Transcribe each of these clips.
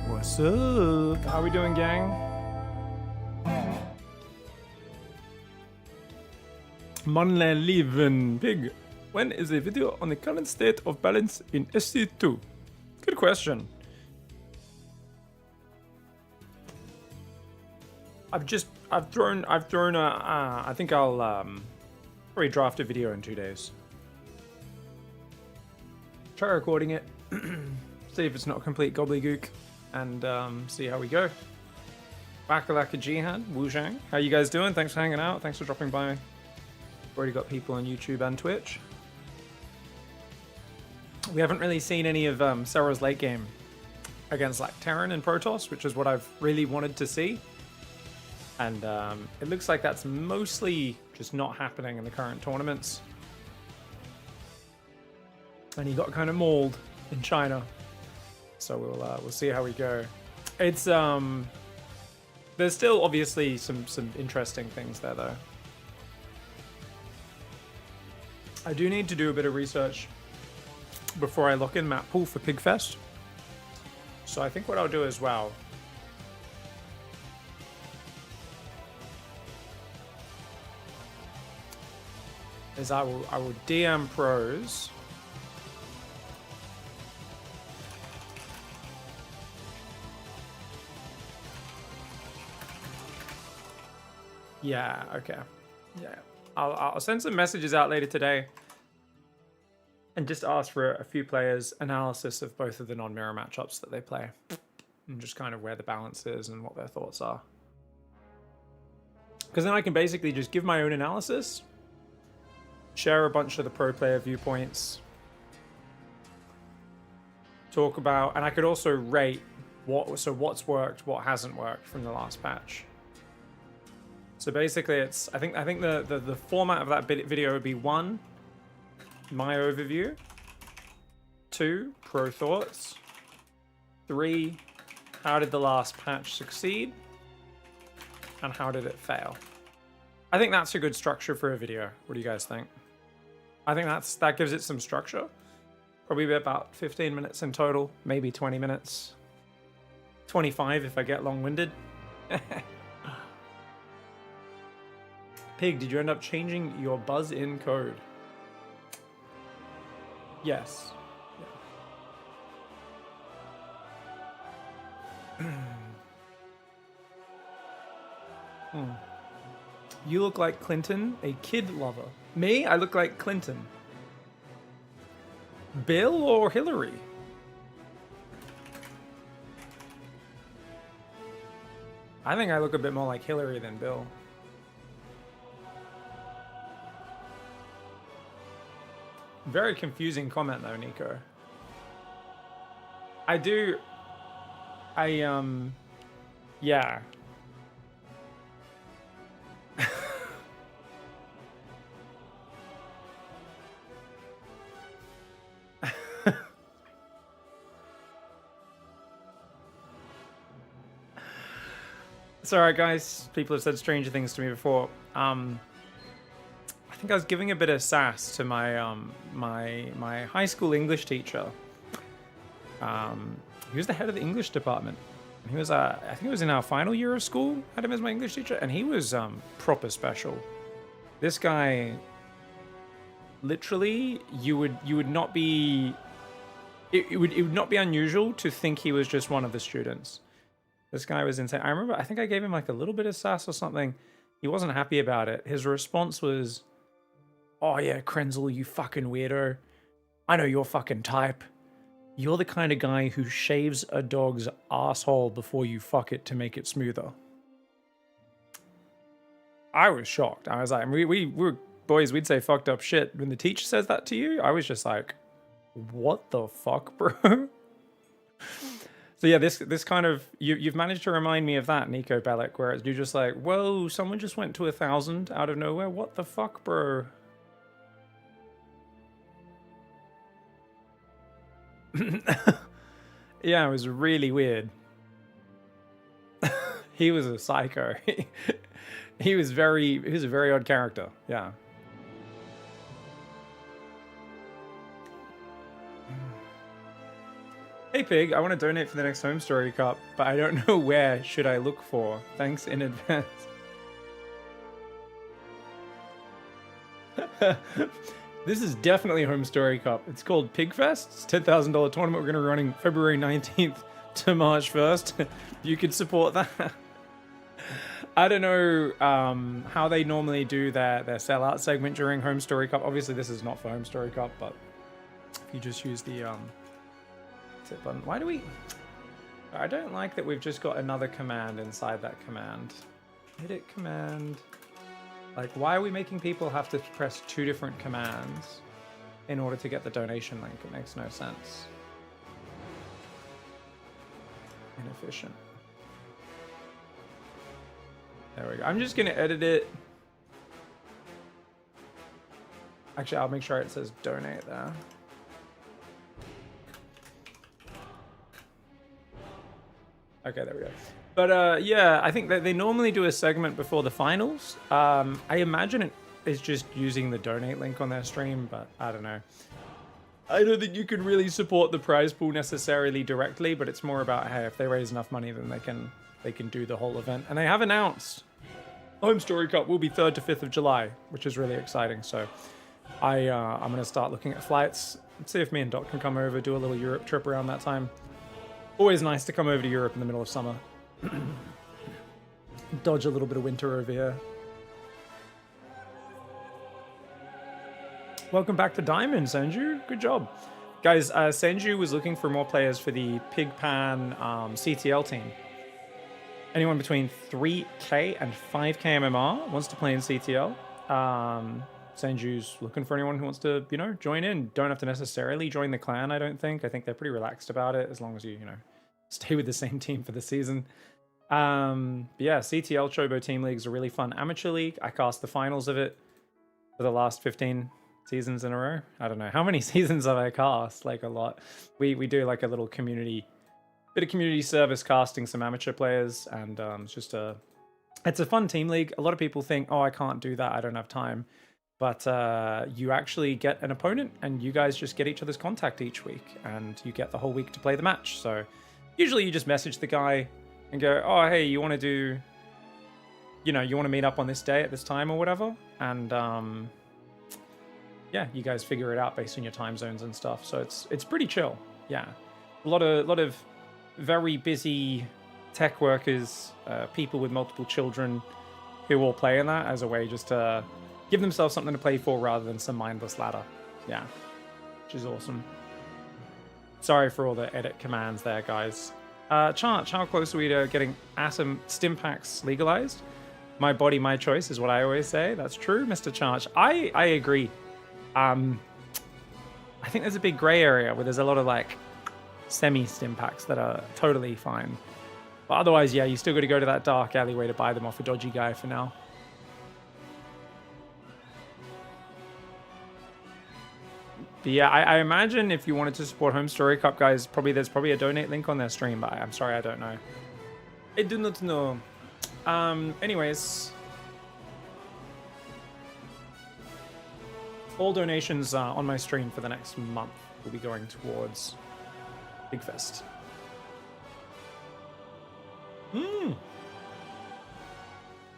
What's up? How we doing, gang? Manle Leven Pig. When is a video on the current state of balance in SC2? Good question. I've thrown a, I think I'll probably draft a video in 2 days. Try recording it, see if it's not complete gobbledygook, and see how we go. Bakalaka Jihan, Wuzhang, how you guys doing? Thanks for hanging out, thanks for dropping by. Already got people on YouTube and Twitch. We haven't really seen any of SERRAL's late game against like Terran and Protoss, which is what I've really wanted to see. And it looks like that's mostly just not happening in the current tournaments. And he got kind of mauled in China. So we'll see how we go. It's there's still obviously some interesting things there though. I do need to do a bit of research before I lock in map pool for Pigfest. So I think what I'll do as well is I will DM pros. Yeah, okay. Yeah. I'll send some messages out later today and just ask for a few players' analysis of both of the non-mirror matchups that they play and just kind of where the balance is and what their thoughts are. Because then I can basically just give my own analysis, share a bunch of the pro player viewpoints, talk about, and I could also rate what's worked, what hasn't worked from the last patch. So basically, it's I think the format of that video would be 1, my overview, 2, pro thoughts, 3, how did the last patch succeed, and how did it fail. I think that's a good structure for a video. What do you guys think? I think that gives it some structure. Probably about 15 minutes in total, maybe 20 minutes. 25 if I get long-winded. Pig, did you end up changing your buzz-in code? Yes. You look like Clinton, a kid lover. Me? I look like Clinton. Bill or Hillary? I think I look a bit more like Hillary than Bill. Very confusing comment though, Nico. Yeah. It's alright, guys. People have said stranger things to me before. I think I was giving a bit of sass to my my high school English teacher. He was the head of the English department. And he was I think it was in our final year of school. Had him as my English teacher, and he was proper special. This guy, literally, you would not be. It would not be unusual to think he was just one of the students. This guy was insane. I remember, I think I gave him like a little bit of sass or something. He wasn't happy about it. His response was, "Oh yeah, Krenzel, you fucking weirdo. I know your fucking type. You're the kind of guy who shaves a dog's asshole before you fuck it to make it smoother." I was shocked. I was like, we were boys, we'd say fucked up shit. When the teacher says that to you, I was just like, what the fuck, bro? So yeah, this kind of, you've managed to remind me of that, Nico Bellic, where you're just like, whoa, someone just went to 1,000 out of nowhere. What the fuck, bro? Yeah, it was really weird. He was a psycho. He was a very odd character. Yeah. Hey Pig, I want to donate for the next Homestory Cup, but I don't know where should I look for. Thanks in advance. This is definitely a Homestory Cup. It's called Pigfest. It's a $10,000 tournament we're going to be running February 19th to March 1st. You could support that. I don't know how they normally do their sellout segment during Homestory Cup. Obviously, this is not for Homestory Cup, but if you just use the tip button. Why do we... I don't like that we've just got another command inside that command. Edit command. Like, why are we making people have to press 2 different commands in order to get the donation link? It makes no sense. Inefficient. There we go. I'm just going to edit it. Actually, I'll make sure it says donate there. Okay, there we go. But yeah, I think that they normally do a segment before the finals. I imagine it is just using the donate link on their stream, but I don't know. I don't think you could really support the prize pool necessarily directly, but it's more about, hey, if they raise enough money, then they can do the whole event. And they have announced Homestory Cup will be 3rd to 5th of July, which is really exciting. So I'm going to start looking at flights, see if me and Doc can come over, do a little Europe trip around that time. Always nice to come over to Europe in the middle of summer. Dodge a little bit of winter over here. Welcome back to Diamond, Senju. Good job. Guys, Senju was looking for more players for the Pigpan CTL team. Anyone between 3k and 5k MMR wants to play in CTL. Senju's looking for anyone who wants to, you know, join in. Don't have to necessarily join the clan, I don't think. I think they're pretty relaxed about it, as long as you know, stay with the same team for the season. But yeah, CTL Chobo Team League is a really fun amateur league. I cast the finals of it for the last 15 seasons in a row. I don't know. How many seasons have I cast? Like a lot. We do like a little bit of community service casting some amateur players, and it's just a It's a fun team league. A lot of people think, oh, I can't do that, I don't have time. But you actually get an opponent, and you guys just get each other's contact each week, and you get the whole week to play the match. So usually you just message the guy and go, oh, hey, you want to do, you know, you want to meet up on this day at this time or whatever. And yeah, you guys figure it out based on your time zones and stuff. So it's pretty chill. Yeah, a lot of very busy tech workers, people with multiple children who all play in that as a way just to give themselves something to play for rather than some mindless ladder. Yeah, which is awesome. Sorry for all the edit commands there, guys. Charge, how close are we to getting atom stim packs legalized? My body, my choice is what I always say. That's true, Mr. Charge. I agree. I think there's a big gray area where there's a lot of like semi-stim packs that are totally fine. But otherwise, yeah, you still got to go to that dark alleyway to buy them off a dodgy guy for now. But yeah, I imagine if you wanted to support Homestory Cup, guys, there's probably a donate link on their stream, but I'm sorry, I don't know. I do not know. Anyways. All donations on my stream for the next month will be going towards Big Fest.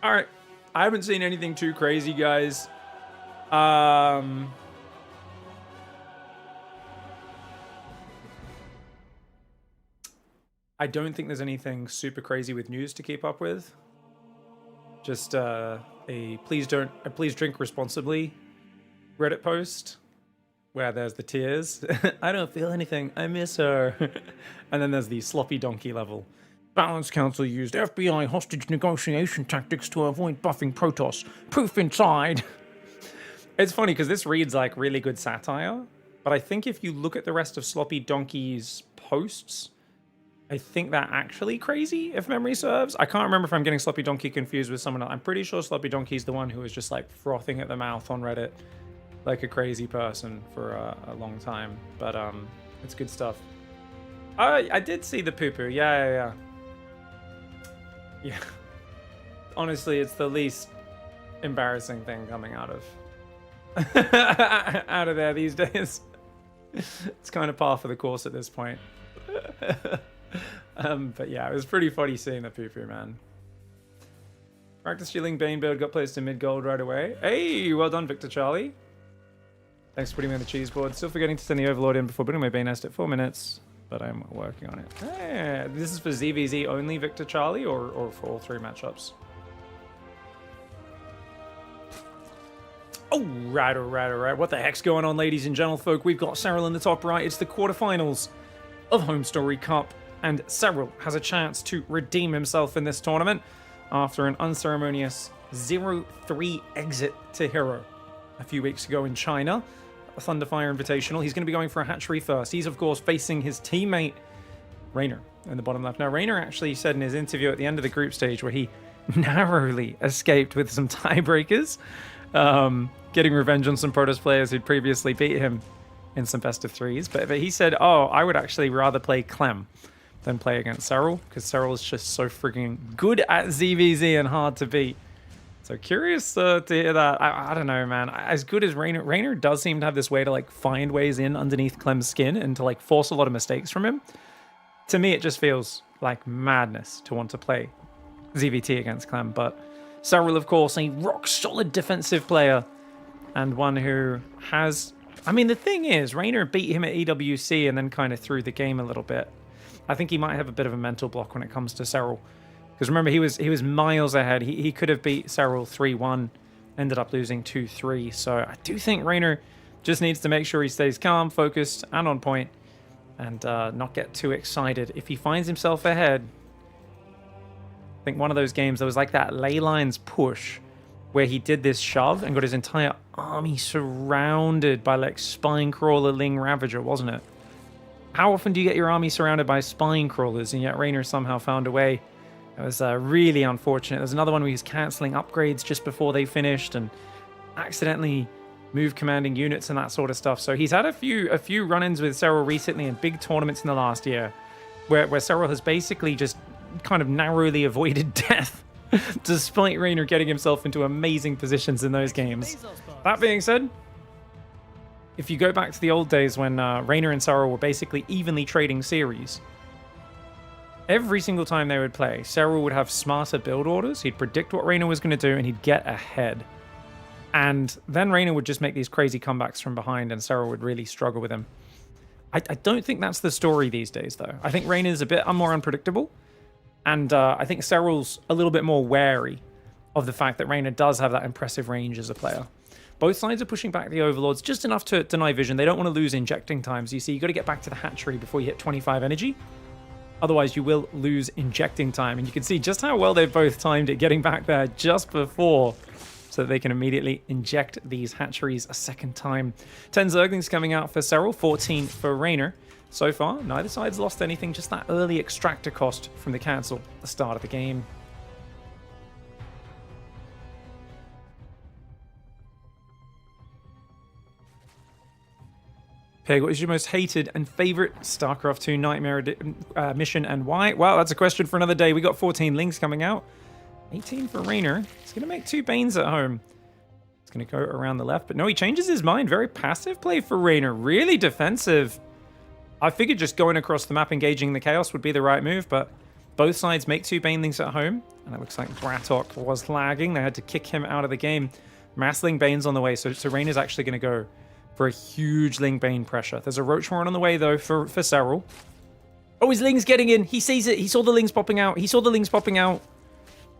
Alright. I haven't seen anything too crazy, guys. I don't think there's anything super crazy with news to keep up with. Just a please drink responsibly Reddit post where there's the tears. I don't feel anything. I miss her. And then there's the sloppy donkey level. Balance Council used FBI hostage negotiation tactics to avoid buffing Protoss. Proof inside. It's funny because this reads like really good satire, but I think if you look at the rest of Sloppy Donkey's posts, I think they're actually crazy, if memory serves. I can't remember if I'm getting Sloppy Donkey confused with someone else. I'm pretty sure Sloppy Donkey's the one who was just like frothing at the mouth on Reddit like a crazy person for a long time. But it's good stuff. I did see the poo-poo. Yeah. Honestly, it's the least embarrassing thing coming out of out of there these days. It's kind of par for the course at this point. But yeah, it was pretty funny seeing the poo-poo, man. Practice stealing Banebuild got placed in mid-gold right away. Hey, well done, Victor Charlie. Thanks for putting me on the cheese board. Still forgetting to send the Overlord in before putting my Bane nest at 4 minutes, but I'm working on it. Hey, this is for ZVZ only, Victor Charlie, or for all 3 matchups? All right. What the heck's going on, ladies and gentlefolk? We've got SERRAL in the top right. It's the quarterfinals of Homestory Cup, and SERRAL has a chance to redeem himself in this tournament after an unceremonious 0-3 exit to Hero a few weeks ago in China, a Thunderfire Invitational. He's going to be going for a hatchery first. He's, of course, facing his teammate, Raynor, in the bottom left. Now, Raynor actually said in his interview at the end of the group stage where he narrowly escaped with some tiebreakers, getting revenge on some Protoss players who'd previously beat him in some best of threes. But he said, oh, I would actually rather play CLEM than play against SERRAL, because SERRAL is just so freaking good at ZVZ and hard to beat. So curious to hear that. I don't know, man. As good as Raynor does seem to have this way to like find ways in underneath Clem's skin and to like force a lot of mistakes from him. To me, it just feels like madness to want to play ZVT against Clem. But SERRAL, of course, a rock-solid defensive player and one who has... I mean, the thing is, Raynor beat him at EWC and then kind of threw the game a little bit. I think he might have a bit of a mental block when it comes to SERRAL. Because remember, he was miles ahead. He could have beat SERRAL 3-1, ended up losing 2-3. So I do think Raynor just needs to make sure he stays calm, focused, and on point, and not get too excited. If he finds himself ahead, I think one of those games, there was like that ley lines push where he did this shove and got his entire army surrounded by like Spine Crawler Ling Ravager, wasn't it? How often do you get your army surrounded by Spine Crawlers, and yet Raynor somehow found a way? It was really unfortunate. There's another one where he was cancelling upgrades just before they finished and accidentally moved commanding units and that sort of stuff. So he's had a few run-ins with SERRAL recently in big tournaments in the last year where SERRAL has basically just kind of narrowly avoided death despite Raynor getting himself into amazing positions in those games. That being said, if you go back to the old days when Raynor and SERRAL were basically evenly trading series, every single time they would play, SERRAL would have smarter build orders, he'd predict what Raynor was going to do, and he'd get ahead. And then Raynor would just make these crazy comebacks from behind, and SERRAL would really struggle with him. I don't think that's the story these days, though. I think Raynor's a bit more unpredictable, and I think SERRAL's a little bit more wary of the fact that Raynor does have that impressive range as a player. Both sides are pushing back the Overlords just enough to deny vision. They don't want to lose injecting times. You see, you got to get back to the hatchery before you hit 25 energy. Otherwise, you will lose injecting time. And you can see just how well they've both timed it, getting back there just before, so that they can immediately inject these hatcheries a second time. 10 Zerglings coming out for SERRAL, 14 for Raynor. So far, neither side's lost anything, just that early extractor cost from the cancel at the start of the game. Pig, what is your most hated and favorite StarCraft 2 Nightmare mission and why? Well, that's a question for another day. We got 14 links coming out. 18 for Raynor. He's going to make 2 Banes at home. He's going to go around the left. But no, he changes his mind. Very passive play for Raynor. Really defensive. I figured just going across the map, engaging the Chaos would be the right move. But both sides make 2 Banelings at home. And it looks like Bratok was lagging. They had to kick him out of the game. Massling Banes on the way. So Raynor's actually going to go for a huge Ling Bane pressure. There's a Roach Horn on the way, though, for SERRAL. Oh, his Ling's getting in. He sees it. He saw the Lings popping out. He saw the Lings popping out.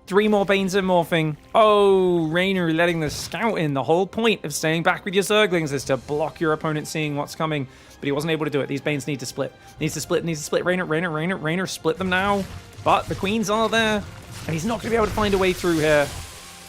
3 more Banes are morphing. Oh, Raynor letting the scout in. The whole point of staying back with your Zerglings is to block your opponent seeing what's coming. But he wasn't able to do it. These Banes need to split. Needs to split. Raynor, split them now. But the Queens are there. And he's not going to be able to find a way through here.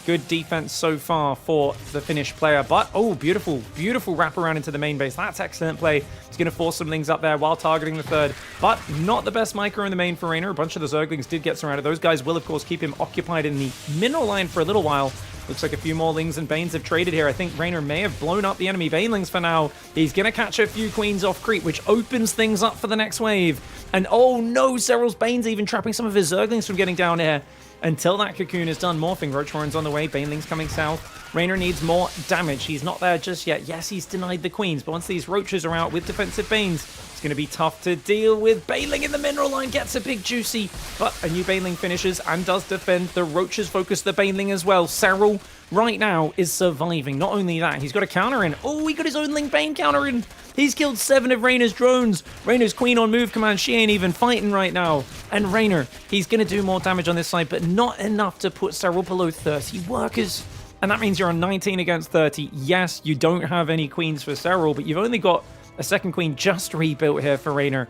Good defense so far for the Finnish player. But, oh, beautiful wraparound into the main base. That's excellent play. He's going to force some Lings up there while targeting the third. But not the best micro in the main for Raynor. A bunch of the Zerglings did get surrounded. Those guys will, of course, keep him occupied in the mineral line for a little while. Looks like a few more Lings and Banes have traded here. I think Raynor may have blown up the enemy Banelings for now. He's going to catch a few Queens off creep, which opens things up for the next wave. And, oh, no, SERRAL's Banes even trapping some of his Zerglings from getting down here. Until that cocoon is done morphing. Roach Horn's on the way. Baneling's coming south. Raynor needs more damage. He's not there just yet. Yes, he's denied the Queens, but once these Roaches are out with defensive Banes, it's going to be tough to deal with. Baneling in the mineral line gets a big juicy, but a new Baneling finishes and does defend. The Roaches focus the Baneling as well. SERRAL right now is surviving. Not only that, he's got a counter in. Oh, he got his own Ling Bane counter in. He's killed 7 of Raynor's drones. Raynor's Queen on move command. She ain't even fighting right now. And Raynor, he's going to do more damage on this side, but not enough to put SERRAL below 30 workers. And that means you're on 19 against 30. Yes, you don't have any Queens for SERRAL, but you've only got a second Queen just rebuilt here for Raynor.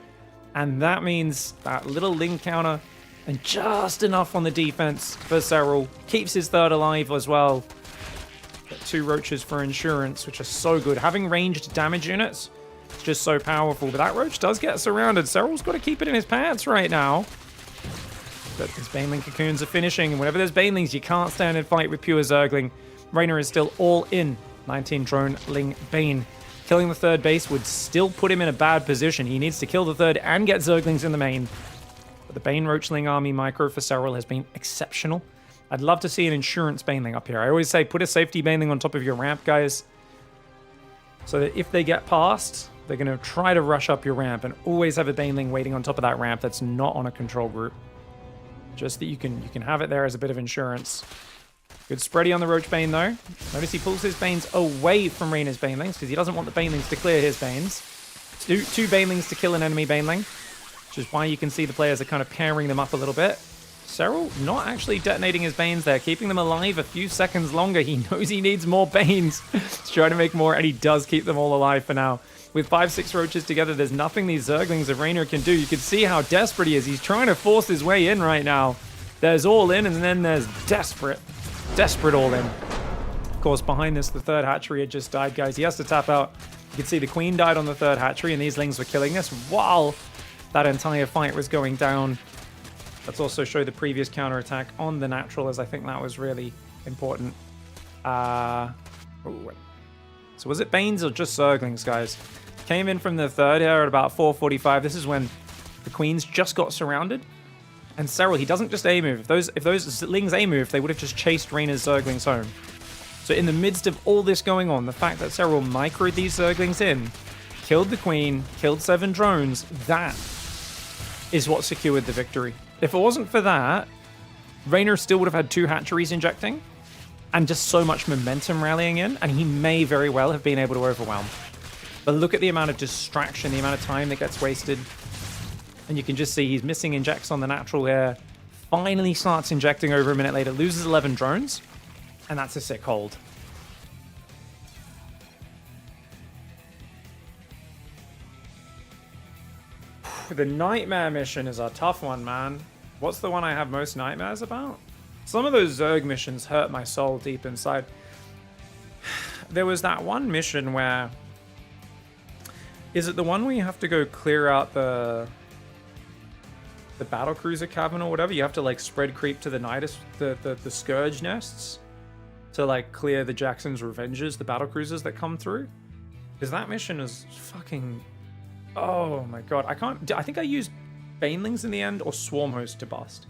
And that means that little Ling counter and just enough on the defense for SERRAL. Keeps his third alive as well. Got 2 Roaches for insurance, which are so good. Having ranged damage units, it's just so powerful. But that Roach does get surrounded. SERRAL's got to keep it in his pants right now. But his Baneling cocoons are finishing. And whenever there's Banelings, you can't stand and fight with pure Zergling. Raynor is still all in. 19 drone Ling Bane. Killing the third base would still put him in a bad position. He needs to kill the third and get Zerglings in the main. But the Bane Roachling army micro for SERRAL has been exceptional. I'd love to see an insurance Baneling up here. I always say put a safety Baneling on top of your ramp, guys. So that if they get past, they're going to try to rush up your ramp and always have a Baneling waiting on top of that ramp that's not on a control group. Just that you can have it there as a bit of insurance. Good spready on the Roach Bane, though. Notice he pulls his Banes away from Raynor's Banelings because he doesn't want the Banelings to clear his Banes. Two Banelings to kill an enemy Baneling, which is why you can see the players are kind of pairing them up a little bit. SERRAL not actually detonating his Banes there, keeping them alive a few seconds longer. He knows he needs more Banes. He's trying to make more, and he does keep them all alive for now. With 5-6 Roaches together, there's nothing these Zerglings of Raynor can do. You can see how desperate he is. He's trying to force his way in right now. There's all in, and then there's desperate. Desperate all in. Of course, behind this, the third hatchery had just died, guys. He has to tap out. You can see the Queen died on the third hatchery, and these Lings were killing us while that entire fight was going down. Let's also show the previous counterattack on the natural, as I think that was really important. So was it Banes or just Zerglings, guys? Came in from the third here at about 4:45. This is when the Queens just got surrounded. And SERRAL, he doesn't just A-move. If those Lings A-move, they would have just chased Reyna's Zerglings home. So in the midst of all this going on, the fact that SERRAL microed these Zerglings in, killed the Queen, killed 7 drones, that is what secured the victory. If it wasn't for that, Reyna still would have had 2 hatcheries injecting, and just so much momentum rallying in, and he may very well have been able to overwhelm. But look at the amount of distraction, the amount of time that gets wasted. And you can just see he's missing injects on the natural here. Finally starts injecting over a minute later, loses 11 drones, and that's a sick hold. The Nightmare mission is a tough one, man. What's the one I have most nightmares about? Some of those Zerg missions hurt my soul deep inside. There was that one mission where... Is it the one where you have to go clear out the battlecruiser cabin or whatever? You have to like spread creep to the Nidus, the Scourge nests to like clear the Jackson's Revengers, the battlecruisers that come through. Because that mission is fucking... Oh my god. I think I used Banelings in the end or Swarmhost to bust.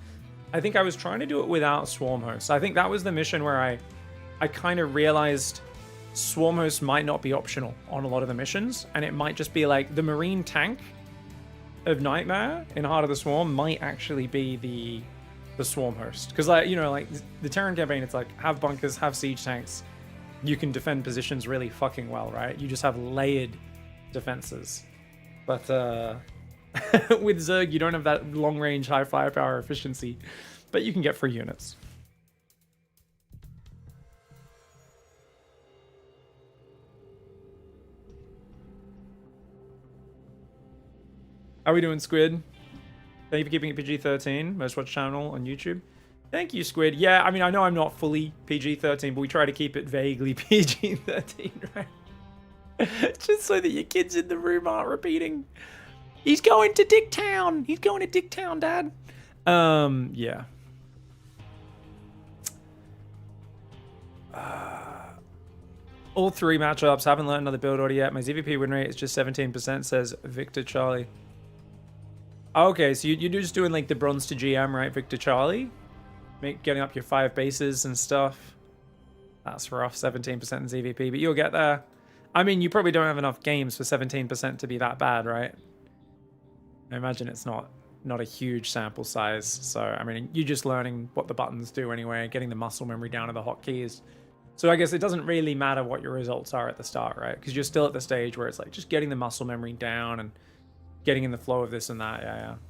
I think I was trying to do it without Swarmhost. I think that was the mission where I kind of realized Swarmhost might not be optional on a lot of the missions, and it might just be like the Marine tank of Nightmare in Heart of the Swarm might actually be the Swarmhost. Because like, you know, like the Terran campaign, it's like have bunkers, have siege tanks. You can defend positions really fucking well, right? You just have layered defenses. But with Zerg, you don't have that long-range, high firepower efficiency, but you can get free units. How are we doing, Squid? Thank you for keeping it PG-13, most watched channel on YouTube. Thank you, Squid. Yeah, I mean, I know I'm not fully PG-13, but we try to keep it vaguely PG-13, right? Just so that your kids in the room aren't repeating. He's going to Dicktown. He's going to Dicktown, Dad. Yeah. All 3 matchups. Haven't learned another build order yet. My ZVP win rate is just 17%, says Victor Charlie. Okay, so you're just doing like the bronze to GM, right, Victor Charlie? Getting up your 5 bases and stuff. That's rough, 17% in ZVP, but you'll get there. I mean, you probably don't have enough games for 17% to be that bad, right? I imagine it's not a huge sample size. So, I mean, you're just learning what the buttons do anyway, getting the muscle memory down to the hotkeys. So I guess it doesn't really matter what your results are at the start, right? Because you're still at the stage where it's like just getting the muscle memory down and getting in the flow of this and that.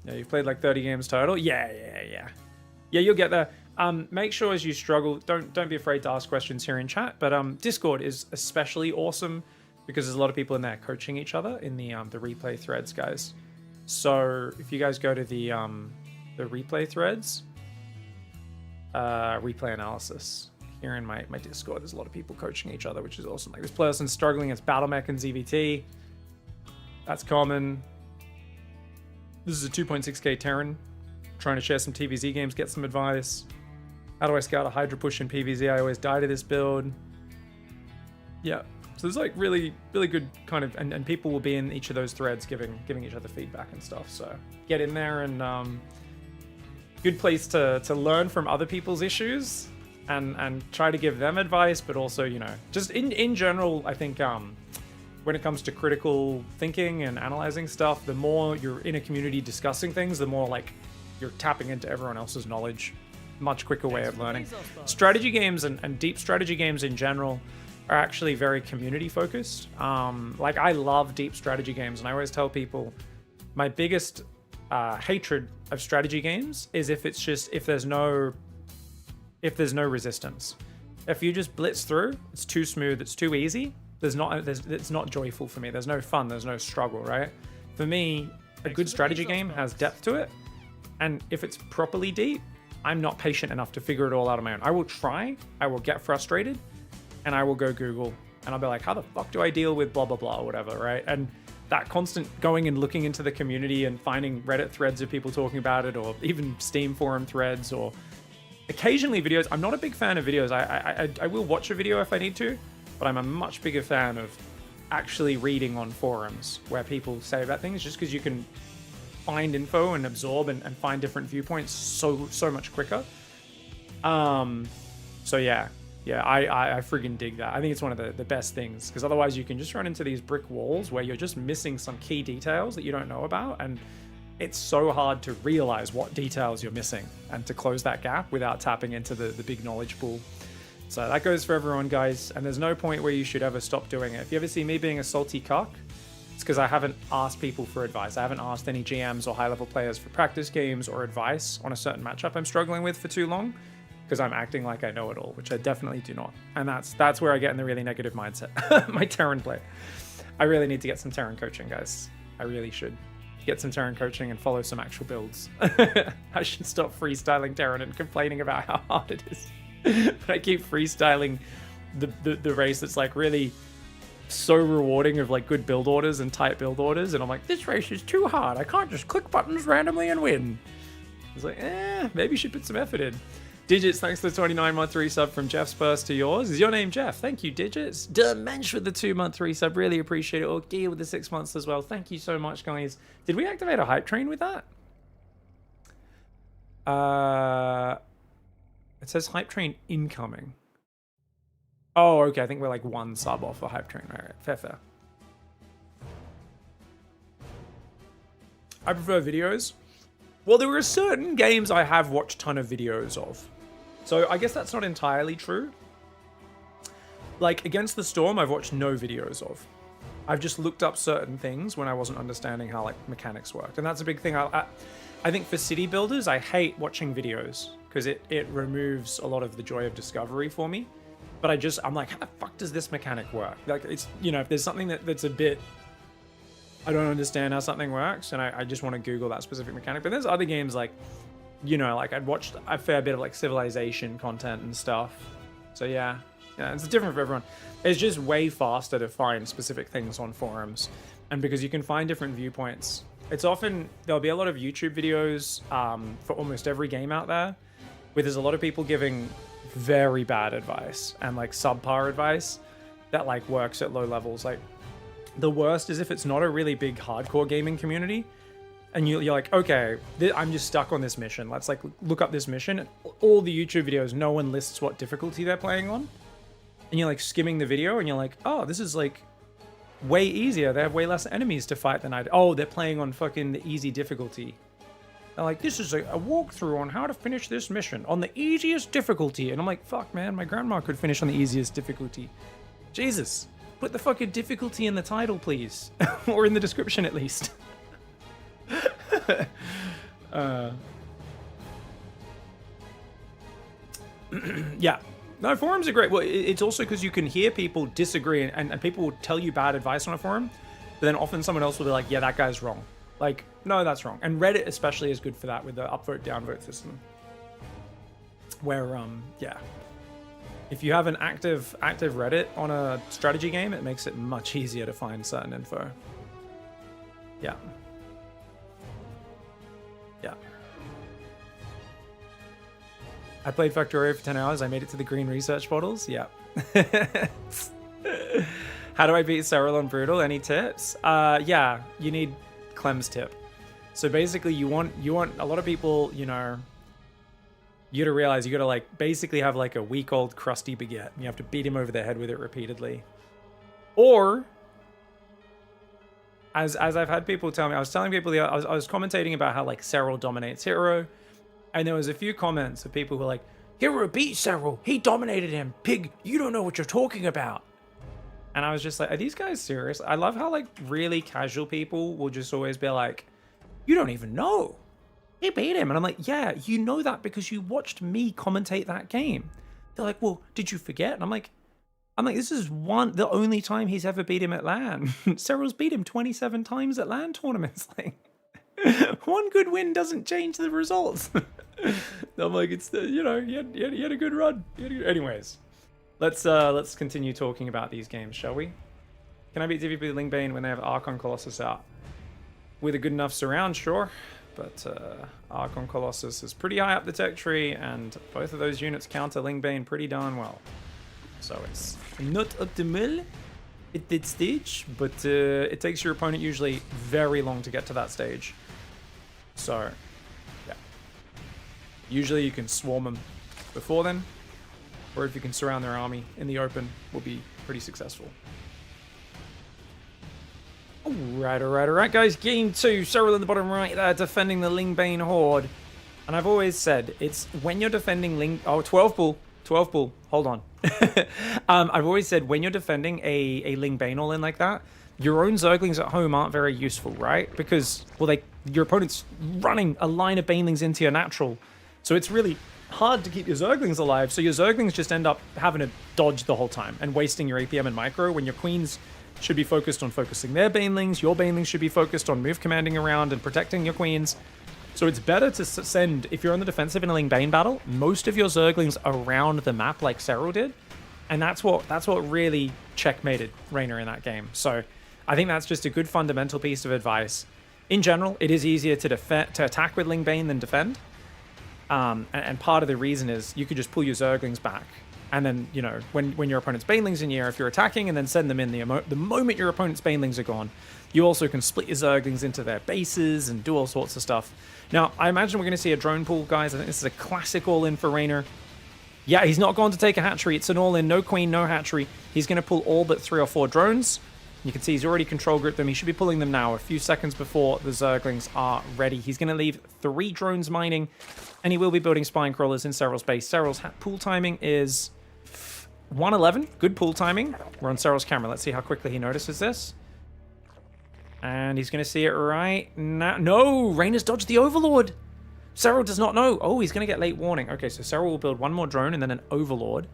Yeah, you've played like 30 games total? Yeah, you'll get there. Make sure as you struggle, don't be afraid to ask questions here in chat. But Discord is especially awesome because there's a lot of people in there coaching each other in the replay threads, guys. So if you guys go to the replay threads, replay analysis here in my Discord, there's a lot of people coaching each other, which is awesome. Like this person's struggling against BattleMech and ZVT. That's common. This is a 2.6k Terran trying to share some TVZ games, get some advice. How do I scout a Hydra push in PvZ? I always die to this build. Yeah, so there's like really, really good kind of, and people will be in each of those threads giving each other feedback and stuff. So get in there and good place to learn from other people's issues and try to give them advice, but also, you know, just in general, I think when it comes to critical thinking and analyzing stuff, the more you're in a community discussing things, the more like you're tapping into everyone else's knowledge. Much quicker way of learning. Strategy games and deep strategy games in general are actually very community focused. Like I love deep strategy games, and I always tell people my biggest hatred of strategy games is if there's no resistance. If you just blitz through, it's too smooth, it's too easy. It's not joyful for me. There's no fun, there's no struggle, right? For me, a good strategy game has depth to it, and if it's properly deep, I'm not patient enough to figure it all out on my own. I will try, I will get frustrated, and I will go Google, and I'll be like, how the fuck do I deal with blah, blah, blah, or whatever, right? And that constant going and looking into the community and finding Reddit threads of people talking about it, or even Steam forum threads, or occasionally videos. I'm not a big fan of videos. I will watch a video if I need to, but I'm a much bigger fan of actually reading on forums where people say about things, just because you can find info and absorb and find different viewpoints so much quicker. So yeah, I friggin' dig that. I think it's one of the best things, because otherwise you can just run into these brick walls where you're just missing some key details that you don't know about, and it's so hard to realize what details you're missing and to close that gap without tapping into the big knowledge pool. So that goes for everyone, guys, and there's no point where you should ever stop doing it. If you ever see me being a salty cuck, it's because I haven't asked people for advice. I haven't asked any GMs or high-level players for practice games or advice on a certain matchup I'm struggling with for too long, because I'm acting like I know it all, which I definitely do not. And that's where I get in the really negative mindset. My Terran play. I really need to get some Terran coaching, guys. I really should get some Terran coaching and follow some actual builds. I should stop freestyling Terran and complaining about how hard it is. But I keep freestyling the race that's like really so rewarding of like good build orders and tight build orders, and I'm like, this race is too hard. I can't just click buttons randomly and win. It's like, maybe you should put some effort in. Digits, thanks for the 29-month resub from Jeff's burst to yours. Is your name Jeff? Thank you, Digits. Dimension with the 2-month resub. Really appreciate it. Or Gear with the 6 months as well. Thank you so much, guys. Did we activate a hype train with that? It says hype train incoming. Oh, okay. I think we're like 1 sub off the hype train. All right. Fair. I prefer videos. Well, there are certain games I have watched a ton of videos of. So I guess that's not entirely true. Like Against the Storm, I've watched no videos of. I've just looked up certain things when I wasn't understanding how like mechanics worked. And that's a big thing. I think for city builders, I hate watching videos because it removes a lot of the joy of discovery for me. But I'm like, how the fuck does this mechanic work? Like, it's, you know, if there's something that's a bit, I don't understand how something works, and I just want to Google that specific mechanic. But there's other games like, you know, like I'd watched a fair bit of like Civilization content and stuff. So yeah, it's different for everyone. It's just way faster to find specific things on forums. And because you can find different viewpoints, it's often, there'll be a lot of YouTube videos for almost every game out there, where there's a lot of people giving very bad advice and like subpar advice that like works at low levels. Like the worst is if it's not a really big hardcore gaming community and you're like, okay, I'm just stuck on this mission. Let's like look up this mission. All the YouTube videos, no one lists what difficulty they're playing on. And you're like skimming the video and you're like, oh, this is like way easier. They have way less enemies to fight than I do. Oh, they're playing on fucking the easy difficulty. They're like, this is a walkthrough on how to finish this mission on the easiest difficulty. And I'm like, fuck, man, my grandma could finish on the easiest difficulty. Jesus, put the fucking difficulty in the title, please. Or in the description, at least. Yeah. No, forums are great. Well, it's also because you can hear people disagree and people will tell you bad advice on a forum, but then often someone else will be like, yeah, that guy's wrong. Like, no, that's wrong. And Reddit especially is good for that with the upvote, downvote system. Where, yeah. If you have an active Reddit on a strategy game, it makes it much easier to find certain info. Yeah. Yeah. I played Factorio for 10 hours. I made it to the green research bottles. Yeah. How do I beat SERRAL on Brutal? Any tips? Yeah, you need Clem's tip. So basically you want a lot of people, you know, you gotta realize you gotta like basically have like a week-old crusty baguette and you have to beat him over the head with it repeatedly. Or as I've had people tell me, I was telling people I was commentating about how like SERRAL dominates Hero, and there was a few comments of people who were like, Hero beat SERRAL, he dominated him, pig, you don't know what you're talking about. And I was just like, are these guys serious? I love how like really casual people will just always be like, you don't even know. He beat him. And I'm like, yeah, you know that because you watched me commentate that game. They're like, well, did you forget? And I'm like, this is the only time he's ever beat him at LAN. SERRAL's beat him 27 times at LAN tournaments. Like, one good win doesn't change the results. I'm like, it's the, you know, he had a good run. Anyways, let's continue talking about these games, shall we? Can I beat DVP with Lingbane when they have Archon Colossus out? With a good enough surround, sure. But Archon Colossus is pretty high up the tech tree, and both of those units counter Lingbane pretty darn well. So it's not optimal at that stage, but it takes your opponent usually very long to get to that stage. So, yeah. Usually you can swarm them before then, or if you can surround their army in the open, will be pretty successful. Alright, guys. Game 2. SERRAL in the bottom right there, defending the Lingbane Horde. And I've always said, it's when you're defending 12 bull. Hold on. I've always said, when you're defending a Lingbane all in like that, your own Zerglings at home aren't very useful, right? Because, well, your opponent's running a line of Banelings into your natural. So it's really hard to keep your Zerglings alive. So your Zerglings just end up having to dodge the whole time and wasting your APM and micro when your Queens should be focused on focusing their Banelings. Your Banelings should be focused on move commanding around and protecting your Queens. So it's better to send, if you're on the defensive in a Lingbane battle, most of your Zerglings around the map like SERRAL did. And that's what really checkmated Reynor in that game. So I think that's just a good fundamental piece of advice. In general, it is easier to attack with Lingbane than defend. And part of the reason is you could just pull your Zerglings back. And then, you know, when your opponent's Banelings in the air, if you're attacking, and then send them in the moment your opponent's Banelings are gone, you also can split your Zerglings into their bases and do all sorts of stuff. Now, I imagine we're going to see a drone pool, guys. I think this is a classic all-in for Reynor. Yeah, he's not going to take a hatchery. It's an all-in, no queen, no hatchery. He's going to pull all but 3 or 4 drones. You can see he's already control grouped them. He should be pulling them now, a few seconds before the Zerglings are ready. He's going to leave 3 drones mining, and he will be building spine crawlers in SERRAL's base. SERRAL's pool timing is 1:11. Good pool timing. We're on SERRAL's camera. Let's see how quickly he notices this. And he's going to see it right now. No! Reynor's dodged the Overlord! SERRAL does not know. Oh, he's going to get late warning. Okay, so SERRAL will build 1 more drone and then an Overlord.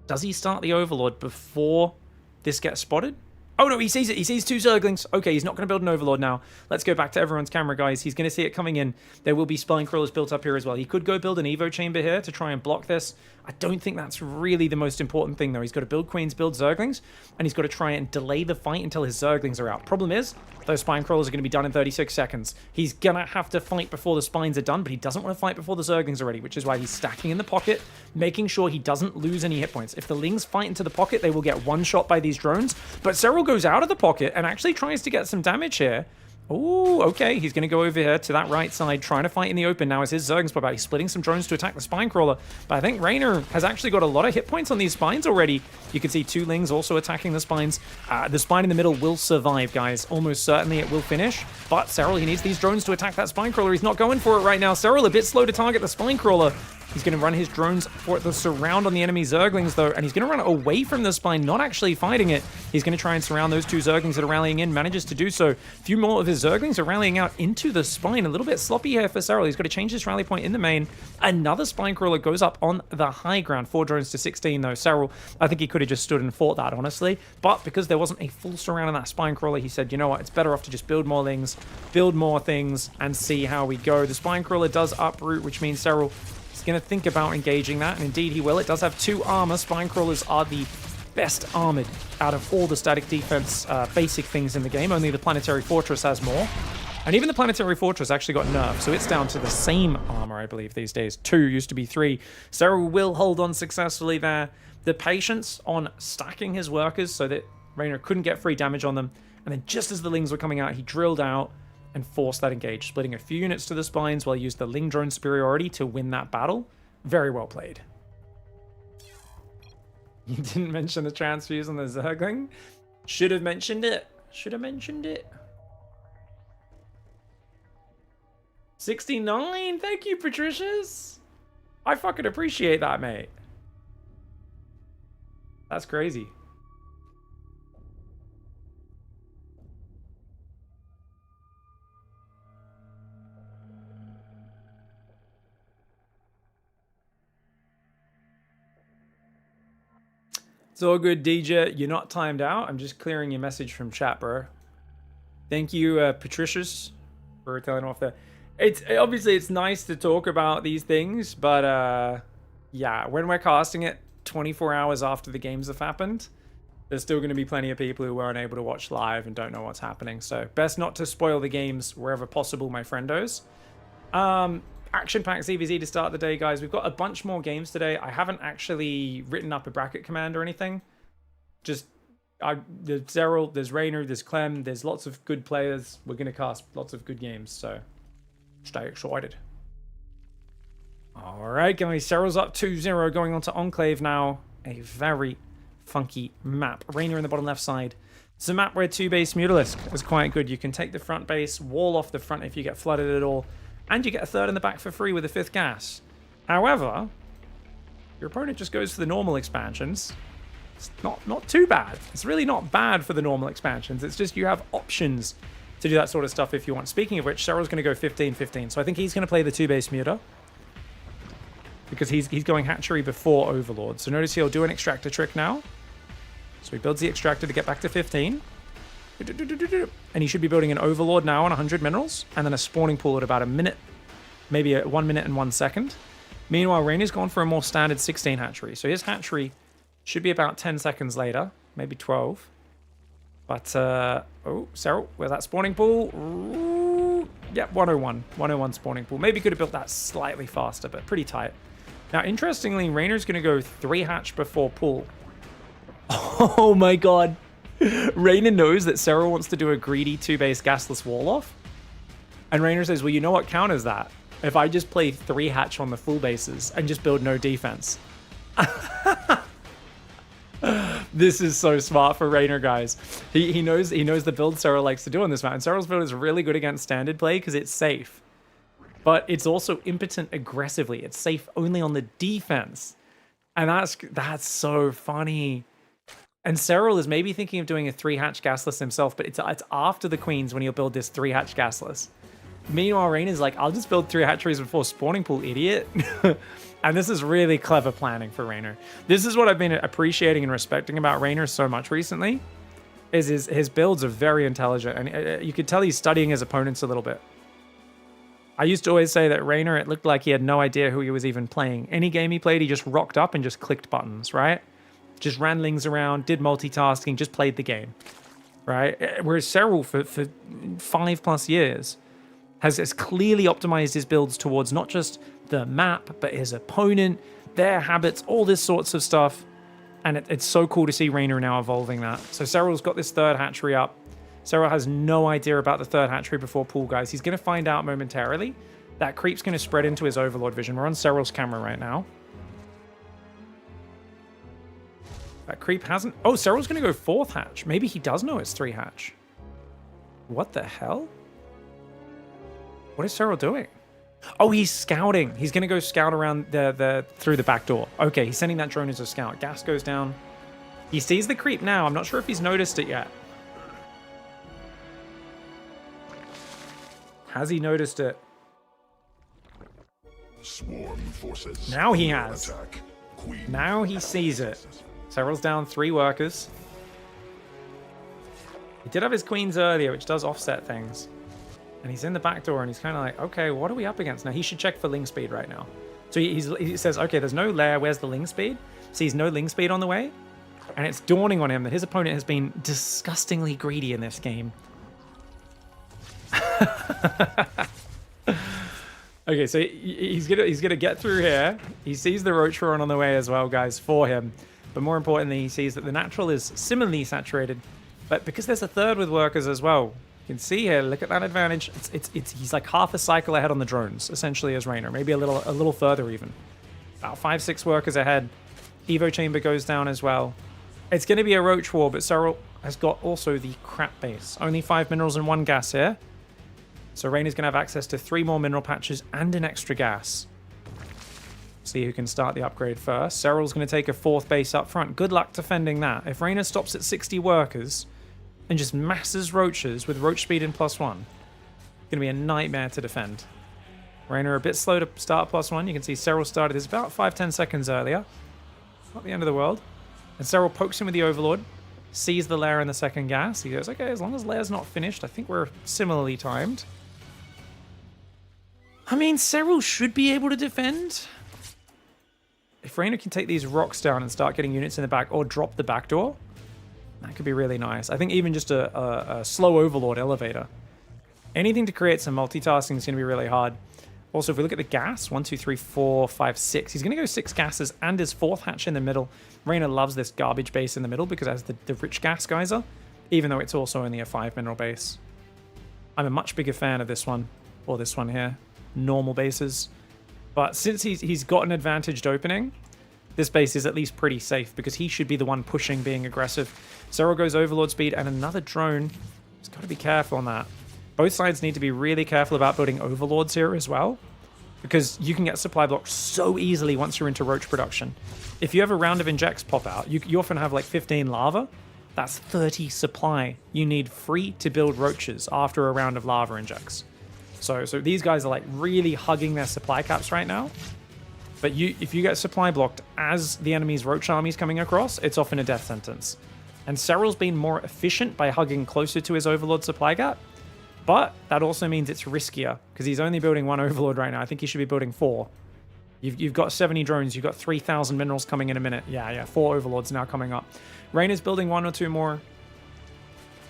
Does he start the Overlord before this gets spotted? Oh, no, he sees it. He sees 2 Zerglings. Okay, he's not going to build an Overlord now. Let's go back to everyone's camera, guys. He's going to see it coming in. There will be spine crawlers built up here as well. He could go build an Evo chamber here to try and block this. I don't think that's really the most important thing, though. He's got to build Queens, build Zerglings, and he's got to try and delay the fight until his Zerglings are out. Problem is, those spine crawlers are going to be done in 36 seconds. He's going to have to fight before the spines are done, but he doesn't want to fight before the Zerglings are ready, which is why he's stacking in the pocket, making sure he doesn't lose any hit points. If the Lings fight into the pocket, they will get one shot by these drones, but SERRAL goes out of the pocket and actually tries to get some damage here. Oh, okay. He's going to go over here to that right side, trying to fight in the open now as his Zerglings pop out. He's splitting some drones to attack the spine crawler, but I think Reynor has actually got a lot of hit points on these spines already. You can see 2 Lings also attacking the spines. The spine in the middle will survive, guys. Almost certainly it will finish, but SERRAL, he needs these drones to attack that spine crawler. He's not going for it right now. SERRAL a bit slow to target the spine crawler. He's going to run his drones for the surround on the enemy Zerglings, though, and he's going to run away from the spine, not actually fighting it. He's going to try and surround those 2 Zerglings that are rallying in, manages to do so. A few more of his Zerglings are rallying out into the spine. A little bit sloppy here for SERRAL. He's got to change this rally point in the main. Another spine crawler goes up on the high ground. 4 drones to 16, though. SERRAL, I think he could have just stood and fought that, honestly. But because there wasn't a full surround on that spine crawler, he said, you know what, it's better off to just build more Lings, build more things, and see how we go. The spine crawler does uproot, which means SERRAL is going to think about engaging that, and indeed he will. It does have 2 armor. Spine crawlers are the best armored out of all the static defense basic things in the game. Only the Planetary Fortress has more. And even the Planetary Fortress actually got nerfed, so it's down to the same armor, I believe, these days. 2 used to be 3. SERRAL will hold on successfully there. The patience on stacking his workers so that Reynor couldn't get free damage on them. And then just as the Lings were coming out, he drilled out and force that engage, splitting a few units to the spines while he used the Ling drone superiority to win that battle. Very well played. You didn't mention the transfuse on the Zergling? Should have mentioned it. Should have mentioned it. 69? Thank you, Patricia's. I fucking appreciate that, mate. That's crazy. It's all good, DJ. You're not timed out. I'm just clearing your message from chat, bro. Thank you, Patricia's, for telling off there. Obviously it's nice to talk about these things, but yeah, when we're casting it 24 hours after the games have happened, there's still going to be plenty of people who weren't able to watch live and don't know what's happening. So best not to spoil the games wherever possible, my friendos. Action-packed ZVZ to start the day, guys. We've got a bunch more games today. I haven't actually written up a bracket command or anything. Just, there's SERRAL, there's Reynor, there's CLEM, there's lots of good players. We're going to cast lots of good games, so Stay excited. All right, guys. Serral's up 2-0, going on to Enclave now. A very funky map. Rainer in the bottom left side. It's a map where 2-base Mutalisk is quite good. You can take the front base, wall off the front if you get flooded at all, and you get a third in the back for free with a 5th gas. However, your opponent just goes for the normal expansions. It's not too bad. It's really not bad for the normal expansions. It's just you have options to do that sort of stuff if you want. Speaking of which, Serral's going to go 15-15. So I think he's going to play the 2-base Muta, because he's going hatchery before Overlord. So notice he'll do an extractor trick now. So he builds the extractor to get back to 15. And he should be building an Overlord now on 100 minerals. And then a spawning pool at about a minute. Maybe 1 minute and 1 second. Meanwhile, Rainer's gone for a more standard 16 hatchery. So his hatchery should be about 10 seconds later. Maybe 12. But, oh, Serral, where's that spawning pool? Ooh, yep, 101. 101 spawning pool. Maybe could have built that slightly faster, but pretty tight. Now, interestingly, Rainer's going to go 3 hatch before pool. Oh my god. Rainer knows that Serral wants to do a greedy 2-base gasless wall off. And Rainer says, well, you know what counters that? If I just play 3 hatch on the full bases and just build no defense. This is so smart for Rainer, guys. He knows the build Serral likes to do on this map. And Serral's build is really good against standard play because it's safe. But it's also impotent aggressively. It's safe only on the defense. And that's so funny. And Serral is maybe thinking of doing a 3-hatch gasless himself, but it's after the queens when he'll build this 3-hatch gasless. Meanwhile, Rainer's like, I'll just build 3 hatcheries before spawning pool, idiot. And this is really clever planning for Rainer. This is what I've been appreciating and respecting about Rainer so much recently, is his builds are very intelligent. And you could tell he's studying his opponents a little bit. I used to always say that Rainer, it looked like he had no idea who he was even playing. Any game he played, he just rocked up and just clicked buttons, right? Just ran lings around, did multitasking, just played the game, right? Whereas Serral, for 5+ years, has clearly optimized his builds towards not just the map, but his opponent, their habits, all this sorts of stuff. And it's so cool to see Rainer now evolving that. So Serral's got this 3rd hatchery up. Serral has no idea about the 3rd hatchery before pool, guys. He's going to find out momentarily. That creep's going to spread into his Overlord vision. We're on Serral's camera right now. That creep hasn't... Oh, Serral's going to go 4th hatch. Maybe he does know it's 3 hatch. What the hell? What is Serral doing? Oh, he's scouting. He's going to go scout around through the back door. Okay, he's sending that drone as a scout. Gas goes down. He sees the creep now. I'm not sure if he's noticed it yet. Has he noticed it? Swarm forces. Now he has. Attack. Now he sees it. Serral's down 3 workers. He did have his queens earlier, which does offset things. And he's in the back door, and he's kind of like, okay, what are we up against? Now, he should check for ling speed right now. So he says, okay, there's no lair. Where's the ling speed? Sees no ling speed on the way. And it's dawning on him that his opponent has been disgustingly greedy in this game. Okay, so he's gonna get through here. He sees the roach run on the way as well, guys, for him. But more importantly, he sees that the natural is similarly saturated. But because there's a 3rd with workers as well, you can see here, look at that advantage. He's like half a cycle ahead on the drones, essentially, as Rainer. Maybe a little further even. About 5-6 workers ahead. Evo chamber goes down as well. It's going to be a roach war, but Serral has got also the crap base. Only 5 minerals and 1 gas here. So Rainer's going to have access to 3 more mineral patches and an extra gas. See who can start the upgrade first. Serral's going to take a 4th base up front. Good luck defending that. If Rainer stops at 60 workers and just masses roaches with roach speed in +1, it's going to be a nightmare to defend. Rainer a bit slow to start +1. You can see Serral started this about 5-10 seconds earlier. Not the end of the world. And Serral pokes him with the Overlord. Sees the lair in the 2nd gas. He goes, okay, as long as lair's not finished, I think we're similarly timed. I mean, Serral should be able to defend. If Rainer can take these rocks down and start getting units in the back, or drop the back door, that could be really nice. I think even just a slow Overlord elevator. Anything to create some multitasking is going to be really hard. Also, if we look at the gas, 1, 2, 3, 4, 5, 6. He's going to go 6 gases and his 4th hatch in the middle. Rainer loves this garbage base in the middle because it has the rich gas geyser, even though it's also only a 5 mineral base. I'm a much bigger fan of this one, or this one here. normal bases. But since he's got an advantaged opening, this base is at least pretty safe because he should be the one pushing, being aggressive. Serral goes Overlord speed and another drone. He's got to be careful on that. Both sides need to be really careful about building Overlords here as well, because you can get supply blocked so easily once you're into roach production. If you have a round of injects pop out, you often have like 15 lava. That's 30 supply you need free to build roaches after a round of lava injects. So these guys are like really hugging their supply caps right now. But if you get supply blocked as the enemy's roach army is coming across, it's often a death sentence. And Serral's been more efficient by hugging closer to his Overlord supply gap. But that also means it's riskier because he's only building 1 Overlord right now. I think he should be building 4. You've got 70 drones. You've got 3,000 minerals coming in a minute. Yeah, 4 Overlords now coming up. Rainer's building 1 or 2 more.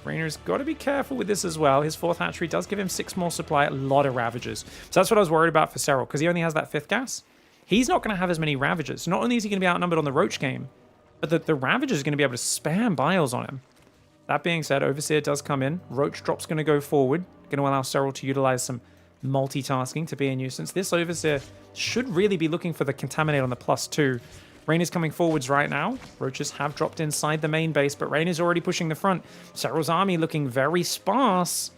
Rainer's got to be careful with this as well. His 4th hatchery does give him 6 more supply, a lot of Ravagers. So that's what I was worried about for Serral, because he only has that 5th gas. He's not going to have as many Ravagers. Not only is he going to be outnumbered on the Roach game, but the Ravagers are going to be able to spam biles on him. That being said, Overseer does come in. Roach drop's going to go forward. Going to allow Serral to utilize some multitasking to be a nuisance. This Overseer should really be looking for the Contaminate on the +2. Rainer's coming forwards right now. Roaches have dropped inside the main base, but Rainer's already pushing the front. Serral's army looking very sparse.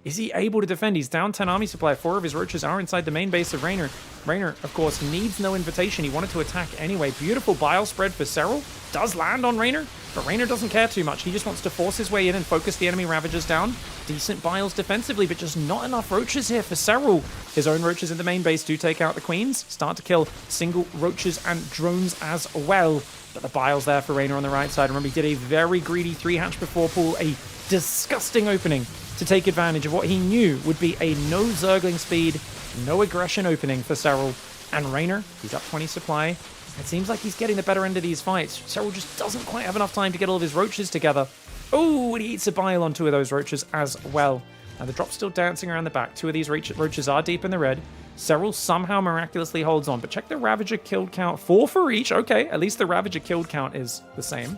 Is he able to defend? He's down 10 army supply. 4 of his roaches are inside the main base of Rainer. Rainer, of course, needs no invitation. He wanted to attack anyway. Beautiful bile spread for Serral. Does land on Rainer, but Rainer doesn't care too much. He just wants to force his way in and focus the enemy Ravagers down. Decent biles defensively, but just not enough roaches here for Serral. His own roaches in the main base do take out the queens. Start to kill single roaches and drones as well. But the biles there for Rainer on the right side. Remember, he did a very greedy 3-hatch before pool. A disgusting opening to take advantage of what he knew would be a no Zergling speed, no aggression opening for Serral. And Rainer, he's up 20 supply. It seems like he's getting the better end of these fights. Serral just doesn't quite have enough time to get all of his roaches together. Oh, and he eats a bile on 2 of those roaches as well. Now the drop's still dancing around the back. 2 of these roaches are deep in the red. Serral somehow miraculously holds on, but check the Ravager killed count. 4 for each. Okay, at least the Ravager killed count is the same.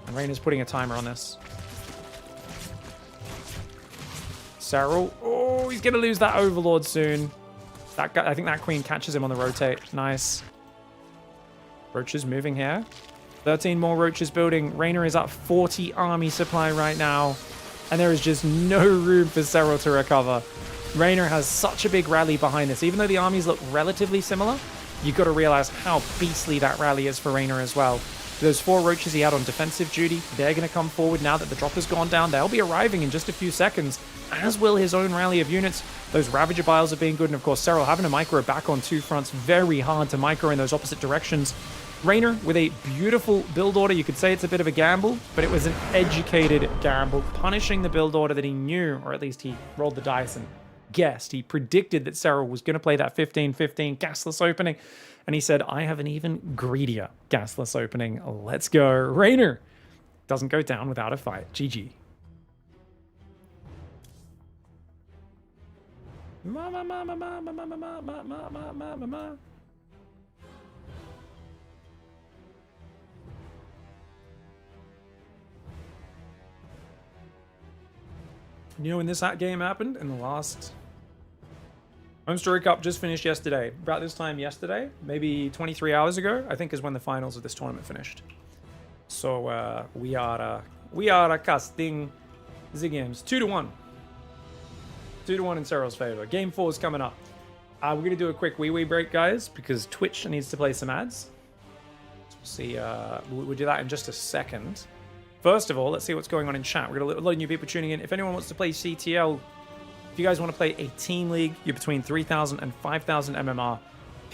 And Rainer's putting a timer on this. Serral, oh, he's going to lose that Overlord soon. That guy, I think that queen catches him on the rotate. Nice. Roaches moving here. 13 more roaches building. Rainer is up 40 army supply right now. And there is just no room for Serral to recover. Rainer has such a big rally behind this. Even though the armies look relatively similar, you've got to realize how beastly that rally is for Rainer as well. Those 4 roaches he had on defensive duty, they're going to come forward now that the drop has gone down. They'll be arriving in just a few seconds, as will his own rally of units. Those Ravager biles are being good, and of course Serral having to micro back on 2 fronts. Very hard to micro in those opposite directions. Rainer with a beautiful build order. You could say it's a bit of a gamble, but it was an educated gamble, punishing the build order that he knew, or at least he rolled the dice and guessed. He predicted that Serral was going to play that 15-15 gasless opening, and he said, I have an even greedier gasless opening. Let's go. Rainer doesn't go down without a fight. GG. Mama, mama, mama, mama, mama, mama, mama, mama. You know when this game happened? In the last... Homestory Cup just finished yesterday. About this time yesterday, maybe 23 hours ago, I think is when the finals of this tournament finished. So we are casting the games 2-1. 2-1 in Serral's favor. Game 4 is coming up. We're going to do a quick wee break, guys, because Twitch needs to play some ads. So we'll see. We'll do that in just a second. First of all, let's see what's going on in chat. We're going to load new people tuning in. If anyone wants to play CTL, if you guys want to play a team league, you're between 3,000 and 5,000 MMR.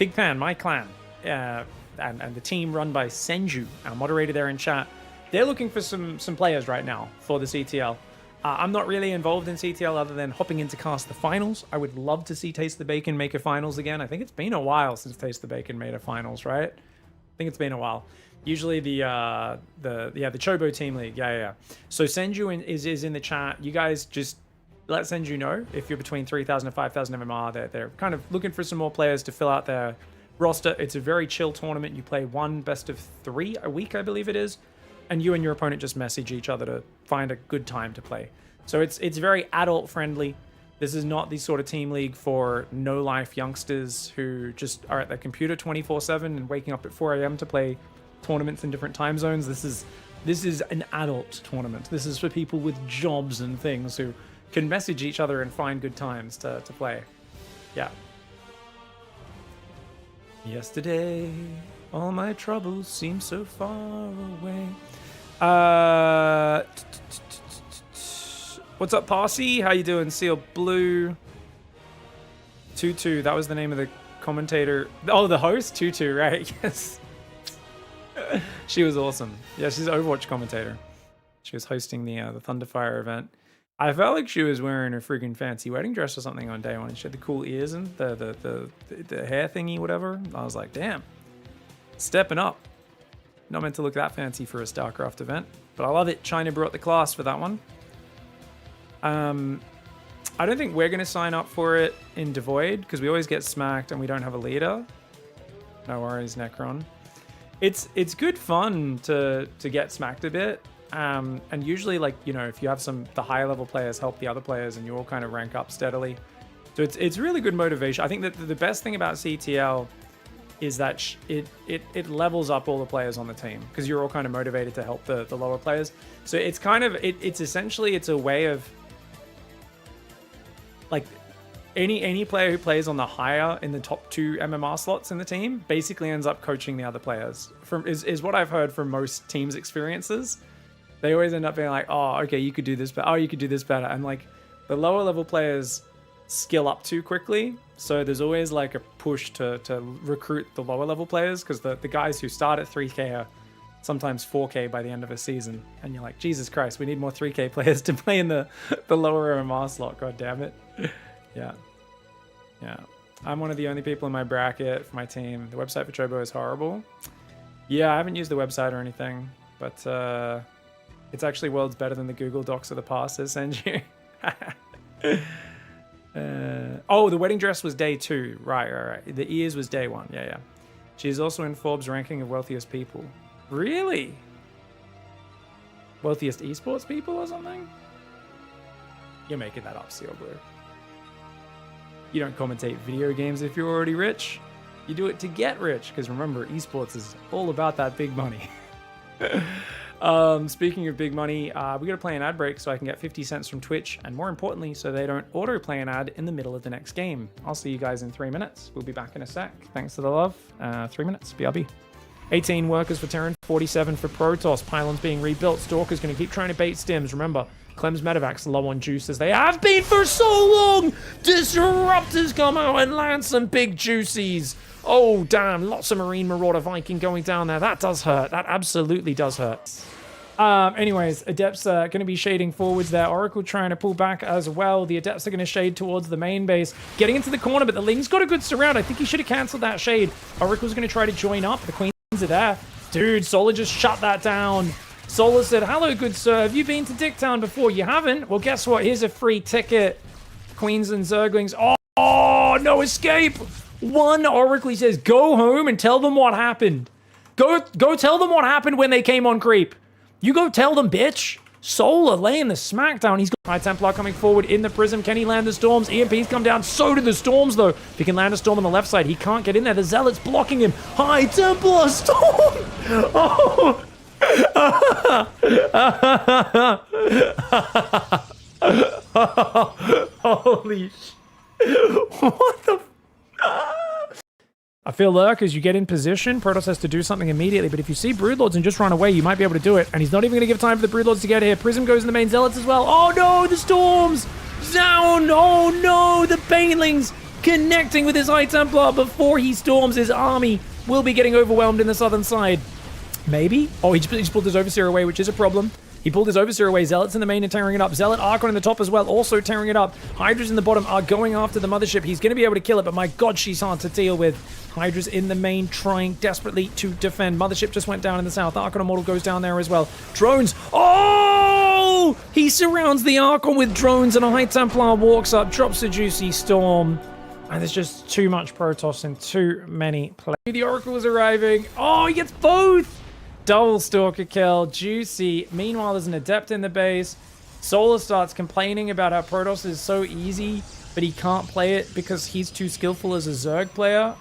Pigpan, my clan, and the team run by Senju, our moderator there in chat, they're looking for some players right now for the CTL. I'm not really involved in CTL other than hopping in to cast the finals. I would love to see Taste the Bacon make a finals again. I think it's been a while since Taste the Bacon made a finals, right? I think it's been a while. Usually the Chobo team league, yeah. So Senju is in the chat. You guys just let Senju know if you're between 3,000 and 5,000 MMR. They're kind of looking for some more players to fill out their roster. It's a very chill tournament. You play 1 best of 3 a week, I believe it is, and you and your opponent just message each other to find a good time to play. So it's very adult friendly. This is not the sort of team league for no-life youngsters who just are at their computer 24/7 and waking up at 4 a.m. to play tournaments in different time zones. This is an adult tournament. This is for people with jobs and things who can message each other and find good times to play. Yeah. Yesterday, all my troubles seem so far away. What's up, Posse? How you doing? Seal Blue. Tutu, that was the name of the commentator. Oh, the host? Tutu, right? Yes. She was awesome. Yeah, she's an Overwatch commentator. She was hosting the Thunderfire event. I felt like she was wearing a freaking fancy wedding dress or something on day one. And she had the cool ears and the hair thingy, whatever. I was like, damn, stepping up. Not meant to look that fancy for a StarCraft event, but I love it. China brought the class for that one. I don't think we're going to sign up for it in Devoid because we always get smacked and we don't have a leader. No worries, Necron. It's good fun to get smacked a bit. And usually, like, you know, if you have the higher level players help the other players and you all kind of rank up steadily. So it's really good motivation. I think that the best thing about CTL is that it levels up all the players on the team because you're all kind of motivated to help the lower players. So it's kind of, it's essentially, it's a way of, like, any player who plays on the higher in the top 2 MMR slots in the team basically ends up coaching the other players. Is what I've heard from most teams' experiences. They always end up being like, oh, okay, you could do this better. Oh, you could do this better. And like the lower level players skill up too quickly. So there's always like a push to recruit the lower level players because the guys who start at 3K are sometimes 4K by the end of a season. And you're like, Jesus Christ, we need more 3K players to play in the lower MMR slot. God damn it. Yeah. Yeah. I'm one of the only people in my bracket for my team. The website for Chobo is horrible. Yeah, I haven't used the website or anything, but it's actually worlds better than the Google Docs of the past they send you. Oh, the wedding dress was day 2. Right. The ears was day 1. Yeah. She's also in Forbes' ranking of wealthiest people. Really? Wealthiest esports people or something? You're making that up, Seal Blue. You don't commentate video games if you're already rich. You do it to get rich, because remember, esports is all about that big money. Speaking of big money, we gotta play an ad break so I can get 50 cents from Twitch, and more importantly, so they don't auto-play an ad in the middle of the next game. I'll see you guys in 3 minutes. We'll be back in a sec. Thanks for the love. 3 minutes, BRB. 18 workers for Terran, 47 for Protoss. Pylons being rebuilt. Stalker's gonna keep trying to bait stims. Remember, Clem's medevacs low on juice as they have been for so long. Disruptors come out and land some big juicies. Oh, damn. Lots of Marine Marauder Viking going down there. That does hurt. That absolutely does hurt. Anyways, Adepts are going to be shading forwards there. Oracle trying to pull back as well. The Adepts are going to shade towards the main base. Getting into the corner, but the Ling's got a good surround. I think he should have cancelled that shade. Oracle's going to try to join up. The Queens are there. Dude, Solar just shut that down. Solar said, hello, good sir. Have you been to Dicktown before? You haven't? Well, guess what? Here's a free ticket. Queens and Zerglings. Oh, no escape. One Oracle says, go home and tell them what happened. Go tell them what happened when they came on creep. You go tell them, bitch. Solar laying the smackdown. He's got High Templar coming forward in the Prism. Can he land the Storms? EMP's come down. So do the Storms, though. If he can land a Storm on the left side, he can't get in there. The Zealot's blocking him. High Templar Storm. Oh. Holy shit. What the I feel lurk as you get in position. Protoss has to do something immediately, but if you see Broodlords and just run away, you might be able to do it. And he's not even going to give time for the Broodlords to get here. Prism goes in the main Zealots as well. Oh no, the Storms! Down! Oh no, the Banelings connecting with his High Templar before he storms. His army will be getting overwhelmed in the southern side. Maybe? Oh, he just pulled his Overseer away, which is a problem. He pulled his Overseer away. Zealots in the main and tearing it up. Zealot Archon in the top as well, also tearing it up. Hydras in the bottom are going after the mothership. He's going to be able to kill it, but my god, she's hard to deal with. Hydras in the main trying desperately to defend. Mothership just went down in the south. Archon Immortal goes down there as well. Drones. Oh! He surrounds the Archon with drones, and a High Templar walks up, drops a juicy Storm. And there's just too much Protoss in too many plays. The Oracle is arriving. Oh, he gets both! Double Stalker kill, juicy. Meanwhile, there's an Adept in the base. Solar starts complaining about how Protoss is so easy, but he can't play it because he's too skillful as a Zerg player.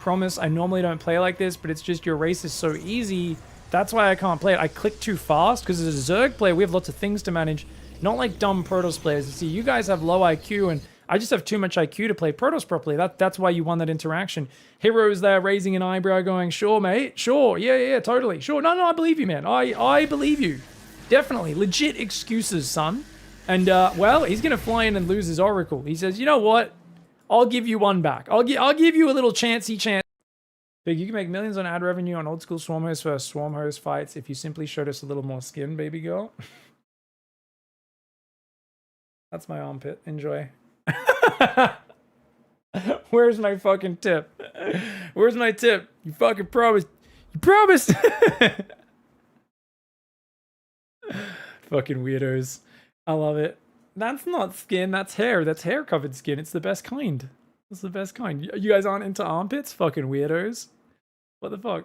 Promise, I normally don't play like this, but it's just your race is so easy. That's why I can't play it. I click too fast because as a Zerg player, we have lots of things to manage. Not like dumb Protoss players. You see, you guys have low IQ, and I just have too much IQ to play Protoss properly. That's why you won that interaction. Hero's there raising an eyebrow going, sure, mate. Sure. Yeah, totally. Sure. No, I believe you, man. I believe you. Definitely. Legit excuses, son. And, well, he's going to fly in and lose his Oracle. He says, you know what? I'll give you one back. I'll give you a little chancey chance. Big, you can make millions on ad revenue on old school Swarm host versus Swarm host fights if you simply showed us a little more skin, baby girl. That's my armpit. Enjoy. Where's my fucking tip? Where's my tip? You fucking promised. You promised. Fucking weirdos. I love it. That's not skin. That's hair. That's hair covered skin. It's the best kind. It's the best kind. You guys aren't into armpits? Fucking weirdos. What the fuck?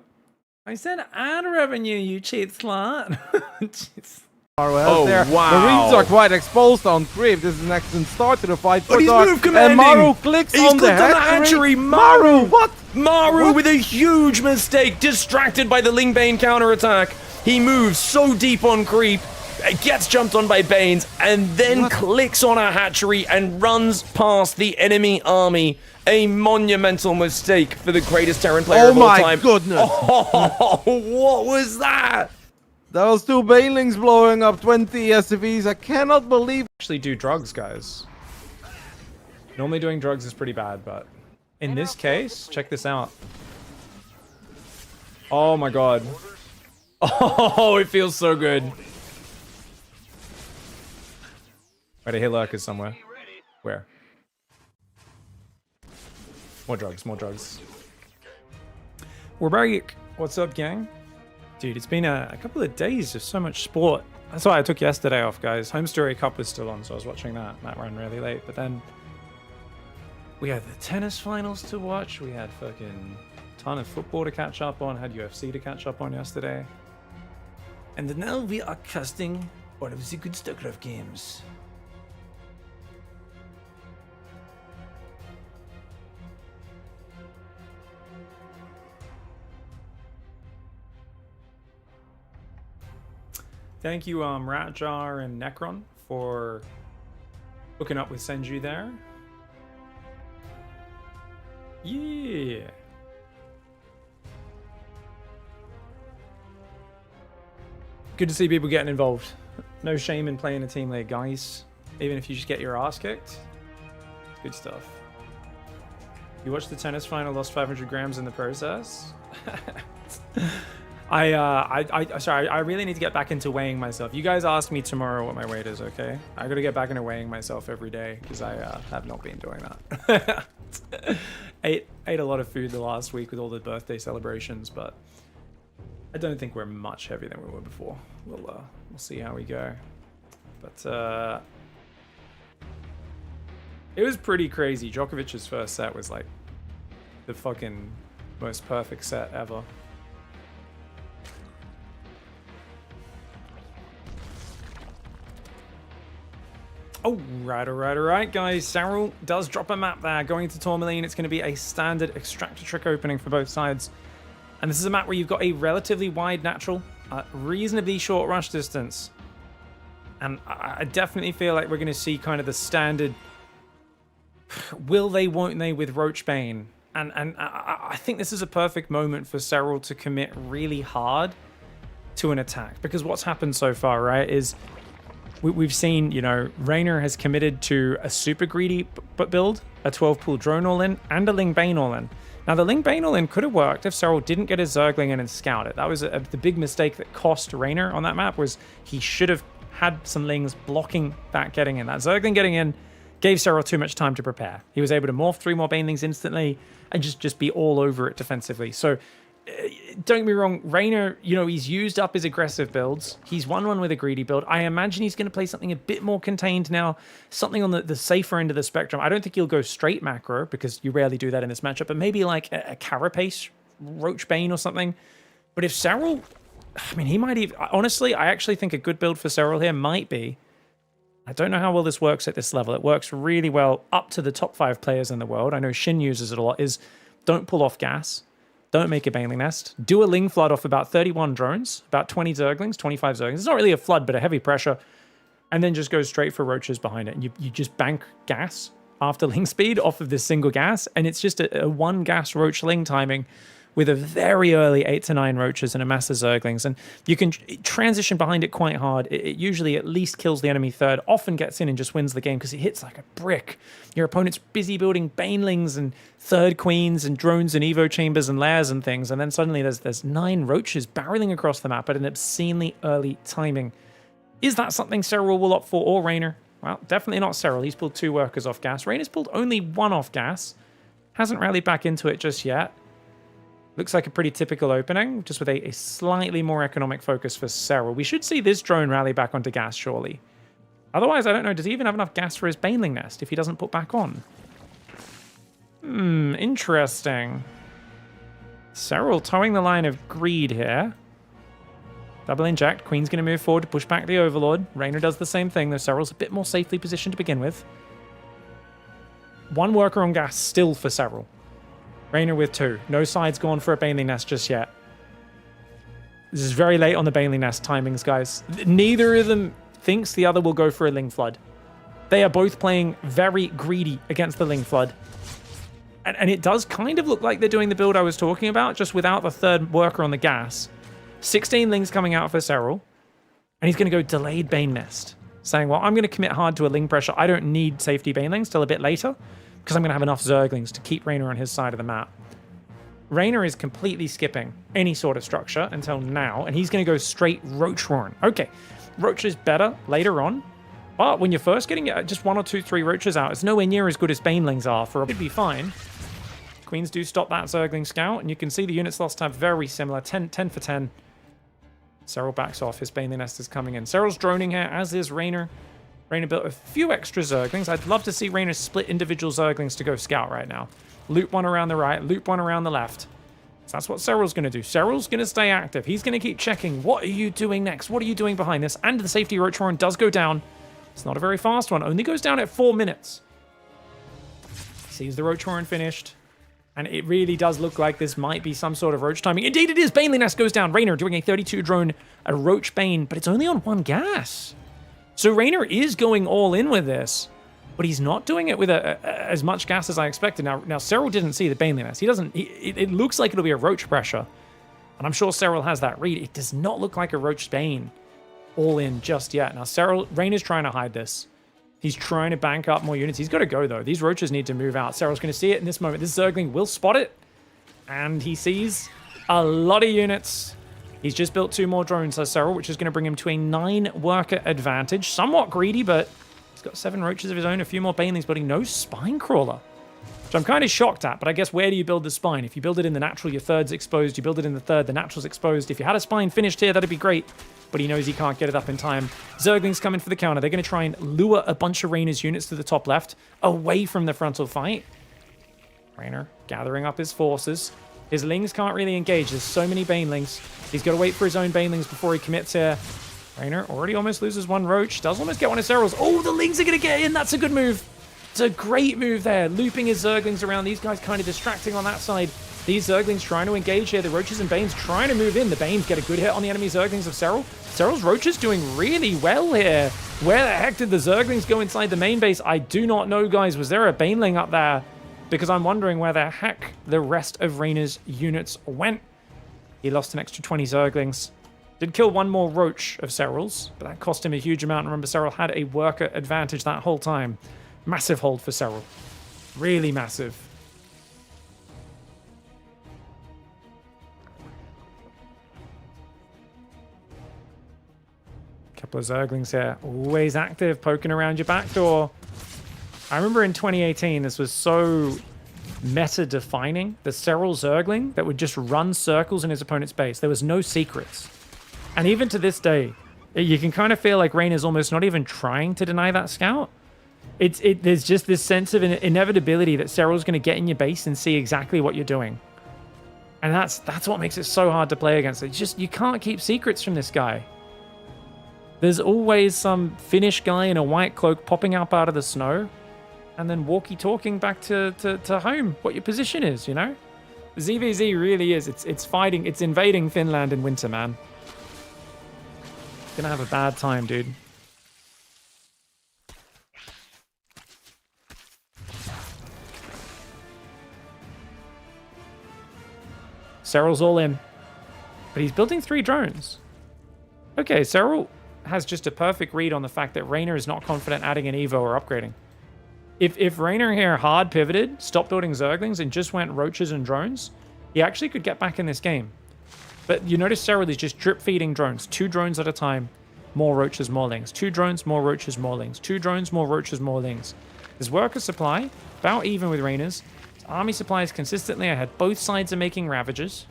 I said ad revenue, you cheat slut. Jeez. Oh, there. wow. The reeds are quite exposed on Creep. This is an excellent start to the fight. But he's Dark. move commanding. And Maru clicks He's on clicked the on the hatchery. hatchery. Maru, what? Maru with a huge mistake, distracted by the Ling Bane counterattack. He moves so deep on creep, gets jumped on by Banes, and then clicks on a hatchery and runs past the enemy army. A monumental mistake for the greatest Terran player of all time. Oh my goodness. Oh, what was that? That was 2 Banelings blowing up 20 SCVs. I cannot believe. Actually do drugs, guys. Normally doing drugs is pretty bad, but in this case, check this out. Oh my god. Oh, it feels so good. Wait, I hear lurkers somewhere. Where? More drugs, more drugs. We're back. What's up, gang? Dude, it's been a couple of days of so much sport. That's why I took yesterday off, guys. Homestory Cup was still on, so I was watching that. That ran really late, but then we had the tennis finals to watch. We had fucking ton of football to catch up on. Had UFC to catch up on yesterday. And now we are casting one of the good StarCraft games. Thank you, Ratjar and Necron, for hooking up with Senju there. Yeah. Good to see people getting involved. No shame in playing a team league, guys. Even if you just get your ass kicked. Good stuff. You watched the tennis final, lost 500 grams in the process? Sorry, I really need to get back into weighing myself. You guys ask me tomorrow what my weight is, okay? I gotta get back into weighing myself every day because I have not been doing that. ate a lot of food the last week with all the birthday celebrations, but I don't think we're much heavier than we were before. We'll see how we go. But it was pretty crazy. Djokovic's first set was like the fucking most perfect set ever. Oh, right, guys. SERRAL does drop a map there. Going to Tourmaline, it's going to be a standard extractor trick opening for both sides. And this is a map where you've got a relatively wide natural, reasonably short rush distance. And I definitely feel like we're going to see kind of the standard will they, won't they with Roachbane. And I think this is a perfect moment for SERRAL to commit really hard to an attack. Because what's happened so far, right, is we've seen, you know, Raynor has committed to a super greedy build, a 12-pool drone all-in, and a Ling Bane all-in. Now, the Ling Bane all-in could have worked if SERRAL didn't get his Zergling in and scout it. That was the big mistake that cost Raynor on that map, was he should have had some Lings blocking that getting in. That Zergling getting in gave SERRAL too much time to prepare. He was able to morph 3 more Banelings instantly and just be all over it defensively. So, don't get me wrong, Raynor, you know, he's used up his aggressive builds. He's won one with a greedy build. I imagine he's going to play something a bit more contained now, something on the safer end of the spectrum. I don't think he'll go straight macro, because you rarely do that in this matchup, but maybe like a Carapace, Roachbane or something. But if SERRAL, I mean, he might even, honestly, I actually think a good build for SERRAL here might be I don't know how well this works at this level. It works really well up to the top 5 players in the world. I know Shin uses it a lot, is don't pull off gas. Don't make a Baneling Nest. Do a Ling Flood off about 31 drones, about 20 Zerglings, 25 Zerglings. It's not really a flood, but a heavy pressure. And then just go straight for roaches behind it. And you just bank gas after Ling speed off of this single gas. And it's just a 1 gas roach Ling timing with a very early 8 to 9 roaches and a mass of Zerglings. And you can transition behind it quite hard. It usually at least kills the enemy third, often gets in and just wins the game because it hits like a brick. Your opponent's busy building Banelings and third queens and drones and Evo chambers and lairs and things. And then suddenly there's 9 roaches barreling across the map at an obscenely early timing. Is that something SERRAL will opt for, or Raynor? Well, definitely not SERRAL. He's pulled 2 workers off gas. Raynor's pulled only 1 off gas. Hasn't rallied back into it just yet. Looks like a pretty typical opening, just with a slightly more economic focus for SERRAL. We should see this drone rally back onto gas, surely. Otherwise, I don't know, does he even have enough gas for his Baneling Nest if he doesn't put back on? Interesting. SERRAL towing the line of greed here. Double inject. Queen's going to move forward to push back the Overlord. Raynor does the same thing, though SERRAL's a bit more safely positioned to begin with. 1 worker on gas still for SERRAL. Raynor with 2. No sides gone for a Baneling Nest just yet. This is very late on the Baneling Nest timings, guys. Neither of them thinks the other will go for a Ling Flood. They are both playing very greedy against the Ling Flood. And it does kind of look like they're doing the build I was talking about, just without the 3rd worker on the gas. 16 Lings coming out for SERRAL. And he's going to go delayed Bane Nest. Saying, well, I'm going to commit hard to a Ling pressure. I don't need safety Banelings till a bit later, because I'm going to have enough Zerglings to keep Raynor on his side of the map. Raynor is completely skipping any sort of structure until now, and he's going to go straight Roach Roaring. Okay, Roach is better later on, but when you're first getting just 1 or 2, 3 Roaches out, it's nowhere near as good as Banelings are. It'd be fine. Queens do stop that Zergling Scout, and you can see the units lost have very similar, 10 for 10. SERRAL backs off, his Baneling Nest is coming in. SERRAL's droning here, as is Raynor. Raynor built a few extra Zerglings. I'd love to see Raynor split individual Zerglings to go scout right now. Loop 1 around the right, loop 1 around the left. So that's what SERRAL's going to do. SERRAL's going to stay active. He's going to keep checking. What are you doing next? What are you doing behind this? And the safety Roach Roaring does go down. It's not a very fast one. Only goes down at 4 minutes. Sees the Roach Roaring finished. And it really does look like this might be some sort of Roach timing. Indeed it is! Baneling Nest goes down. Raynor doing a 32 drone, a Roach Bane, but it's only on 1 gas. So Raynor is going all in with this, but he's not doing it with as much gas as I expected. Now SERRAL didn't see the Baneling Nest. He doesn't. It looks like it'll be a Roach pressure, and I'm sure SERRAL has that read. It does not look like a Roach Bane all in just yet. Now Raynor's trying to hide this. He's trying to bank up more units. He's got to go, though. These Roaches need to move out. SERRAL's going to see it in this moment. This Zergling will spot it, and he sees a lot of units. He's just built 2 more drones as SERRAL, which is going to bring him to a 9 worker advantage. Somewhat greedy, but he's got 7 Roaches of his own, a few more Banelings, but he no Spine Crawler. Which I'm kind of shocked at, but I guess where do you build the Spine? If you build it in the natural, your 3rd's exposed. You build it in the 3rd, the natural's exposed. If you had a Spine finished here, that'd be great. But he knows he can't get it up in time. Zerglings coming for the counter. They're going to try and lure a bunch of Raynor's units to the top left, away from the frontal fight. Raynor gathering up his forces. His Lings can't really engage. There's so many Banelings. He's got to wait for his own Banelings before he commits here. Raynor already almost loses 1 Roach. Does almost get one of SERRAL's. Oh, the Lings are going to get in. That's a good move. It's a great move there. Looping his Zerglings around. These guys kind of distracting on that side. These Zerglings trying to engage here. The Roaches and Banes trying to move in. The Banes get a good hit on the enemy Zerglings of SERRAL. SERRAL's Roaches doing really well here. Where the heck did the Zerglings go inside the main base? I do not know, guys. Was there a Baneling up there? Because I'm wondering where the heck the rest of Raynor's units went. He lost an extra 20 Zerglings. Did kill 1 more Roach of SERRAL's, but that cost him a huge amount. Remember, SERRAL had a worker advantage that whole time. Massive hold for SERRAL. Really massive. Couple of Zerglings here. Always active, poking around your back door. I remember in 2018, this was so meta-defining. The SERRAL Zergling that would just run circles in his opponent's base. There was no secrets. And even to this day, you can kind of feel like Raynor's almost not even trying to deny that scout. There's just this sense of inevitability that SERRAL's going to get in your base and see exactly what you're doing. And that's what makes it so hard to play against. It's just, you can't keep secrets from this guy. There's always some Finnish guy in a white cloak popping up out of the snow and then walkie-talking back to home what your position is, you know? ZVZ really is. It's fighting. It's invading Finland in winter, man. Gonna have a bad time, dude. Serral's all in. But he's building 3 drones. Okay, Serral has just a perfect read on the fact that Raynor is not confident adding an Evo or upgrading. If Raynor here hard pivoted, stopped building Zerglings, and just went Roaches and drones, he actually could get back in this game. But you notice Serral is just drip feeding drones. 2 drones at a time. More Roaches, more Lings. 2 drones, more Roaches, more Lings. 2 drones, more Roaches, more Lings. His worker supply, about even with Raynor's. His army supply is consistently ahead. Both sides are making Ravagers.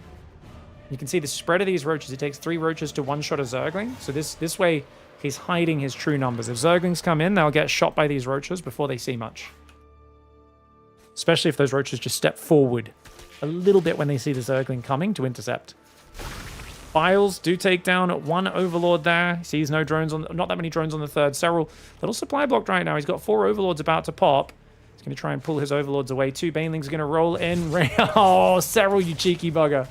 You can see the spread of these Roaches. It takes 3 Roaches to one-shot a Zergling. So this way, he's hiding his true numbers. If Zerglings come in, they'll get shot by these Roaches before they see much. Especially if those Roaches just step forward a little bit when they see the Zergling coming to intercept. Biles do take down 1 Overlord there. He sees no drones on, not that many drones on the 3rd. Serral, little supply blocked right now. He's got 4 Overlords about to pop. He's going to try and pull his Overlords away. 2 Banelings are going to roll in. Oh, Serral, you cheeky bugger.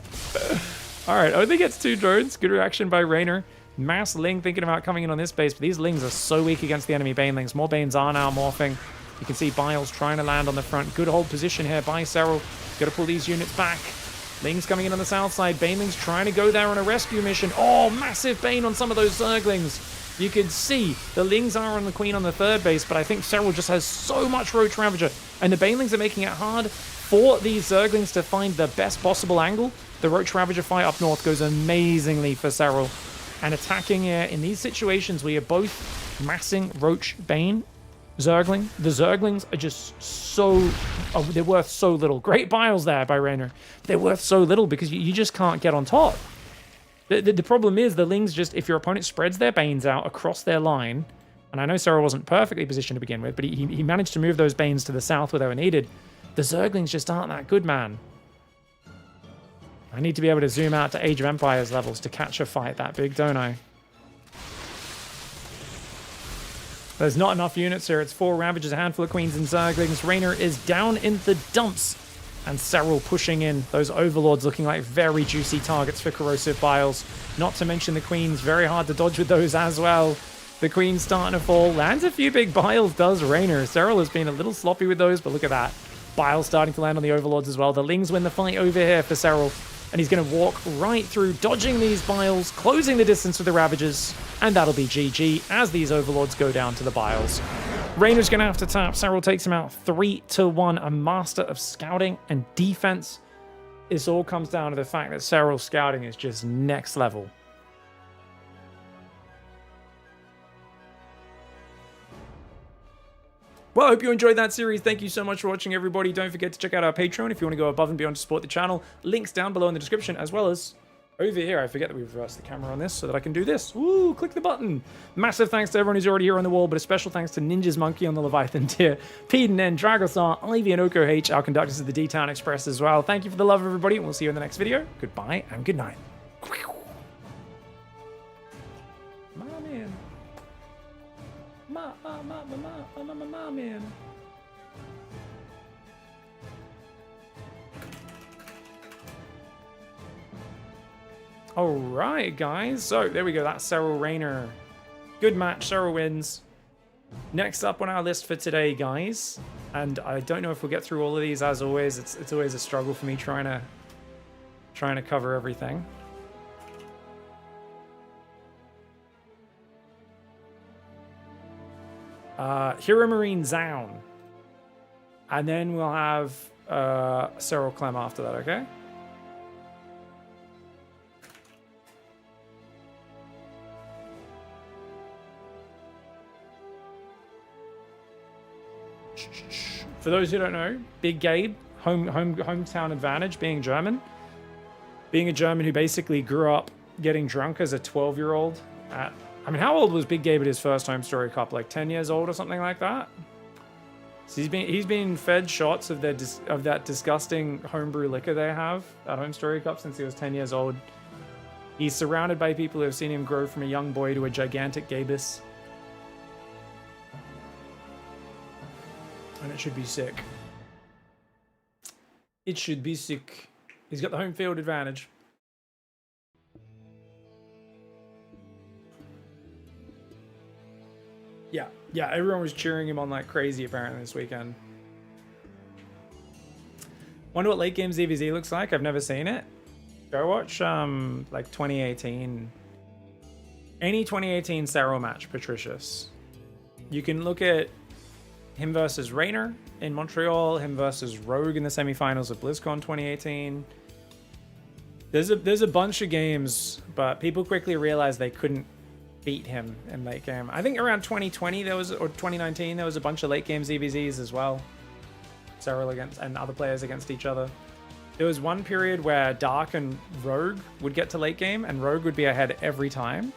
All right, only gets 2 drones. Good reaction by Raynor. Mass Ling thinking about coming in on this base, but these Lings are so weak against the enemy Banelings. More Banes are now morphing. You can see Biles trying to land on the front. Good hold position here by Serral. Got to pull these units back. Lings coming in on the south side. Banelings trying to go there on a rescue mission. Oh, massive Bane on some of those Zerglings. You can see the Lings are on the Queen on the 3rd base, but I think Serral just has so much Roach Ravager. And the Banelings are making it hard for these Zerglings to find the best possible angle. The Roach Ravager fight up north goes amazingly for Serral. And attacking in these situations where you're both massing Roach Bane Zergling. The Zerglings are just so... Oh, they're worth so little. Great Biles there by Raynor. They're worth so little because you just can't get on top. The problem is the Lings just... If your opponent spreads their Banes out across their line, and I know Serral wasn't perfectly positioned to begin with, but he managed to move those Banes to the south where they were needed. The Zerglings just aren't that good, man. I need to be able to zoom out to Age of Empires levels to catch a fight that big, don't I? There's not enough units here. It's 4 Ravagers, a handful of Queens and Zerglings. Raynor is down in the dumps. And Serral pushing in. Those Overlords looking like very juicy targets for Corrosive Biles. Not to mention the Queens. Very hard to dodge with those as well. The Queen's starting to fall. Lands a few big Biles, does Raynor. Serral has been a little sloppy with those, but look at that. Biles starting to land on the Overlords as well. The Lings win the fight over here for Serral. And he's going to walk right through, dodging these Biles, closing the distance with the Ravagers. And that'll be GG as these Overlords go down to the Biles. Raynor's going to have to tap. Serral takes him out 3-1. A master of scouting and defense. This all comes down to the fact that Serral's scouting is just next level. Well, I hope you enjoyed that series. Thank you so much for watching, everybody. Don't forget to check out our Patreon if you want to go above and beyond to support the channel. Links down below in the description, as well as over here. I forget that we've reversed the camera on this so that I can do this. Woo, click the button. Massive thanks to everyone who's already here on the wall, but a special thanks to Ninja's Monkey on the Leviathan tier, Peden N, Dragosar, Ivy, and Oko H, our conductors of the D-Town Express as well. Thank you for the love, everybody, and we'll see you in the next video. Goodbye and good night. Man. Alright, guys. So, there we go. That's Serral Raynor. Good match. Serral wins. Next up on our list for today, guys. And I don't know if we'll get through all of these, as always. It's always a struggle for me trying to cover everything. Hero Marine Zaun. And then we'll have Serral Clem after that, okay? For those who don't know, Big Gabe, hometown advantage, being German. Being a German who basically grew up getting drunk as a 12-year-old at... I mean, how old was Big Gabe at his first Homestory Cup? Like 10 years old or something like that? So he's been fed shots of that disgusting homebrew liquor they have at Homestory Cup since he was 10 years old. He's surrounded by people who have seen him grow from a young boy to a gigantic Gabus. And it should be sick. It should be sick. He's got the home field advantage. Yeah, everyone was cheering him on like crazy apparently this weekend. Wonder what late game ZVZ looks like. I've never seen it. Go watch like 2018. Any 2018 SERRAL match, Patricius. You can look at him versus Raynor in Montreal, him versus Rogue in the semifinals of BlizzCon 2018. There's a bunch of games, but people quickly realized they couldn't beat him in late game. I think around 2020 or 2019 there was a bunch of late game ZVZs as well. SERRAL against and other players against each other. There was one period where Dark and Rogue would get to late game and Rogue would be ahead every time.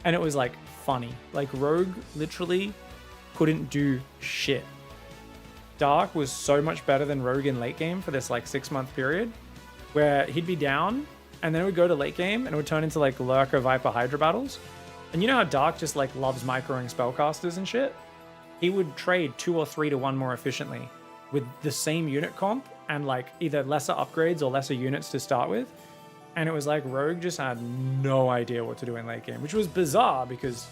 And it was like funny. Like Rogue literally couldn't do shit. Dark was so much better than Rogue in late game for this like 6-month period where he'd be down and then it would go to late game and it would turn into like Lurker, Viper, Hydra battles. And you know how Dark just like loves microing spellcasters and shit? He would trade 2 or 3 to 1 more efficiently with the same unit comp and like either lesser upgrades or lesser units to start with. And it was like Rogue just had no idea what to do in late game, which was bizarre because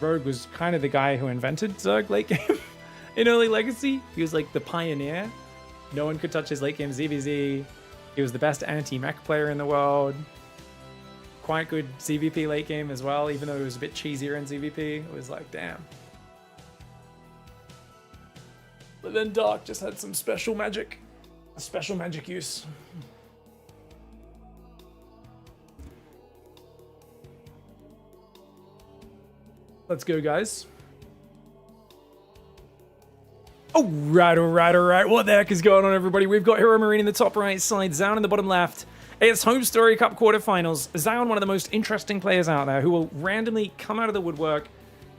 Rogue was kind of the guy who invented Zerg late game in early Legacy. He was like the pioneer. No one could touch his late game ZVZ. He was the best anti-mech player in the world. Quite good ZVP late game as well, even though it was a bit cheesier in ZVP. It was like, damn. But then Dark just had some special magic. Special magic use. Let's go, guys. All right. What the heck is going on, everybody? We've got Hero Marine in the top right side, Zion in the bottom left. It's Homestory Cup quarterfinals. Zion, one of the most interesting players out there, who will randomly come out of the woodwork,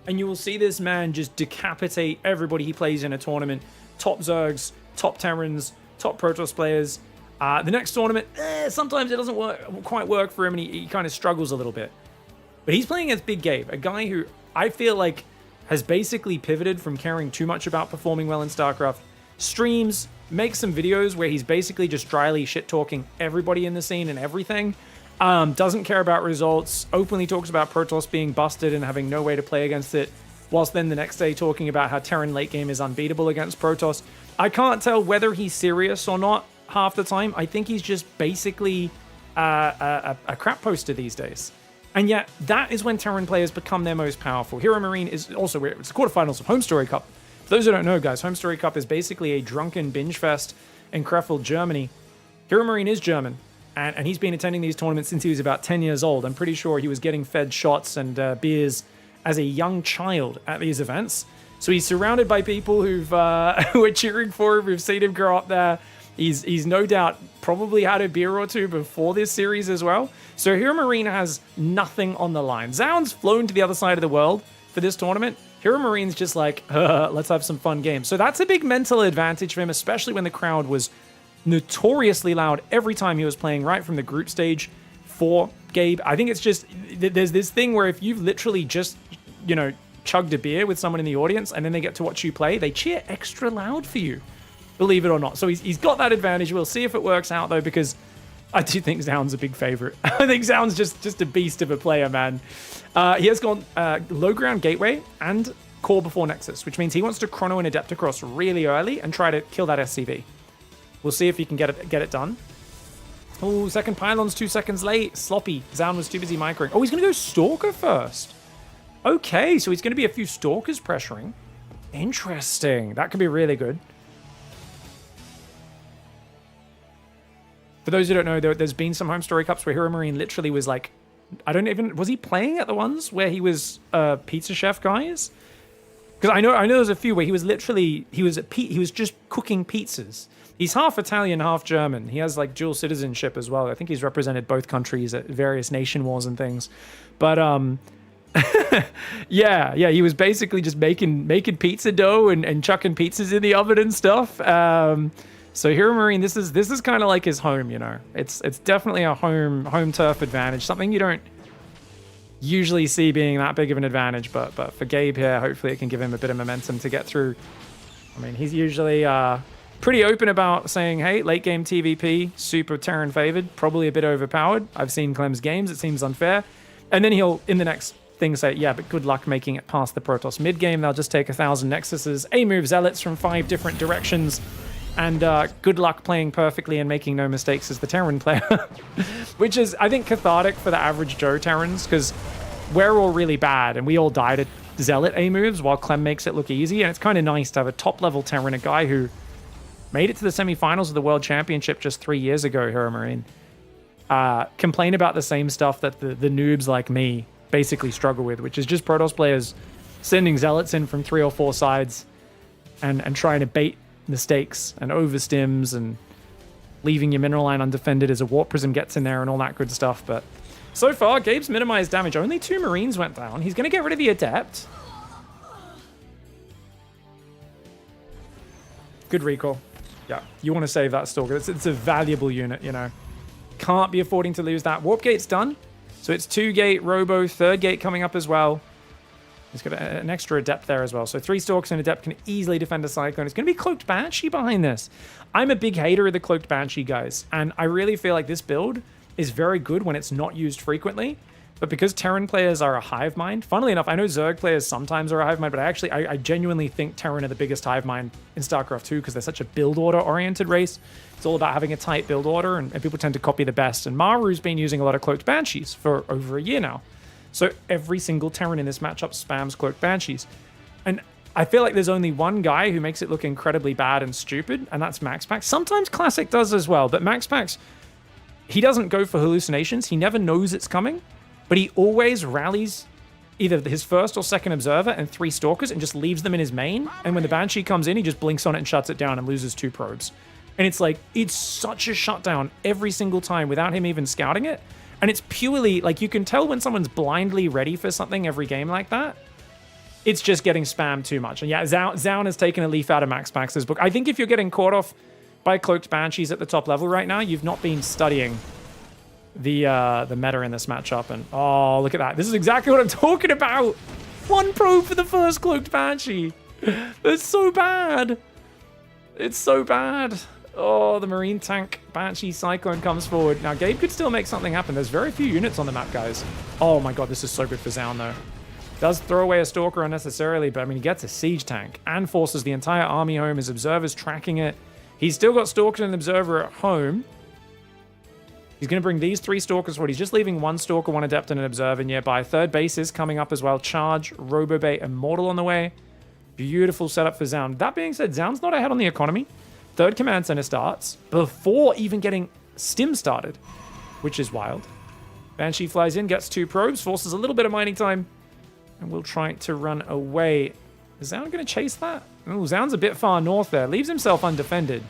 and you will see this man just decapitate everybody he plays in a tournament. Top Zergs, top Terrans, top Protoss players. The next tournament, sometimes it doesn't quite work for him, and he kind of struggles a little bit. But he's playing against Big Gabe, a guy who I feel like has basically pivoted from caring too much about performing well in StarCraft. Streams, makes some videos where he's basically just dryly shit-talking everybody in the scene and everything. Doesn't care about results, openly talks about Protoss being busted and having no way to play against it, whilst then the next day talking about how Terran late game is unbeatable against Protoss. I can't tell whether he's serious or not half the time. I think he's just basically a crap poster these days. And yet, that is when Terran players become their most powerful. Hero Marine is also, it's the quarterfinals of Homestory Cup. For those who don't know, guys, Homestory Cup is basically a drunken binge fest in Krefeld, Germany. Hero Marine is German, and he's been attending these tournaments since he was about 10 years old. I'm pretty sure he was getting fed shots and beers as a young child at these events. So he's surrounded by people who are cheering for him, who've seen him grow up there. He's no doubt probably had a beer or two before this series as well. So Hero Marine has nothing on the line. Zaun's flown to the other side of the world for this tournament. Hero Marine's just like, let's have some fun games. So that's a big mental advantage for him, especially when the crowd was notoriously loud every time he was playing right from the group stage for Gabe. I think it's just, there's this thing where if you've literally just, chugged a beer with someone in the audience and then they get to watch you play, they cheer extra loud for you. Believe it or not. So he's got that advantage. We'll see if it works out, though, because I do think Zaun's a big favorite. I think Zaun's just a beast of a player, man. He has gone low ground gateway and core before Nexus, which means he wants to chrono and adept across really early and try to kill that SCV. We'll see if he can get it done. Oh, second pylon's 2 seconds late. Sloppy. Zaun was too busy microing. Oh, he's going to go Stalker first. Okay, so he's going to be a few Stalkers pressuring. Interesting. That could be really good. For those who don't know, there's been some Homestory Cups where Hero Marine literally was like, was he playing at the ones where he was pizza chef guys? Because I know there's a few where he was just cooking pizzas. He's half Italian, half German. He has like dual citizenship as well. I think he's represented both countries at various nation wars and things. But yeah, he was basically just making pizza dough and chucking pizzas in the oven and stuff. So Hero Marine, this is kind of like his home, you know. It's definitely a home turf advantage, something you don't usually see being that big of an advantage, but for Gabe here, hopefully it can give him a bit of momentum to get through. I mean, he's usually pretty open about saying, hey, late game TVP, super Terran favored, probably a bit overpowered. I've seen Clem's games, it seems unfair. And then he'll, in the next thing, say, yeah, but good luck making it past the Protoss mid game. They'll just take 1,000 Nexuses, A-move Zealots from 5 different directions, and good luck playing perfectly and making no mistakes as the Terran player. Which is, I think, cathartic for the average Joe Terrans, because we're all really bad, and we all die to Zealot A-moves while Clem makes it look easy, and it's kind of nice to have a top-level Terran, a guy who made it to the semifinals of the World Championship just 3 years ago, Hero Marine, complain about the same stuff that the noobs like me basically struggle with, which is just Protoss players sending Zealots in from 3 or 4 sides and trying to bait mistakes and overstims and leaving your mineral line undefended as a Warp Prism gets in there and all that good stuff. But so far, Gabe's minimized damage. Only 2 Marines went down. He's going to get rid of the Adept. Good recall. Yeah, you want to save that Stalker. It's a valuable unit, you know. Can't be affording to lose that. Warp Gate's done. So it's 2 gate, Robo, 3rd gate coming up as well. He's got an extra Adept there as well. So 3 Stalkers and Adept can easily defend a Cyclone. It's going to be Cloaked Banshee behind this. I'm a big hater of the Cloaked Banshee, guys. And I really feel like this build is very good when it's not used frequently. But because Terran players are a hive mind, funnily enough, I know Zerg players sometimes are a hive mind, but I genuinely think Terran are the biggest hive mind in StarCraft 2 because they're such a build order oriented race. It's all about having a tight build order, and people tend to copy the best. And Maru's been using a lot of Cloaked Banshees for over a year now. So every single Terran in this matchup spams Cloaked Banshees. And I feel like there's only one guy who makes it look incredibly bad and stupid, and that's MaxPax. Sometimes Classic does as well, but MaxPax, he doesn't go for hallucinations. He never knows it's coming, but he always rallies either his 1st or 2nd Observer and 3 Stalkers and just leaves them in his main. And when the Banshee comes in, he just blinks on it and shuts it down and loses 2 probes. And it's like, it's such a shutdown every single time without him even scouting it. And it's purely, like, you can tell when someone's blindly ready for something every game like that. It's just getting spammed too much. And yeah, Zaun has taken a leaf out of MaxPax's book. I think if you're getting caught off by Cloaked Banshees at the top level right now, you've not been studying the meta in this matchup. And oh, look at that. This is exactly what I'm talking about. 1 probe for the first Cloaked Banshee. That's so bad. It's so bad. Oh, the Marine tank Banshee Cyclone comes forward. Now, Gabe could still make something happen. There's very few units on the map, guys. Oh my god, this is so good for Zaun, though. Does throw away a Stalker unnecessarily, but I mean, he gets a Siege tank and forces the entire army home. His Observer's tracking it. He's still got Stalker and Observer at home. He's going to bring these 3 Stalkers forward. He's just leaving 1 Stalker, 1 Adept, and an Observer nearby. 3rd base is coming up as well. Charge, Robobait, Immortal on the way. Beautiful setup for Zaun. That being said, Zaun's not ahead on the economy. 3rd Command Center starts before even getting Stim started, which is wild. Banshee flies in, gets 2 probes, forces a little bit of mining time, and will try to run away. Is Zaun going to chase that? Oh, Zaun's a bit far north there. Leaves himself undefended.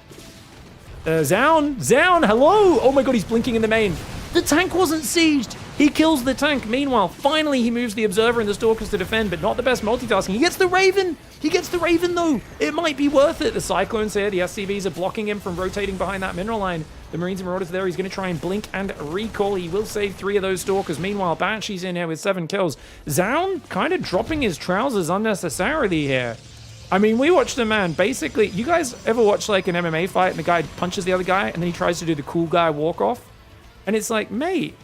Zaun, hello! Oh my god, he's blinking in the main. The tank wasn't sieged. He kills the tank. Meanwhile, finally he moves the Observer and the Stalkers to defend, but not the best multitasking. He gets the Raven. He gets the Raven, though. It might be worth it. The Cyclones here, the SCVs are blocking him from rotating behind that mineral line. The Marines and Marauders there. He's going to try and blink and recall. He will save 3 of those Stalkers. Meanwhile, Banshee's in here with 7 kills. Zaun kind of dropping his trousers unnecessarily here. I mean, we watched a man basically... You guys ever watch like an MMA fight and the guy punches the other guy and then he tries to do the cool guy walk off? And it's like, mate,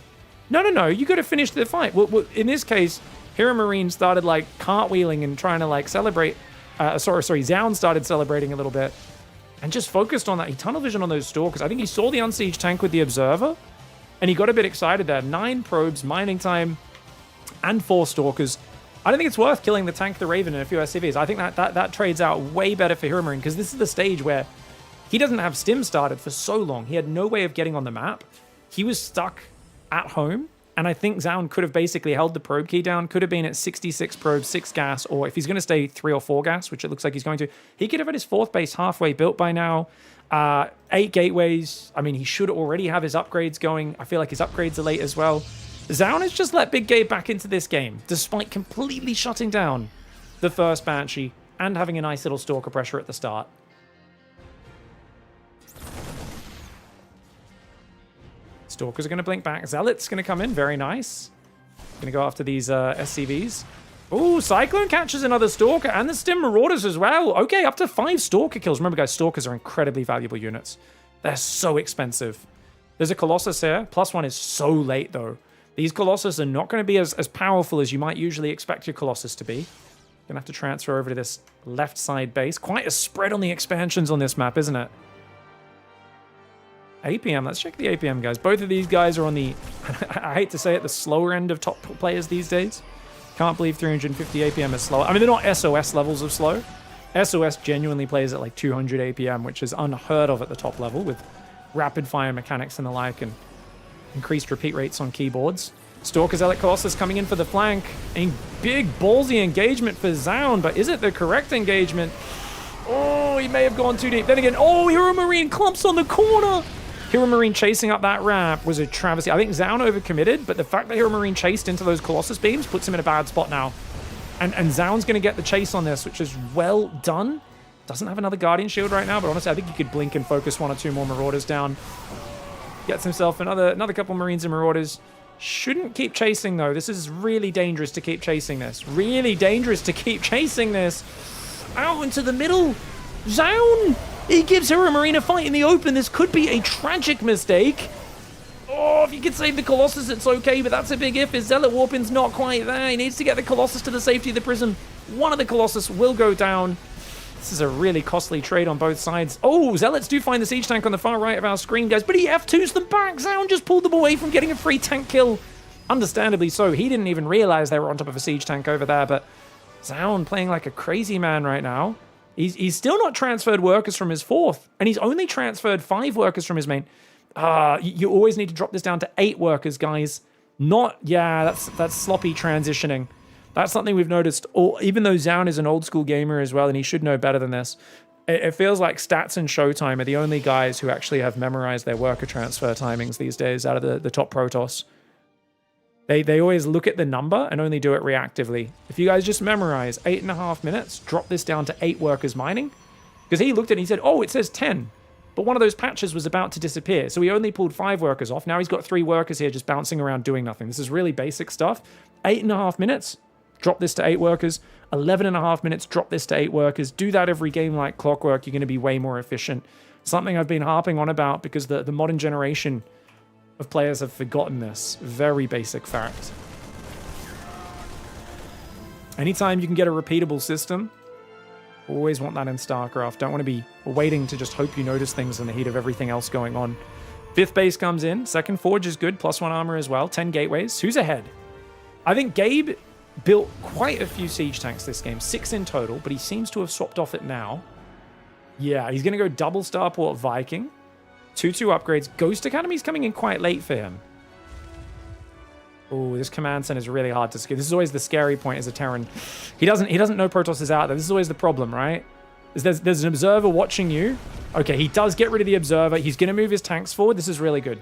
no, you got to finish the fight. Well, in this case, Hero Marine started like cartwheeling and trying to like celebrate. Zaun started celebrating a little bit and just focused on that. He tunnel vision on those Stalkers. I think he saw the unsieged tank with the Observer and he got a bit excited there. 9 probes, mining time, and 4 Stalkers. I don't think it's worth killing the tank, the Raven, and a few SCVs. I think that trades out way better for Hero Marine because this is the stage where he doesn't have Stim started for so long. He had no way of getting on the map. He was stuck at home, and I think Zaun could have basically held the probe key down, could have been at 66 probes, 6 gas, or if he's going to stay 3 or 4 gas, which it looks like he's going to, he could have had his 4th base halfway built by now. 8 gateways. I mean, he should already have his upgrades going. I feel like his upgrades are late as well. Zaun has just let Big Gabe back into this game, despite completely shutting down the first Banshee and having a nice little Stalker pressure at the start. Stalkers are going to blink back. Zealot's going to come in. Very nice. Going to go after these SCVs. Ooh, Cyclone catches another Stalker and the Stim Marauders as well. Okay, up to 5 Stalker kills. Remember, guys, Stalkers are incredibly valuable units. They're so expensive. There's a Colossus here. +1 is so late, though. These Colossus are not going to be as powerful as you might usually expect your Colossus to be. Gonna have to transfer over to this left side base. Quite a spread on the expansions on this map, isn't it? APM, let's check the APM, guys. Both of these guys are on the, I hate to say it, the slower end of top players these days. Can't believe 350 APM is slow. I mean, they're not SOS levels of slow. SOS genuinely plays at like 200 APM, which is unheard of at the top level with rapid fire mechanics and the like and increased repeat rates on keyboards. Stalker Zealot Colossus coming in for the flank. A big ballsy engagement for Zaun, but is it the correct engagement? Oh, he may have gone too deep. Then again, oh, Hero Marine clumps on the corner. Hero Marine chasing up that ramp was a travesty. I think Zaun overcommitted, but the fact that Hero Marine chased into those Colossus beams puts him in a bad spot now. And Zaun's going to get the chase on this, which is well done. Doesn't have another Guardian Shield right now, but honestly, I think he could blink and focus 1 or 2 more Marauders down. Gets himself another couple Marines and Marauders. Shouldn't keep chasing, though. This is really dangerous to keep chasing this. Really dangerous to keep chasing this. Out into the middle. Zaun! He gives Hero Marine a fight in the open. This could be a tragic mistake. Oh, if you could save the Colossus, it's okay, but that's a big if. His Zealot Warpin's not quite there. He needs to get the Colossus to the safety of the prism. One of the Colossus will go down. This is a really costly trade on both sides. Oh, Zealots do find the siege tank on the far right of our screen, guys, but he F2s them back. Zaun just pulled them away from getting a free tank kill. Understandably so. He didn't even realize they were on top of a siege tank over there, but Zaun playing like a crazy man right now. He's still not transferred workers from his 4th, and he's only transferred 5 workers from his main. You always need to drop this down to 8 workers, guys. That's sloppy transitioning. That's something we've noticed. Even though Zaun is an old school gamer as well, and he should know better than this, it feels like Stats and Showtime are the only guys who actually have memorized their worker transfer timings these days out of the top Protoss. They always look at the number and only do it reactively. If you guys just memorize 8.5 minutes, drop this down to 8 workers mining. Because he looked at it and he said, oh, it says 10. But one of those patches was about to disappear. So he only pulled 5 workers off. Now he's got 3 workers here just bouncing around doing nothing. This is really basic stuff. 8.5 minutes, drop this to 8 workers. 11.5 minutes, drop this to 8 workers. Do that every game like clockwork. You're going to be way more efficient. Something I've been harping on about because the modern generation of players have forgotten this. Very basic fact. Anytime you can get a repeatable system, always want that in StarCraft. Don't want to be waiting to just hope you notice things in the heat of everything else going on. 5th base comes in. 2nd Forge is good. +1 armor as well. 10 gateways. Who's ahead? I think Gabe built quite a few siege tanks this game. 6 in total, but he seems to have swapped off it now. Yeah, he's going to go double Starport Viking. 2/2 upgrades. Ghost Academy's coming in quite late for him. Oh, this command center is really hard to secure. This is always the scary point as a Terran. He doesn't know Protoss is out there. This is always the problem, right? There's an observer watching you. Okay, he does get rid of the observer. He's gonna move his tanks forward. This is really good.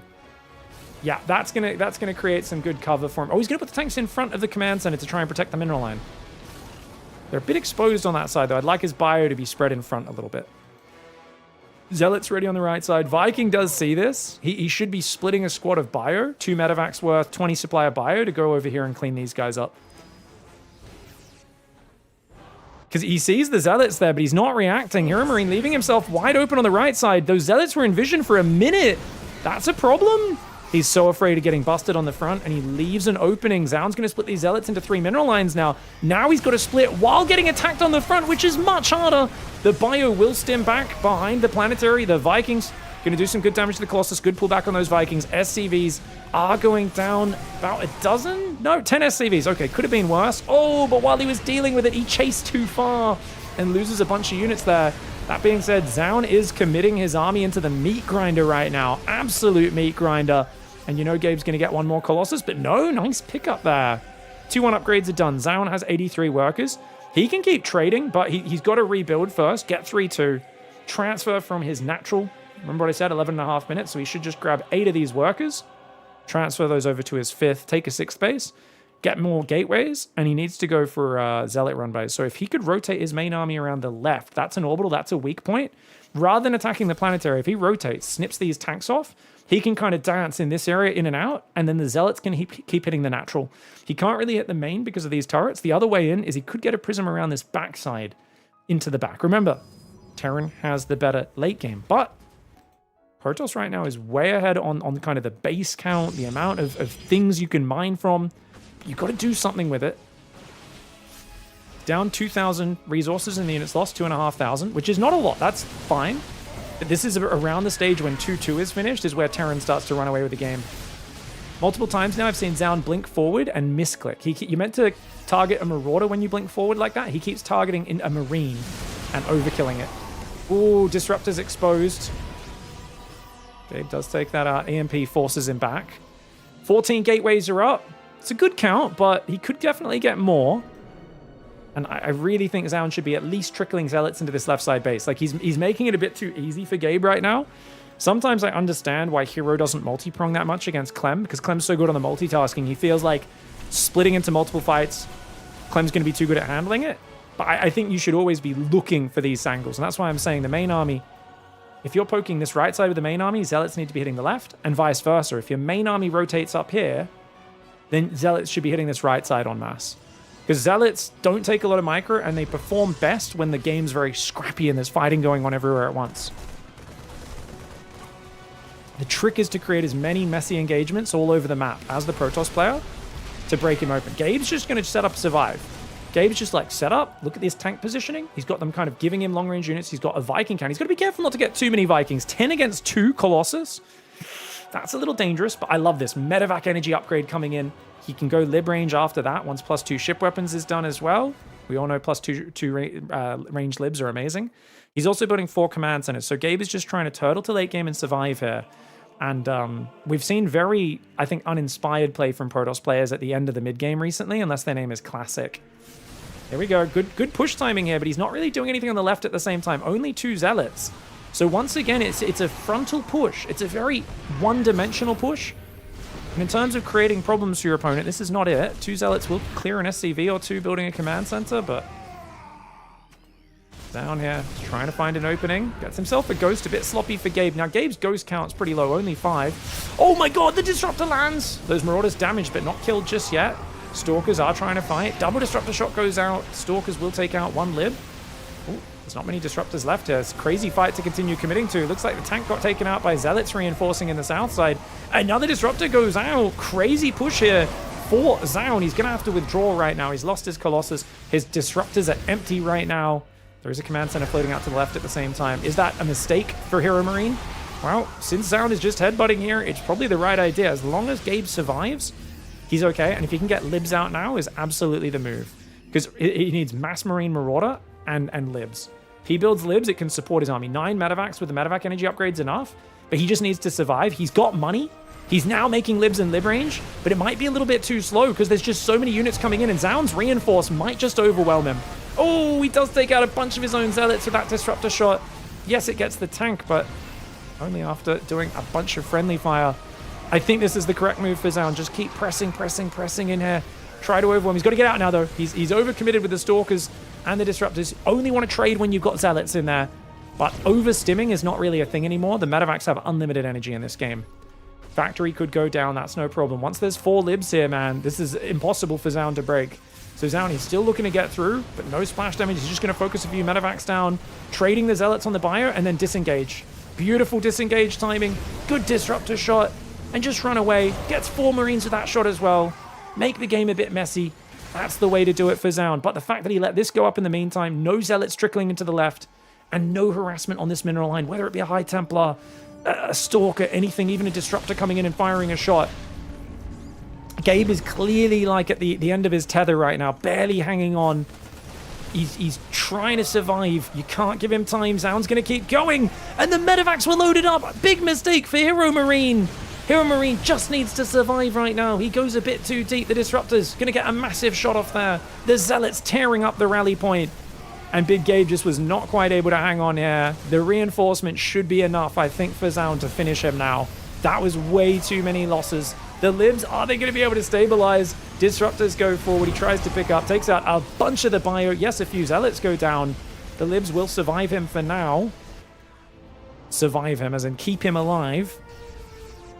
Yeah, that's gonna create some good cover for him. Oh, he's gonna put the tanks in front of the command center to try and protect the mineral line. They're a bit exposed on that side, though. I'd like his bio to be spread in front a little bit. Zealot's ready on the right side. Viking does see this. He should be splitting a squad of bio. 2 medevacs worth, 20 supply of bio to go over here and clean these guys up. Because he sees the Zealots there, but he's not reacting. Hero Marine leaving himself wide open on the right side. Those Zealots were in vision for a minute. That's a problem. He's so afraid of getting busted on the front, and he leaves an opening. Zaun's going to split these Zealots into 3 mineral lines now. Now he's got to split while getting attacked on the front, which is much harder. The bio will stem back behind the planetary. The Vikings going to do some good damage to the Colossus. Good pullback on those Vikings. SCVs are going down about a dozen? No, 10 SCVs. Okay, could have been worse. Oh, but while he was dealing with it, he chased too far and loses a bunch of units there. That being said, Zaun is committing his army into the meat grinder right now. Absolute meat grinder. And you know Gabe's going to get one more Colossus, but no, nice pickup there. 2-1 upgrades are done. Zaun has 83 workers. He can keep trading, but he's got to rebuild first. Get 3-2. Transfer from his natural. Remember what I said, 11.5 minutes, so he should just grab 8 of these workers. Transfer those over to his 5th. Take a 6th base. Get more gateways, and he needs to go for Zealot run base. So if he could rotate his main army around the left, that's an orbital, that's a weak point. Rather than attacking the planetary, if he rotates, snips these tanks off, he can kind of dance in this area in and out, and then the Zealots can keep hitting the natural. He can't really hit the main because of these turrets. The other way in is he could get a prism around this backside into the back. Remember, Terran has the better late game, but Protoss right now is way ahead on kind of the base count, the amount of things you can mine from. You've got to do something with it. Down 2,000 resources in the units lost, 2,500, which is not a lot. That's fine. But this is around the stage when 2-2 is finished, is where Terran starts to run away with the game. Multiple times now I've seen Zaun blink forward and misclick. You're meant to target a Marauder when you blink forward like that. He keeps targeting a Marine and overkilling it. Ooh, Disruptor's exposed. Gabe does take that out. EMP forces him back. 14 gateways are up. It's a good count, but he could definitely get more. And I really think Zaun should be at least trickling Zealots into this left side base. Like, he's making it a bit too easy for Gabe right now. Sometimes I understand why Hero doesn't multi-prong that much against CLEM, because CLEM's so good on the multitasking. He feels like splitting into multiple fights, CLEM's going to be too good at handling it. But I think you should always be looking for these angles. And that's why I'm saying the main army, if you're poking this right side of the main army, Zealots need to be hitting the left, and vice versa. If your main army rotates up here, then Zealots should be hitting this right side en masse. Because Zealots don't take a lot of micro, and they perform best when the game's very scrappy and there's fighting going on everywhere at once. The trick is to create as many messy engagements all over the map as the Protoss player to break him open. Gabe's just going to set up survive. Gabe's just like, set up, look at this tank positioning. He's got them kind of giving him long-range units. He's got a Viking count. He's got to be careful not to get too many Vikings. 10 against 2 Colossus. That's a little dangerous, but I love this. Medevac energy upgrade coming in. He can go lib range after that once +2 ship weapons is done as well. We all know +2 range libs are amazing. He's also building 4 command centers. So Gabe is just trying to turtle to late game and survive here. And we've seen very, I think, uninspired play from Protoss players at the end of the mid game recently, unless their name is Classic. There we go. Good push timing here, but he's not really doing anything on the left at the same time. Only 2 Zealots. So once again, it's a frontal push. It's a very one-dimensional push. And in terms of creating problems for your opponent, this is not it. 2 Zealots will clear an SCV or 2 building a command center, but down here, trying to find an opening. Gets himself a ghost, a bit sloppy for Gabe. Now, Gabe's ghost count's pretty low, only 5. Oh my god, the Disruptor lands! Those Marauders damaged, but not killed just yet. Stalkers are trying to fight. Double Disruptor shot goes out. Stalkers will take out 1 lib. Ooh, there's not many Disruptors left here. It's a crazy fight to continue committing to. Looks like the tank got taken out by Zealots reinforcing in the south side. Another Disruptor goes out. Crazy push here for Zaun. He's going to have to withdraw right now. He's lost his Colossus. His Disruptors are empty right now. There is a command center floating out to the left at the same time. Is that a mistake for Hero Marine? Well, since Zaun is just headbutting here, it's probably the right idea. As long as Gabe survives, he's okay. And if he can get libs out now, is absolutely the move. Because he needs mass Marine Marauder and libs. If he builds libs, it can support his army. 9 medevacs with the medevac energy upgrades enough, but he just needs to survive. He's got money. He's now making libs in lib range, but it might be a little bit too slow because there's just so many units coming in, and Zaun's reinforce might just overwhelm him. Oh, he does take out a bunch of his own Zealots with that Disruptor shot. Yes, it gets the tank, but only after doing a bunch of friendly fire. I think this is the correct move for Zaun. Just keep pressing in here. Try to overwhelm. He's got to get out now, though. He's overcommitted with the Stalkers and the Disruptors. Only want to trade when you've got Zealots in there. But overstimming is not really a thing anymore. The medevacs have unlimited energy in this game. Factory could go down. That's no problem. Once there's 4 libs here, man, this is impossible for Zaun to break. So Zaun, he's still looking to get through, but no splash damage. He's just going to focus a few medevacs down, trading the Zealots on the bio, and then disengage. Beautiful disengage timing. Good Disruptor shot. And just run away. Gets 4 Marines with that shot as well. Make the game a bit messy. That's the way to do it for Zaun. But the fact that he let this go up in the meantime, no Zealots trickling into the left, and no harassment on this mineral line, whether it be a High Templar, a Stalker, anything, even a Disruptor coming in and firing a shot. Gabe is clearly like at the end of his tether right now, barely hanging on. He's trying to survive. You can't give him time. Zaun's going to keep going. And the medevacs were loaded up. Big mistake for Hero Marine. Hero Marine just needs to survive right now. He goes a bit too deep. The Disruptor's going to get a massive shot off there. The Zealots tearing up the rally point. And Big Gabe just was not quite able to hang on here. The reinforcement should be enough, I think, for Zaun to finish him now. That was way too many losses. The libs, are they going to be able to stabilize? Disruptors go forward. He tries to pick up, takes out a bunch of the bio. Yes, a few Zealots go down. The libs will survive him for now. Survive him, as in keep him alive.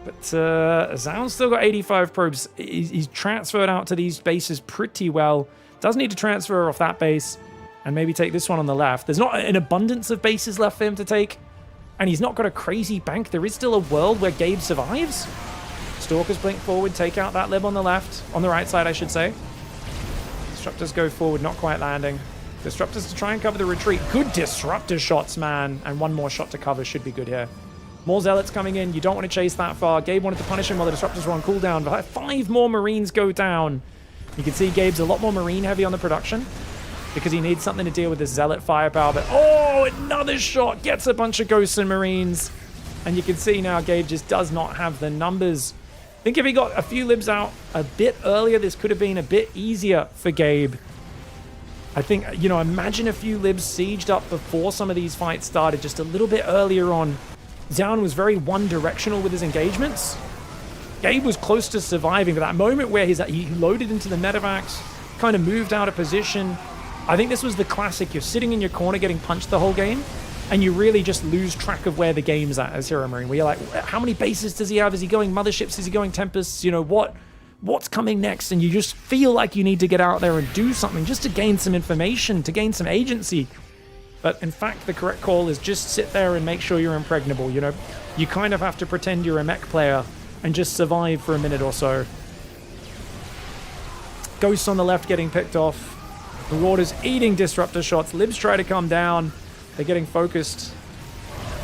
But Zaun's still got 85 probes. He's transferred out to these bases pretty well. Does need to transfer off that base and maybe take this one on the left. There's not an abundance of bases left for him to take. And he's not got a crazy bank. There is still a world where Gabe survives. Stalkers blink forward, take out that lib on the left. On the right side, I should say. Disruptors go forward, not quite landing. Disruptors to try and cover the retreat. Good disruptor shots, man. And one more shot to cover should be good here. More Zealots coming in. You don't want to chase that far. Gabe wanted to punish him while the Disruptors were on cooldown. But 5 more Marines go down. You can see Gabe's a lot more Marine heavy on the production because he needs something to deal with this Zealot firepower. But, oh, another shot. Gets a bunch of Ghosts and Marines. And you can see now Gabe just does not have the numbers. I think if he got a few libs out a bit earlier, this could have been a bit easier for Gabe. I think, you know, imagine a few libs sieged up before some of these fights started, just a little bit earlier on. Zaun was very one-directional with his engagements. Gabe was close to surviving, but that moment where he loaded into the medevacs, kind of moved out of position. I think this was the classic. You're sitting in your corner getting punched the whole game, and you really just lose track of where the game's at as Hero Marine, where you're like, how many bases does he have? Is he going Motherships? Is he going Tempests? You know, what's coming next? And you just feel like you need to get out there and do something just to gain some information, to gain some agency. But in fact, the correct call is just sit there and make sure you're impregnable, you know? You kind of have to pretend you're a mech player and just survive for a minute or so. Ghosts on the left getting picked off. Marauders eating disruptor shots. Libs try to come down. They're getting focused.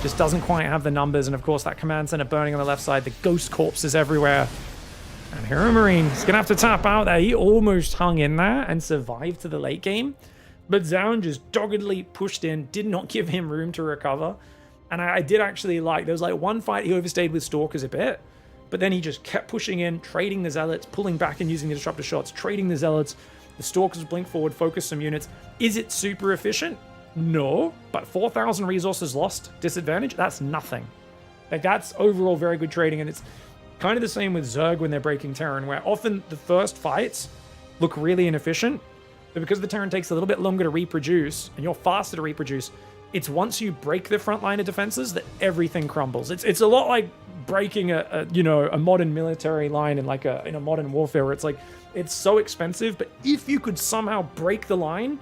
Just doesn't quite have the numbers. And of course, that command center burning on the left side. The ghost corpses everywhere. And Hero Marine is going to have to tap out there. He almost hung in there and survived to the late game. But Zaun just doggedly pushed in, did not give him room to recover. And I did actually like, there was like one fight he overstayed with Stalkers a bit. But then he just kept pushing in, trading the Zealots, pulling back and using the disruptor shots, trading the Zealots. The Stalkers blink forward, focus some units. Is it super efficient? No. But 4,000 resources lost, disadvantage? That's nothing. Like, that's overall very good trading. And it's kind of the same with Zerg when they're breaking Terran, where often the first fights look really inefficient. But because the Terran takes a little bit longer to reproduce, and you're faster to reproduce, it's once you break the front line of defenses that everything crumbles. It's a lot like breaking a modern military line in a modern warfare, where it's like, it's so expensive, but if you could somehow break the line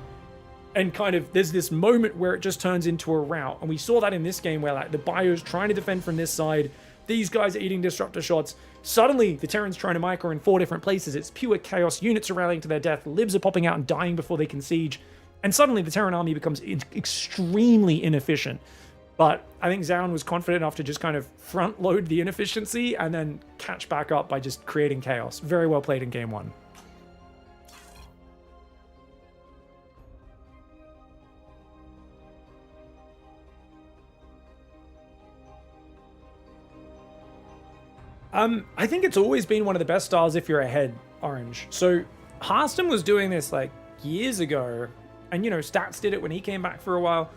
and kind of, there's this moment where it just turns into a rout. And we saw that in this game where like the Bio's trying to defend from this side, these guys are eating disruptor shots. Suddenly, the Terrans trying to micro in 4 different places. It's pure chaos. Units are rallying to their death. Libs are popping out and dying before they can siege. And suddenly, the Terran army becomes extremely inefficient. But I think Zaun was confident enough to just kind of front load the inefficiency and then catch back up by just creating chaos. Very well played in game 1. I think it's always been one of the best styles if you're ahead, Orange. So Hearthstone was doing this like years ago, and you know, Stats did it when he came back for a while,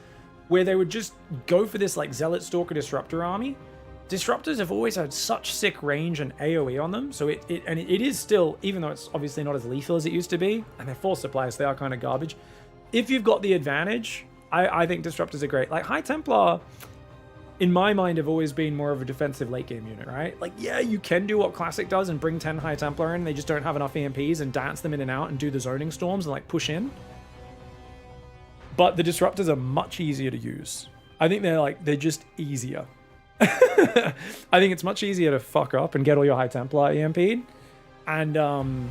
where they would just go for this like Zealot Stalker Disruptor army. Disruptors have always had such sick range and AoE on them, so it is still, even though it's obviously not as lethal as it used to be, and they're force supplies, they are kind of garbage. If you've got the advantage, I think Disruptors are great. Like High Templar, in my mind, have always been more of a defensive late game unit, right? Like, yeah, you can do what Classic does and bring 10 High Templar in, they just don't have enough EMPs, and dance them in and out and do the zoning storms and like push in. But the Disruptors are much easier to use. I think they're just easier. I think it's much easier to fuck up and get all your High Templar EMP'd. And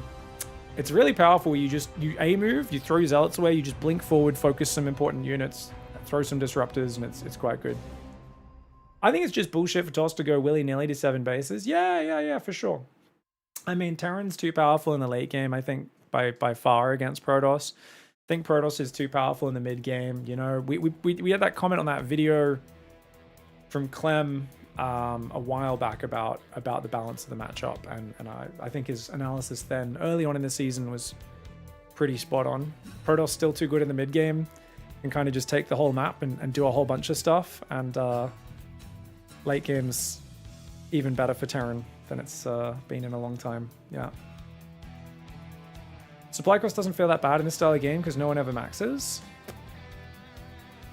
it's really powerful. You A move, you throw your Zealots away, you just blink forward, focus some important units, throw some Disruptors, and it's quite good. I think it's just bullshit for TOS to go willy-nilly to 7 bases. Yeah, for sure. I mean, Terran's too powerful in the late game, I think, by far against Protoss. I think Protoss is too powerful in the mid game. You know, we had that comment on that video from Clem a while back about the balance of the matchup, and I think his analysis then early on in the season was pretty spot on. Protoss still too good in the mid game, and kind of just take the whole map and do a whole bunch of stuff, and late game's even better for Terran than it's been in a long time. Yeah. Supply cost doesn't feel that bad in this style of game because no one ever maxes.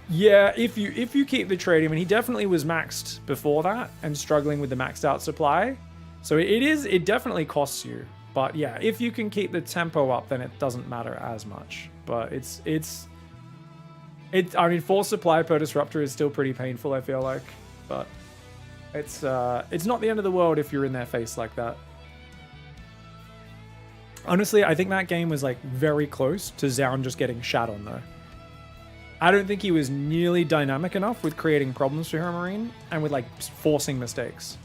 Yeah, if you keep the trade, I mean, he definitely was maxed before that and struggling with the maxed out supply. So it definitely costs you. But yeah, if you can keep the tempo up, then it doesn't matter as much. But I mean, force supply per disruptor is still pretty painful, I feel like. But it's not the end of the world if you're in their face like that. Honestly, I think that game was like very close to Zaun just getting shat on though. I don't think he was nearly dynamic enough with creating problems for Hero Marine and with like forcing mistakes.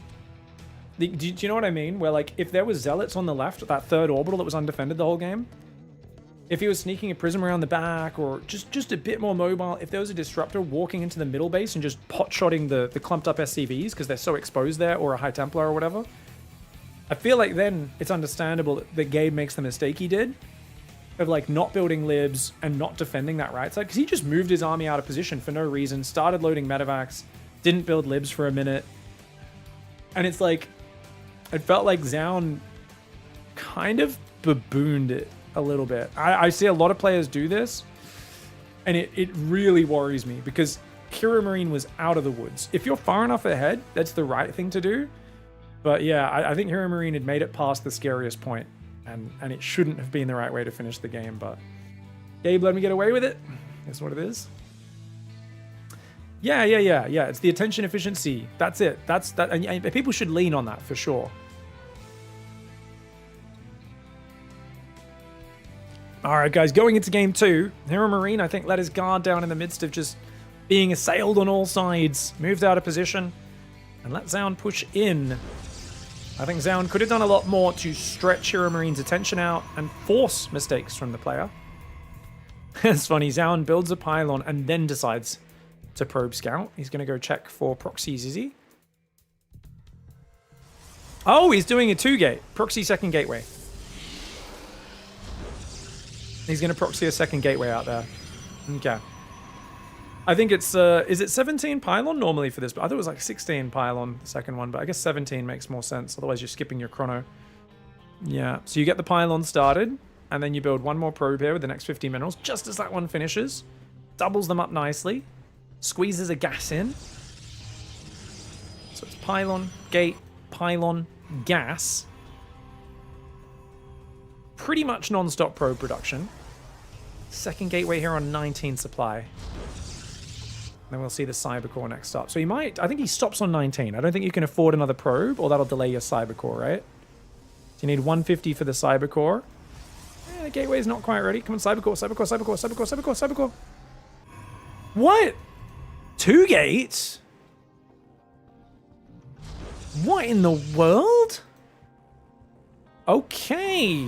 Do you know what I mean? Where like if there was Zealots on the left, that third orbital that was undefended the whole game, if he was sneaking a Prism around the back or just a bit more mobile, if there was a Disruptor walking into the middle base and just pot-shotting the clumped up SCVs because they're so exposed there, or a High Templar or whatever, I feel like then it's understandable that Gabe makes the mistake he did of like not building libs and not defending that right side, because he just moved his army out of position for no reason, started loading medevacs, didn't build libs for a minute, and it's like it felt like Zaun kind of babooned it a little bit. I see a lot of players do this, and it really worries me because Hero Marine was out of the woods. If you're far enough ahead, that's the right thing to do. But yeah, I think Hero Marine had made it past the scariest point, and it shouldn't have been the right way to finish the game. But Gabe let me get away with it. That's what it is. Yeah. It's the attention efficiency. That's it. That's that. And people should lean on that for sure. All right, guys, going into game 2, Hero Marine, I think, let his guard down in the midst of just being assailed on all sides, moved out of position, and let Zaun push in. I think Zaun could have done a lot more to stretch Hero Marine's attention out and force mistakes from the player. It's funny, Zaun builds a pylon and then decides to probe scout. He's going to go check for proxies, is he? Oh, he's doing a 2-gate. Proxy second gateway. He's going to proxy a second gateway out there. Okay. I think it's, is it 17 pylon normally for this? But I thought it was like 16 pylon, the second one, but I guess 17 makes more sense. Otherwise, you're skipping your chrono. Yeah, so you get the pylon started, and then you build one more probe here with the next 50 minerals, just as that one finishes. Doubles them up nicely. Squeezes a gas in. So it's pylon, gate, pylon, gas. Pretty much non-stop probe production. Second gateway here on 19 supply. Then we'll see the Cybercore next up. So he might, I think he stops on 19. I don't think you can afford another probe, or that'll delay your Cybercore, right? So you need 150 for the Cybercore. Yeah, the gateway's not quite ready. Come on, Cybercore, Cybercore, Cybercore, Cybercore, Cybercore, Cybercore. What? 2 gates? What in the world? Okay.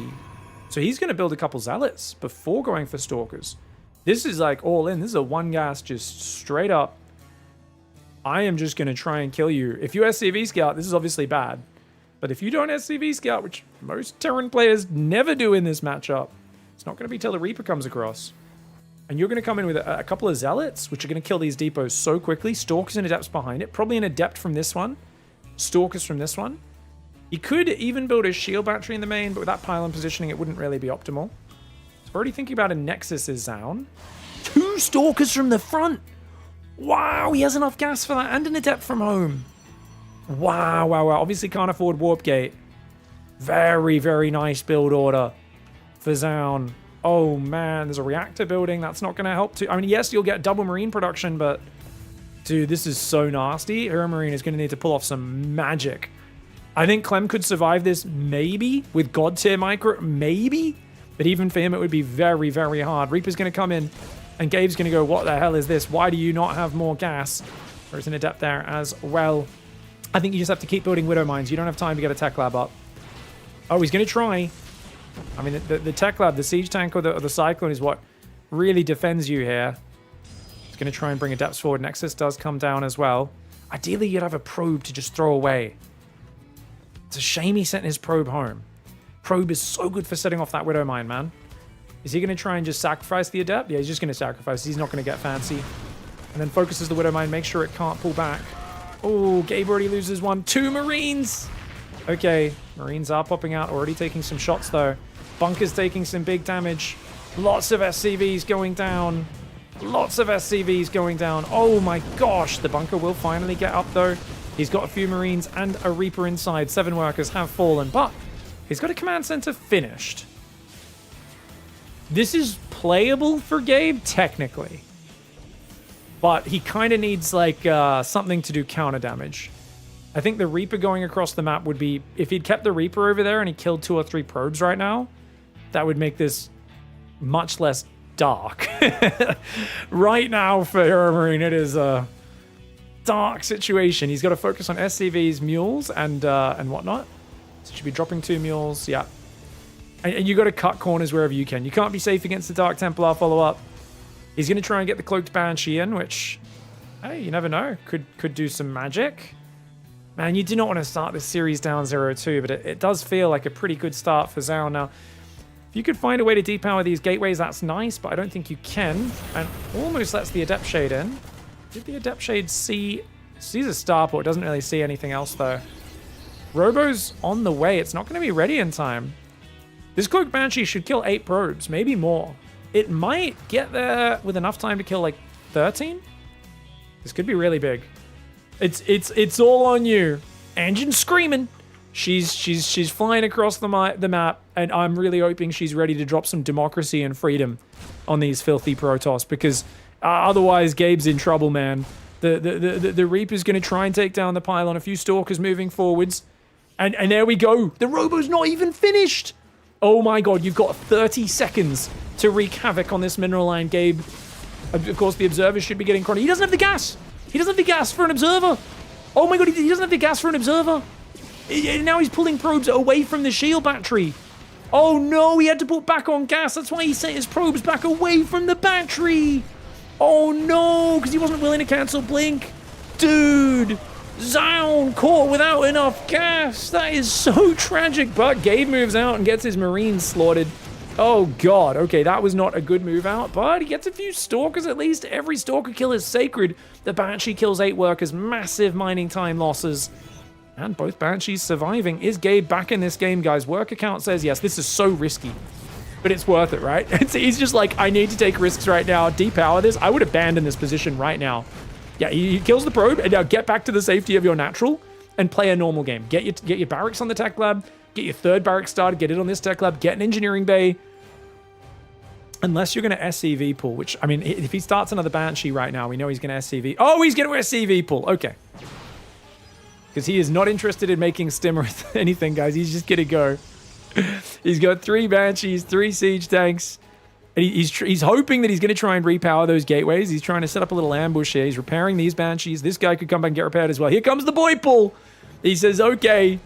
So he's going to build a couple Zealots before going for Stalkers. This is like all in. This is a one gas, just straight up. I am just going to try and kill you. If you SCV scout, this is obviously bad. But if you don't SCV scout, which most Terran players never do in this matchup, it's not going to be till the Reaper comes across. And you're going to come in with a couple of Zealots, which are going to kill these depots so quickly. Stalkers and Adepts behind it. Probably an Adept from this one. Stalkers from this one. You could even build a shield battery in the main, but with that pylon positioning, it wouldn't really be optimal. So we're already thinking about a Nexus is Zaun. 2 Stalkers from the front. Wow, he has enough gas for that, and an Adept from home. Wow. Obviously can't afford Warp Gate. Very, very nice build order for Zaun. Oh man, there's a reactor building. That's not going to help too. I mean, yes, you'll get double marine production, but dude, this is so nasty. Hero Marine is going to need to pull off some magic. I think Clem could survive this, maybe, with God tier micro, maybe. But even for him, it would be very, very hard. Reaper's going to come in, and Gabe's going to go, what the hell is this? Why do you not have more gas? There's an Adept there as well. I think you just have to keep building Widow Mines. You don't have time to get a Tech Lab up. Oh, he's going to try. I mean, the Tech Lab, the Siege Tank or the Cyclone is what really defends you here. He's going to try and bring Adepts forward. Nexus does come down as well. Ideally, you'd have a probe to just throw away. It's a shame he sent his probe home. Probe is so good for setting off that Widow Mine, man. Is he going to try and just sacrifice the Adept? Yeah, he's just going to sacrifice. He's not going to get fancy. And then focuses the Widow Mine, make sure it can't pull back. Oh, Gabe already loses one. 2 Marines! Okay, Marines are popping out, already taking some shots, though. Bunker's taking some big damage. Lots of SCVs going down. Lots of SCVs going down. Oh my gosh, the bunker will finally get up though. He's got a few Marines and a Reaper inside. 7 workers have fallen, but he's got a command center finished. This is playable for Gabe, technically. But he kind of needs, like, something to do counter damage. I think the Reaper going across the map would be... If he'd kept the Reaper over there and he killed 2 or 3 probes right now, that would make this much less dark. Right now for Hero Marine, it is a dark situation. He's got to focus on SCVs, mules, and whatnot. So he should be dropping 2 mules, yeah. And you got to cut corners wherever you can. You can't be safe against the Dark Templar follow-up. He's going to try and get the Cloaked Banshee in, which, hey, you never know. Could do some magic. Man, you do not want to start this series down 0-2, but it does feel like a pretty good start for Zao. Now, if you could find a way to depower these gateways, that's nice, but I don't think you can. And almost lets the Adept Shade in. Did the Adept Shade see... Sees a starport, doesn't really see anything else, though. Robo's on the way. It's not going to be ready in time. This Cloaked Banshee should kill 8 probes, maybe more. It might get there with enough time to kill like 13. This could be really big. It's all on you. Engine screaming. She's flying across the map, and I'm really hoping she's ready to drop some democracy and freedom on these filthy Protoss, because otherwise Gabe's in trouble, man. The Reaper's going to try and take down the pylon. A few Stalkers moving forwards, and there we go. The Robo's not even finished. Oh my god, you've got 30 seconds to wreak havoc on this mineral line, Gabe. Of course, the Observer should be getting chrono. He doesn't have the gas. He doesn't have the gas for an Observer. Oh my god, he doesn't have the gas for an Observer. Now he's pulling probes away from the shield battery. Oh no, he had to put back on gas. That's why he sent his probes back away from the battery. Oh no, because he wasn't willing to cancel Blink. Dude. Zion caught without enough gas. That is so tragic. But Gabe moves out and gets his Marines slaughtered. Oh god. Okay, that was not a good move out, but he gets a few Stalkers at least. Every Stalker kill is sacred. The Banshee kills 8 workers. Massive mining time losses. And both Banshees surviving. Is Gabe back in this game, guys? Worker count says yes. This is so risky, but it's worth it, right? He's just like, I need to take risks right now. Depower this. I would abandon this position right now. Yeah, he kills the probe, and now get back to the safety of your natural and play a normal game. Get your barracks on the tech lab, get your 3rd barrack started, get it on this tech lab, get an engineering bay. Unless you're going to SCV pull, which, I mean, if he starts another Banshee right now, we know he's going to SCV. Oh, he's going to SCV pull. Okay. Because he is not interested in making stim or anything, guys. He's just going to go. He's got 3 Banshees, 3 siege tanks. And he's hoping that he's going to try and repower those gateways. He's trying to set up a little ambush here. He's repairing these Banshees. This guy could come back and get repaired as well. Here comes the boy pull. He says, okay,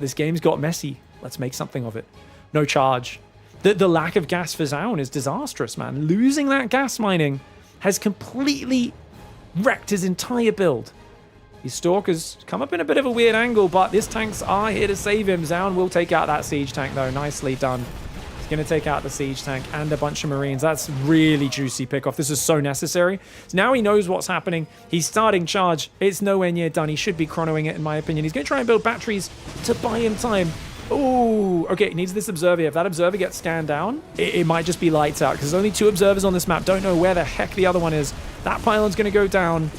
this game's got messy. Let's make something of it. No charge. The lack of gas for Zion is disastrous, man. Losing that gas mining has completely wrecked his entire build. These Stalkers come up in a bit of a weird angle, but these tanks are here to save him. Zion will take out that siege tank, though. Nicely done. He's going to take out the siege tank and a bunch of Marines. That's really juicy pickoff. This is so necessary. So now he knows what's happening. He's starting charge. It's nowhere near done. He should be chronoing it, in my opinion. He's going to try and build batteries to buy him time. Oh, okay. He needs this Observer. If that Observer gets scanned down, it might just be lights out, because there's only 2 Observers on this map. Don't know where the heck the other one is. That pylon's going to go down.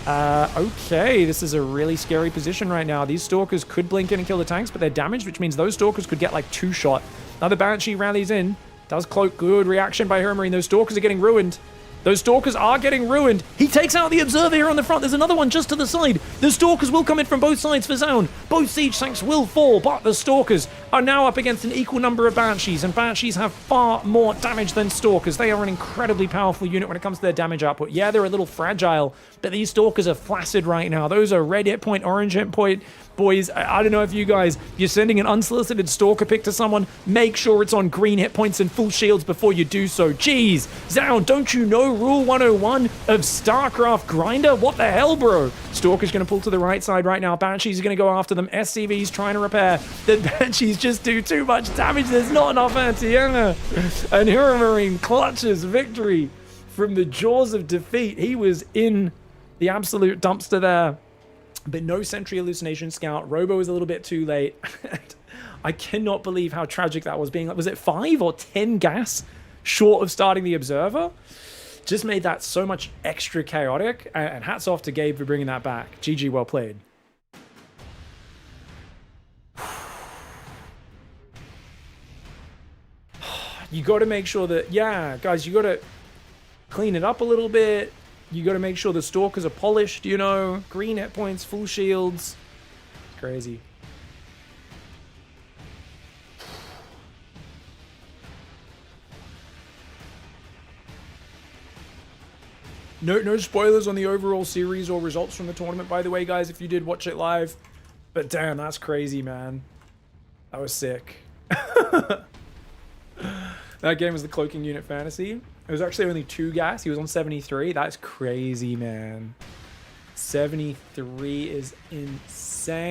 Okay, this is a really scary position right now. These Stalkers could blink in and kill the tanks, but they're damaged, which means those Stalkers could get like 2 shot. Another Banshee rallies in. Does cloak. Good reaction by Hero Marine. Those Stalkers are getting ruined. Those Stalkers are getting ruined. He takes out the Observer here on the front. There's another one just to the side. The Stalkers will come in from both sides for Zone. Both siege tanks will fall, but the Stalkers are now up against an equal number of Banshees, and Banshees have far more damage than Stalkers. They are an incredibly powerful unit when it comes to their damage output. Yeah, they're a little fragile, but these Stalkers are flaccid right now. Those are red hit point, orange hit point. Boys, I don't know if you guys, you're sending an unsolicited Stalker pick to someone, make sure it's on green hit points and full shields before you do so. Jeez, Zound, don't you know Rule 101 of StarCraft Grinder? What the hell, bro? Stalker's going to pull to the right side right now. Banshees are going to go after them. SCV's trying to repair. The Banshees just do too much damage. There's not enough anti-air. And Hero Marine clutches victory from the jaws of defeat. He was in the absolute dumpster there. But no Sentry Hallucination Scout. Robo is a little bit too late. I cannot believe how tragic that was. Was it 5 or 10 gas short of starting the Observer? just made that so much extra chaotic. And hats off to Gabe for bringing that back. GG, well played. You got to make sure that, yeah, guys, you got to clean it up a little bit. You got to make sure the stalkers are polished, you know, green hit points, full shields. Crazy. No spoilers on the overall series or results from the tournament, by the way, guys, if you did watch it live. But damn, that's crazy, man. That was sick. That game was the Cloaking Unit Fantasy. It was actually only 2 gas. He was on 73. That's crazy, man. 73 is insane.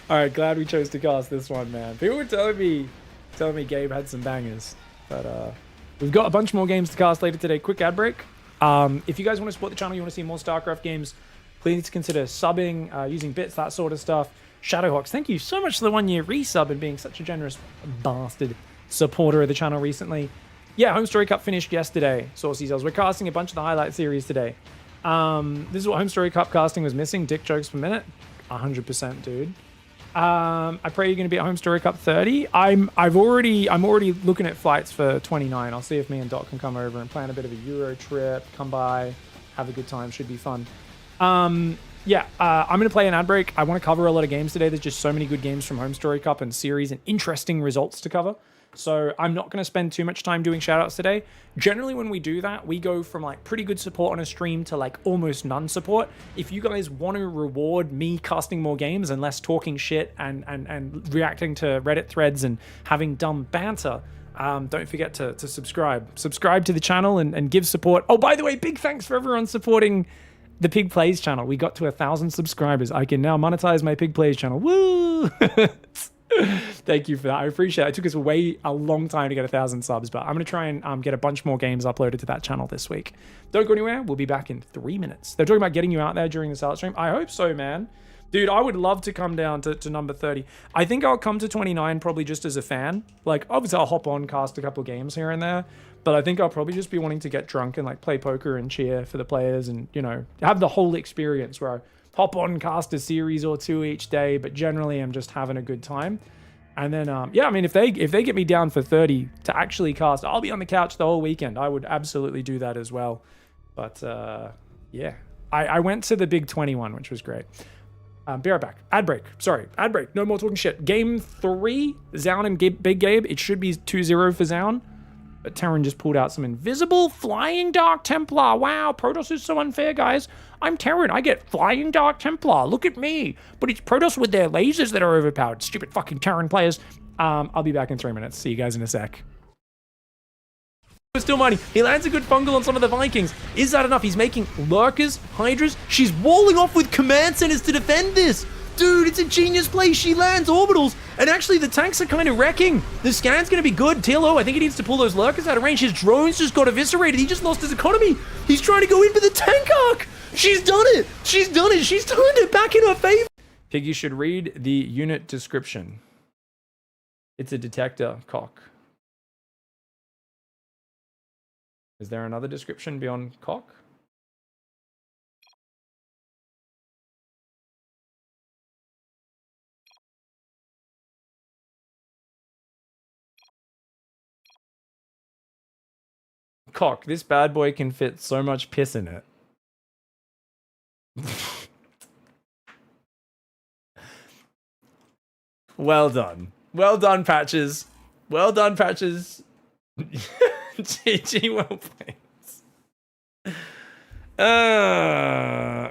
Alright, glad we chose to cast this one, man. People were telling me Gabe had some bangers. But we've got a bunch more games to cast later today. Quick ad break. If you guys want to support the channel, you want to see more StarCraft games, please consider subbing, using bits, that sort of stuff. Shadowhawks, thank you so much for the 1-year resub and being such a generous bastard supporter of the channel recently. Yeah, Homestory Cup finished yesterday, Saucy Cells. We're casting a bunch of the highlight series today. This is what Homestory Cup casting was missing. Dick jokes per minute. 100%, dude. I pray you're going to be at Homestory Cup 30. I'm already looking at flights for 29. I'll see if me and Doc can come over and plan a bit of a Euro trip, come by, have a good time. Should be fun. Yeah, I'm going to play an ad break. I want to cover a lot of games today. There's just so many good games from Homestory Cup and series and interesting results to cover. So I'm not going to spend too much time doing shoutouts today. Generally, when we do that, we go from like pretty good support on a stream to like almost none support. If you guys want to reward me casting more games and less talking shit and reacting to Reddit threads and having dumb banter, don't forget to subscribe. Subscribe to the channel and give support. Oh, by the way, big thanks for everyone supporting the Pig Plays channel. We got to 1,000 subscribers. I can now monetize my Pig Plays channel. Woo! Thank you for that. I appreciate it. It took us a long time to get 1,000 subs, but I'm going to try and get a bunch more games uploaded to that channel this week. Don't go anywhere. We'll be back in 3 minutes. They're talking about getting you out there during the sale stream. I hope so, man. Dude, I would love to come down to number 30. I think I'll come to 29 probably just as a fan. Like, obviously I'll hop on, cast a couple of games here and there, but I think I'll probably just be wanting to get drunk and like play poker and cheer for the players and, you know, have the whole experience where I hop on, cast a series or 2 each day, but generally I'm just having a good time. And then, yeah, I mean, if they get me down for 30 to actually cast, I'll be on the couch the whole weekend. I would absolutely do that as well. But, yeah. I went to the big 21, which was great. Be right back. Ad break. Sorry, ad break. No more talking shit. Game 3, Zaun and Big Gabe. It should be 2-0 for Zaun. But Terran just pulled out some invisible Flying Dark Templar. Wow, Protoss is so unfair, guys. I'm Terran. I get Flying Dark Templar. Look at me. But it's Protoss with their lasers that are overpowered. Stupid fucking Terran players. I'll be back in 3 minutes. See you guys in a sec. Still mighty. He lands a good fungal on some of the Vikings. Is that enough? He's making Lurkers, Hydras. She's walling off with command centers to defend this. Dude, it's a genius play. She lands orbitals. And actually, the tanks are kind of wrecking. The scan's going to be good. TLO, I think he needs to pull those Lurkers out of range. His drones just got eviscerated. He just lost his economy. He's trying to go in for the tank arc. She's done it. She's done it. She's turned it back in her favor. Piggy should read the unit description. It's a detector cock. Is there another description beyond cock? Cock, this bad boy can fit so much piss in it. Well done. Well done, Patches. Well done, Patches. GG, well played.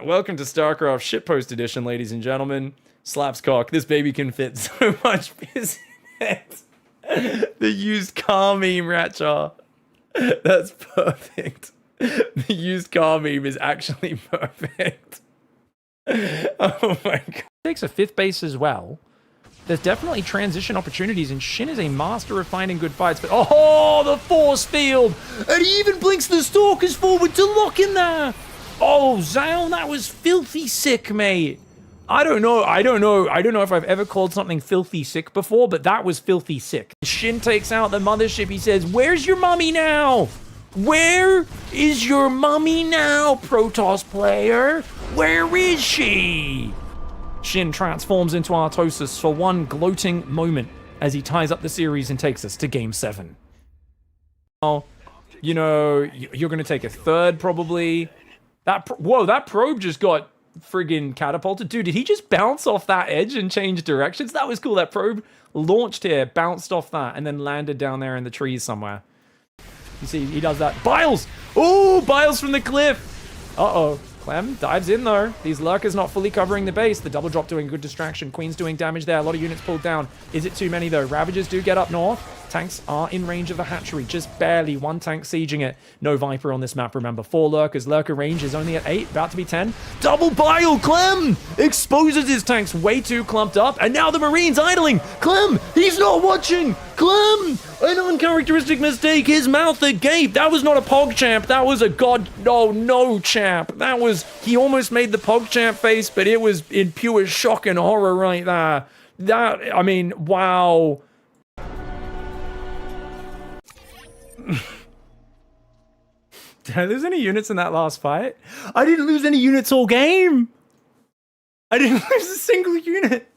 Welcome to StarCraft Shitpost Edition, ladies and gentlemen. Slaps cock. This baby can fit so much piss in it. The used car meme, Ratchar. That's perfect. The used car meme is actually perfect. Oh my god. Takes a 5th base as well. There's definitely transition opportunities, and Shin is a master of finding good fights, but oh, the force field! And he even blinks the Stalkers forward to lock in there! Oh, Zaun, that was filthy sick, mate. I don't know if I've ever called something filthy sick before, but that was filthy sick. Shin takes out the mothership. He says, "Where's your mummy now? Where is your mummy now, Protoss player? Where is she?" Shin transforms into Artosis for one gloating moment as he ties up the series and takes us to Game 7. Oh, you know, you're going to take a third probably. Whoa, that probe just got friggin' catapulted. Dude, did he just bounce off that edge and change directions? That was cool. That probe launched here, bounced off that, and then landed down there in the trees somewhere. You see, he does that. Biles! Oh, Biles from the cliff! Uh-oh. Clem dives in, though. These lurkers not fully covering the base. The double drop doing good distraction. Queen's doing damage there. A lot of units pulled down. Is it too many, though? Ravagers do get up north. Tanks are in range of the hatchery. Just barely. One tank sieging it. No Viper on this map, remember. 4 lurkers. Lurker range is only at 8. About to be 10. Double Bile! Clem exposes his tanks way too clumped up. And now the Marines idling. Clem! He's not watching! Clem! An uncharacteristic mistake. His mouth agape. That was not a PogChamp. That was a no champ. That was... He almost made the PogChamp face, but it was in pure shock and horror right there. That... I mean, wow. Did I lose any units in that last fight? I didn't lose any units all game. I didn't lose a single unit.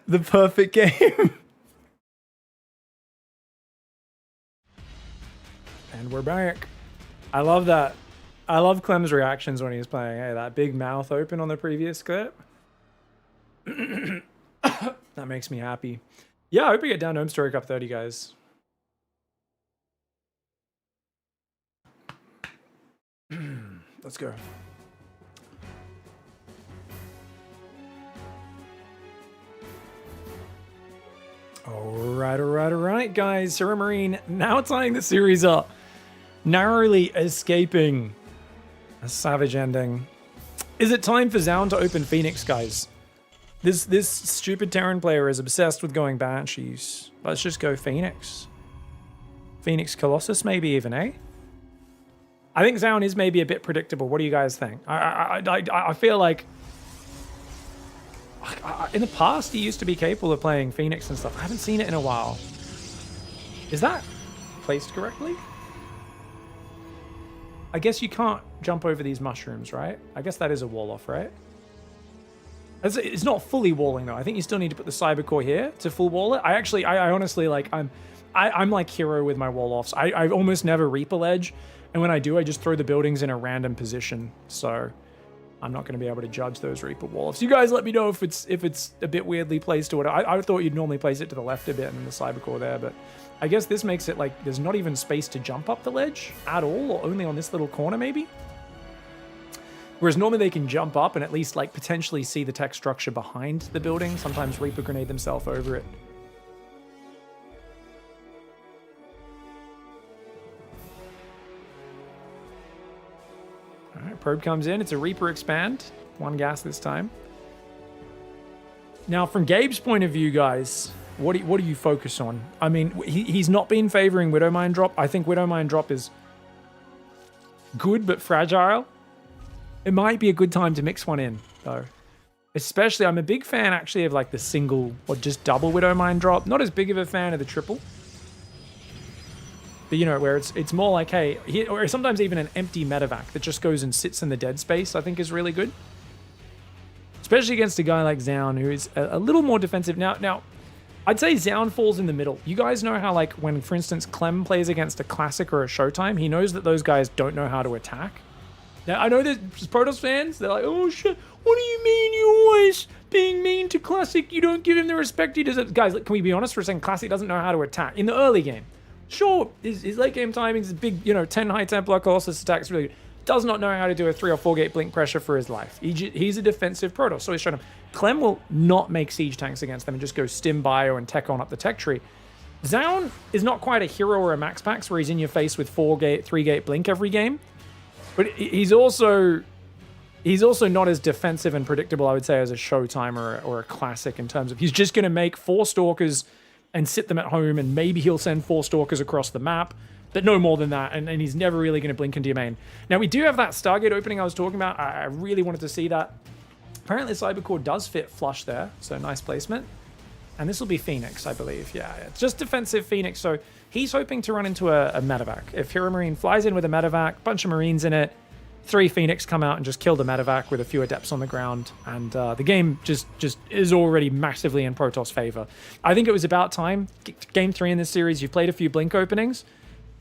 The perfect game. And we're back. I love that. I love Clem's reactions when he's playing. Hey, that big mouth open on the previous clip. That makes me happy. Yeah, I hope we get down to Homestory Cup 30, guys. Let's go. All right, guys. Serra Marine now tying the series up. Narrowly escaping a savage ending. Is it time for Zaun to open Phoenix, guys? This stupid Terran player is obsessed with going Banshees. Let's just go Phoenix. Phoenix Colossus, maybe even, eh? I think Zaun is maybe a bit predictable. What do you guys think? I feel like in the past he used to be capable of playing Phoenix and stuff. I haven't seen it in a while. Is that placed correctly? I guess you can't jump over these mushrooms, right? I guess that is a wall off, right? It's not fully walling though. I think you still need to put the cyber core here to full wall it. I honestly like I'm like hero with my wall offs. I almost never Reaper ledge, and when I do, I just throw the buildings in a random position. So I'm not going to be able to judge those Reaper wall offs. You guys let me know if it's a bit weirdly placed or what. I thought you'd normally place it to the left a bit and then the cyber core there, but I guess this makes it like there's not even space to jump up the ledge at all, or only on this little corner maybe. Whereas normally they can jump up and at least like potentially see the tech structure behind the building. Sometimes Reaper grenade themselves over it. All right, probe comes in. It's a Reaper expand. 1 gas this time. Now, from Gabe's point of view, guys, what do you focus on? I mean, he's not been favoring Widowmine drop. I think Widowmine drop is good but fragile. It might be a good time to mix one in, though. Especially, I'm a big fan, actually, of like the single or just double Widowmine drop. Not as big of a fan of the triple. But, you know, where it's more like, hey, or sometimes even an empty medevac that just goes and sits in the dead space, I think is really good. Especially against a guy like Zaun, who is a little more defensive. Now, I'd say Zaun falls in the middle. You guys know how, like, when, for instance, Clem plays against a Classic or a Showtime, he knows that those guys don't know how to attack. Now, I know there's Protoss fans, they're like, oh shit, what do you mean you always being mean to Classic? You don't give him the respect he deserves. Guys, can we be honest for a second? Classic doesn't know how to attack. In the early game, sure, his late game timing is big, 10 high Templar Colossus attacks really good. Does not know how to do a 3 or 4 gate blink pressure for his life. He's a defensive Protoss, so he's showing him. Clem will not make siege tanks against them and just go stim bio and tech on up the tech tree. Zaun is not quite a hero or a Max Pax where he's in your face with 4 gate, 3 gate blink every game. But he's also not as defensive and predictable, I would say, as a Showtime or a Classic in terms of he's just going to make 4 Stalkers and sit them at home, and maybe he'll send 4 Stalkers across the map. but no more than that, and he's never really going to blink into your main. Now, we do have that Stargate opening I was talking about. I really wanted to see that. Apparently, Cybercore does fit flush there, so nice placement. And this will be Phoenix, I believe. Yeah, it's just defensive Phoenix, so he's hoping to run into a medevac. If Hero Marine flies in with a medevac, bunch of Marines in it, 3 Phoenix come out and just kill the medevac with a few Adepts on the ground, and the game just is already massively in Protoss favor. I think it was about time. Game 3 in this series, you've played a few Blink openings.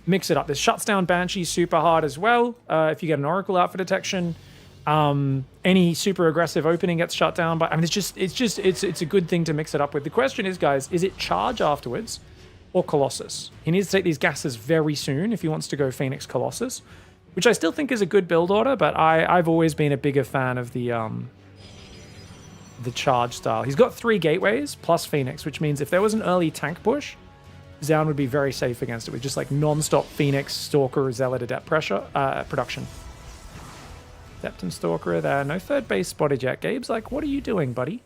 Mix it up. This shuts down Banshee super hard as well. If you get an Oracle out for detection, any super aggressive opening gets shut down. But I mean, it's a good thing to mix it up with. The question is, guys, is it charge afterwards or Colossus? He needs to take these gases very soon if he wants to go Phoenix Colossus, which I still think is a good build order, but I've always been a bigger fan of the charge style. He's got 3 gateways plus Phoenix, which means if there was an early tank push, Zaun would be very safe against it with just like non-stop Phoenix, Stalker, Zealot, Adept pressure production. Adept and Stalker are there. No third base spotted yet. Gabe's like, what are you doing, buddy?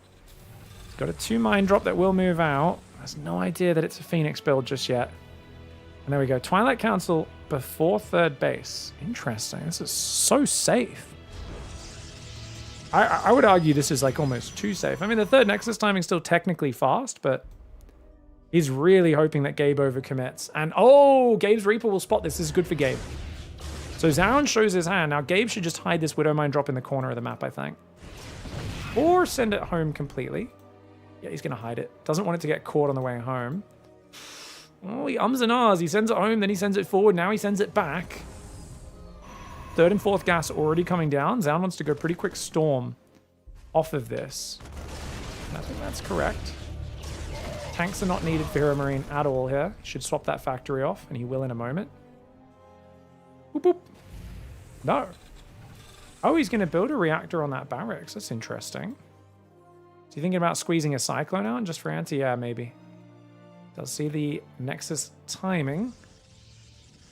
He's got a 2 mine drop that will move out. Has no idea that it's a Phoenix build just yet. And there we go. Twilight Council before third base. Interesting. This is so safe. I would argue this is like almost too safe. I mean, the third Nexus timing is still technically fast, but he's really hoping that Gabe overcommits. And oh, Gabe's Reaper will spot this. This is good for Gabe. So Zaun shows his hand. Now Gabe should just hide this Widow Mine drop in the corner of the map, I think. Or send it home completely. Yeah, he's going to hide it. Doesn't want it to get caught on the way home. Oh, he ums and ahs. He sends it home, then he sends it forward. Now he sends it back. 3rd and 4th gas already coming down. Zaun wants to go pretty quick storm off of this. And I think that's correct. Tanks are not needed for Hero Marine at all here. He should swap that factory off, and he will in a moment. Boop, boop. No. Oh, he's going to build a reactor on that barracks. That's interesting. Is he thinking about squeezing a Cyclone out just for anti? Yeah, maybe. Does see the Nexus timing.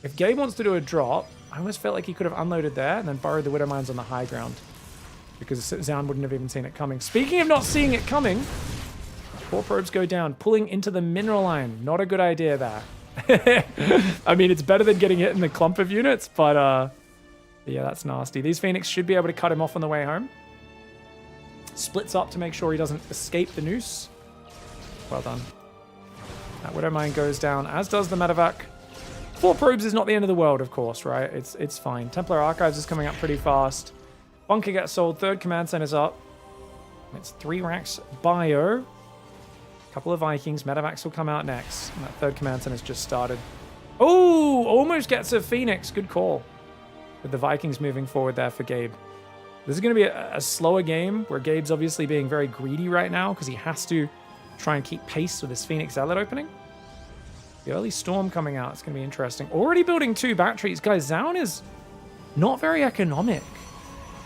If Gabe wants to do a drop, I almost felt like he could have unloaded there and then burrowed the Widow Mines on the high ground, because Zaun wouldn't have even seen it coming. Speaking of not seeing it coming, 4 probes go down, pulling into the mineral line. Not a good idea there. I mean, it's better than getting hit in the clump of units, but yeah, that's nasty. These Phoenix should be able to cut him off on the way home. Splits up to make sure he doesn't escape the noose. Well done. That Widow Mine goes down, as does the medevac. 4 probes is not the end of the world, of course, right? It's fine. Templar Archives is coming up pretty fast. Bunker gets sold. 3rd command center's up. It's 3 racks bio. Couple of Vikings. Medevacs will come out next. And that 3rd command center's just started. Oh, almost gets a Phoenix. Good call. With the Vikings moving forward there for Gabe. This is going to be a slower game where Gabe's obviously being very greedy right now because he has to try and keep pace with this Phoenix Zealot opening. The early storm coming out. It's going to be interesting. Already building 2 batteries. Guys, Zaun is not very economic.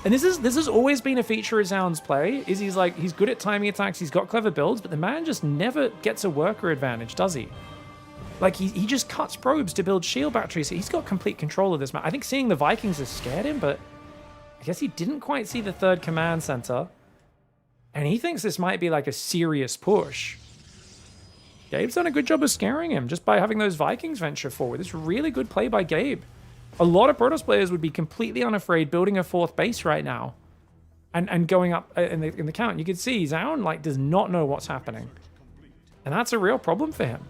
And this has always been a feature of Zaun's play, is he's good at timing attacks, he's got clever builds, but the man just never gets a worker advantage, does he? Like, he just cuts probes to build shield batteries. He's got complete control of this map. I think seeing the Vikings has scared him, but I guess he didn't quite see the 3rd command center. And he thinks this might be like a serious push. Gabe's done a good job of scaring him just by having those Vikings venture forward. It's really good play by Gabe. A lot of Protoss players would be completely unafraid building a 4th base right now and going up in the count. You can see Zaun like does not know what's happening. And that's a real problem for him.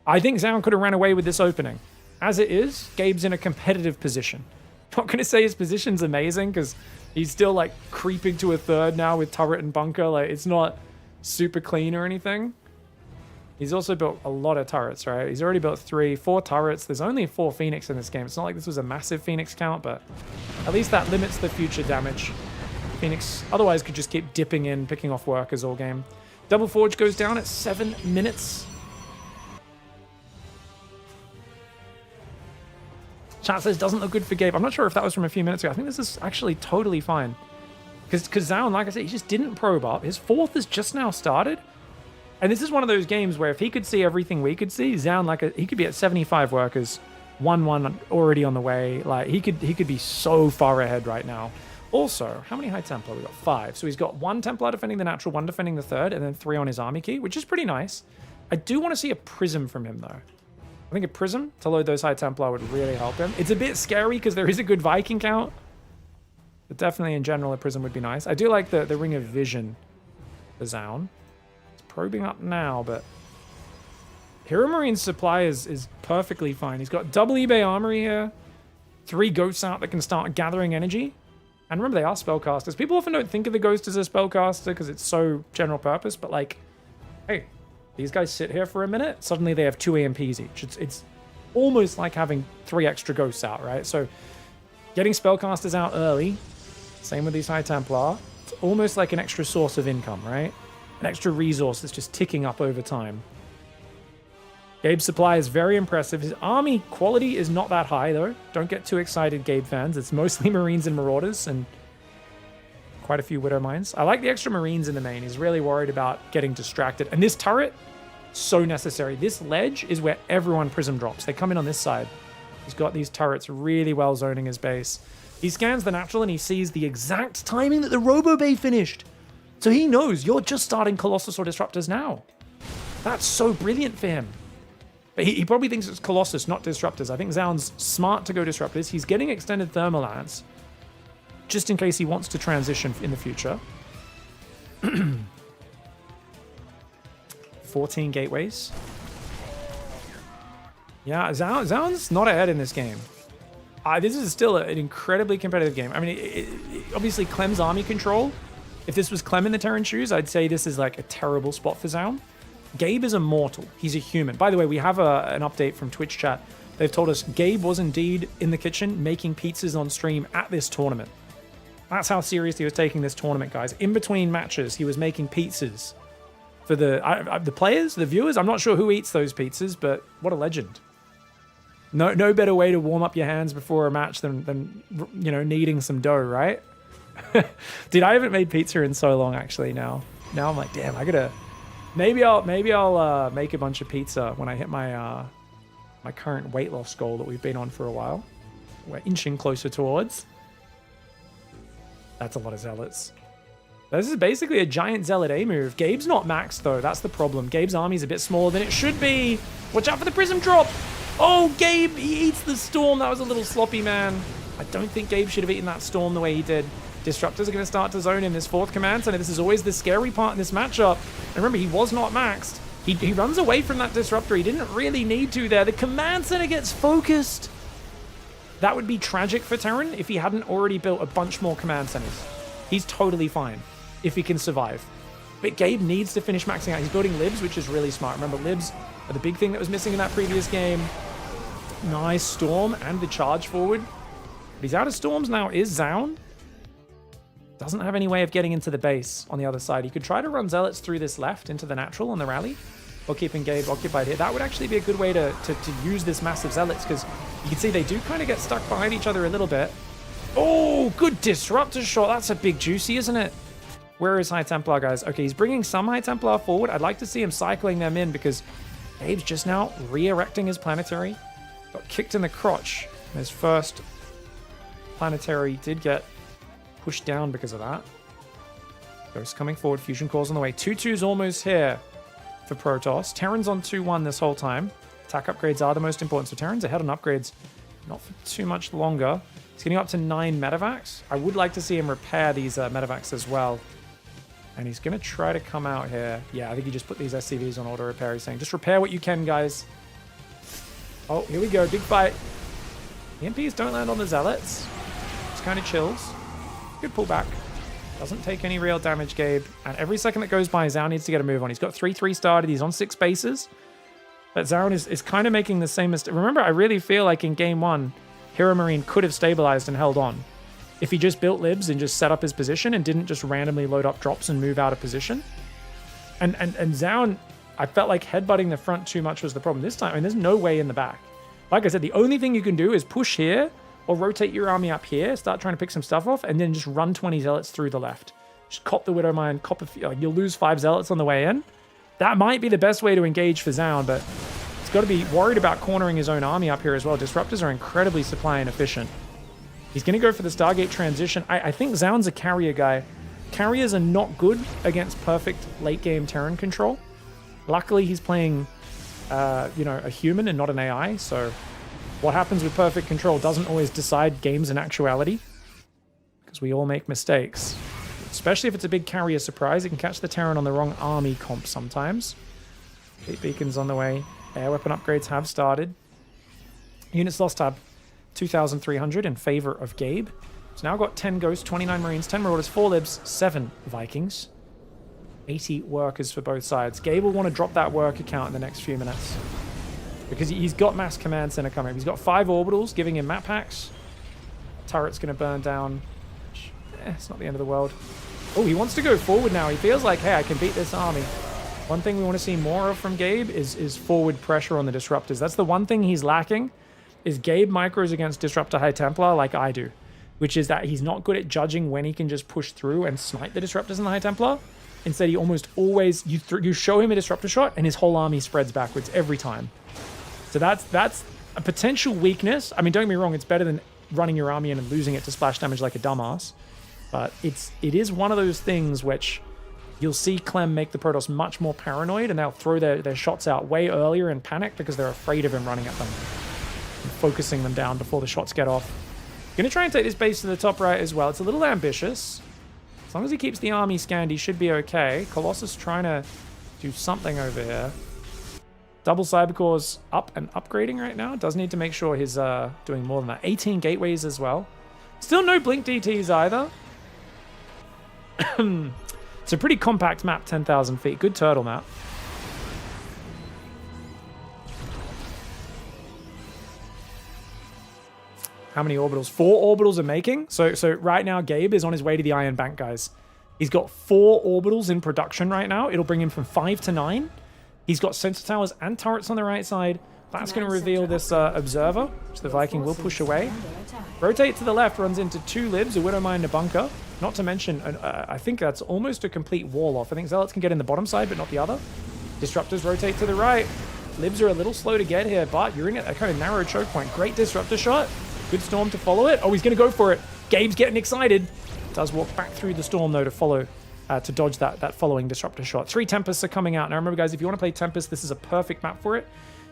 I think Zaun could have ran away with this opening. As it is, Gabe's in a competitive position. Not going to say his position's amazing because he's still like creeping to a 3rd now with turret and bunker. Like, it's not super clean or anything. He's also built a lot of turrets, right? He's already built 4 turrets. There's only 4 Phoenix in this game. It's not like this was a massive Phoenix count, but at least that limits the future damage. Phoenix otherwise could just keep dipping in, picking off workers all game. Double Forge goes down at 7 minutes. Chat says doesn't look good for Gabe. I'm not sure if that was from a few minutes ago. I think this is actually totally fine. Because Zaun, like I said, he just didn't probe up. His 4th has just now started. And this is one of those games where if he could see everything we could see, Zaun, he could be at 75 workers, 1-1 already on the way. Like, he could be so far ahead right now. Also, how many High Templar? We got 5. So he's got 1 Templar defending the natural, 1 defending the 3rd, and then 3 on his army key, which is pretty nice. I do want to see a Prism from him, though. I think a Prism to load those High Templar would really help him. It's a bit scary because there is a good Viking count. But definitely in general, a Prism would be nice. I do like the Ring of Vision for Zaun. It's probing up now, but Hero Marine's supply is perfectly fine. He's got double eBay Armory here. 3 ghosts out that can start gathering energy. And remember, they are spellcasters. People often don't think of the ghost as a spellcaster because it's so general purpose, but like, hey, these guys sit here for a minute, suddenly they have 2 AMPs each. It's almost like having 3 extra ghosts out, right? So getting spellcasters out early, same with these High Templar, it's almost like an extra source of income, right? An extra resource that's just ticking up over time. Gabe's supply is very impressive. His army quality is not that high, though. Don't get too excited, Gabe fans. It's mostly Marines and Marauders and quite a few Widow Mines. I like the extra Marines in the main. He's really worried about getting distracted. And this turret, so necessary. This ledge is where everyone Prism drops. They come in on this side. He's got these turrets really well zoning his base. He scans the natural and he sees the exact timing that the Robo Bay finished. So he knows you're just starting Colossus or Disruptors now. That's so brilliant for him. But he probably thinks it's Colossus, not Disruptors. I think Zaun's smart to go Disruptors. He's getting extended Thermal Lance, just in case he wants to transition in the future. 14 gateways. Yeah, Zaun's not ahead in this game. This is still an incredibly competitive game. I mean, obviously Clem's army control. If this was Clem in the Terran shoes, I'd say this is like a terrible spot for Zaun. Gabe is immortal. He's a human. By the way, we have an update from Twitch chat. They've told us Gabe was indeed in the kitchen making pizzas on stream at this tournament. That's how serious he was taking this tournament, guys. In between matches, he was making pizzas for the players, the viewers. I'm not sure who eats those pizzas, but what a legend. No better way to warm up your hands before a match than you know, kneading some dough, right? Dude, I haven't made pizza in so long, actually. Now I'm like, damn, I gotta. Maybe I'll make a bunch of pizza when I hit my my current weight loss goal that we've been on for a while. We're inching closer towards. That's a lot of zealots. This is basically a giant zealot A move. Gabe's not maxed though. That's the problem. Gabe's army's a bit smaller than it should be. Watch out for the prism drop. Oh, Gabe, he eats the storm. That was a little sloppy, man. I don't think Gabe should have eaten that storm the way he did. Disruptors are going to start to zone in this 4th command center. This is always the scary part in this matchup. And remember, he was not maxed. He runs away from that disruptor. He didn't really need to there. The command center gets focused. That would be tragic for Terran if he hadn't already built a bunch more command centers. He's totally fine if he can survive. But Gabe needs to finish maxing out. He's building libs, which is really smart. Remember, libs are the big thing that was missing in that previous game. Nice storm and the charge forward. But he's out of storms now. Is Zaun? Doesn't have any way of getting into the base on the other side. He could try to run zealots through this left into the natural on the rally, or keeping Gabe occupied here. That would actually be a good way to use this massive zealots, because you can see they do kind of get stuck behind each other a little bit. Oh, good disruptor shot. That's a big juicy, isn't it? Where is High Templar, guys? Okay, he's bringing some High Templar forward. I'd like to see him cycling them in, because Gabe's just now re-erecting his planetary. Got kicked in the crotch. His first planetary did get pushed down because of that. Ghost coming forward. Fusion cores on the way. 2-2's almost here for Protoss. Terran's on 2-1 this whole time. Attack upgrades are the most important. So Terran's ahead on upgrades. Not for too much longer. He's getting up to 9 medevacs. I would like to see him repair these medevacs as well. And he's going to try to come out here. Yeah, I think he just put these SCVs on auto repair. He's saying, just repair what you can, guys. Oh, here we go. Big fight. The MPs don't land on the zealots. It's kind of chills. Good pullback. Doesn't take any real damage, Gabe. And every second that goes by, Zaun needs to get a move on. He's got 3-3 started. He's on 6 bases. But Zaun is kind of making the same mistake. Remember, I really feel like in game 1, Hero Marine could have stabilized and held on. If he just built libs and just set up his position and didn't just randomly load up drops and move out of position. And Zaun, I felt like headbutting the front too much was the problem. This time, I mean, there's no way in the back. Like I said, the only thing you can do is push here or rotate your army up here, start trying to pick some stuff off, and then just run 20 zealots through the left. Just cop the Widow Mine, cop a few, like you'll lose 5 zealots on the way in. That might be the best way to engage for Zaun, but he's got to be worried about cornering his own army up here as well. Disruptors are incredibly supply inefficient. He's going to go for the Stargate transition. I think Zaun's a carrier guy. Carriers are not good against perfect late game Terran control. Luckily, he's playing you know, a human and not an AI. So what happens with perfect control doesn't always decide games in actuality, because we all make mistakes. Especially if it's a big carrier surprise, it can catch the Terran on the wrong army comp sometimes. 8 beacons on the way. Air weapon upgrades have started. Units lost tab 2,300 in favor of Gabe. So now got 10 Ghosts, 29 Marines, 10 Marauders, 4 Libs, 7 Vikings. 80 workers for both sides. Gabe will want to drop that worker count in the next few minutes, because he's got mass command center coming. He's got 5 orbitals giving him map packs. Turret's going to burn down. It's not the end of the world. Oh, he wants to go forward now. He feels like, hey, I can beat this army. One thing we want to see more of from Gabe is forward pressure on the Disruptors. That's the one thing he's lacking, is Gabe micros against Disruptor High Templar like I do, which is that he's not good at judging when he can just push through and snipe the Disruptors and the High Templar. Instead, he almost always, you show him a Disruptor shot and his whole army spreads backwards every time. So that's a potential weakness. I mean, don't get me wrong, it's better than running your army in and losing it to splash damage like a dumbass. But it is one of those things which you'll see CLEM make the Protoss much more paranoid, and they'll throw their shots out way earlier in panic because they're afraid of him running at them and focusing them down before the shots get off. Gonna try and take this base to the top right as well. It's a little ambitious. As long as he keeps the army scanned, he should be okay. Colossus trying to do something over here. Double Cybercore's up and upgrading right now. Does need to make sure he's doing more than that. 18 gateways as well. Still no blink DTs either. It's a pretty compact map, 10,000 feet. Good turtle map. How many orbitals? 4 orbitals are making. So right now, Gabe is on his way to the Iron Bank, guys. He's got 4 orbitals in production right now. It'll bring him from 5 to 9. He's got sensor towers and turrets on the right side. That's going to reveal this observer, which the Viking will push away. Rotate to the left, runs into 2 Libs, a Widowmine and a bunker. Not to mention, I think that's almost a complete wall off. I think Zealots can get in the bottom side, but not the other. Disruptors rotate to the right. Libs are a little slow to get here, but you're in a kind of narrow choke point. Great Disruptor shot. Good Storm to follow it. Oh, he's going to go for it. Gabe's getting excited. Does walk back through the Storm, though, to follow, to dodge that following Disruptor shot. 3 Tempests are coming out. Now, remember, guys, if you want to play Tempest, this is a perfect map for it.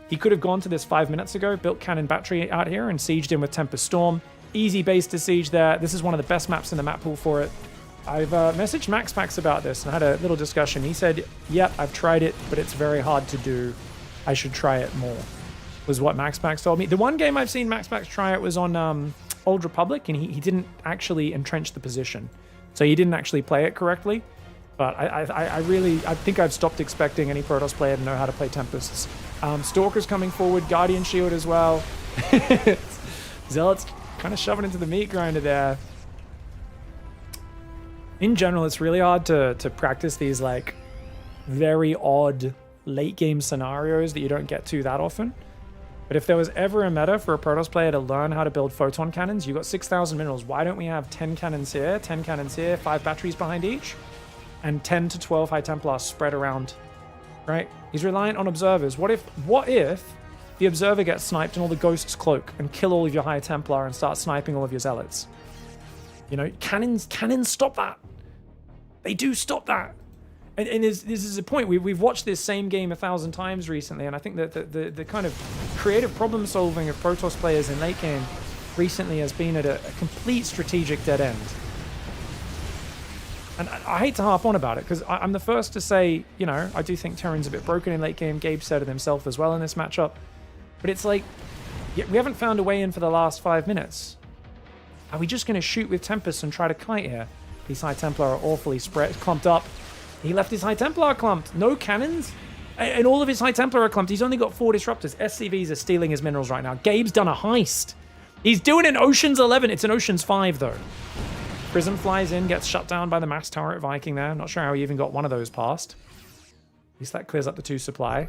He could have gone to this 5 minutes ago, built Cannon Battery out here, and sieged in with Tempest Storm. Easy base to siege there. This is one of the best maps in the map pool for it. I've messaged Max Pax about this and had a little discussion. He said, yep, I've tried it, but it's very hard to do. I should try it more, was what Max Pax told me. The one game I've seen Max Pax try it was on Old Republic, and he didn't actually entrench the position. So he didn't actually play it correctly. But I think I've stopped expecting any Protoss player to know how to play Tempests. Stalker's coming forward, Guardian Shield as well. Zealots kind of shoving into the meat grinder there. In general, it's really hard to practice these like very odd late game scenarios that you don't get to that often. But if there was ever a meta for a Protoss player to learn how to build photon cannons, you got 6,000 minerals. Why don't we have 10 cannons here, 10 cannons here, 5 batteries behind each, and 10 to 12 High Templars spread around, right? He's reliant on observers. What if the observer gets sniped and all the ghosts cloak and kill all of your High Templar and start sniping all of your zealots? You know, cannons stop that. They do stop that. And this is a point. We've watched this same game 1,000 times recently, and I think that the kind of creative problem solving of Protoss players in late game recently has been at a complete strategic dead end. And I hate to harp on about it, because I'm the first to say, you know, I do think Terran's a bit broken in late game. Gabe said it himself as well in this matchup. But it's like, we haven't found a way in for the last 5 minutes. Are we just going to shoot with Tempest and try to kite here? These High Templar are awfully clumped up. He left his High Templar clumped. No cannons. And all of his High Templar are clumped. He's only got 4 disruptors. SCVs are stealing his minerals right now. Gabe's done a heist. He's doing an Ocean's 11. It's an Ocean's 5, though. Prism flies in, gets shut down by the mass turret Viking there. Not sure how he even got one of those past. At least that clears up the 2 supply.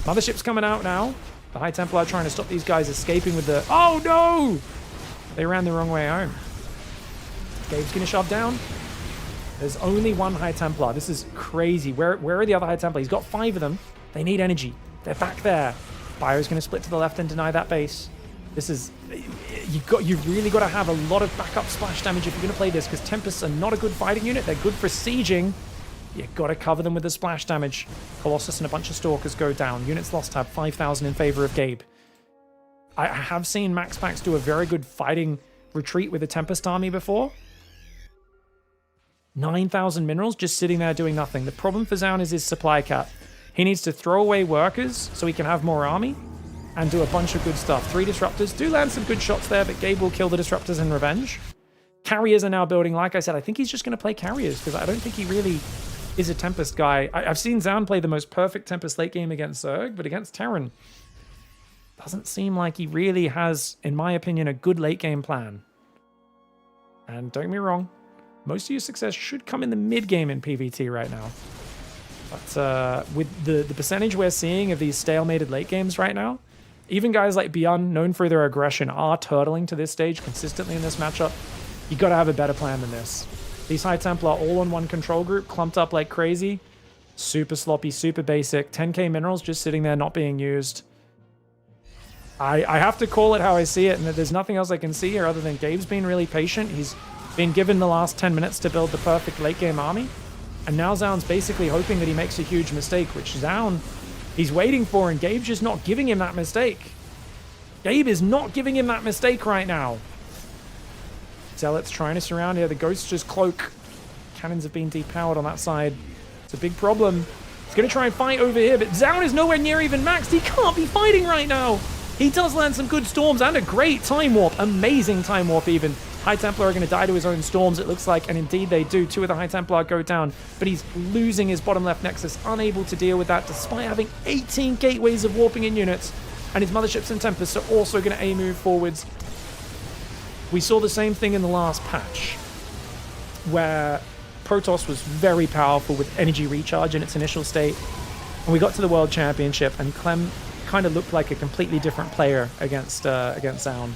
Mothership's coming out now. The High Templar are trying to stop these guys escaping with the... Oh, no! They ran the wrong way home. Gabe's going to shove down. There's only 1 High Templar. This is crazy. Where are the other High Templar? He's got 5 of them. They need energy. They're back there. Bio's going to split to the left and deny that base. This is... You've really got to have a lot of backup splash damage if you're going to play this, because Tempests are not a good fighting unit. They're good for sieging. You gotta cover them with the splash damage. Colossus and a bunch of Stalkers go down. Units lost tab 5,000 in favor of Gabe. I have seen Max Pax do a very good fighting retreat with a Tempest army before. 9,000 minerals just sitting there doing nothing. The problem for Zaun is his supply cap. He needs to throw away workers so he can have more army and do a bunch of good stuff. 3 disruptors do land some good shots there, but Gabe will kill the disruptors in revenge. Carriers are now building. Like I said, I think he's just going to play carriers because I don't think he really is a Tempest guy. I've seen Zaun play the most perfect Tempest late game against Zerg, but against Terran, doesn't seem like he really has, in my opinion, a good late game plan. And don't get me wrong, most of your success should come in the mid game in PvT right now. But with the percentage we're seeing of these stalemated late games right now, even guys like Beyond, known for their aggression, are turtling to this stage consistently in this matchup. You got to have a better plan than this. These High Templar all on one control group, clumped up like crazy. Super sloppy, super basic. 10k minerals just sitting there not being used. I have to call it how I see it, and there's nothing else I can see here other than Gabe's been really patient. He's been given the last 10 minutes to build the perfect late game army. And now Zaun's basically hoping that he makes a huge mistake, which Zaun, he's waiting for, and Gabe's just not giving him that mistake. Gabe is not giving him that mistake right now. Zealots trying to surround here. The Ghosts just cloak. Cannons have been depowered on that side. It's a big problem. He's going to try and fight over here, but Zaun is nowhere near even maxed. He can't be fighting right now. He does land some good storms and a great time warp. Amazing time warp even. High Templar are going to die to his own storms, it looks like, and indeed they do. 2 of the High Templar go down, but he's losing his bottom left nexus, unable to deal with that despite having 18 gateways of warping in units. And his motherships and Tempests are also going to A-move forwards. We saw the same thing in the last patch, where Protoss was very powerful with energy recharge in its initial state. And we got to the World Championship, and Clem kind of looked like a completely different player against Zaun.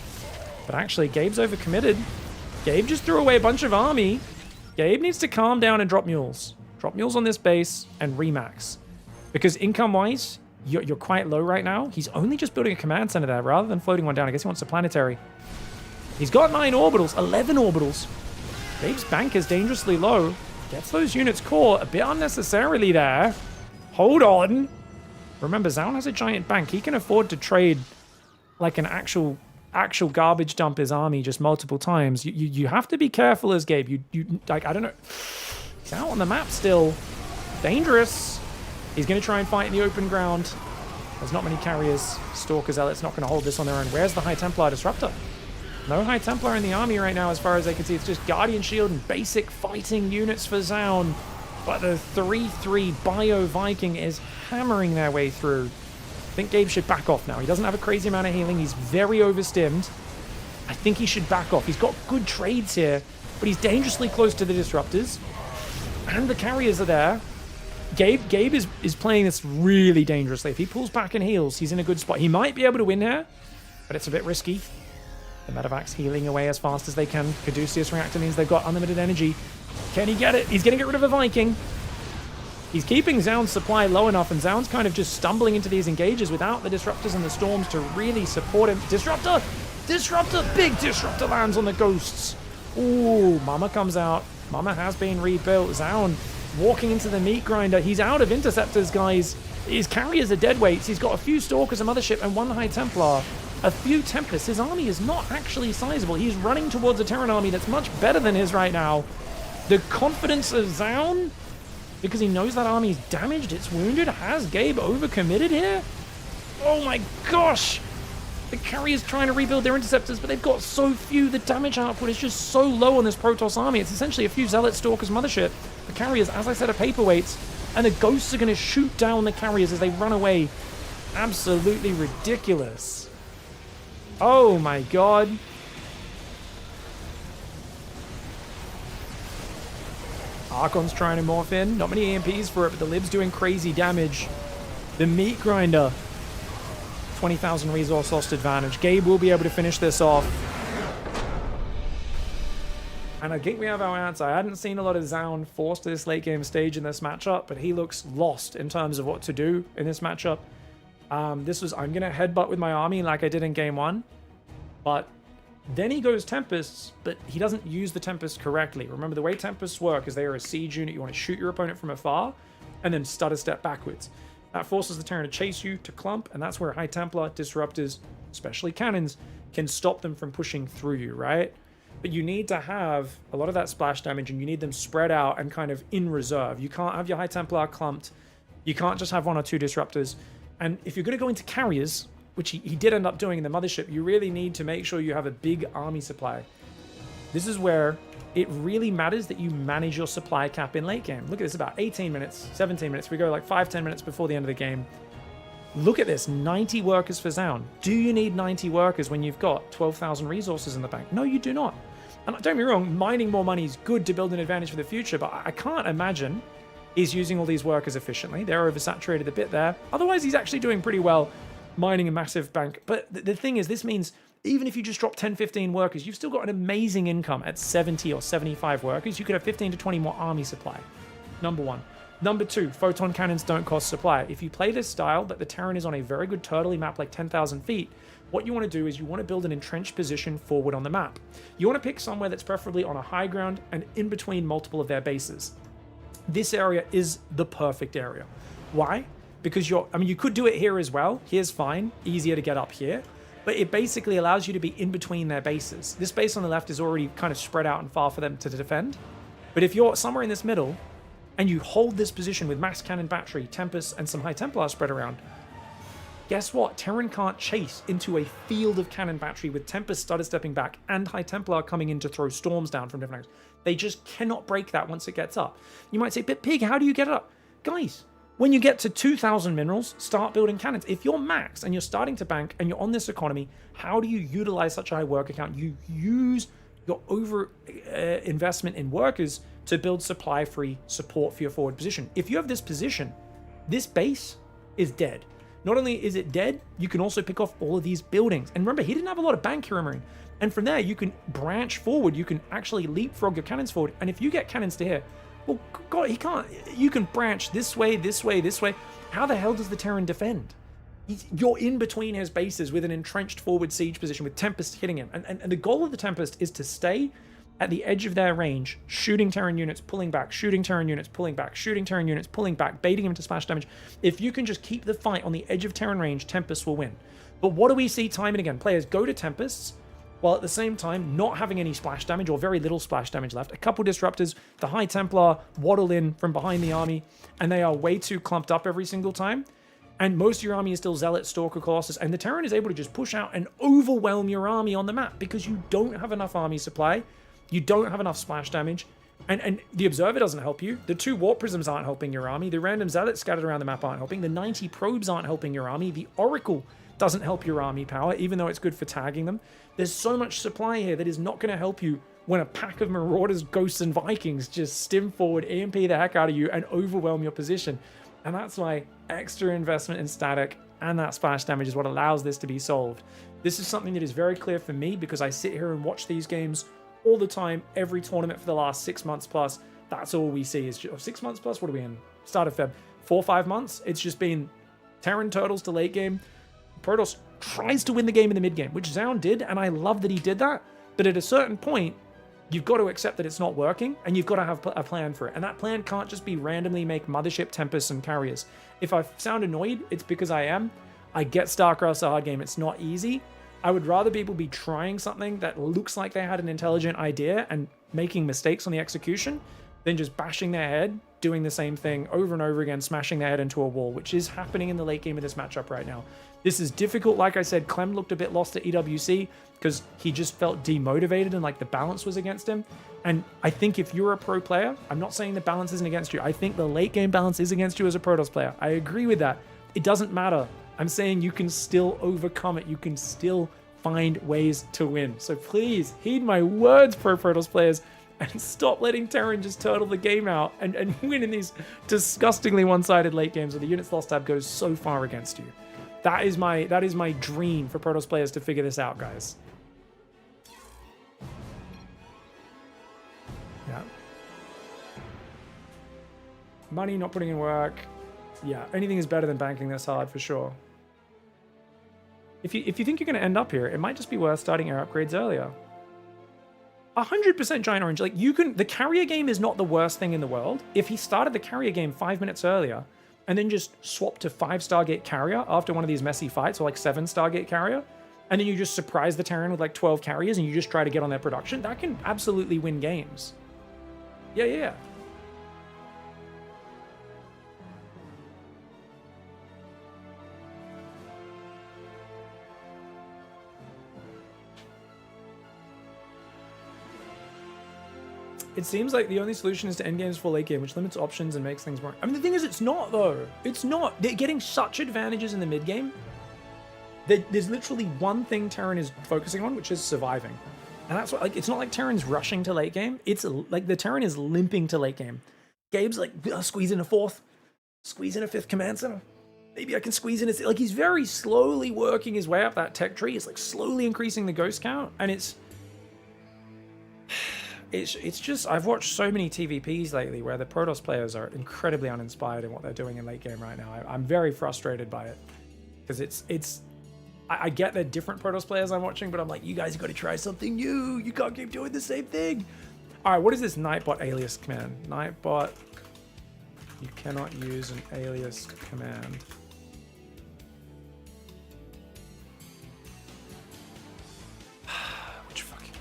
But actually, Gabe's overcommitted. Gabe just threw away a bunch of army. Gabe needs to calm down and drop mules. Drop mules on this base and remax. Because income-wise, you're quite low right now. He's only just building a command center there rather than floating one down. I guess he wants a planetary. He's got 9 orbitals, 11 orbitals. Gabe's bank is dangerously low. Gets those units caught a bit unnecessarily there. Hold on. Remember, Zaun has a giant bank. He can afford to trade like an actual garbage dump his army just multiple times. You have to be careful as Gabe. You like, I don't know. He's out on the map still. Dangerous. He's going to try and fight in the open ground. There's not many carriers. Stalker Zealot's not going to hold this on their own. Where's the High Templar Disruptor? No High Templar in the army right now as far as I can see. It's just Guardian Shield and basic fighting units for Zaun. But the 3-3 Bio Viking is hammering their way through. I think Gabe should back off now. He doesn't have a crazy amount of healing. He's very overstimmed. I think he should back off. He's got good trades here, but he's dangerously close to the disruptors. And the carriers are there. Gabe is playing this really dangerously. If he pulls back and heals, he's in a good spot. He might be able to win here, but it's a bit risky. The Medevacs healing away as fast as they can. Caduceus Reactor means they've got unlimited energy. Can he get it? He's going to get rid of a Viking. He's keeping Zaun's supply low enough, and Zaun's kind of just stumbling into these engages without the Disruptors and the Storms to really support him. Disruptor! Disruptor! Big Disruptor lands on the Ghosts. Ooh, Mama comes out. Mama has been rebuilt. Zaun walking into the meat grinder. He's out of Interceptors, guys. His carriers are dead weights. He's got a few Stalkers, a Mothership, and 1 High Templar. A few Tempests. His army is not actually sizable. He's running towards a Terran army that's much better than his right now. The confidence of Zaun, because he knows that army is damaged, it's wounded. Has Gabe overcommitted here? Oh my gosh! The carrier's trying to rebuild their Interceptors, but they've got so few. The damage output is just so low on this Protoss army. It's essentially a few Zealot Stalkers Mothership. The carriers, as I said, are paperweights, and the Ghosts are going to shoot down the carriers as they run away. Absolutely ridiculous. Oh my god. Archon's trying to morph in. Not many EMPs for it, but the Lib's doing crazy damage. The meat grinder. 20,000 resource lost advantage. Gabe will be able to finish this off. And I think we have our answer. I hadn't seen a lot of Zaun forced to this late game stage in this matchup, but he looks lost in terms of what to do in this matchup. This was, I'm going to headbutt with my army like I did in game 1. But Then he goes Tempests, but he doesn't use the Tempest correctly. Remember, the way Tempests work is they are a siege unit. You want to shoot your opponent from afar and then stutter step backwards. That forces the Terran to chase you, to clump, and that's where High Templar, Disruptors, especially cannons, can stop them from pushing through you, right? But you need to have a lot of that splash damage, and you need them spread out and kind of in reserve. You can't have your High Templar clumped. You can't just have 1 or 2 Disruptors. And if you're going to go into carriers, which he did end up doing in the Mothership, you really need to make sure you have a big army supply. This is where it really matters that you manage your supply cap in late game. Look at this, about 18 minutes, 17 minutes. We go like 5-10 minutes before the end of the game. Look at this, 90 workers for Zaun. Do you need 90 workers when you've got 12,000 resources in the bank? No, you do not. And don't get me wrong, mining more money is good to build an advantage for the future, but I can't imagine he's using all these workers efficiently. They're oversaturated a bit there. Otherwise, he's actually doing pretty well mining a massive bank. But the thing is, this means even if you just drop 10, 15 workers, you've still got an amazing income at 70 or 75 workers. You could have 15 to 20 more army supply. Number 1. Number 2, photon cannons don't cost supply. If you play this style, but the Terran is on a very good turtley map like 10,000 feet, what you want to do is you want to build an entrenched position forward on the map. You want to pick somewhere that's preferably on a high ground and in between multiple of their bases. This area is the perfect area. Why? Because you could do it here as well. Here's fine, easier to get up here. But it basically allows you to be in between their bases. This base on the left is already kind of spread out and far for them to defend. But if you're somewhere in this middle, and you hold this position with mass cannon battery, Tempest, and some High Templar spread around, guess what? Terran can't chase into a field of cannon battery with Tempest stutter stepping back and High Templar coming in to throw storms down from different angles. They just cannot break that once it gets up. You might say, but Pig, how do you get it up? Guys, when you get to 2,000 minerals, start building cannons. If you're maxed and you're starting to bank and you're on this economy, how do you utilize such a high worker count? You use your over investment in workers to build supply-free support for your forward position. If you have this position, this base is dead. Not only is it dead, you can also pick off all of these buildings. And remember, he didn't have a lot of bank here, Marine. And from there, you can branch forward. You can actually leapfrog your cannons forward. And if you get cannons to here, well, God, he can't. You can branch this way, this way, this way. How the hell does the Terran defend? You're in between his bases with an entrenched forward siege position with Tempest hitting him. And the goal of the Tempest is to stay at the edge of their range, shooting Terran units, pulling back, shooting Terran units, pulling back, shooting Terran units, pulling back, baiting him to splash damage. If you can just keep the fight on the edge of Terran range, Tempest will win. But what do we see time and again? Players go to Tempests, while at the same time not having any splash damage or very little splash damage left. A couple Disruptors, the High Templar waddle in from behind the army, and they are way too clumped up every single time. And most of your army is still Zealot, Stalker, Colossus, and the Terran is able to just push out and overwhelm your army on the map because you don't have enough army supply, you don't have enough splash damage, and the Observer doesn't help you, the 2 Warp Prisms aren't helping your army, the random Zealots scattered around the map aren't helping, the 90 Probes aren't helping your army, the Oracle doesn't help your army power, even though it's good for tagging them. There's so much supply here that is not going to help you when a pack of Marauders, Ghosts, and Vikings just stim forward, EMP the heck out of you, and overwhelm your position. And that's why extra investment in static and that splash damage is what allows this to be solved. This is something that is very clear for me because I sit here and watch these games all the time, every tournament for the last 6 months plus. That's all we see is 6 months plus. What are we in? Start of Feb. 4 or 5 months. It's just been Terran Turtles to late game. Protoss tries to win the game in the mid game, which Zaun did, and I love that he did that. But at a certain point, you've got to accept that it's not working, and you've got to have a plan for it. And that plan can't just be randomly make Mothership, Tempests, and Carriers. If I sound annoyed, it's because I am. I get StarCraft's a hard game. It's not easy. I would rather people be trying something that looks like they had an intelligent idea and making mistakes on the execution than just bashing their head, doing the same thing over and over again, smashing their head into a wall, which is happening in the late game of this matchup right now. This is difficult. Like I said, Clem looked a bit lost at EWC because he just felt demotivated and like the balance was against him. And I think if you're a pro player, I'm not saying the balance isn't against you. I think the late game balance is against you as a Protoss player. I agree with that. It doesn't matter. I'm saying you can still overcome it. You can still find ways to win. So please heed my words, pro Protoss players, and stop letting Terran just turtle the game out and win in these disgustingly one-sided late games where the units lost tab goes so far against you. That is my dream for Protoss players to figure this out, guys. Yeah. Money, not putting in work. Yeah, anything is better than banking this hard for sure. If you think you're going to end up here, it might just be worth starting air upgrades earlier. 100% Giant Orange. Like, the carrier game is not the worst thing in the world. If he started the carrier game 5 minutes earlier and then just swapped to 5 Stargate carrier after one of these messy fights, or like 7 Stargate carrier, and then you just surprise the Terran with like 12 carriers and you just try to get on their production, that can absolutely win games. Yeah. It seems like the only solution is to end games for late game, which limits options and makes things more... I mean, the thing is, it's not, though. It's not. They're getting such advantages in the mid game. There's literally one thing Terran is focusing on, which is surviving. And that's what, like, it's not like Terran's rushing to late game. It's like the Terran is limping to late game. Gabe's like, squeeze in a 4th, squeeze in a 5th command center. Maybe I can squeeze in a... Like, he's very slowly working his way up that tech tree. It's like slowly increasing the ghost count. And it's just, I've watched so many TVPs lately where the Protoss players are incredibly uninspired in what they're doing in late game right now. I'm very frustrated by it. Because I get they're different Protoss players I'm watching, but I'm like, you guys have got to try something new. You can't keep doing the same thing. All right, what is this Nightbot alias command? Nightbot, you cannot use an alias command. Which fucking...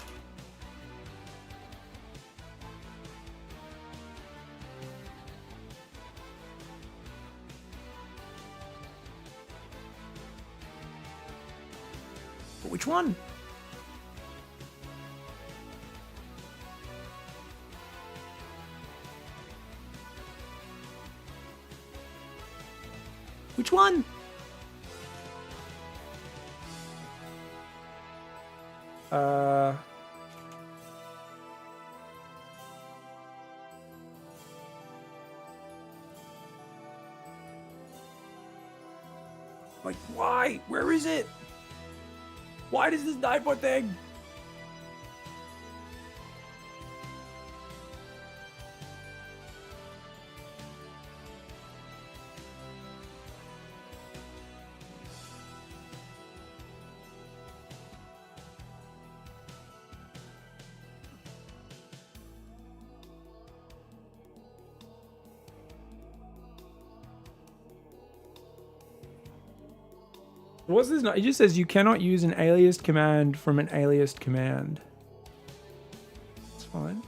But which one? Which one? Like, why? Where is it? Why does this Nightbot thing? What's this? It just says you cannot use an aliased command from an aliased command. It's fine.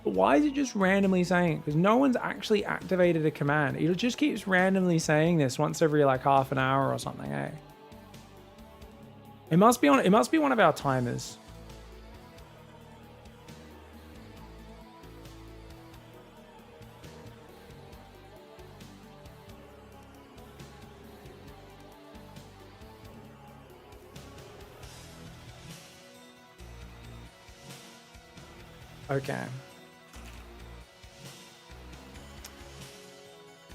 But why is it just randomly saying it? Because no one's actually activated a command. It just keeps randomly saying this once every like half an hour or something, eh? It must be one of our timers. Okay.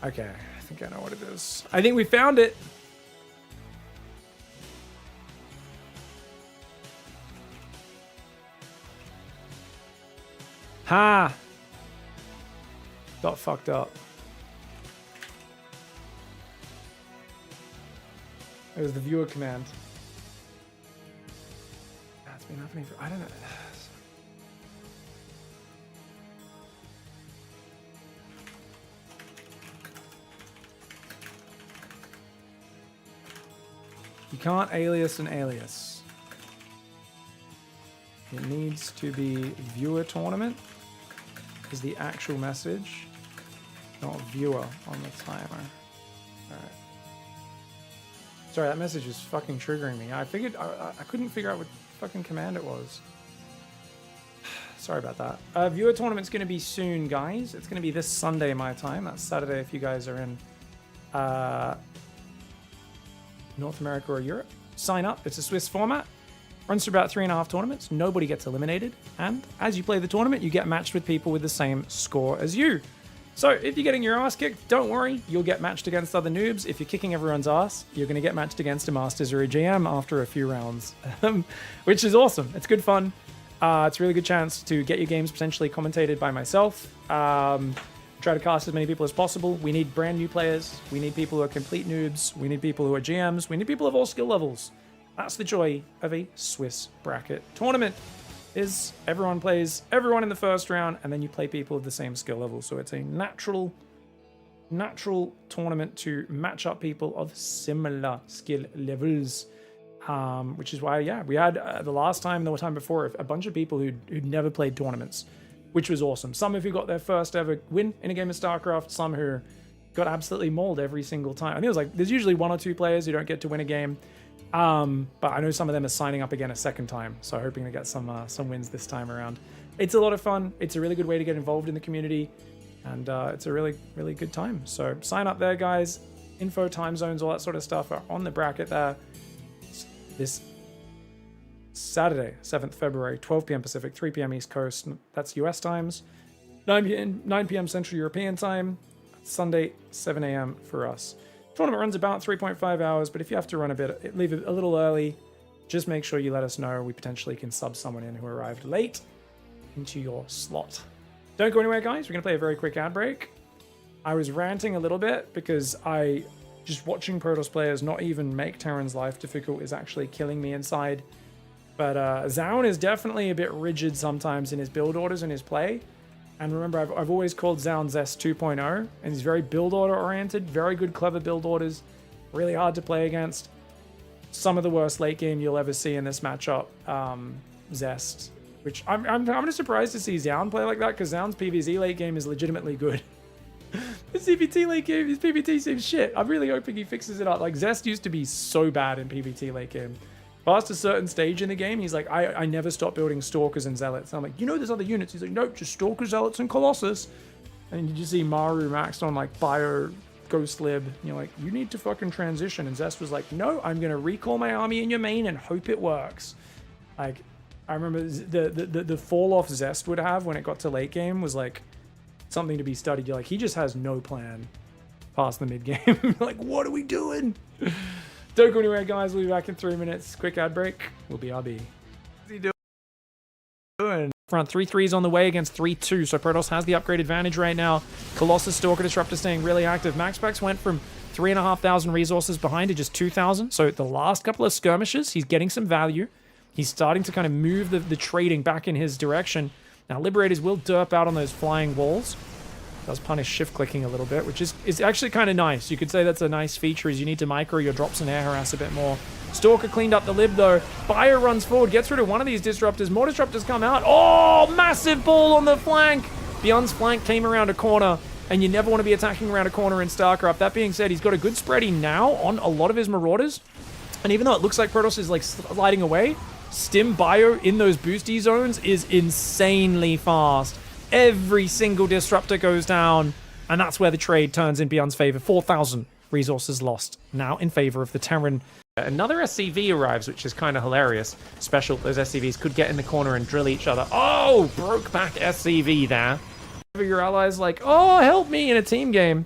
Okay, I think I know what it is. I think we found it. Ha! Got fucked up. It was the viewer command. That's been happening for... I don't know. You can't alias an alias. It needs to be viewer tournament is the actual message, not viewer on the timer. Alright. Sorry, that message is fucking triggering me. I figured I couldn't figure out what fucking command it was. Sorry about that. Viewer tournament's gonna be soon, guys. It's gonna be this Sunday my time. That's Saturday if you guys are in North America or Europe. Sign up. It's a Swiss format. Runs through about 3.5 tournaments. Nobody gets eliminated. And as you play the tournament, you get matched with people with the same score as you. So if you're getting your ass kicked, don't worry. You'll get matched against other noobs. If you're kicking everyone's ass, you're going to get matched against a Masters or a GM after a few rounds, which is awesome. It's good fun. It's a really good chance to get your games potentially commentated by myself. Try to cast as many people as possible. We need brand new players. We need people who are complete noobs. We need people who are GMs. We need people of all skill levels. That's the joy of a Swiss bracket tournament. Is everyone plays everyone in the first round, and then you play people of the same skill level. So it's a natural tournament to match up people of similar skill levels. Which is why, yeah, we had the last time, the time before, a bunch of people who'd never played tournaments, which was awesome. Some who got their first ever win in a game of StarCraft, some who got absolutely mauled every single time. I think it was like, there's usually 1 or 2 players who don't get to win a game. But I know some of them are signing up again a second time, so hoping to get some wins this time around. It's a lot of fun. It's a really good way to get involved in the community, and it's a really, really good time. So sign up there, guys. Info, time zones, all that sort of stuff are on the bracket there. This Saturday, 7th February, 12 p.m. Pacific, 3 p.m. East Coast. That's US times. 9 p.m. Central European time. Sunday, 7 a.m. for us. Tournament runs about 3.5 hours, but if you have to run a bit, leave it a little early, just make sure you let us know. We potentially can sub someone in who arrived late into your slot. Don't go anywhere, guys. We're going to play a very quick ad break. I was ranting a little bit because just watching Protoss players not even make Terran's life difficult is actually killing me inside. But Zaun is definitely a bit rigid sometimes in his build orders and his play. And remember, I've always called Zaun Zest 2.0, and he's very build order oriented, very good, clever build orders, really hard to play against. Some of the worst late game you'll ever see in this matchup, Zest, which I'm surprised to see Zaun play like that, because Zaun's PvZ late game is legitimately good. His CPT late game, his PvT seems shit. I'm really hoping he fixes it up. Like, Zest used to be so bad in PvT late game. Past a certain stage in the game, he's like, I never stop building Stalkers and Zealots. I'm like, there's other units. He's like, nope, just Stalkers, Zealots, and Colossus. And you just see Maru maxed on like Bio, Ghost Lib. And you're like, you need to fucking transition. And Zest was like, no, I'm going to recall my army in your main and hope it works. Like, I remember the fall off Zest would have when it got to late game was like something to be studied. You're like, he just has no plan past the mid game. Like, what are we doing? Don't go anywhere, guys. We'll be back in 3 minutes. Quick ad break. We'll be RB. What's he doing? Front 3-3's on the way against 3-2, so Protoss has the upgrade advantage right now. Colossus, Stalker, Disruptor staying really active. Max Specs went from 3,500 resources behind to just 2,000. So the last couple of skirmishes, he's getting some value. He's starting to kind of move the trading back in his direction. Now, Liberators will derp out on those flying walls. Does punish shift clicking a little bit, which is actually kind of nice. You could say that's a nice feature, is you need to micro your drops and air harass a bit more. Stalker cleaned up the lib though. Bio runs forward, gets rid of one of these disruptors. More disruptors come out. Oh, massive ball on the flank. Beyond's flank came around a corner, and you never want to be attacking around a corner in StarCraft. That being said, he's got a good spreading now on a lot of his Marauders. And even though it looks like Protoss is like sliding away, Stim Bio in those boosty zones is insanely fast. Every single disruptor goes down, and that's where the trade turns in Beyond's favor. 4,000 resources lost now in favor of the Terran. Another SCV arrives, which is kind of hilarious. Special, those SCVs could get in the corner and drill each other. Oh, broke back SCV there. Your allies like, oh, help me in a team game.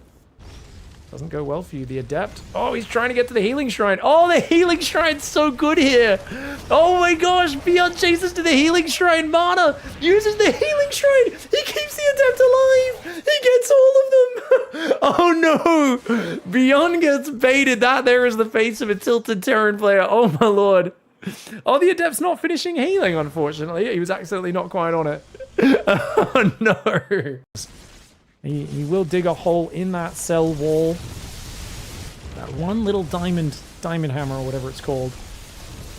Doesn't go well for you, the Adept. Oh, he's trying to get to the Healing Shrine. Oh, the Healing Shrine's so good here. Oh my gosh, Beyond chases to the Healing Shrine. Mana uses the Healing Shrine. He keeps the Adept alive. He gets all of them. Oh no. Beyond gets baited. That there is the face of a tilted Terran player. Oh my lord. Oh, the Adept's not finishing healing, unfortunately. He was accidentally not quite on it. Oh no. He will dig a hole in that cell wall. That one little diamond hammer or whatever it's called.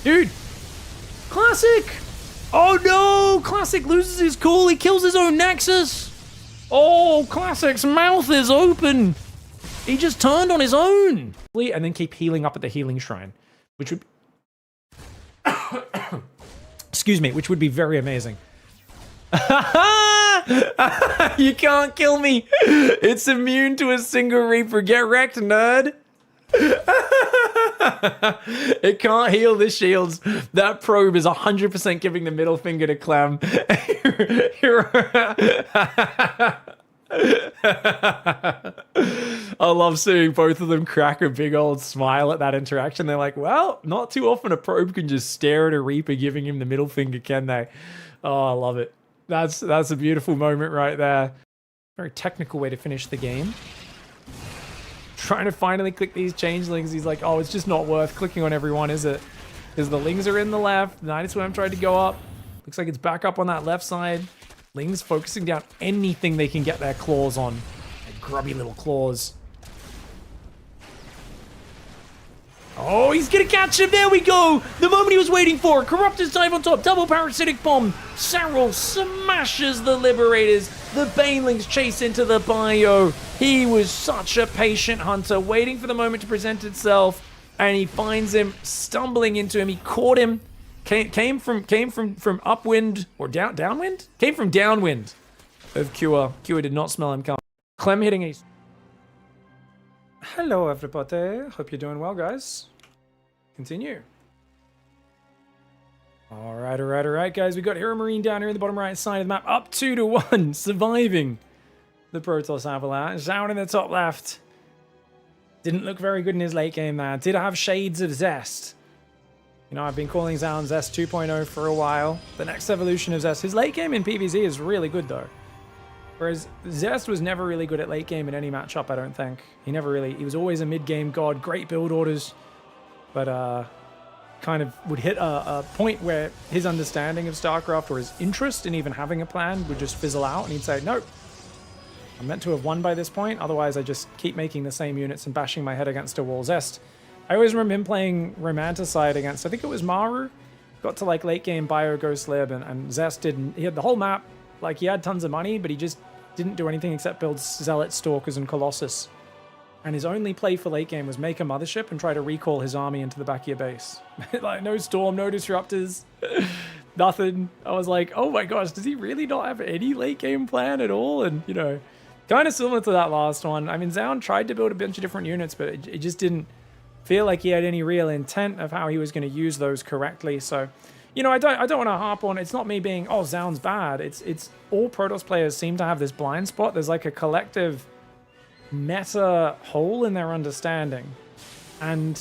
Dude! Classic! Oh no! Classic loses his cool. He kills his own Nexus. Oh, Classic's mouth is open. He just turned on his own. And then keep healing up at the Healing Shrine, which would... Excuse me, which would be very amazing. You can't kill me. It's immune to a single Reaper. Get wrecked, nerd. It can't heal the shields. That probe is 100% giving the middle finger to CLEM. I love seeing both of them crack a big old smile at that interaction. They're like, well, not too often a probe can just stare at a Reaper giving him the middle finger, can they? Oh, I love it. That's a beautiful moment right there. Very technical way to finish the game. Trying to finally click these changelings. He's like, oh, it's just not worth clicking on everyone, is it? Because the lings are in the left. Night Swim tried to go up. Looks like it's back up on that left side. Lings focusing down anything they can get their claws on. Their grubby little claws. Oh, he's gonna catch him. There we go. The moment he was waiting for. Corruptor's dive on top. Double parasitic bomb. SERRAL smashes the Liberators. The Banelings chase into the bio. He was such a patient hunter, waiting for the moment to present itself, and he finds him, stumbling into him. He caught him. Came from upwind or downwind. Came from downwind of Cure. Cure did not smell him coming. Clem hitting a. Hello, everybody. Hope you're doing well, guys. Continue. All right, guys. We got Hero Marine down here in the bottom right side of the map, up 2-1, surviving the Protoss Avalanche. Down in the top left. Didn't look very good in his late game there. Did have shades of Zest. You know, I've been calling Zaun Zest 2.0 for a while. The next evolution of Zest. His late game in PvZ is really good, though. Whereas Zest was never really good at late game in any matchup, I don't think. He was always a mid-game god, great build orders, but kind of would hit a point where his understanding of StarCraft or his interest in even having a plan would just fizzle out, and he'd say, nope, I'm meant to have won by this point, otherwise I just keep making the same units and bashing my head against a wall. Zest, I always remember him playing Romanticide against, I think it was Maru, got to like late game Bio Ghost Lib, and Zest didn't, he had the whole map, like he had tons of money, but he just didn't do anything except build Zealot, Stalkers, and Colossus. And his only play for late game was make a mothership and try to recall his army into the back of your base. Like, no Storm, no Disruptors, nothing. I was like, oh my gosh, does he really not have any late game plan at all? And, you know, kind of similar to that last one. I mean, Zaun tried to build a bunch of different units, but it just didn't feel like he had any real intent of how he was going to use those correctly. So, you know, I don't want to harp on, it's not me being, oh, Zaun's bad. It's all Protoss players seem to have this blind spot. There's like a collective meta hole in their understanding. And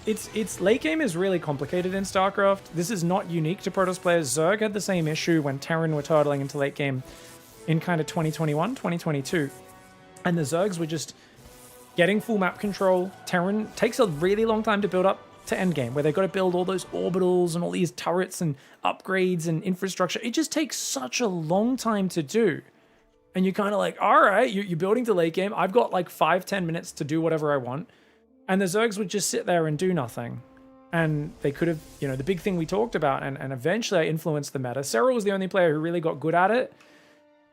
it's late game is really complicated in StarCraft. This is not unique to Protoss players. Zerg had the same issue when Terran were turtling into late game in kind of 2021, 2022. And the Zergs were just getting full map control. Terran takes a really long time to build up to endgame, where they've got to build all those orbitals and all these turrets and upgrades and infrastructure. It just takes such a long time to do. And you're kind of like, all right, you're building to late game. I've got like 5-10 minutes to do whatever I want. And the Zergs would just sit there and do nothing. And they could have, you know, the big thing we talked about, and eventually I influenced the meta. SERRAL was the only player who really got good at it.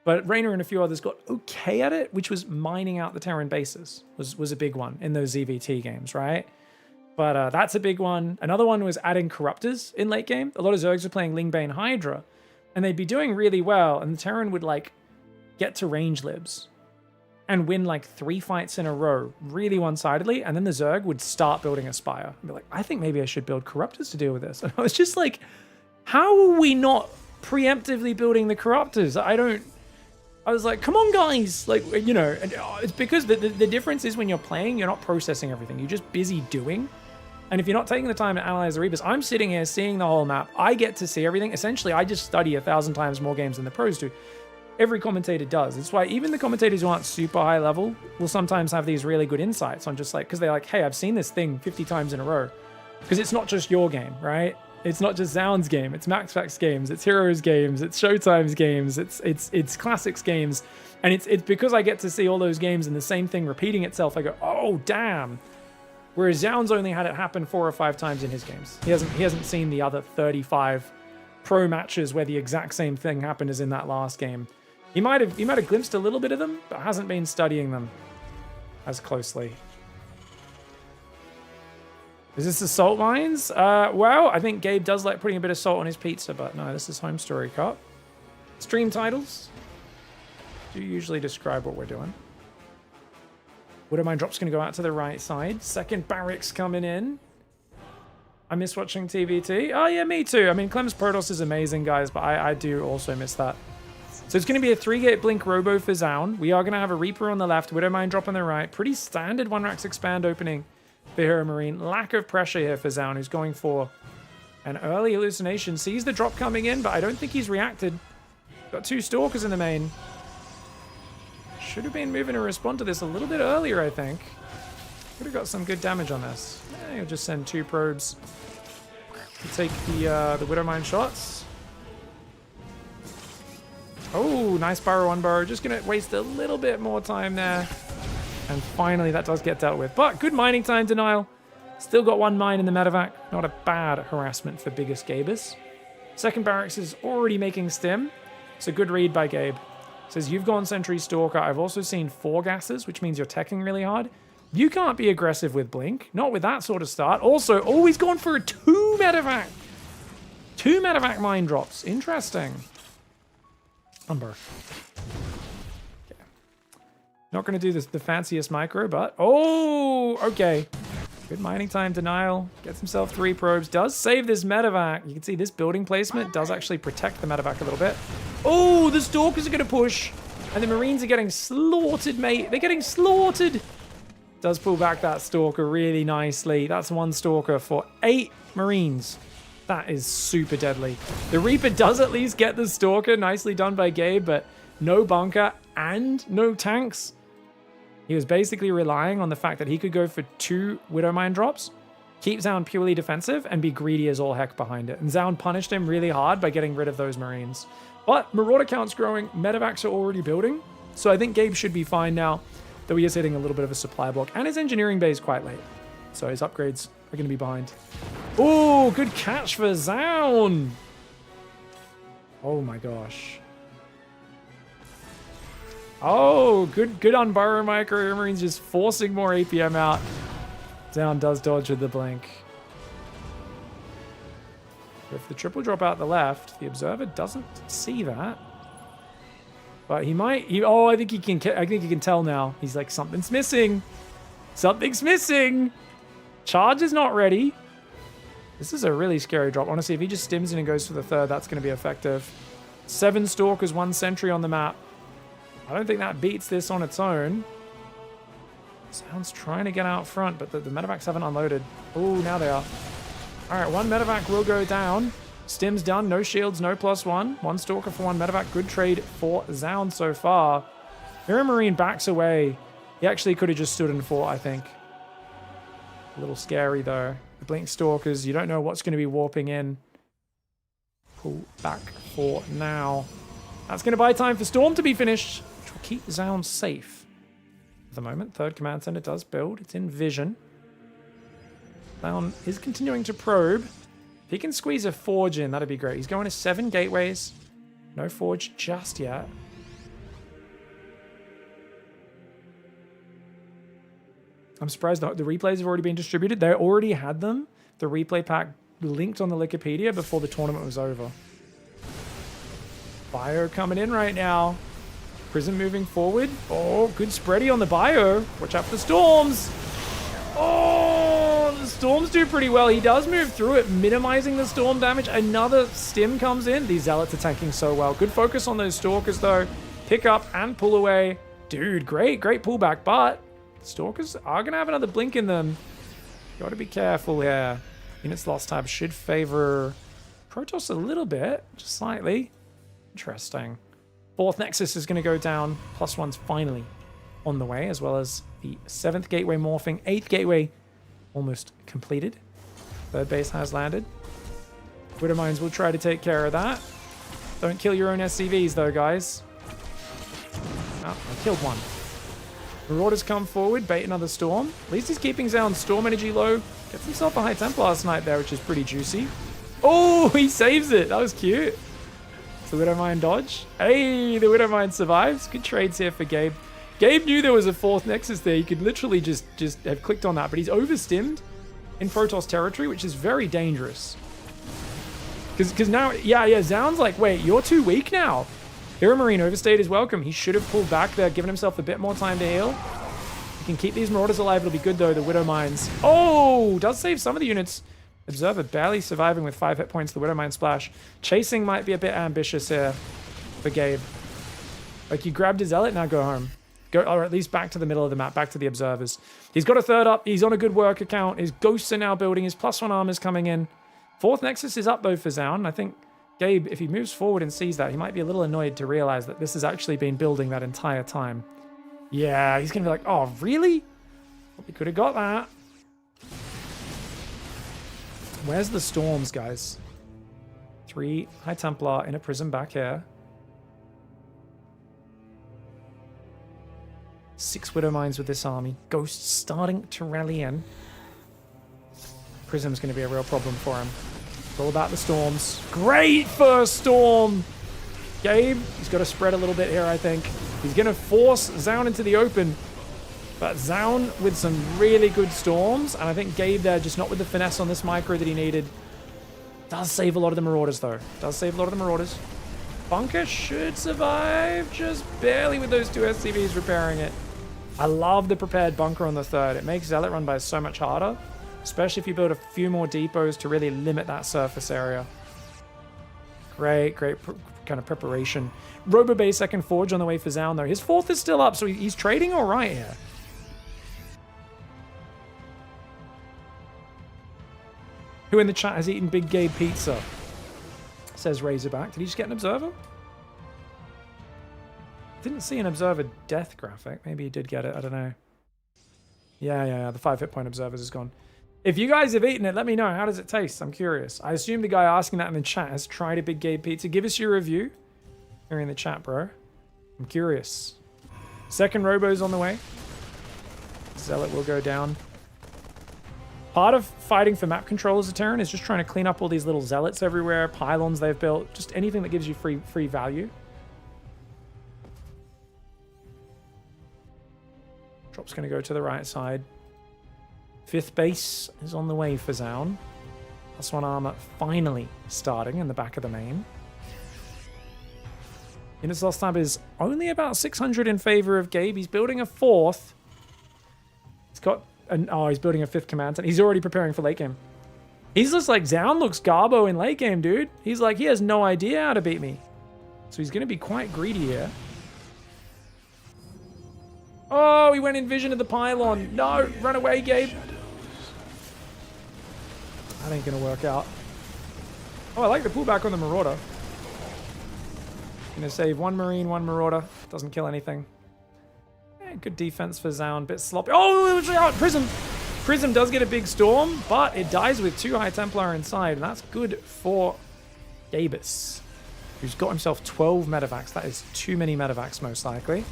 But Raynor and a few others got okay at it, which was mining out the Terran bases, was a big one in those ZVT games, right? But that's a big one. Another one was adding Corruptors in late game. A lot of Zergs were playing Lingbane Hydra, and they'd be doing really well, and the Terran would like get to range libs and win like 3 fights in a row really one-sidedly, and then the Zerg would start building a Spire and be like, I think maybe I should build Corruptors to deal with this. And I was just like, how are we not preemptively building the Corruptors? I was like, come on, guys. Like, you know, and it's because the difference is when you're playing, you're not processing everything. You're just busy doing. And if you're not taking the time to analyze the Reapers, I'm sitting here seeing the whole map. I get to see everything. Essentially, I just study 1,000 times more games than the pros do. Every commentator does. It's why even the commentators who aren't super high level will sometimes have these really good insights on just like, because they're like, hey, I've seen this thing 50 times in a row. Because it's not just your game, right? It's not just Zaun's game. It's MaxFax games. It's Heroes games. It's Showtime's games. It's Classics games. And it's because I get to see all those games and the same thing repeating itself. I go, oh, damn. Whereas Zaun's only had it happen 4 or 5 times in his games. He hasn't seen the other 35 pro matches where the exact same thing happened as in that last game. He might have glimpsed a little bit of them, but hasn't been studying them as closely. Is this the salt mines? Well, I think Gabe does like putting a bit of salt on his pizza, but no, this is Homestory Cup. Stream titles do usually describe what we're doing. Widowmine drop's going to go out to the right side. Second barracks coming in. I miss watching TVT. Oh, yeah, me too. I mean, Clem's Protoss is amazing, guys, but I do also miss that. So it's going to be a 3-gate Blink Robo for Zaun. We are going to have a Reaper on the left, Widowmine drop on the right. Pretty standard 1-Rax Expand opening for Hero Marine. Lack of pressure here for Zaun, who's going for an early hallucination. Sees the drop coming in, but I don't think he's reacted. Got 2 Stalkers in the main. should have been moving to respond to this a little bit earlier, I think. Could have got some good damage on this. He'll just send 2 probes to take the Widowmine shots. Oh, nice burrow, 1 burrow. Just going to waste a little bit more time there. And finally, that does get dealt with. But good mining time denial. Still got 1 mine in the medevac. Not a bad harassment for biggest Gabers. Second barracks is already making stim. It's a good read by Gabe. Says, you've gone Sentry Stalker. I've also seen 4 gases, which means you're teching really hard. You can't be aggressive with Blink. Not with that sort of start. Also, always gone for a 2 medevac. 2 medevac mine drops. Interesting. Umber. Okay. Not going to do the fanciest micro, but... Oh, okay. Good mining time denial. Gets himself 3 probes. Does save this medevac. You can see this building placement does actually protect the medevac a little bit. Oh, the Stalkers are going to push. And the Marines are getting slaughtered, mate. They're getting slaughtered. Does pull back that Stalker really nicely. That's 1 Stalker for 8 Marines. That is super deadly. The Reaper does at least get the Stalker. Nicely done by Gabe, but no bunker and no tanks. He was basically relying on the fact that he could go for 2 Widowmine drops, keep Zaun purely defensive, and be greedy as all heck behind it. And Zaun punished him really hard by getting rid of those Marines. But Marauder count's growing. Medevacs are already building. So I think Gabe should be fine now, though he is hitting a little bit of a supply block. And his engineering bay is quite late. So his upgrades are going to be behind. Oh, good catch for Zaun. Oh my gosh. Oh, good unburrow micro. Marines just forcing more APM out. Zaun does dodge with the blink. If the triple drop out the left, the observer doesn't see that. But he might. Oh, I think he can. I think he can tell now. He's like, something's missing. Something's missing. Charge is not ready. This is a really scary drop. Honestly, if he just stims in and goes for the 3rd, that's going to be effective. 7 Stalkers, 1 Sentry on the map. I don't think that beats this on its own. Sounds trying to get out front, but the medevacs haven't unloaded. Oh, now they are. All right, 1 medevac will go down. Stim's done. No shields, no +1. 1 Stalker for 1 medevac. Good trade for Zaun so far. Mirror Marine backs away. He actually could have just stood and fought, I think. A little scary, though. The Blink Stalkers, you don't know what's going to be warping in. Pull back for now. That's going to buy time for Storm to be finished, which will keep Zaun safe. At the moment, 3rd Command Center does build. It's in vision. Zaun is continuing to probe. If he can squeeze a Forge in, that'd be great. He's going to 7 gateways. No Forge just yet. I'm surprised the replays have already been distributed. They already had them. The replay pack linked on the Wikipedia before the tournament was over. Bio coming in right now. Prism moving forward. Oh, good spready on the Bio. Watch out for the Storms. Oh, the Storms do pretty well. He does move through it, minimizing the Storm damage. Another Stim comes in. These Zealots are tanking so well. Good focus on those Stalkers, though. Pick up and pull away. Dude, great pullback, but Stalkers are going to have another blink in them. Got to be careful here. Units lost tab should favor Protoss a little bit, just slightly. Interesting. 4th Nexus is going to go down. +1's finally on the way, as well as the 7th Gateway morphing. 8th Gateway almost completed. 3rd base has landed. Widowmines will try to take care of that. Don't kill your own SCVs, though, guys. Oh, I killed one. Marauders come forward, bait another Storm. At least he's keeping Zaun's Storm energy low. Gets himself a High Templar last night there, which is pretty juicy. Oh, he saves it. That was cute. It's the Widowmine dodge. Hey, the Widowmine survives. Good trades here for Gabe. Gabe knew there was a 4th Nexus there. He could literally just have clicked on that, but he's overstimmed in Protoss territory, which is very dangerous. Because now, yeah, Zaun's like, wait, you're too weak now. Hero Marine overstayed his welcome. He should have pulled back there, given himself a bit more time to heal. He can keep these Marauders alive. It'll be good, though. The Widowmines. Oh, does save some of the units. Observer barely surviving with 5 hit points. The Widowmine splash. Chasing might be a bit ambitious here for Gabe. Like, you grabbed his Zealot, now go home. Go, or at least back to the middle of the map, back to the Observers. He's got a 3rd up. He's on a good work account. His Ghosts are now building. His +1 armor's coming in. 4th Nexus is up, though, for Zaun. I think Gabe, if he moves forward and sees that, he might be a little annoyed to realize that this has actually been building that entire time. Yeah, he's going to be like, oh, really? We could have got that. Where's the storms, guys? 3 High Templar in a prism back here. 6 Widow Mines with this army. Ghosts starting to rally in. Prism's going to be a real problem for him. It's all about the storms. Great first storm! Gabe, he's got to spread a little bit here, I think. He's going to force Zaun into the open. But Zaun with some really good storms. And I think Gabe there, just not with the finesse on this micro that he needed. Does save a lot of the Marauders, though. Does save a lot of the Marauders. Bunker should survive just barely with those 2 SCVs repairing it. I love the prepared bunker on the 3rd. It makes Zealot run by so much harder. Especially if you build a few more depots to really limit that surface area. Great kind of preparation. Robobay 2nd Forge on the way for Zaun, though. His 4th is still up, so he's trading all right here. Who in the chat has eaten Big Gabe pizza? Says Razorback. Did he just get an observer? Didn't see an observer death graphic. Maybe he did get it. I don't know. Yeah. The 5 hit point observers is gone. If you guys have eaten it, let me know. How does it taste? I'm curious. I assume the guy asking that in the chat has tried a Big Gabe pizza. Give us your review here in the chat, bro. I'm curious. 2nd Robo's on the way. Zealot will go down. Part of fighting for map control as a Terran is just trying to clean up all these little zealots everywhere, pylons they've built, just anything that gives you free value. Drop's going to go to the right side. 5th base is on the way for Zaun. +1 armor finally starting in the back of the main. Units lost tab is only about 600 in favor of Gabe. He's building a 4th. He's got he's building a 5th command center. He's already preparing for late game. He's just like, Zaun looks Garbo in late game, dude. He's like, he has no idea how to beat me. So he's going to be quite greedy here. Oh, he went in vision of the pylon. No, run away, Gabe. That ain't going to work out. Oh, I like the pullback on the Marauder. Going to save 1 Marine, 1 Marauder. Doesn't kill anything. Good defense for Zaun. Bit sloppy. Oh, out! Prism! Prism does get a big storm, but it dies with 2 High Templar inside, and that's good for Gabus, who's got himself 12 medevacs. That is too many medevacs, most likely.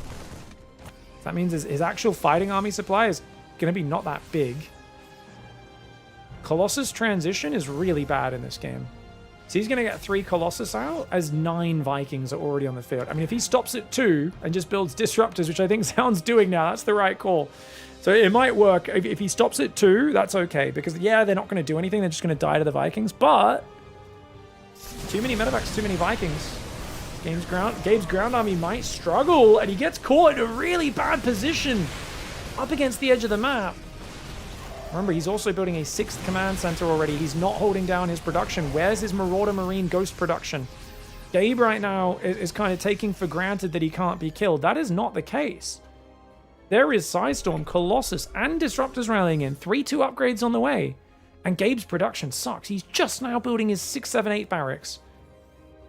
That means his actual fighting army supply is going to be not that big. Colossus transition is really bad in this game. So he's going to get 3 Colossus out as 9 Vikings are already on the field. I mean, if he stops at 2 and just builds Disruptors, which I think Zaun's doing now, that's the right call. So it might work. If he stops at 2, that's okay. Because, yeah, they're not going to do anything. They're just going to die to the Vikings. But too many medevacs, too many Vikings. Gabe's ground army might struggle. And he gets caught in a really bad position up against the edge of the map. Remember, he's also building a 6th command center already. He's not holding down his production. Where's his Marauder Marine Ghost production? Gabe right now is kind of taking for granted that he can't be killed. That is not the case. There is Sidestorm, Colossus, and Disruptors rallying in. 3-2 upgrades on the way. And Gabe's production sucks. He's just now building his 6, 7, 8 barracks.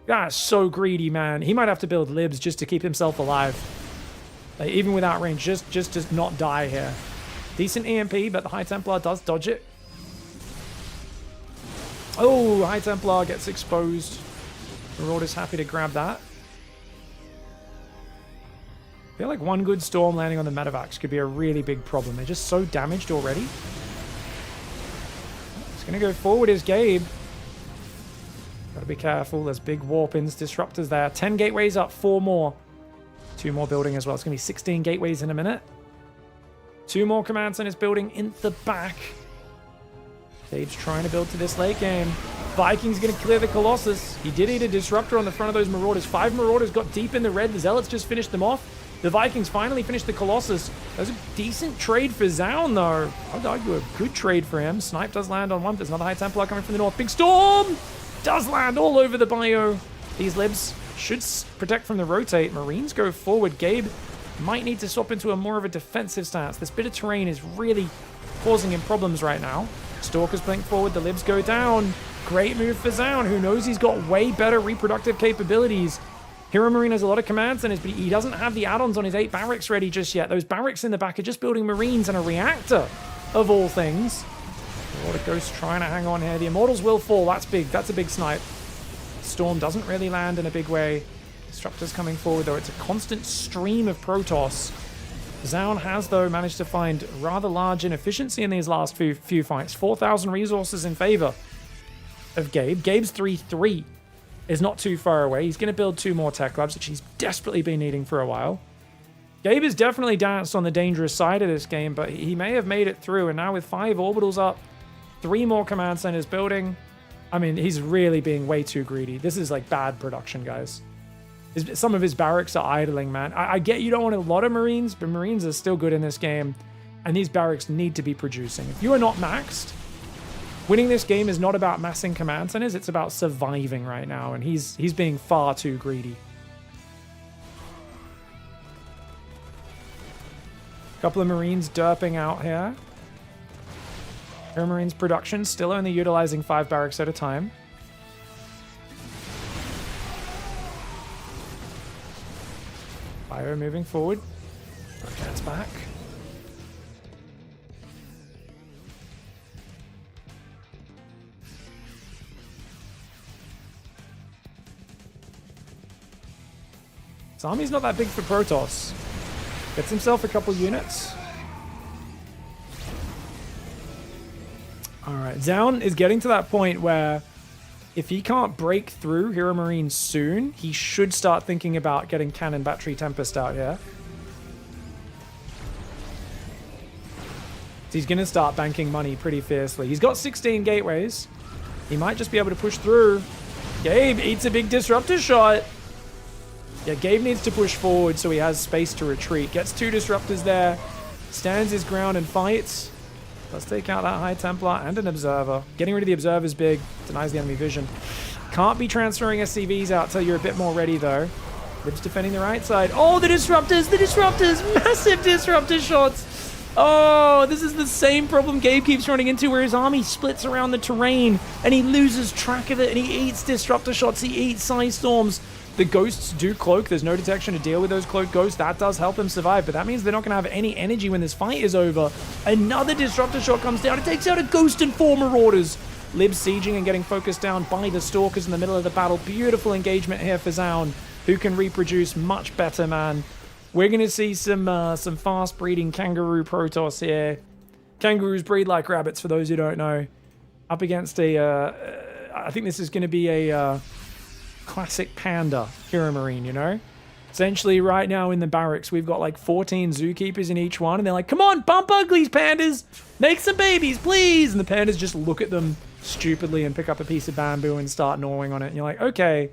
That's so greedy, man. He might have to build libs just to keep himself alive. Like, even without range, just to not die here. Decent EMP, but the High Templar does dodge it. Oh, High Templar gets exposed. Marauder's happy to grab that. I feel like 1 good storm landing on the medevacs could be a really big problem. They're just so damaged already. He's going to go forward is Gabe. Got to be careful. There's big warp-ins, disruptors there. 10 gateways up, 4 more. 2 more building as well. It's going to be 16 gateways in a minute. 2 more command centers building in the back. Gabe's trying to build to this late game. Vikings going to clear the Colossus. He did eat a disruptor on the front of those Marauders. 5 Marauders got deep in the red. The Zealots just finished them off. The Vikings finally finished the Colossus. That was a decent trade for Zaun, though. I would argue a good trade for him. Snipe does land on one. There's another High Templar coming from the north. Big storm! Does land all over the bio. These libs should protect from the rotate. Marines go forward. Gabe might need to swap into a more of a defensive stance. This bit of terrain is really causing him problems right now. Stalkers blink forward, the libs go down. Great move for Zaun, who knows he's got way better reproductive capabilities. Hero Marine has a lot of command centers, but he doesn't have the add-ons on his 8 barracks ready just yet. Those barracks in the back are just building Marines and a reactor, of all things. A lot of Ghosts trying to hang on here. The Immortals will fall. That's big. That's a big snipe. Storm doesn't really land in a big way. Disruptor's coming forward, though. It's a constant stream of Protoss. Zaun has, though, managed to find rather large inefficiency in these last few fights. 4,000 resources in favor of Gabe. Gabe's 3-3 is not too far away. He's going to build 2 more tech labs, which he's desperately been needing for a while. Gabe has definitely danced on the dangerous side of this game, but he may have made it through. And now with 5 orbitals up, 3 more command centers building. I mean, he's really being way too greedy. This is like bad production, guys. Some of his barracks are idling, man. I get you don't want a lot of Marines, but Marines are still good in this game. And these barracks need to be producing. If you are not maxed, winning this game is not about massing command centers. It's about surviving right now. And he's being far too greedy. Couple of Marines derping out here. Air Marines production still only utilizing 5 barracks at a time. Bio moving forward. Rocket's back. His army's not that big for Protoss. Gets himself a couple units. Alright, Zaun is getting to that point where if he can't break through Hero Marine soon, he should start thinking about getting Cannon Battery Tempest out here. So he's going to start banking money pretty fiercely. He's got 16 gateways. He might just be able to push through. Gabe eats a big disruptor shot. Yeah, Gabe needs to push forward so he has space to retreat. Gets 2 disruptors there. Stands his ground and fights. Let's take out that High Templar and an Observer. Getting rid of the Observer is big. Denies the enemy vision. Can't be transferring SCVs out till you're a bit more ready, though. Lib's defending the right side. Oh, the disruptors! The disruptors! Massive disruptor shots! Oh, this is the same problem Gabe keeps running into, where his army splits around the terrain and he loses track of it and he eats disruptor shots, he eats Psy Storms. The Ghosts do cloak. There's no detection to deal with those cloaked Ghosts. That does help them survive, but that means they're not going to have any energy when this fight is over. Another disruptor shot comes down. It takes out a Ghost and 4 Marauders. Lib sieging and getting focused down by the Stalkers in the middle of the battle. Beautiful engagement here for Zaun, who can reproduce much better, man. We're going to see some fast-breeding kangaroo Protoss here. Kangaroos breed like rabbits, for those who don't know. Up against I think this is going to be a classic panda Hero Marine, you know? Essentially, right now in the barracks, we've got like 14 zookeepers in each one, and they're like, come on, bump uglies, pandas! Make some babies, please! And the pandas just look at them stupidly and pick up a piece of bamboo and start gnawing on it. And you're like, okay,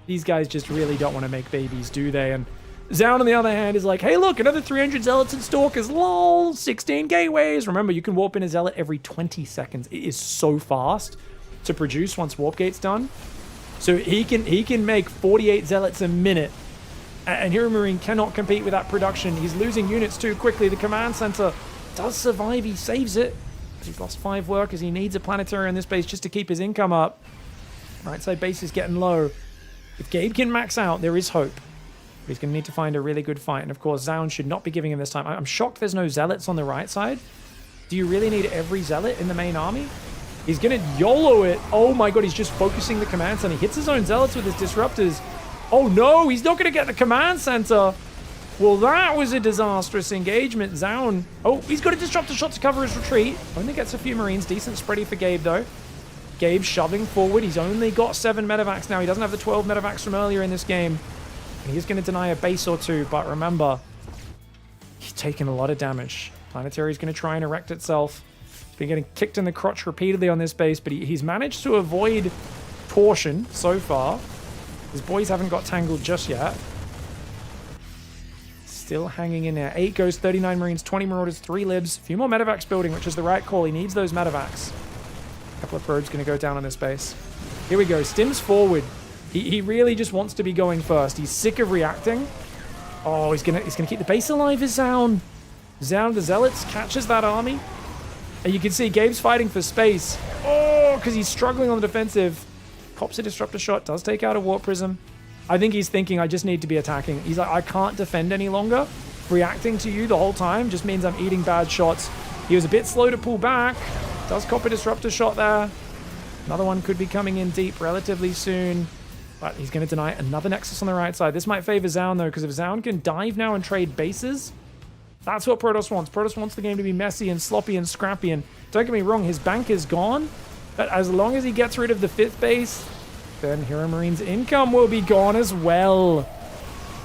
these guys just really don't want to make babies, do they? And Zaun, on the other hand, is like, hey, look, another 300 Zealots and Stalkers, lol, 16 gateways. Remember, you can warp in a Zealot every 20 seconds. It is so fast to produce once Warp Gate's done. So he can make 48 Zealots a minute. And Hero Marine cannot compete with that production. He's losing units too quickly. The command center does survive. He saves it. But he's lost 5 workers. He needs a planetary on this base just to keep his income up. Right side base is getting low. If Gabe can max out, there is hope. But he's going to need to find a really good fight. And of course, Zaun should not be giving him this time. I'm shocked there's no Zealots on the right side. Do you really need every Zealot in the main army? He's going to YOLO it. Oh my god, he's just focusing the command center. He hits his own Zealots with his disruptors. Oh no, he's not going to get the command center. Well, that was a disastrous engagement. Zaun. Oh, he's got a disruptor shot to cover his retreat. Only gets a few Marines. Decent spready for Gabe, though. Gabe shoving forward. He's only got 7 medevacs now. He doesn't have the 12 medevacs from earlier in this game. And he's going to deny a base or 2. But remember, he's taken a lot of damage. Planetary is going to try and erect itself. He's been getting kicked in the crotch repeatedly on this base, but he's managed to avoid torsion so far. His boys haven't got tangled just yet. Still hanging in there. 8 goes, 39 Marines, 20 Marauders, 3 Libs. A few more medevacs building, which is the right call. He needs those medevacs. A couple of probes going to go down on this base. Here we go. Stims forward. He really just wants to be going first. He's sick of reacting. Oh, he's gonna keep the base alive, is Zaun. Zaun the Zealots catches that army. And you can see Gabe's fighting for space. Oh, because he's struggling on the defensive. Pops a disruptor shot, does take out a warp prism. I think he's thinking, I just need to be attacking. He's like, I can't defend any longer. Reacting to you the whole time just means I'm eating bad shots. He was a bit slow to pull back. Does cop a disruptor shot there. Another one could be coming in deep relatively soon. But he's going to deny another Nexus on the right side. This might favor Zaun, though, because if Zaun can dive now and trade bases, that's what Protoss wants. Protoss wants the game to be messy and sloppy and scrappy. And don't get me wrong, his bank is gone. But as long as he gets rid of the 5th base, then Hero Marine's income will be gone as well.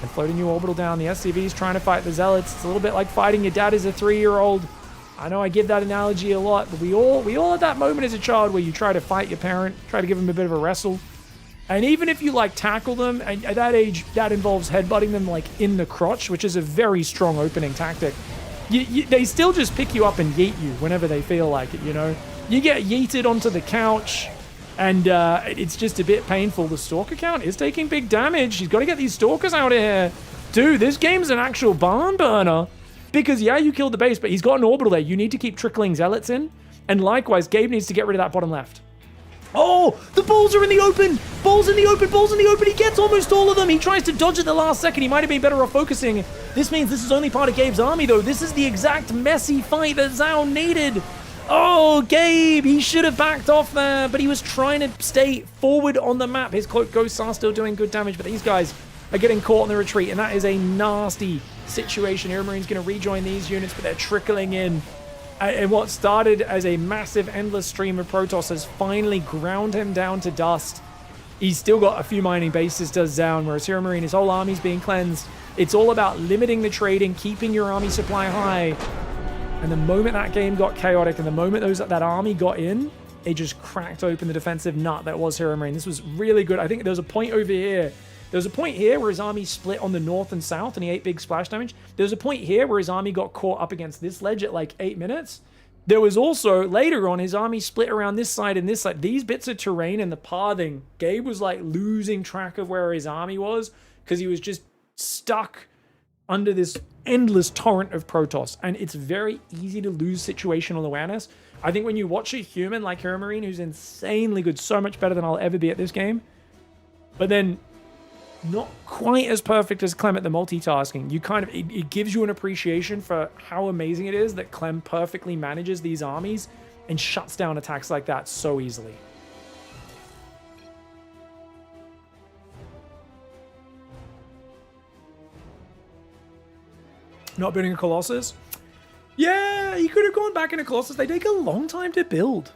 And floating new orbital down. The SCV's trying to fight the Zealots. It's a little bit like fighting your dad as a 3-year-old. I know I give that analogy a lot, but we all had that moment as a child where you try to fight your parent, try to give him a bit of a wrestle. And even if you like tackle them, and at that age, that involves headbutting them like in the crotch, which is a very strong opening tactic. They still just pick you up and yeet you whenever they feel like it, you know? You get yeeted onto the couch, and it's just a bit painful. The Stalker count is taking big damage. He's got to get these Stalkers out of here. Dude, this game's an actual barn burner. Because, yeah, you killed the base, but he's got an orbital there. You need to keep trickling Zealots in. And likewise, Gabe needs to get rid of that bottom left. Oh, the balls are in the open. Balls in the open. Balls in the open. He gets almost all of them. He tries to dodge at the last second. He might have been better off focusing. This means this is only part of Gabe's army, though. This is the exact messy fight that Zaun needed. Oh, Gabe, he should have backed off there, but he was trying to stay forward on the map. His Cloak Ghosts are still doing good damage, but these guys are getting caught in the retreat, and that is a nasty situation. Hero Marine's going to rejoin these units, but they're trickling in. And what started as a massive, endless stream of Protoss has finally ground him down to dust. He's still got a few mining bases, does Zaun, whereas Hero Marine, his whole army's being cleansed. It's all about limiting the trading, keeping your army supply high. And the moment that game got chaotic, and the moment that army got in, it just cracked open the defensive nut that was Hero Marine. This was really good. I think there was a point over here. There was a point here where his army split on the north and south, and he ate big splash damage. There was a point here where his army got caught up against this ledge at like 8 minutes. There was also, later on, his army split around this side and this side. These bits of terrain and the pathing, Gabe was like losing track of where his army was because he was just stuck under this endless torrent of Protoss. And it's very easy to lose situational awareness. I think when you watch a human like Hero Marine, who's insanely good, so much better than I'll ever be at this game, but then not quite as perfect as Clem at the multitasking. You kind of, it gives you an appreciation for how amazing it is that Clem perfectly manages these armies and shuts down attacks like that so easily. Not building a Colossus? Yeah, he could have gone back into Colossus. They take a long time to build.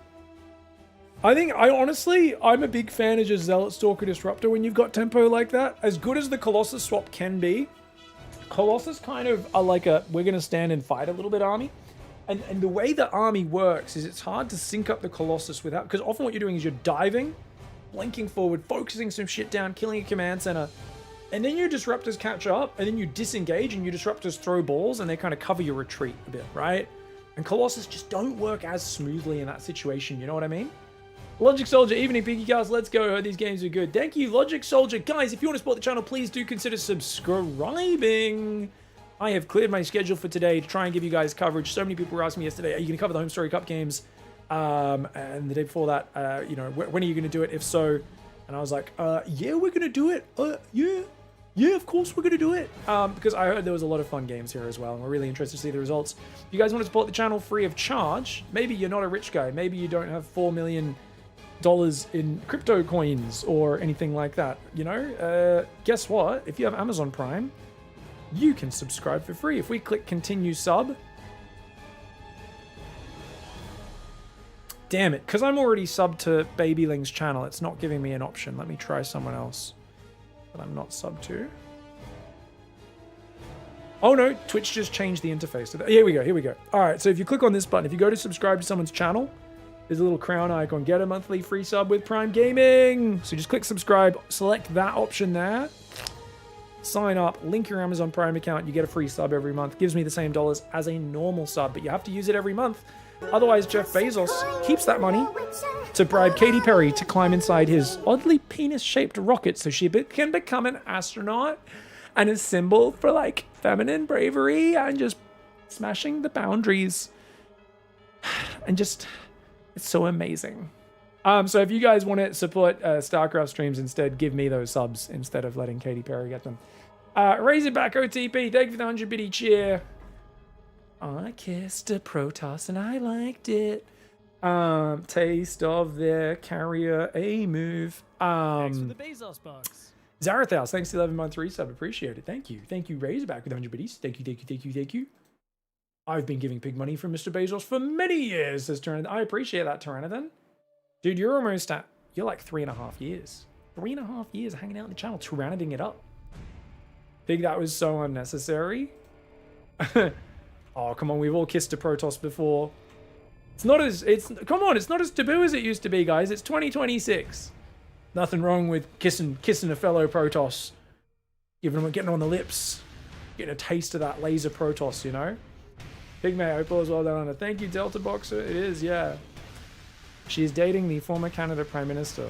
I'm a big fan of just Zealot Stalker Disruptor when you've got tempo like that. As good as the Colossus swap can be, Colossus kind of are like a, we're going to stand and fight a little bit army. And the way the army works is it's hard to sync up the Colossus without, because often what you're doing is you're diving, blinking forward, focusing some shit down, killing a command center, and then your Disruptors catch up, and then you disengage, and your Disruptors throw balls, and they kind of cover your retreat a bit, right? And Colossus just don't work as smoothly in that situation, you know what I mean? Logic Soldier, evening Pinky Cast, let's go. I heard these games are good. Thank you, Logic Soldier. Guys, if you want to support the channel, please do consider subscribing. I have cleared my schedule for today to try and give you guys coverage. So many people were asking me yesterday, are you going to cover the Homestory Cup games? And the day before that, when are you going to do it? If so, and I was like, yeah, we're going to do it. Yeah, of course we're going to do it. Because I heard there was a lot of fun games here as well, and we're really interested to see the results. If you guys want to support the channel free of charge, maybe you're not a rich guy. Maybe you don't have $4 million in crypto coins or anything like that, you know? Guess what? If you have Amazon Prime, you can subscribe for free. If we click continue sub, damn it, because I'm already subbed to Babyling's channel, it's not giving me an option. Let me try someone else that I'm not subbed to. Oh no, Twitch just changed the interface. Here we go. All right, so if you click on this button, if you go to subscribe to someone's channel, there's a little crown icon, get a monthly free sub with Prime Gaming. So just click subscribe, select that option there, sign up, link your Amazon Prime account, you get a free sub every month. Gives me the same dollars as a normal sub, but you have to use it every month. Otherwise, Jeff Bezos keeps that money to bribe Katy Perry to climb inside his oddly penis-shaped rocket so she can become an astronaut and a symbol for, like, feminine bravery and just smashing the boundaries. And just, it's so amazing. So if you guys want to support StarCraft streams instead, give me those subs instead of letting Katy Perry get them. Razorback OTP, thank you for the 100 biddy cheer. I kissed a Protoss and I liked it. Taste of their carrier a move. Thanks for the Bezos box. Zarathaus, thanks to 11 month resub. Appreciate it. Thank you. Thank you, Razorback with 100 biddies. Thank you, thank you, thank you, thank you. I've been giving pig money from Mr. Bezos for many years, says Tyrannodon. I appreciate that, Tyrannodon. Dude, you're almost at, you're like 3.5 years. 3.5 years hanging out in the channel, Tyrannoding it up. Pig, that was so unnecessary. Oh, come on, we've all kissed a Protoss before. It's not as, come on, it's not as taboo as it used to be, guys. It's 2026. Nothing wrong with kissing a fellow Protoss. Getting on the lips. Getting a taste of that laser Protoss, you know? Pigmate, hope all is well done. Thank you, Delta Boxer. It is, yeah. She is dating the former Canada Prime Minister.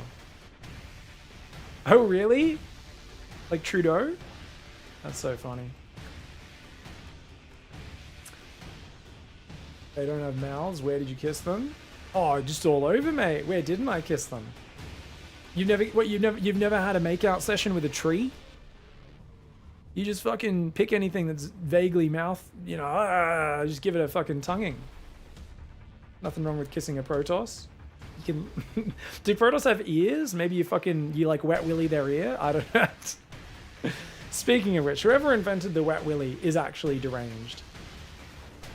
Oh, really? Like Trudeau? That's so funny. They don't have mouths. Where did you kiss them? Oh, just all over, mate. Where didn't I kiss them? You've never had a makeout session with a tree? You just fucking pick anything that's vaguely mouth, you know, just give it a fucking tonguing. Nothing wrong with kissing a Protoss. You can. Do Protoss have ears? Maybe you like wet willy their ear? I don't know. Speaking of which, whoever invented the wet willy is actually deranged.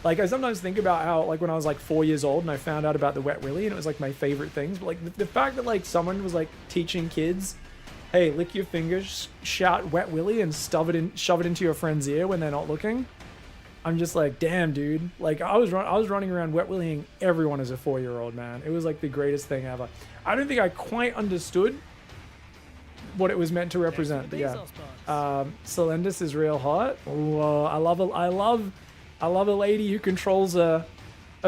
Like, I sometimes think about how, like, when I was like 4 years old and I found out about the wet willy and it was like my favorite things. But like the fact that like someone was like teaching kids, hey, lick your fingers, shout wet willy, and shove it into your friend's ear when they're not looking. I'm just like, damn, dude. Like, I was running around wet willying everyone as a 4-year-old, man. It was like the greatest thing ever. I don't think I quite understood what it was meant to represent, but yeah. Celendis is real hot. Whoa, I love a lady who controls a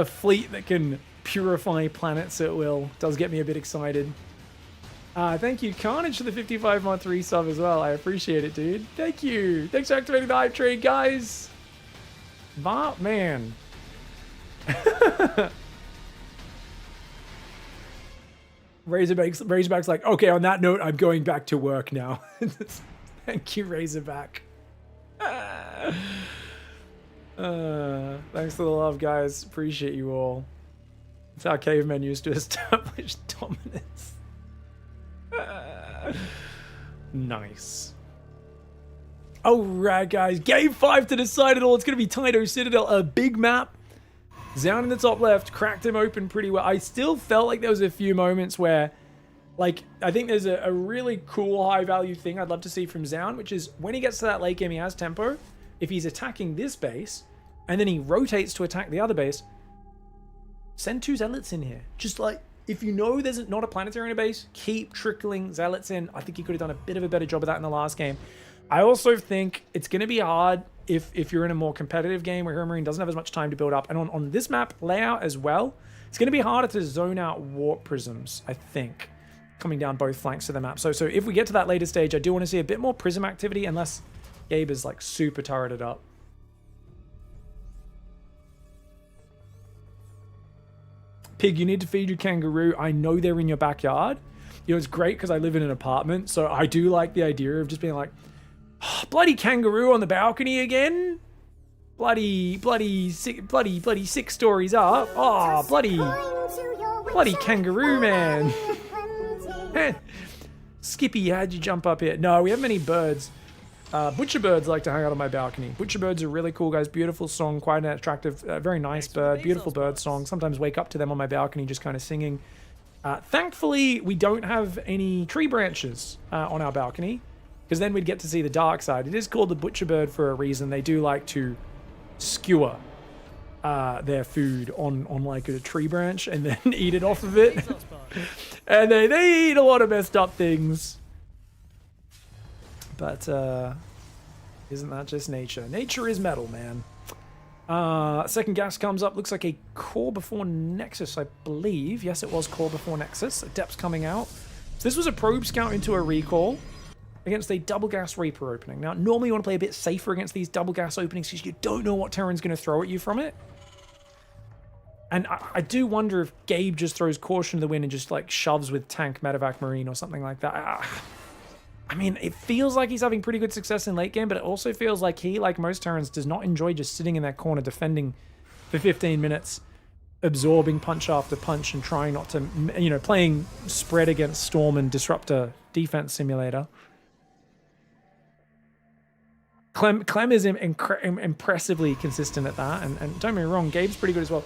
fleet that can purify planets at will. Does get me a bit excited. Thank you, Carnage, for the 55-month resub as well. I appreciate it, dude. Thank you. Thanks for activating the hype train, guys. Man. Razorback's like, okay, on that note, I'm going back to work now. Thank you, Razorback. Thanks for the love, guys. Appreciate you all. It's how cavemen used to establish dominance. Nice. All right, guys. Game 5 to decide it all. It's going to be Tyto Citadel, a big map. Zound in the top left, cracked him open pretty well. I still felt like there was a few moments where, like, I think there's a really cool high-value thing I'd love to see from Zound, which is when he gets to that late game, he has tempo. If he's attacking this base, and then he rotates to attack the other base, send 2 Zealots in here. Just like, if you know there's not a planetary in a base, keep trickling Zealots in. I think he could have done a bit of a better job of that in the last game. I also think it's going to be hard if you're in a more competitive game where Hero Marine doesn't have as much time to build up. And on this map layout as well, it's going to be harder to zone out Warp Prisms, I think, coming down both flanks of the map. So if we get to that later stage, I do want to see a bit more Prism activity, unless Gabe is like super turreted up. Pig, you need to feed your kangaroo. I know they're in your backyard. You know, it's great because I live in an apartment, so I do like the idea of just being like, oh, bloody kangaroo on the balcony again. Bloody 6 stories up. Oh, bloody kangaroo, man. Skippy, how'd you jump up here? No, we have many birds. Butcherbirds like to hang out on my balcony. Butcherbirds are really cool, guys. Beautiful song, quite an attractive, very nice bird. Beautiful bird song. Sometimes wake up to them on my balcony just kind of singing. Thankfully, we don't have any tree branches on our balcony, because then we'd get to see the dark side. It is called the Butcherbird for a reason. They do like to skewer their food on like a tree branch and then eat it off of it. And they eat a lot of messed up things. But isn't that just nature? Nature is metal, man. Second gas comes up. Looks like a core before Nexus, I believe. Yes, it was core before Nexus. Adept's coming out. So this was a probe scout into a recall against a double gas Reaper opening. Now, normally you want to play a bit safer against these double gas openings because you don't know what Terran's going to throw at you from it. And I do wonder if Gabe just throws caution to the wind and just like shoves with tank medevac marine or something like that. I mean, it feels like he's having pretty good success in late game, but it also feels like he, like most Terrans, does not enjoy just sitting in that corner defending for 15 minutes, absorbing punch after punch and trying not to, you know, playing spread against Storm and Disruptor defense simulator. Clem is impressively consistent at that, and don't get me wrong, Gabe's pretty good as well.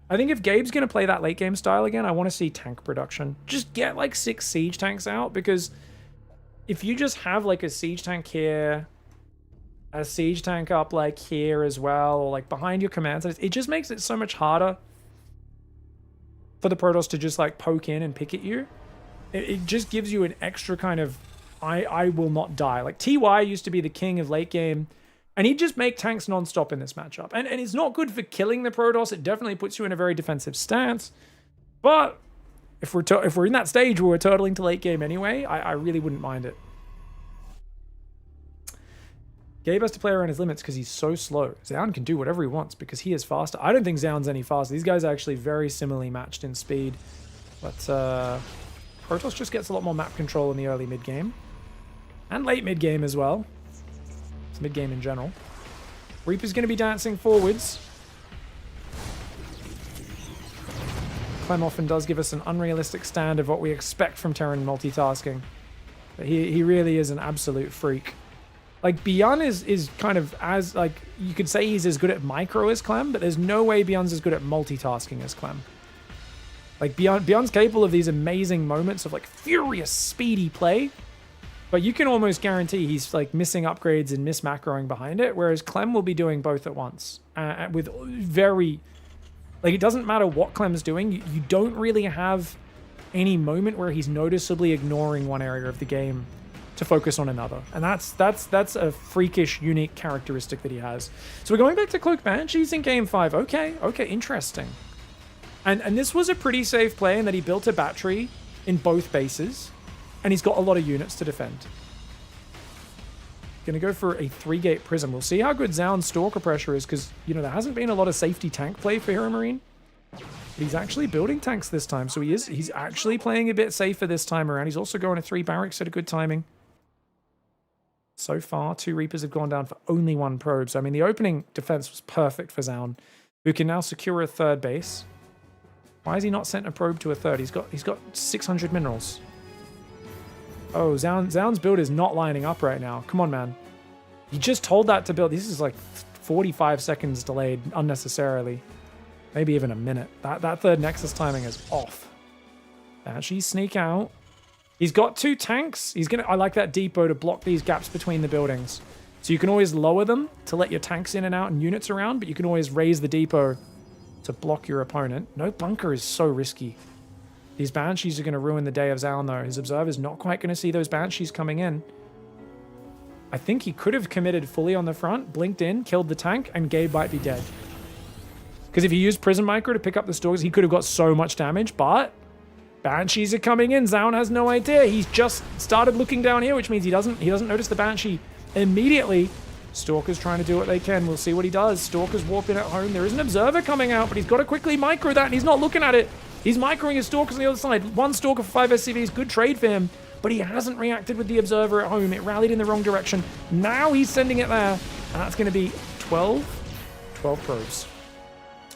I think if Gabe's going to play that late game style again, I want to see tank production. Just get like 6 siege tanks out, because if you just have like a siege tank here, a siege tank up like here as well, or like behind your command centers, it just makes it so much harder for the Protoss to just like poke in and pick at you. It just gives you an extra kind of, I will not die. Like TY used to be the king of late game, and he'd just make tanks non-stop in this matchup. And it's not good for killing the Protoss. It definitely puts you in a very defensive stance. But if we're in that stage where we're turtling to late game anyway, I really wouldn't mind it. Gabe has to play around his limits because he's so slow. Zaun can do whatever he wants because he is faster. I don't think Zaun's any faster. These guys are actually very similarly matched in speed. But Protoss just gets a lot more map control in the early mid-game. And late mid-game as well. It's mid-game in general. Reaper's going to be dancing forwards. Clem often does give us an unrealistic stand of what we expect from Terran multitasking. But he really is an absolute freak. Like, Beyond is kind of as, like, you could say he's as good at micro as Clem, but there's no way Beyond's as good at multitasking as Clem. Like, Beyond's capable of these amazing moments of, like, furious, speedy play, but you can almost guarantee he's, like, missing upgrades and mismacroing behind it, whereas Clem will be doing both at once. With very... Like, it doesn't matter what Clem's doing, you don't really have any moment where he's noticeably ignoring one area of the game to focus on another. And that's a freakish, unique characteristic that he has. So we're going back to Cloak Banshees in Game 5. Okay, interesting. And this was a pretty safe play in that he built a battery in both bases, and he's got a lot of units to defend. Gonna go for a 3-gate Prism. We'll see how good Zaun's Stalker pressure is, because, you know, there hasn't been a lot of safety tank play for Hero Marine. But he's actually building tanks this time, so he's actually playing a bit safer this time around. He's also going to 3 barracks at a good timing. So far, 2 Reapers have gone down for only 1 probe. So, I mean, the opening defense was perfect for Zaun, who can now secure a 3rd base. Why has he not sent a probe to a 3rd? He's got 600 minerals. Oh, Zaun's build is not lining up right now. Come on, man. He just told that to build. This is like 45 seconds delayed unnecessarily. Maybe even a minute. That 3rd Nexus timing is off. Actually sneak out. He's got 2 tanks. I like that depot to block these gaps between the buildings. So you can always lower them to let your tanks in and out and units around, but you can always raise the depot to block your opponent. No bunker is so risky. These Banshees are going to ruin the day of Zaun, though. His Observer's not quite going to see those Banshees coming in. I think he could have committed fully on the front, blinked in, killed the tank, and Gabe might be dead. Because if he used Prism Micro to pick up the Stalkers, he could have got so much damage, but Banshees are coming in. Zaun has no idea. He's just started looking down here, which means he doesn't notice the Banshee immediately. Stalker's trying to do what they can. We'll see what he does. Stalker's warping at home. There is an Observer coming out, but he's got to quickly micro that, and he's not looking at it. He's microing his Stalkers on the other side. 1 Stalker for 5 SCVs. Good trade for him, but he hasn't reacted with the Observer at home. It rallied in the wrong direction. Now he's sending it there, and that's going to be 12 probes.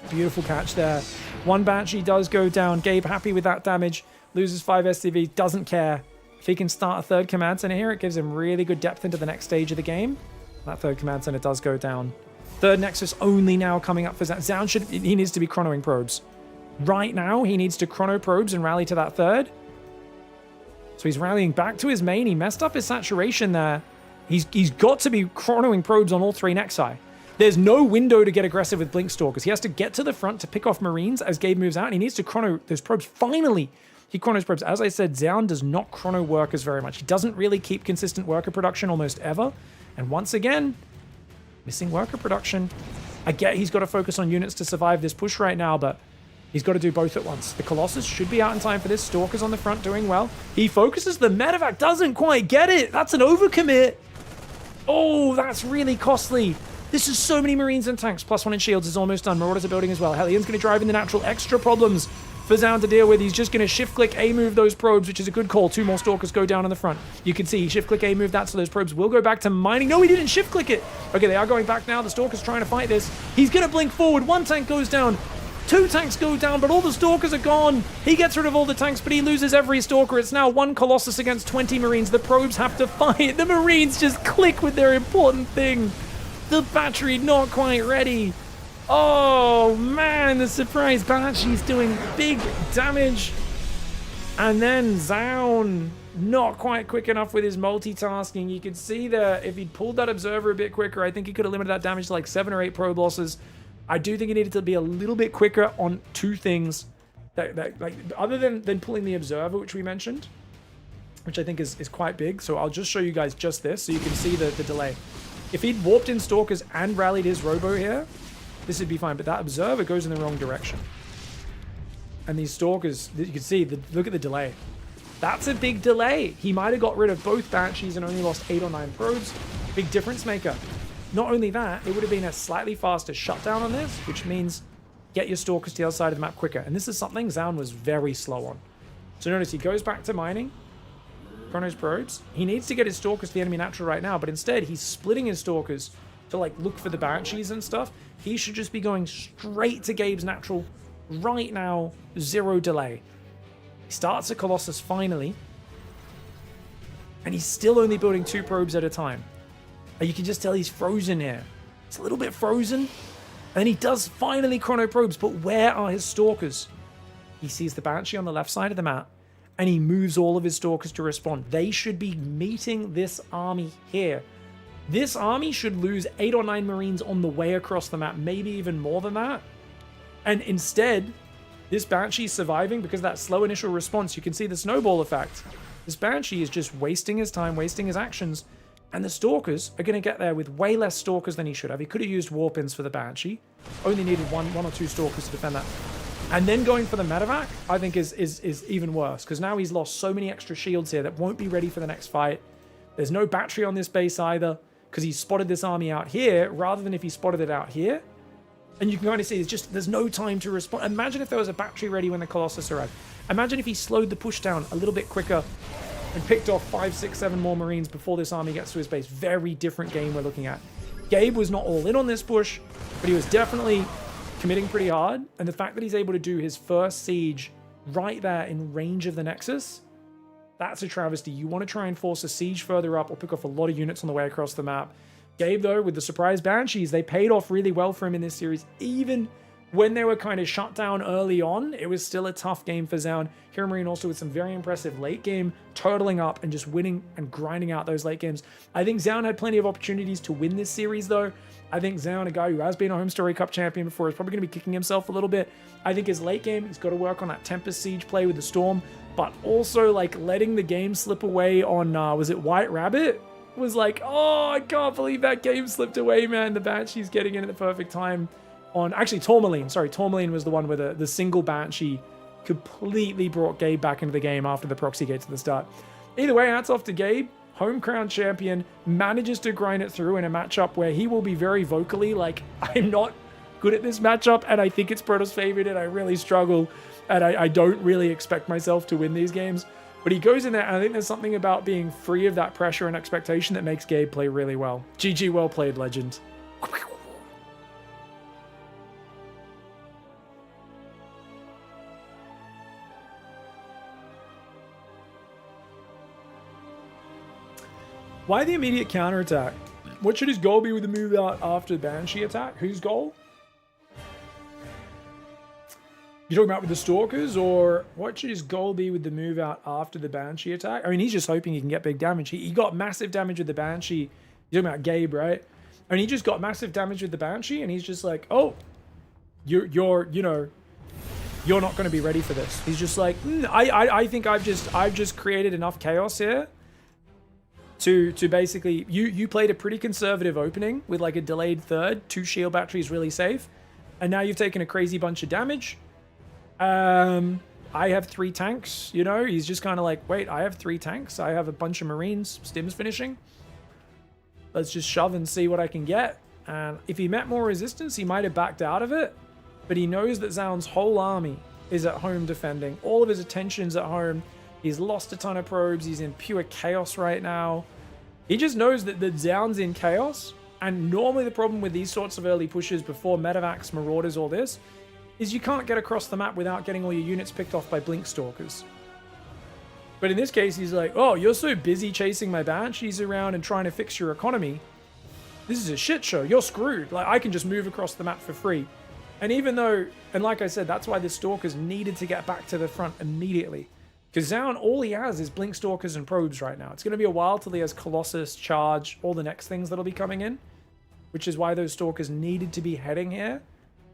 Beautiful catch there. 1 Banshee does go down. Gabe happy with that damage. Loses 5 SCV. Doesn't care. If he can start a 3rd command center here, it gives him really good depth into the next stage of the game. That 3rd command center does go down. 3rd Nexus only now coming up for Zaun. Zaun he needs to be chronoing probes. Right now, he needs to chrono probes and rally to that 3rd. So he's rallying back to his main. He messed up his saturation there. He's got to be chronoing probes on all 3 Nexi. There's no window to get aggressive with Blink Stalkers. He has to get to the front to pick off Marines as Gabe moves out, and he needs to chrono those probes. Finally, he chronos probes. As I said, Zaun does not chrono workers very much. He doesn't really keep consistent worker production almost ever. And once again, missing worker production. I get he's got to focus on units to survive this push right now, but he's got to do both at once. The Colossus should be out in time for this. Stalker's on the front doing well. He focuses the medevac, doesn't quite get it. That's an overcommit. Oh, that's really costly. This is so many Marines and tanks. +1 in shields is almost done. Marauders are building as well. Hellions going to drive in the natural. Extra problems for Zound to deal with. He's just going to shift-click A-move those probes, which is a good call. 2 more Stalkers go down in the front. You can see he shift-click A-move that, so those probes will go back to mining. No, he didn't shift-click it. Okay, they are going back now. The Stalker's trying to fight this. He's going to blink forward. 1 tank goes down. 2 tanks go down, but all the Stalkers are gone. He gets rid of all the tanks, but he loses every Stalker. It's now 1 Colossus against 20 Marines. The probes have to fight. The Marines just click with their important thing. The battery not quite ready. Oh, man, the surprise Banshee's doing big damage. And then Zound not quite quick enough with his multitasking. You could see that if he'd pulled that Observer a bit quicker, I think he could have limited that damage to like 7 or 8 probe losses. I do think he needed to be a little bit quicker on 2 things that like other than pulling the Observer, which we mentioned, which I think is quite big. So I'll just show you guys just this so you can see the delay. If he'd warped in Stalkers and rallied his Robo here, this would be fine. But that Observer goes in the wrong direction. And these Stalkers, you can see, look at the delay. That's a big delay. He might have got rid of both Banshees and only lost 8 or 9 probes. Big difference maker. Not only that, it would have been a slightly faster shutdown on this, which means get your Stalkers to the other side of the map quicker. And this is something Zound was very slow on. So notice he goes back to mining. Chrono's probes. He needs to get his Stalkers to the enemy natural right now, but instead he's splitting his Stalkers to like look for the Banshees and stuff. He should just be going straight to Gabe's natural right now. 0 delay. He starts a Colossus finally, and he's still only building 2 probes at a time. And you can just tell he's frozen here. It's a little bit frozen, and he does finally chrono probes, but where are his Stalkers? He sees the Banshee on the left side of the map, and he moves all of his Stalkers to respond. They should be meeting this army here. This army should lose 8 or 9 Marines on the way across the map, maybe even more than that. And instead, this Banshee is surviving because of that slow initial response. You can see the snowball effect. This Banshee is just wasting his time, wasting his actions, and the Stalkers are going to get there with way less Stalkers than he should have. He could have used Warpins for the Banshee. Only needed one or 2 Stalkers to defend that. And then going for the medevac, I think is even worse, because now he's lost so many extra shields here that won't be ready for the next fight. There's no battery on this base either, because he spotted this army out here, rather than if he spotted it out here. And you can kind of see there's no time to respond. Imagine if there was a battery ready when the Colossus arrived. Imagine if he slowed the push down a little bit quicker and picked off 5, 6, 7 more Marines before this army gets to his base. Very different game we're looking at. Gabe was not all in on this push, but he was definitely committing pretty hard, and the fact that he's able to do his first siege right there in range of the Nexus, that's a travesty. You want to try and force a siege further up or pick off a lot of units on the way across the map. Gabe, though, with the surprise Banshees, they paid off really well for him in this series. Even when they were kind of shut down early on, it was still a tough game for Zound. Hero Marine also with some very impressive late game, turtling up and just winning and grinding out those late games. I think Zound had plenty of opportunities to win this series, though. I think Zound, a guy who has been a Homestory Cup champion before, is probably going to be kicking himself a little bit. I think his late game, he's got to work on that Tempest Siege play with the Storm, but also like letting the game slip away on, was it White Rabbit? Was like, oh, I can't believe that game slipped away, man. The Banshee's getting in at the perfect time on, actually, Tourmaline. Sorry, Tourmaline was the one where the single Banshee completely brought Gabe back into the game after the proxy gates at the start. Either way, hats off to Gabe. Home crown champion, manages to grind it through in a matchup where he will be very vocally like, I'm not good at this matchup, and I think it's Protoss favored, and I really struggle, and I don't really expect myself to win these games. But he goes in there, and I think there's something about being free of that pressure and expectation that makes Gabe play really well. GG, well played, legend. Why the immediate counterattack? What should his goal be with the move out after the Banshee attack? Whose goal? You talking about with the Stalkers, or what should his goal be with the move out after the Banshee attack? I mean, he's just hoping he can get big damage. He got massive damage with the Banshee. You're talking about Gabe, right? I mean, he just got massive damage with the Banshee, and he's just like, oh, you're not going to be ready for this. He's just like, I think I've just created enough chaos here to basically, you played a pretty conservative opening with like a delayed third, 2 shield batteries really safe, and now you've taken a crazy bunch of damage. I have 3 tanks, you know? He's just kind of like, wait, I have 3 tanks. I have a bunch of Marines. Stim's finishing. Let's just shove and see what I can get. And if he met more resistance, he might have backed out of it. But he knows that Zaun's whole army is at home defending. All of his attention's at home. He's lost a ton of probes. He's in pure chaos right now. He just knows that Zaun's in chaos. And normally the problem with these sorts of early pushes before Medivacs, Marauders, all this, is you can't get across the map without getting all your units picked off by Blink Stalkers. But in this case, he's like, oh, you're so busy chasing my Banshees around and trying to fix your economy. This is a shit show. You're screwed. Like, I can just move across the map for free. And even though, and like I said, that's why the Stalkers needed to get back to the front immediately. Because Zaun, all he has is Blink Stalkers and Probes right now. It's going to be a while till he has Colossus, Charge, all the next things that'll be coming in. Which is why those Stalkers needed to be heading here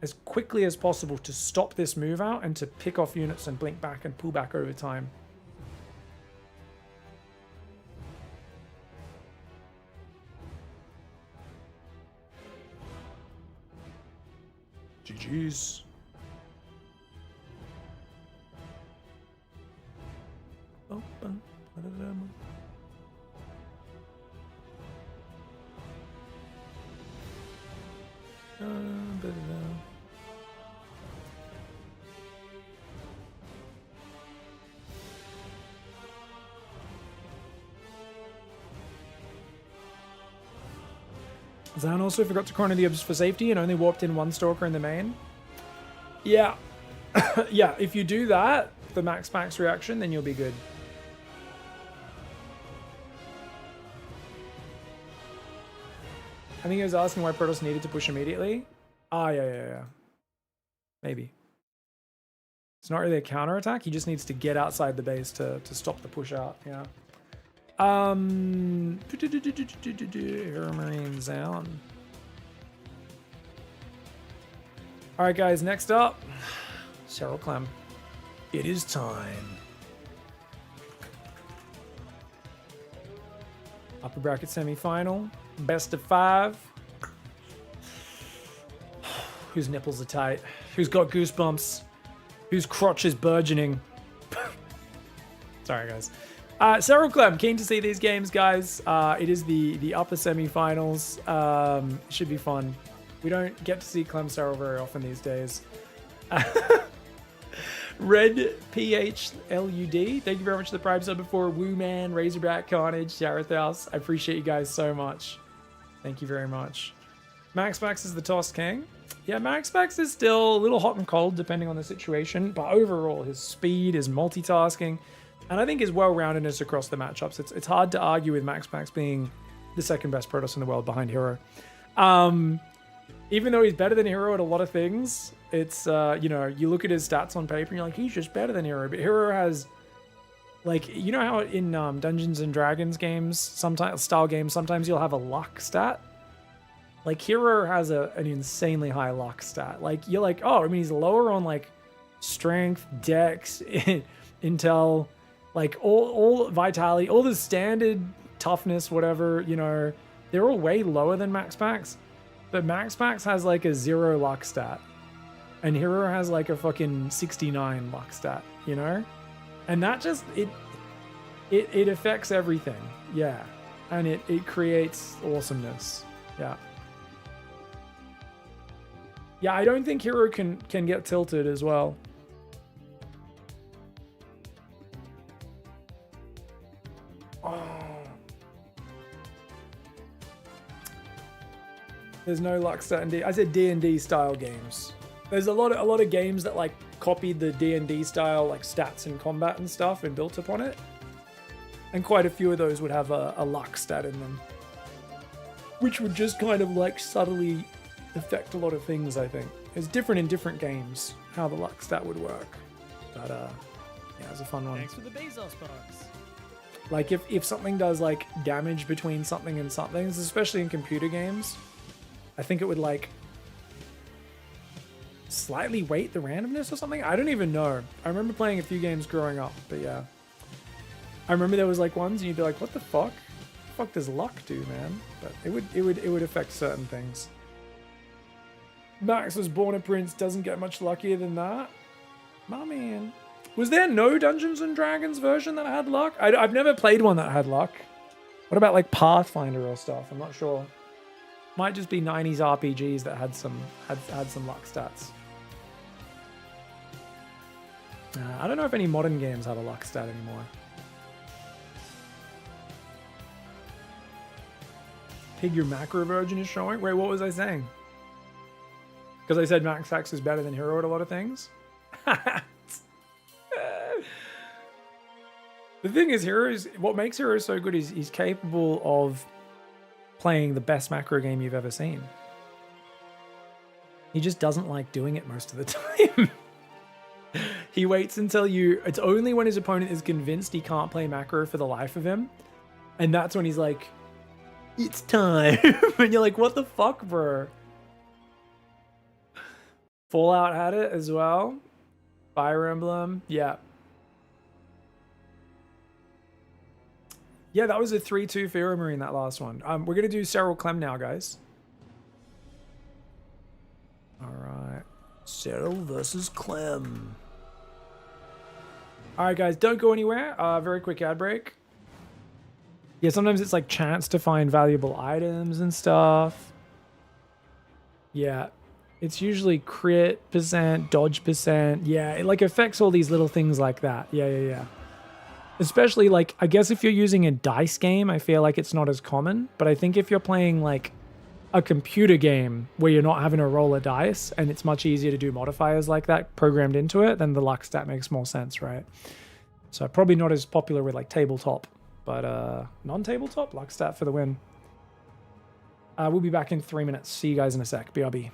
as quickly as possible to stop this move out and to pick off units and blink back and pull back over time. GG's. Zaun also forgot to corner the Obs for safety and only warped in one Stalker in the main. Yeah. Yeah, if you do that, the max reaction, then you'll be good. I think he was asking why Protoss needed to push immediately. Ah, yeah. Maybe. It's not really a counterattack. He just needs to get outside the base to stop the push out. Yeah. Hero Marine Zaun. Alright guys, next up, SERRAL CLEM. It is time. Upper bracket semi-final. Best of 5. Whose nipples are tight? Who's got goosebumps? Whose crotch is burgeoning? Sorry guys. SERRAL CLEM, keen to see these games, guys. It is the upper semi-finals. Should be fun. We don't get to see Clem SERRAL very often these days. Red PHLUD, thank you very much for the Prime sub before. Woo Man, Razorback, Carnage, Zarathos. I appreciate you guys so much. Thank you very much. Max is the Toss King. Yeah, Max is still a little hot and cold depending on the situation, but overall his speed, his multitasking, and I think his well-roundedness across the matchups. It's hard to argue with Max being the second best Protoss in the world behind Hero. Even though he's better than Hero at a lot of things, it's, you know, you look at his stats on paper and you're like, he's just better than Hero. But Hero has, like, you know how in Dungeons and Dragons games, sometimes you'll have a luck stat? Like, Hero has an insanely high luck stat. Like, you're like, oh, I mean, he's lower on, like, strength, dex, intel, like, all vitality, all the standard toughness, whatever, you know, they're all way lower than Max. But Max has, like, a 0 luck stat. And Hero has, like, a fucking 69 luck stat, you know? And that just, it affects everything. Yeah. And it creates awesomeness. Yeah. Yeah, I don't think Hero can get tilted as well. Oh. There's no luck stat in D. I said D&D style games. There's a lot of games that like copied the D&D style like stats in combat and stuff and built upon it. And quite a few of those would have a luck stat in them, which would just kind of like subtly affect a lot of things. I think it's different in different games how the luck stat would work, but yeah, it's a fun one. Thanks for the Bezos box. Like if something does like damage between something and something, especially in computer games, I think it would like slightly weight the randomness or something. I don't even know. I remember playing a few games growing up, but yeah, I remember there was like ones and you'd be like, what the fuck? The fuck does luck do, man? But it would affect certain things. Max was born a prince, doesn't get much luckier than that. My man. Was there no Dungeons and Dragons version that had luck? I've never played one that had luck. What about like Pathfinder or stuff? I'm not sure. Might just be 90s RPGs that had some luck stats. I don't know if any modern games have a luck stat anymore. Pig, your macro version is showing? Wait, what was I saying? Because I said Max X is better than Hero at a lot of things? The thing is, what makes Hero so good is he's capable of playing the best macro game you've ever seen. He just doesn't like doing it most of the time. He waits until it's only when his opponent is convinced he can't play macro for the life of him. And that's when he's like, it's time. And you're like, what the fuck, bro? Fallout had it as well. Fire Emblem, yeah. Yeah, that was a 3-2 for Marine, that last one. We're going to do SERRAL CLEM now, guys. All right. SERRAL versus CLEM. All right, guys, don't go anywhere. Very quick ad break. Yeah, sometimes it's like chance to find valuable items and stuff. Yeah, it's usually crit %, dodge %. Yeah, it like affects all these little things like that. Yeah. Especially like, I guess if you're using a dice game, I feel like it's not as common. But I think if you're playing like a computer game where you're not having to roll a dice and it's much easier to do modifiers like that programmed into it, then the luck stat makes more sense, right? So probably not as popular with like tabletop, but non-tabletop, luck stat for the win. We'll be back in 3 minutes. See you guys in a sec. BRB.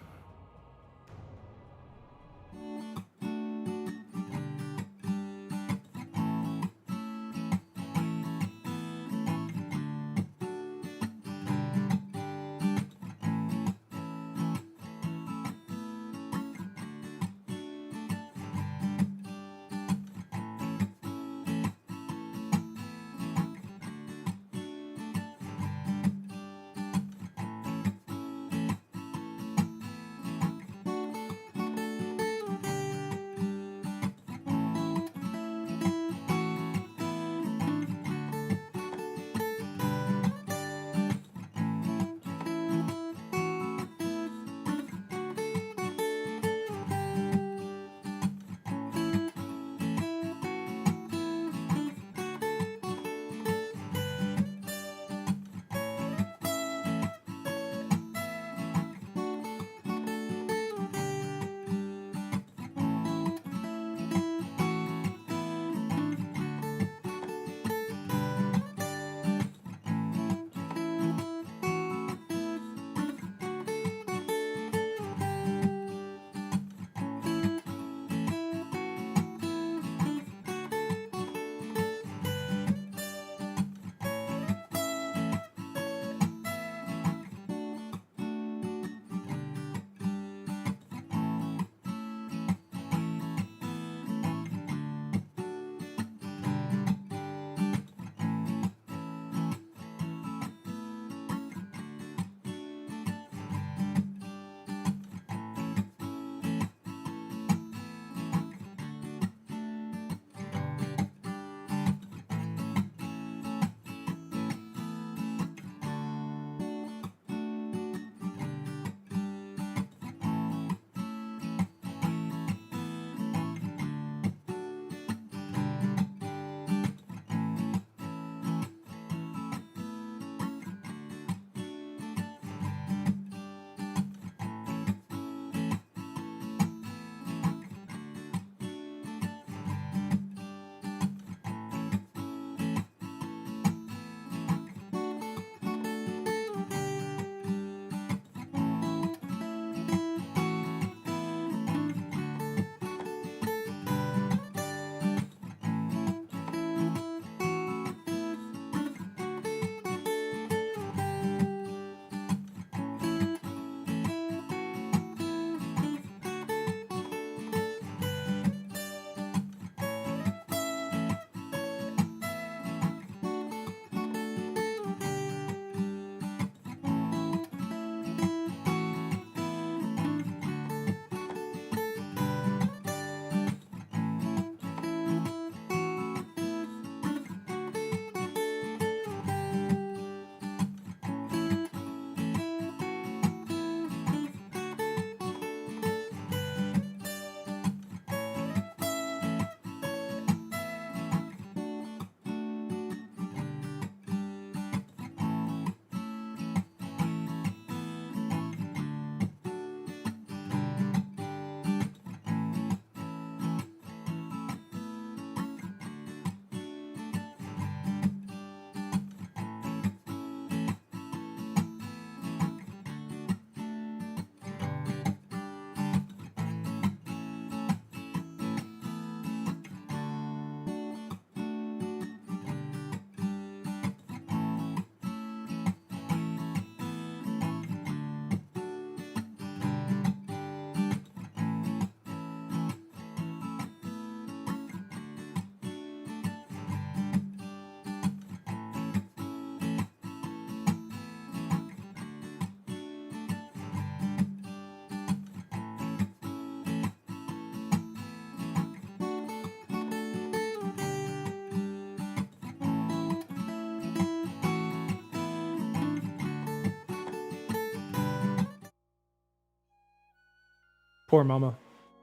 Poor mama.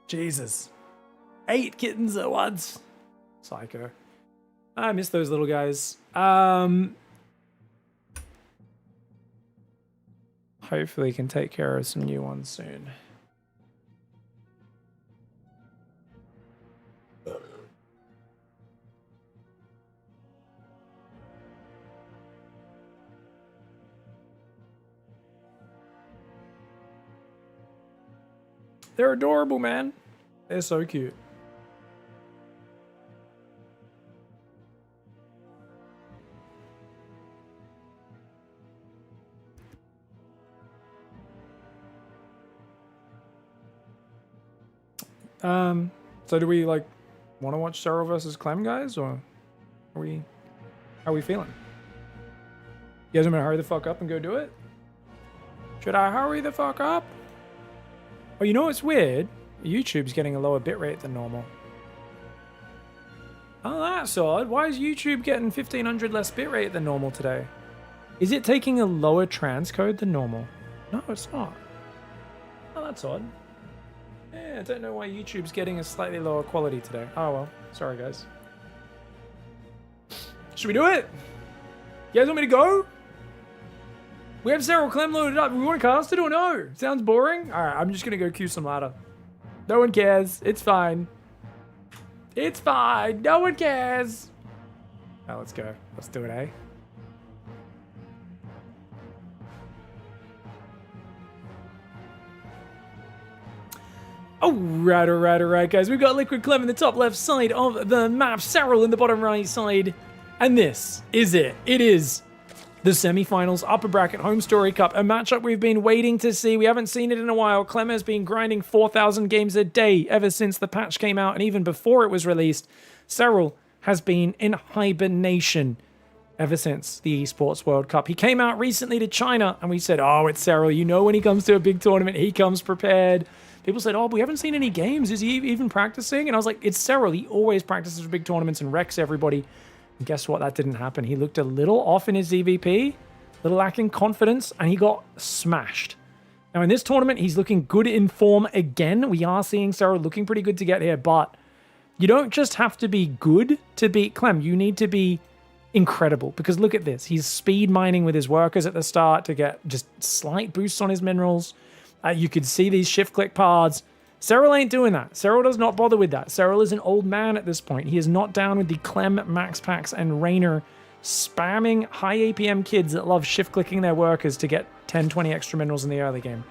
Jesus. 8 kittens at once. Psycho. I miss those little guys. Hopefully can take care of some new ones soon. They're adorable, man. They're so cute. So do we like want to watch SERRAL versus CLEM, guys, or how are we feeling? You guys want me to hurry the fuck up and go do it? Should I hurry the fuck up? Oh, you know what's weird? YouTube's getting a lower bitrate than normal. Oh, that's odd. Why is YouTube getting 1500 less bitrate than normal today? Is it taking a lower transcode than normal? No, it's not. Oh, that's odd. Yeah, I don't know why YouTube's getting a slightly lower quality today. Oh well, sorry guys. Should we do it? You guys want me to go? We have SERRAL CLEM loaded up. We want to cast it or no? Sounds boring? Alright, I'm just gonna go queue some ladder. No one cares. It's fine. It's fine. No one cares. Oh, let's go. Let's do it, eh? Alright, guys. We've got Liquid CLEM in the top left side of the map, SERRAL in the bottom right side. And this is it. It is the semi-finals upper bracket Homestory Cup, a matchup we've been waiting to see. We haven't seen it in a while. CLEM has been grinding 4,000 games a day ever since the patch came out, and even before it was released. SERRAL has been in hibernation ever since the Esports World Cup. He came out recently to China, and we said, oh, it's SERRAL. You know when he comes to a big tournament, he comes prepared. People said, oh, but we haven't seen any games. Is he even practicing? And I was like, it's SERRAL. He always practices for big tournaments and wrecks everybody. And guess what? That didn't happen. He looked a little off in his EVP, a little lacking confidence, and he got smashed. Now, in this tournament, he's looking good in form again. We are seeing SERRAL looking pretty good to get here, but you don't just have to be good to beat CLEM. You need to be incredible, because look at this. He's speed mining with his workers at the start to get just slight boosts on his minerals. You could see these shift-click paths. SERRAL ain't doing that. SERRAL does not bother with that. SERRAL is an old man at this point. He is not down with the CLEM, Max Packs, and Rainer spamming high APM kids that love shift-clicking their workers to get 10, 20 extra minerals in the early game.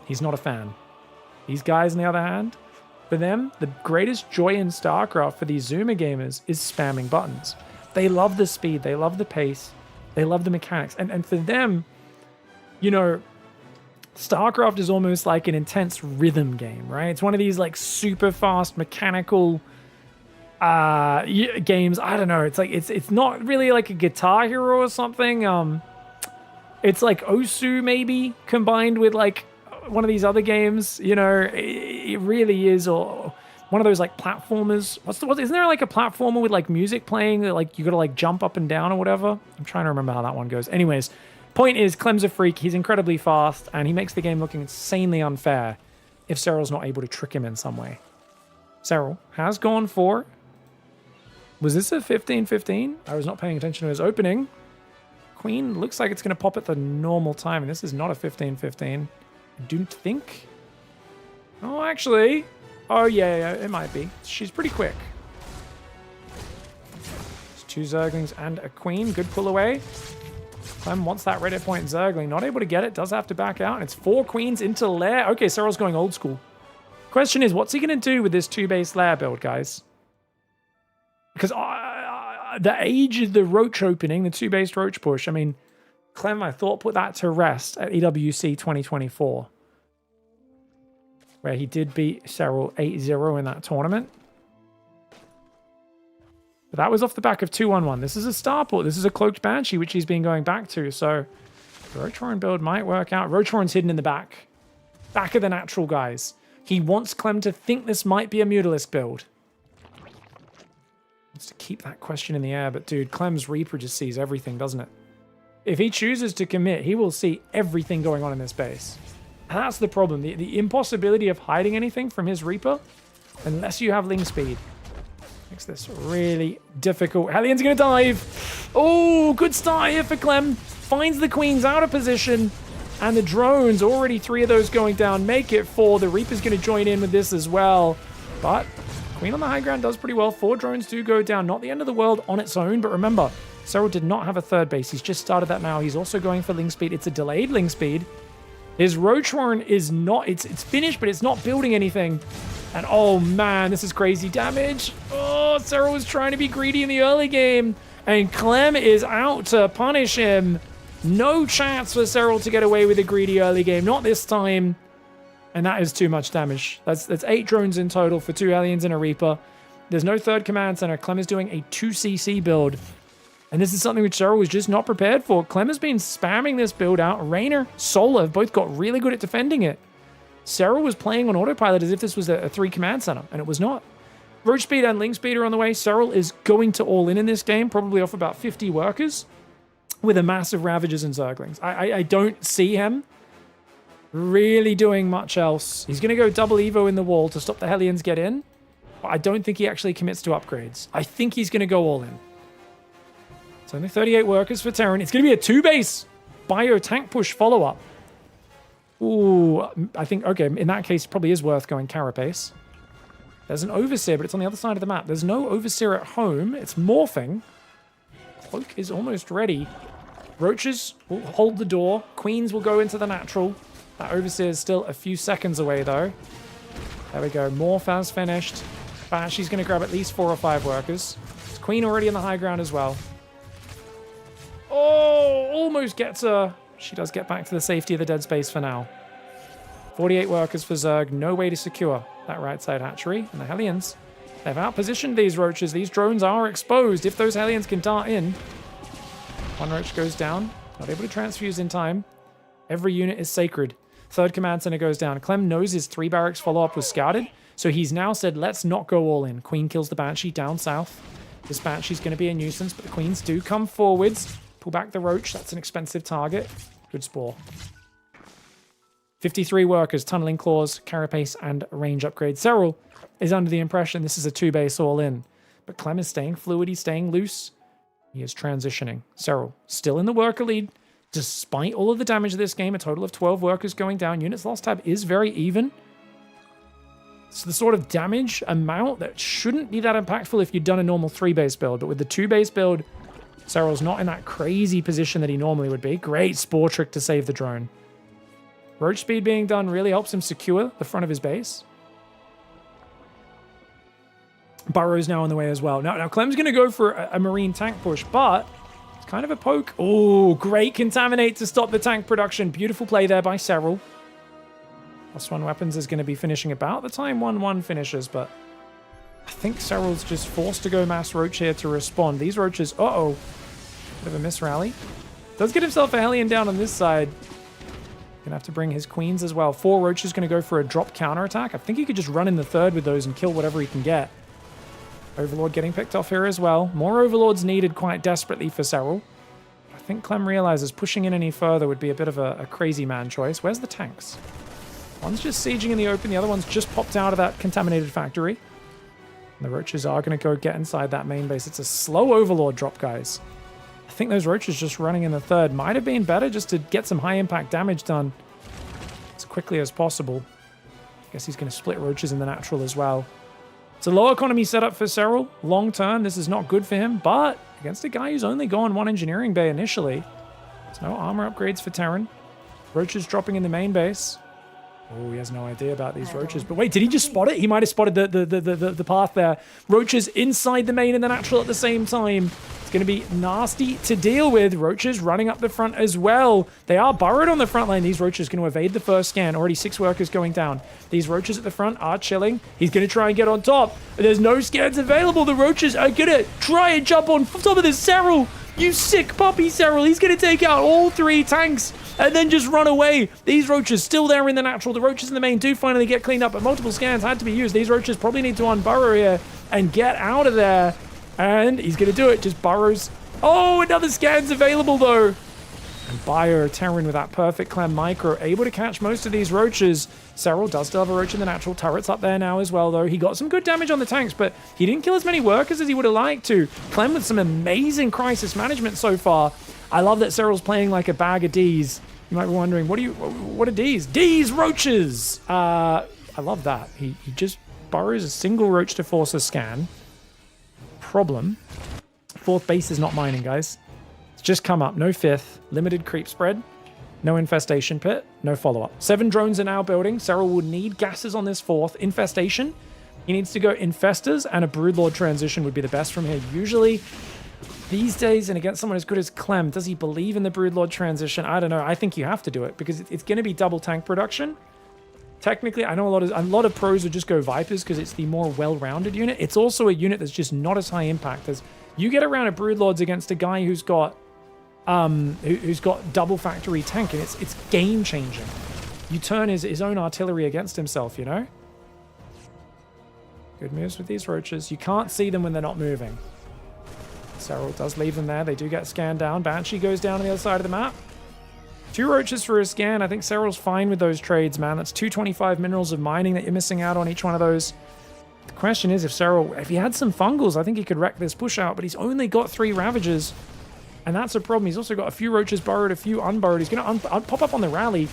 He's not a fan. These guys, on the other hand, for them, the greatest joy in StarCraft for these Zoomer gamers is spamming buttons. They love the speed. They love the pace. They love the mechanics. And for them, you know, StarCraft is almost like an intense rhythm game, right? It's one of these like super fast mechanical games. I don't know. It's like it's not really like a Guitar Hero or something. It's like Osu maybe combined with like one of these other games. You know, it really is, or one of those like platformers. Isn't there like a platformer with like music playing that like you gotta like jump up and down or whatever? I'm trying to remember how that one goes. Anyways. Point is, CLEM's a freak, he's incredibly fast, and he makes the game looking insanely unfair if SERRAL's not able to trick him in some way. SERRAL has gone for... Was this a 15-15? I was not paying attention to his opening. Queen looks like it's going to pop at the normal time, and this is not a 15-15. I don't think. Oh, actually... Oh, yeah, it might be. She's pretty quick. It's 2 Zerglings and a Queen. Good pull away. CLEM wants that red hit point Zergling. Not able to get it. Does have to back out. And it's 4 queens into lair. Okay, SERRAL's going old school. Question is, what's he going to do with this 2-base lair build, guys? Because the age of the Roach opening, the 2-base Roach push, I mean, CLEM, I thought, put that to rest at EWC 2024. Where he did beat SERRAL 8-0 in that tournament. But that was off the back of 2-1-1. This is a starport. This is a Cloaked Banshee, which he's been going back to. So the Roachhorn build might work out. Roachhorn's hidden in the back. Back of the natural guys. He wants CLEM to think this might be a Mutalisk build. Wants to keep that question in the air. But dude, CLEM's Reaper just sees everything, doesn't it? If he chooses to commit, he will see everything going on in this base. That's the problem. The impossibility of hiding anything from his Reaper, unless you have Ling Speed, makes this really difficult. Hellions going to dive. Oh, good start here for Clem. Finds the Queens out of position. And the drones, already 3 of those going down, make it 4. The Reaper's going to join in with this as well. But Queen on the high ground does pretty well. 4 drones do go down. Not the end of the world on its own. But remember, Serral did not have a third base. He's just started that now. He's also going for Ling Speed. It's a delayed Ling Speed. His Roach Warren is not... It's finished, but it's not building anything. And oh man, this is crazy damage. Oh, Serral was trying to be greedy in the early game. And Clem is out to punish him. No chance for Serral to get away with a greedy early game. Not this time. And that is too much damage. That's 8 drones in total for 2 Hellions and a Reaper. There's no third command center. Clem is doing a 2cc build. And this is something which Serral was just not prepared for. Clem has been spamming this build out. Raynor, Solar have both got really good at defending it. Serral was playing on autopilot as if this was a 3 command center, and it was not. Roach Speed and Ling Speed are on the way. Serral is going to all in this game, probably off about 50 workers, with a massive Ravagers and Zerglings. I don't see him really doing much else. He's going to go double Evo in the wall to stop the Hellions get in, but I don't think he actually commits to upgrades. I think he's going to go all in. It's only 38 workers for Terran. It's going to be a 2-base bio tank push follow-up. Ooh, I think, okay, in that case, it probably is worth going Carapace. There's an Overseer, but it's on the other side of the map. There's no Overseer at home. It's morphing. Cloak is almost ready. Roaches will hold the door. Queens will go into the natural. That Overseer is still a few seconds away, though. There we go. Morph has finished. Banshee's going to grab at least 4 or 5 workers. There's Queen already on the high ground as well. Oh, almost gets her. She does get back to the safety of the dead space for now. 48 workers for Zerg. No way to secure that right side hatchery. And the Hellions, they've outpositioned these Roaches. These drones are exposed. If those Hellions can dart in. 1 Roach goes down. Not able to transfuse in time. Every unit is sacred. 3rd command center goes down. Clem knows his 3 barracks follow-up was scouted. So he's now said, let's not go all in. Queen kills the Banshee down south. This Banshee's going to be a nuisance, but the Queens do come forwards. Pull back the Roach. That's an expensive target. Good Spore. 53 workers, Tunneling Claws, Carapace, and range upgrade. Serral is under the impression this is a 2-base all-in. But Clem is staying fluid. He's staying loose. He is transitioning. Serral still in the worker lead. Despite all of the damage of this game, a total of 12 workers going down. Units lost tab is very even. It's the sort of damage amount that shouldn't be that impactful if you'd done a normal 3-base build. But with the 2-base build, Serral's not in that crazy position that he normally would be. Great Spore trick to save the drone. Roach Speed being done really helps him secure the front of his base. Burrow's now on the way as well. Now Clem's going to go for a Marine tank push, but it's kind of a poke. Oh, great Contaminate to stop the tank production. Beautiful play there by Serral. +1 weapons is going to be finishing about the time 1-1 finishes, but I think Serral's just forced to go mass Roach here to respond. These Roaches, uh-oh. Bit of a miss rally. Does get himself a Hellion down on this side. Gonna have to bring his Queens as well. 4 Roaches gonna go for a drop counterattack. I think he could just run in the 3rd with those and kill whatever he can get. Overlord getting picked off here as well. More Overlords needed quite desperately for Serral. I think Clem realizes pushing in any further would be a bit of a crazy man choice. Where's the tanks? One's just sieging in the open. The other one's just popped out of that contaminated factory. And the Roaches are going to go get inside that main base. It's a slow Overlord drop, guys. I think those Roaches just running in the 3rd might have been better just to get some high impact damage done as quickly as possible. I guess he's going to split Roaches in the natural as well. It's a low economy setup for Serral. Long term, this is not good for him, but against a guy who's only gone 1 engineering bay initially. There's no armor upgrades for Terran. Roaches dropping in the main base. Oh, he has no idea about these Roaches. But wait, did he just spot it? He might have spotted the path there. Roaches inside the main and the natural at the same time. It's going to be nasty to deal with. Roaches running up the front as well. They are burrowed on the front line. These Roaches going to evade the first scan. Already 6 workers going down. These Roaches at the front are chilling. He's going to try and get on top. There's no scans available. The Roaches are going to try and jump on top of this Serral. You sick puppy, Serral. He's going to take out all 3 tanks and then just run away. These Roaches still there in the natural. The Roaches in the main do finally get cleaned up, but multiple scans had to be used. These Roaches probably need to unburrow here and get out of there. And he's going to do it. Just burrows. Oh, another scan's available, though. And Bio, Terran with that perfect Clem micro, able to catch most of these roaches. SERRAL does still have a roach in the natural. Turret's up there now as well, though. He got some good damage on the tanks, but he didn't kill as many workers as he would have liked to. Clem with some amazing crisis management so far. I love that SERRAL's playing like a bag of D's. You might be wondering, what are D's? D's roaches! I love that. He just burrows a single roach to force a scan. Problem. Fourth base is not mining, guys. It's just come up. No fifth. Limited creep spread. No infestation pit. No follow-up. 7 drones are now building. SERRAL will need gases on this fourth. Infestation. He needs to go infestors, and a Broodlord transition would be the best from here. Usually, these days, and against someone as good as Clem, does he believe in the Broodlord transition? I don't know. I think you have to do it, because it's going to be double tank production. Technically, I know a lot of pros would just go Vipers because it's the more well-rounded unit. It's also a unit that's just not as high impact as you get around a Broodlords against a guy who's got double factory tank, and it's game-changing. You turn his own artillery against himself, you know? Good moves with these roaches. You can't see them when they're not moving. SERRAL does leave them there. They do get scanned down. Banshee goes down on the other side of the map. 2 roaches for a scan. I think SERRAL's fine with those trades, man. That's 225 minerals of mining that you're missing out on each one of those. The question is, if SERRAL, if he had some fungals, I think he could wreck this push out, but he's only got 3 Ravagers, and that's a problem. He's also got a few roaches burrowed, a few unburrowed. He's going to pop up on the rally,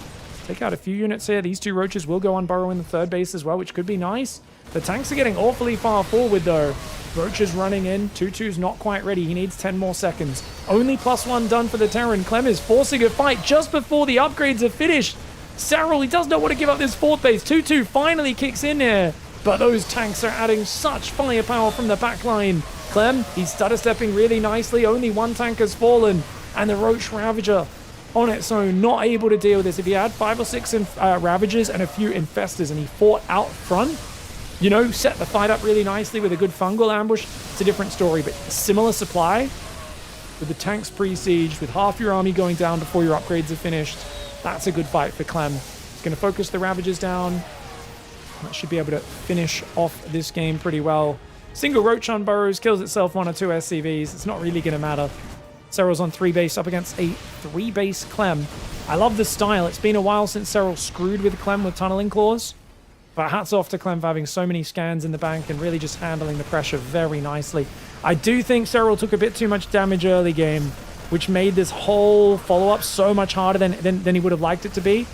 take out a few units here. These 2 roaches will go unburrow in the third base as well, which could be nice. The tanks are getting awfully far forward, though. Roaches running in. 2-2's not quite ready. He needs 10 more seconds. Only +1 done for the Terran. Clem is forcing a fight just before the upgrades are finished. SERRAL, he does not want to give up this 4th base. 2-2 finally kicks in here. But those tanks are adding such firepower from the back line. Clem, he's stutter-stepping really nicely. Only 1 tank has fallen. And the Roach Ravager on its own, not able to deal with this. If he had 5 or 6 Ravagers and a few Infestors and he fought out front, you know, set the fight up really nicely with a good fungal ambush, it's a different story. But similar supply, with the tanks pre-sieged, with half your army going down before your upgrades are finished, that's a good fight for Clem. He's going to focus the Ravagers down. That should be able to finish off this game pretty well. Single Roach on burrows, kills itself 1 or 2 SCVs. It's not really going to matter. SERRAL's on 3 base up against a 3 base Clem. I love the style. It's been a while since SERRAL screwed with Clem with tunneling claws. But hats off to Clem for having so many scans in the bank and really just handling the pressure very nicely. I do think SERRAL took a bit too much damage early game, which made this whole follow-up so much harder than he would have liked it to be.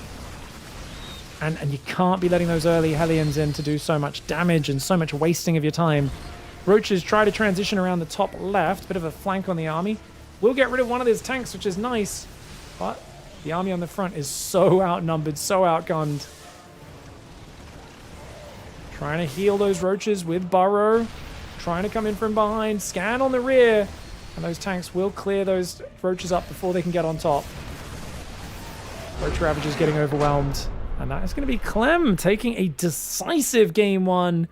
And you can't be letting those early Hellions in to do so much damage and so much wasting of your time. Roaches try to transition around the top left, bit of a flank on the army. We'll get rid of one of his tanks, which is nice, but the army on the front is so outnumbered, so outgunned. Trying to heal those roaches with burrow. Trying to come in from behind. Scan on the rear. And those tanks will clear those roaches up before they can get on top. Roach Ravager's getting overwhelmed. And that is going to be Clem taking a decisive game 1.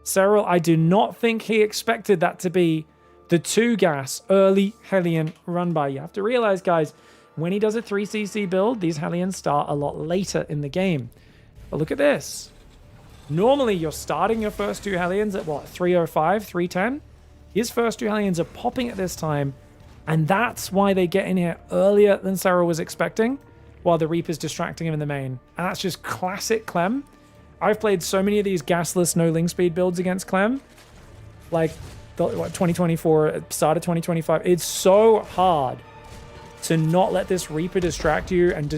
SERRAL, I do not think he expected that to be the 2-gas early Hellion run by. You have to realize, guys, when he does a 3cc build, these Hellions start a lot later in the game. But look at this. Normally, you're starting your first 2 Hellions at, what, 305, 310? His first 2 Hellions are popping at this time, and that's why they get in here earlier than SERRAL was expecting, while the Reaper's distracting him in the main. And that's just classic Clem. I've played so many of these gasless, no ling speed builds against Clem. Like, 2024, start of 2025. It's so hard to not let this Reaper distract you and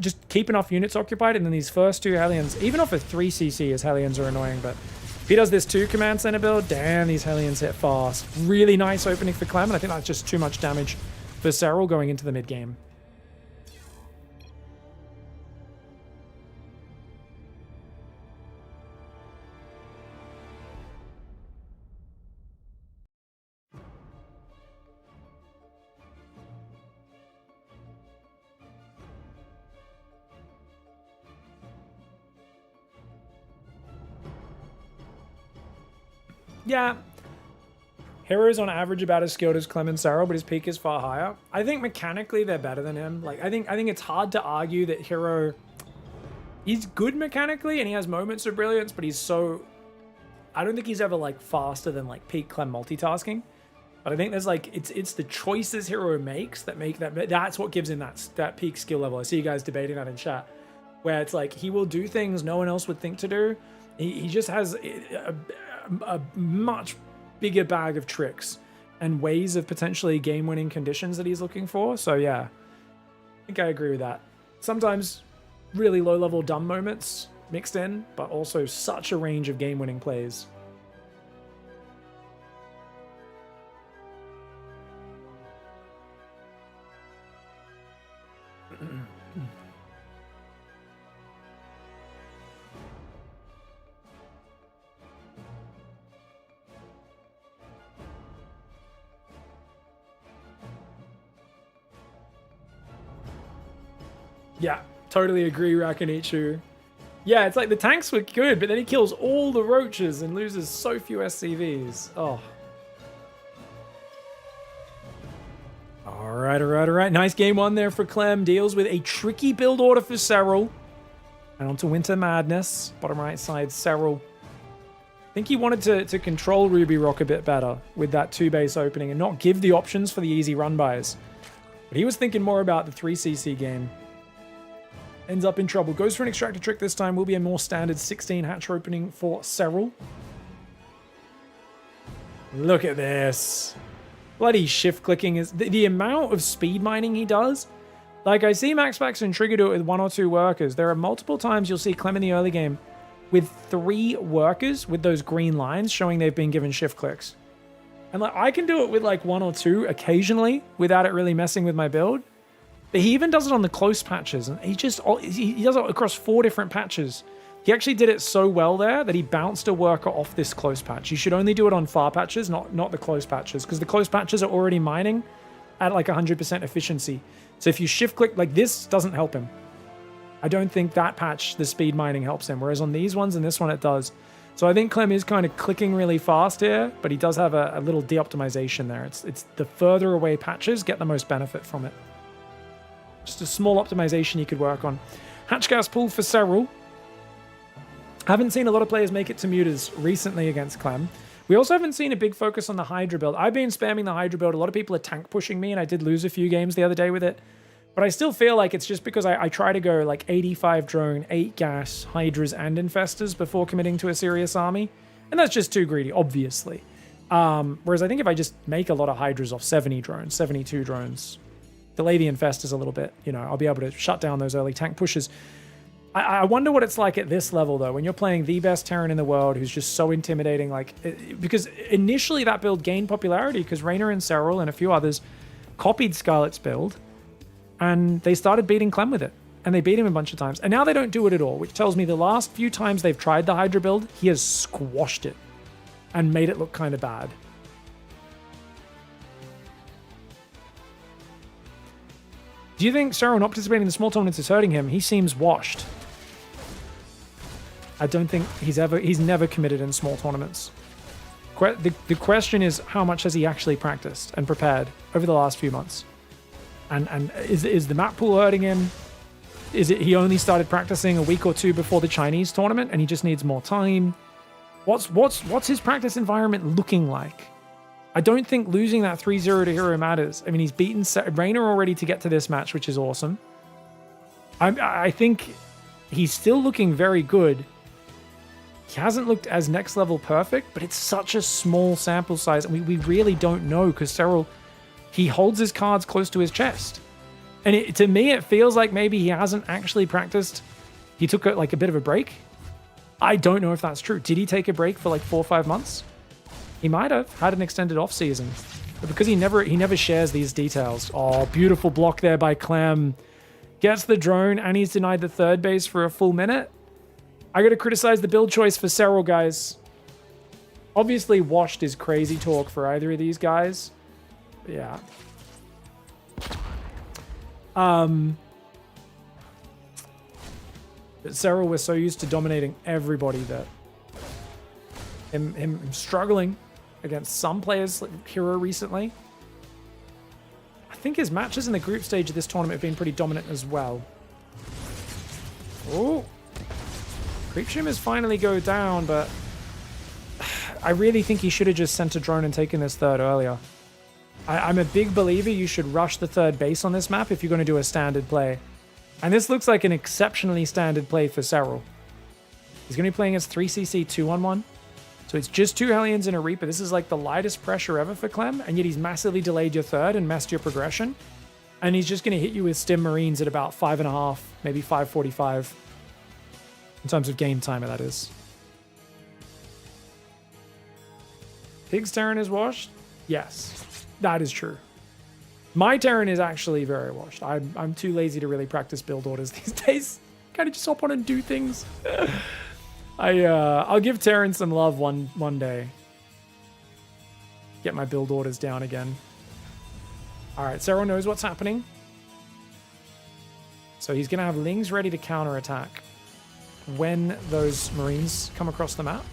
just keep enough units occupied. And then these first 2 Hellions, even off of 3cc, his Hellions are annoying, but if he does this 2 command center build, damn, these Hellions hit fast. Really nice opening for Clem, and I think that's just too much damage for SERRAL going into the mid game. Yeah, Hero's on average about as skilled as Clem and SERRAL, but his peak is far higher. I think mechanically they're better than him. Like, I think it's hard to argue that Hero, he's good mechanically and he has moments of brilliance, but he's so, I don't think he's ever like faster than like peak Clem multitasking. But I think there's like it's the choices Hero makes that make that's what gives him that peak skill level. I see you guys debating that in chat, where it's like he will do things no one else would think to do. He just has a much bigger bag of tricks and ways of potentially game-winning conditions that he's looking for. So yeah, I think I agree with that. Sometimes really low-level dumb moments mixed in, but also such a range of game-winning plays. Yeah, totally agree, Rakanichu. Yeah, it's like the tanks were good, but then he kills all the roaches and loses so few SCVs. Oh. All right. Nice game one there for Clem. Deals with a tricky build order for SERRAL. And on to Winter Madness. Bottom right side, SERRAL. I think he wanted to control Ruby Rock a bit better with that 2-base opening and not give the options for the easy run-bys. But he was thinking more about the 3cc game. Ends up in trouble. Goes for an extractor trick this time. Will be a more standard 16 hatch opening for SERRAL. Look at this. Bloody shift clicking is the amount of speed mining he does. Like I see Max Pax and Trigger do it with 1 or 2 workers. There are multiple times you'll see Clem in the early game with 3 workers with those green lines showing they've been given shift clicks. And like I can do it with like 1 or 2 occasionally without it really messing with my build. But he even does it on the close patches, and he does it across 4 different patches. He actually did it so well there that he bounced a worker off this close patch. You should only do it on far patches, not the close patches, because the close patches are already mining at like 100% efficiency. So if you shift click, like this doesn't help him. I don't think that patch, the speed mining, helps him, whereas on these ones and this one it does. So I think Clem is kind of clicking really fast here, but he does have a little de-optimization there. It's the further away patches get the most benefit from it. Just a small optimization you could work on. Hatch gas pool for SERRAL. Haven't seen a lot of players make it to mutas recently against Clem. We also haven't seen a big focus on the Hydra build. I've been spamming the Hydra build. A lot of people are tank pushing me, and I did lose a few games the other day with it. But I still feel like it's just because I try to go like 85 drone, 8 gas, Hydras, and Infestors before committing to a serious army. And that's just too greedy, obviously. Whereas I think if I just make a lot of Hydras off 70 drones, 72 drones, delay the Infestors a little bit, you know, I'll be able to shut down those early tank pushes. I wonder what it's like at this level, though, when you're playing the best Terran in the world who's just so intimidating. Like, because initially that build gained popularity because Raynor and SERRAL and a few others copied Scarlet's build, and they started beating Clem with it. And they beat him a bunch of times. And now they don't do it at all, which tells me the last few times they've tried the Hydra build, he has squashed it and made it look kind of bad. Do you think SERRAL not participating in the small tournaments is hurting him? He seems washed. I don't think he's never committed in small tournaments. The question is, how much has he actually practiced and prepared over the last few months? And is the map pool hurting him? Is it he only started practicing a week or 2 before the Chinese tournament and he just needs more time? What's his practice environment looking like? I don't think losing that 3-0 to Hero matters. I mean, he's beaten Raynor already to get to this match, which is awesome. I think he's still looking very good. He hasn't looked as next level perfect, but it's such a small sample size, and we really don't know because SERRAL, he holds his cards close to his chest. And to me, it feels like maybe he hasn't actually practiced. He took a bit of a break. I don't know if that's true. Did he take a break for like 4 or 5 months? He might have had an extended off season, but because he never shares these details. Oh, beautiful block there by Clem. Gets the drone, and he's denied the 3rd base for a full minute. I got to criticize the build choice for SERRAL, guys. Obviously, washed is crazy talk for either of these guys. But yeah. But SERRAL was so used to dominating everybody that him struggling against some players like Hero recently. I think his matches in the group stage of this tournament have been pretty dominant as well. Oh, Creep Shimmers finally go down, but I really think he should have just sent a drone and taken this 3rd earlier. I'm a big believer you should rush the third base on this map if you're going to do a standard play. And this looks like an exceptionally standard play for SERRAL. He's going to be playing as 3cc 2-on-1. So it's just 2 Hellions and a Reaper. This is like the lightest pressure ever for CLEM, and yet he's massively delayed your third and messed your progression. And he's just going to hit you with Stim Marines at about 5.5, maybe 5.45. In terms of game timer, that is. Pig's Terran is washed? Yes, that is true. My Terran is actually very washed. I'm too lazy to really practice build orders these days. Kind of just hop on and do things. I'll give Terran some love one day. Get my build orders down again. All right, SERRAL knows what's happening. So he's going to have Lings ready to counterattack when those Marines come across the map.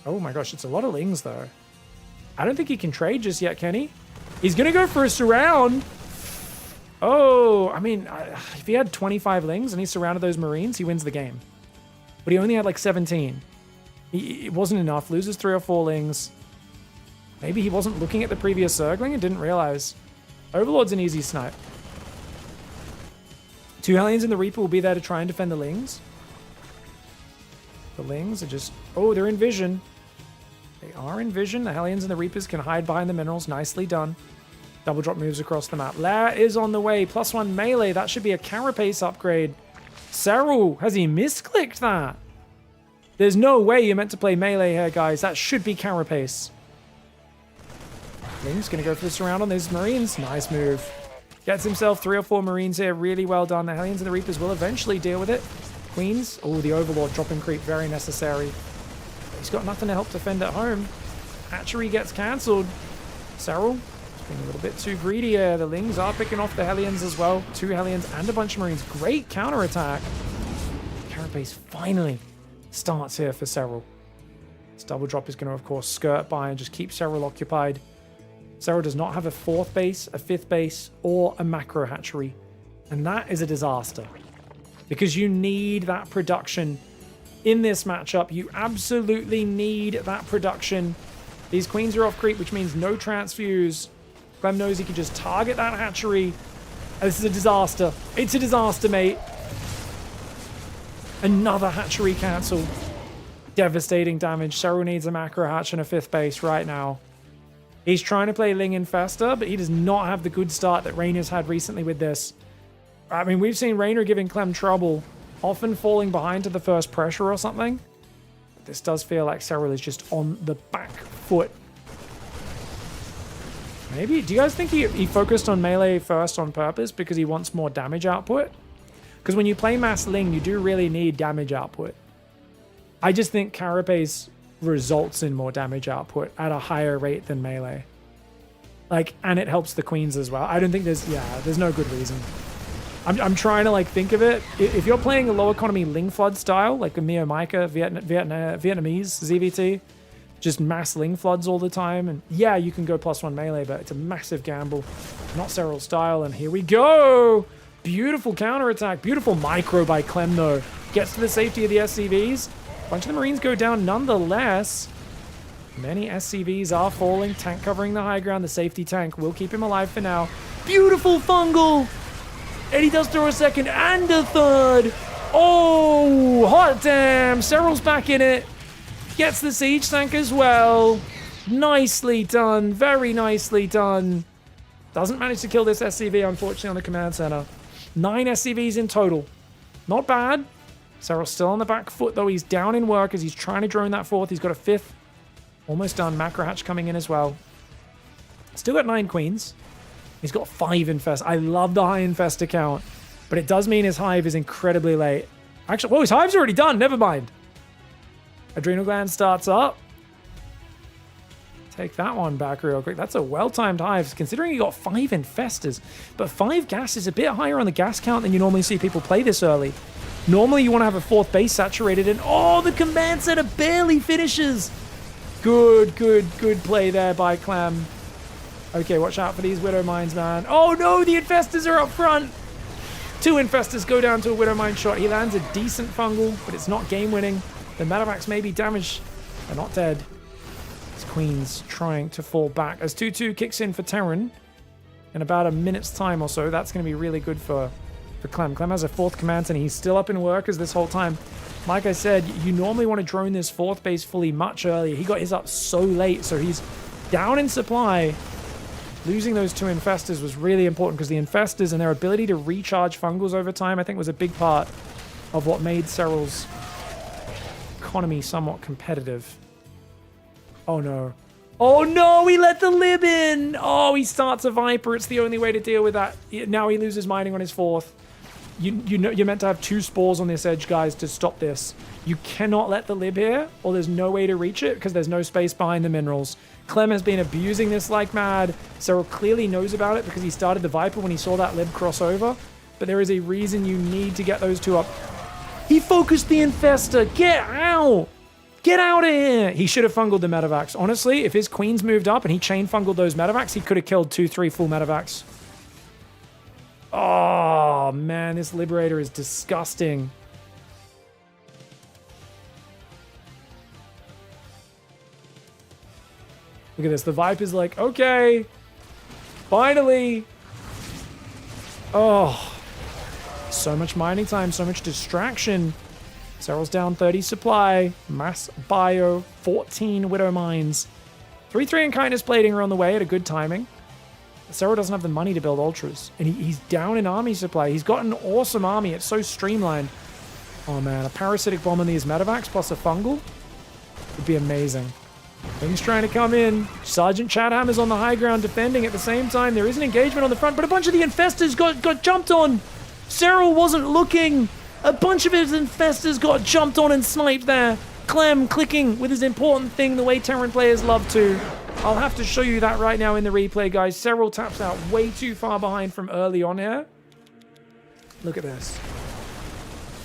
Oh my gosh, it's a lot of Lings though. I don't think he can trade just yet, can he? He's going to go for a surround. Oh, I mean, if he had 25 Lings and he surrounded those Marines, he wins the game. But he only had like 17. It wasn't enough. Loses 3 or 4 Lings. Maybe he wasn't looking at the previous Zergling and didn't realize. Overlord's an easy snipe. 2 Hellions and the Reaper will be there to try and defend the Lings. The Lings are just... Oh, they're in vision. They are in vision. The Hellions and the Reapers can hide behind the minerals. Nicely done. Double drop moves across the map. Lair is on the way. +1 melee. That should be a carapace upgrade. SERRAL, has he misclicked that? There's no way you're meant to play melee here, guys. That should be carapace. Ling's going to go for the surround on those Marines. Nice move. Gets himself 3 or 4 Marines here. Really well done. The Hellions and the Reapers will eventually deal with it. Queens. Oh, the Overlord dropping creep. Very necessary. He's got nothing to help defend at home. Hatchery gets cancelled. SERRAL being a little bit too greedy here. The Lings are picking off the Hellions as well. 2 Hellions and a bunch of Marines. Great counterattack. Carapace finally starts here for SERRAL. This double drop is going to, of course, skirt by and just keep SERRAL occupied. SERRAL does not have a 4th base, a 5th base, or a macro hatchery. And that is a disaster. Because you need that production in this matchup. You absolutely need that production. These Queens are off creep, which means no transfuse. CLEM knows he can just target that hatchery. This is a disaster. It's a disaster, mate. Another hatchery cancel. Devastating damage. SERRAL needs a macro hatch and a 5th base right now. He's trying to play Ling Infester, but he does not have the good start that Raynor's had recently with this. I mean, we've seen Raynor giving CLEM trouble, often falling behind to the first pressure or something. But this does feel like SERRAL is just on the back foot. Maybe, do you guys think he focused on melee first on purpose because he wants more damage output? Because when you play mass Ling, you do really need damage output. I just think Carapace results in more damage output at a higher rate than melee. Like, and it helps the Queens as well. I don't think there's no good reason. I'm trying to like think of it. If you're playing a low economy Ling Flood style, like a Mio Micah, Vietnamese ZVT, just mass Ling Floods all the time, and yeah, you can go +1 melee, but it's a massive gamble. Not SERRAL style, and here we go! Beautiful counterattack, beautiful micro by CLEM though. Gets to the safety of the SCVs. A bunch of the Marines go down nonetheless. Many SCVs are falling. Tank covering the high ground. The safety tank will keep him alive for now. Beautiful fungal! And he does throw a 2nd and a 3rd. Oh, hot damn. SERRAL's back in it. Gets the siege tank as well. Nicely done. Very nicely done. Doesn't manage to kill this SCV, unfortunately, on the command center. 9 SCVs in total. Not bad. SERRAL's still on the back foot, though. He's down in work as he's trying to drone that 4th. He's got a 5th. Almost done. Macro hatch coming in as well. Still got 9 Queens. He's got 5 Infest. I love the high Infestor count, but it does mean his Hive is incredibly late. Actually, whoa, his Hive's already done. Never mind. Adrenal Gland starts up. Take that one back real quick. That's a well-timed Hive, considering he got 5 Infestors. But 5 gas is a bit higher on the gas count than you normally see people play this early. Normally, you want to have a 4th base saturated, and oh, the command center barely finishes. Good play there by CLEM. Okay, watch out for these Widow Mines, man. Oh no, the Infestors are up front. 2 Infestors go down to a Widow Mine shot. He lands a decent fungal, but it's not game winning. The Metavacs may be damaged. They're not dead. His queen's trying to fall back. As 2-2 kicks in for Terran in about a minute's time or so, that's going to be really good for Clem. Clem has a 4th command and he's still up in workers this whole time. Like I said, you normally want to drone this 4th base fully much earlier. He got his up so late, so he's down in supply. Losing those 2 infestors was really important because the infestors and their ability to recharge fungals over time, I think, was a big part of what made SERRAL's economy somewhat competitive. Oh no. Oh no, he let the lib in! Oh, he starts a Viper. It's the only way to deal with that. Now he loses mining on his 4th. You know, you're meant to have 2 spores on this edge, guys, to stop this. You cannot let the lib here, or there's no way to reach it because there's no space behind the minerals. Clem has been abusing this like mad. SERRAL clearly knows about it because he started the Viper when he saw that lib cross over. But there is a reason you need to get those 2 up. He focused the infestor. Get out! Get out of here! He should have fungled the medevacs. Honestly, if his queens moved up and he chain fungled those medevacs, he could have killed 2-3 full medevacs. Oh, man, this Liberator is disgusting. Look at this. The Viper's like, okay, finally. Oh, so much mining time, so much distraction. SERRAL's down 30 supply, mass bio, 14 Widow Mines. 3-3 and Kindness Plating are on the way at a good timing. SERRAL doesn't have the money to build Ultras, and he's down in army supply. He's got an awesome army. It's so streamlined. Oh, man, a Parasitic Bomb on these medevacs plus a Fungal would be amazing. Things trying to come in. Sergeant Chadhammer's on the high ground defending at the same time. There is an engagement on the front, but a bunch of the infestors got jumped on. SERRAL wasn't looking. A bunch of his infestors got jumped on and sniped there. Clem clicking with his important thing the way Terran players love to. I'll have to show you that right now in the replay, guys. SERRAL taps out way too far behind from early on here. Look at this.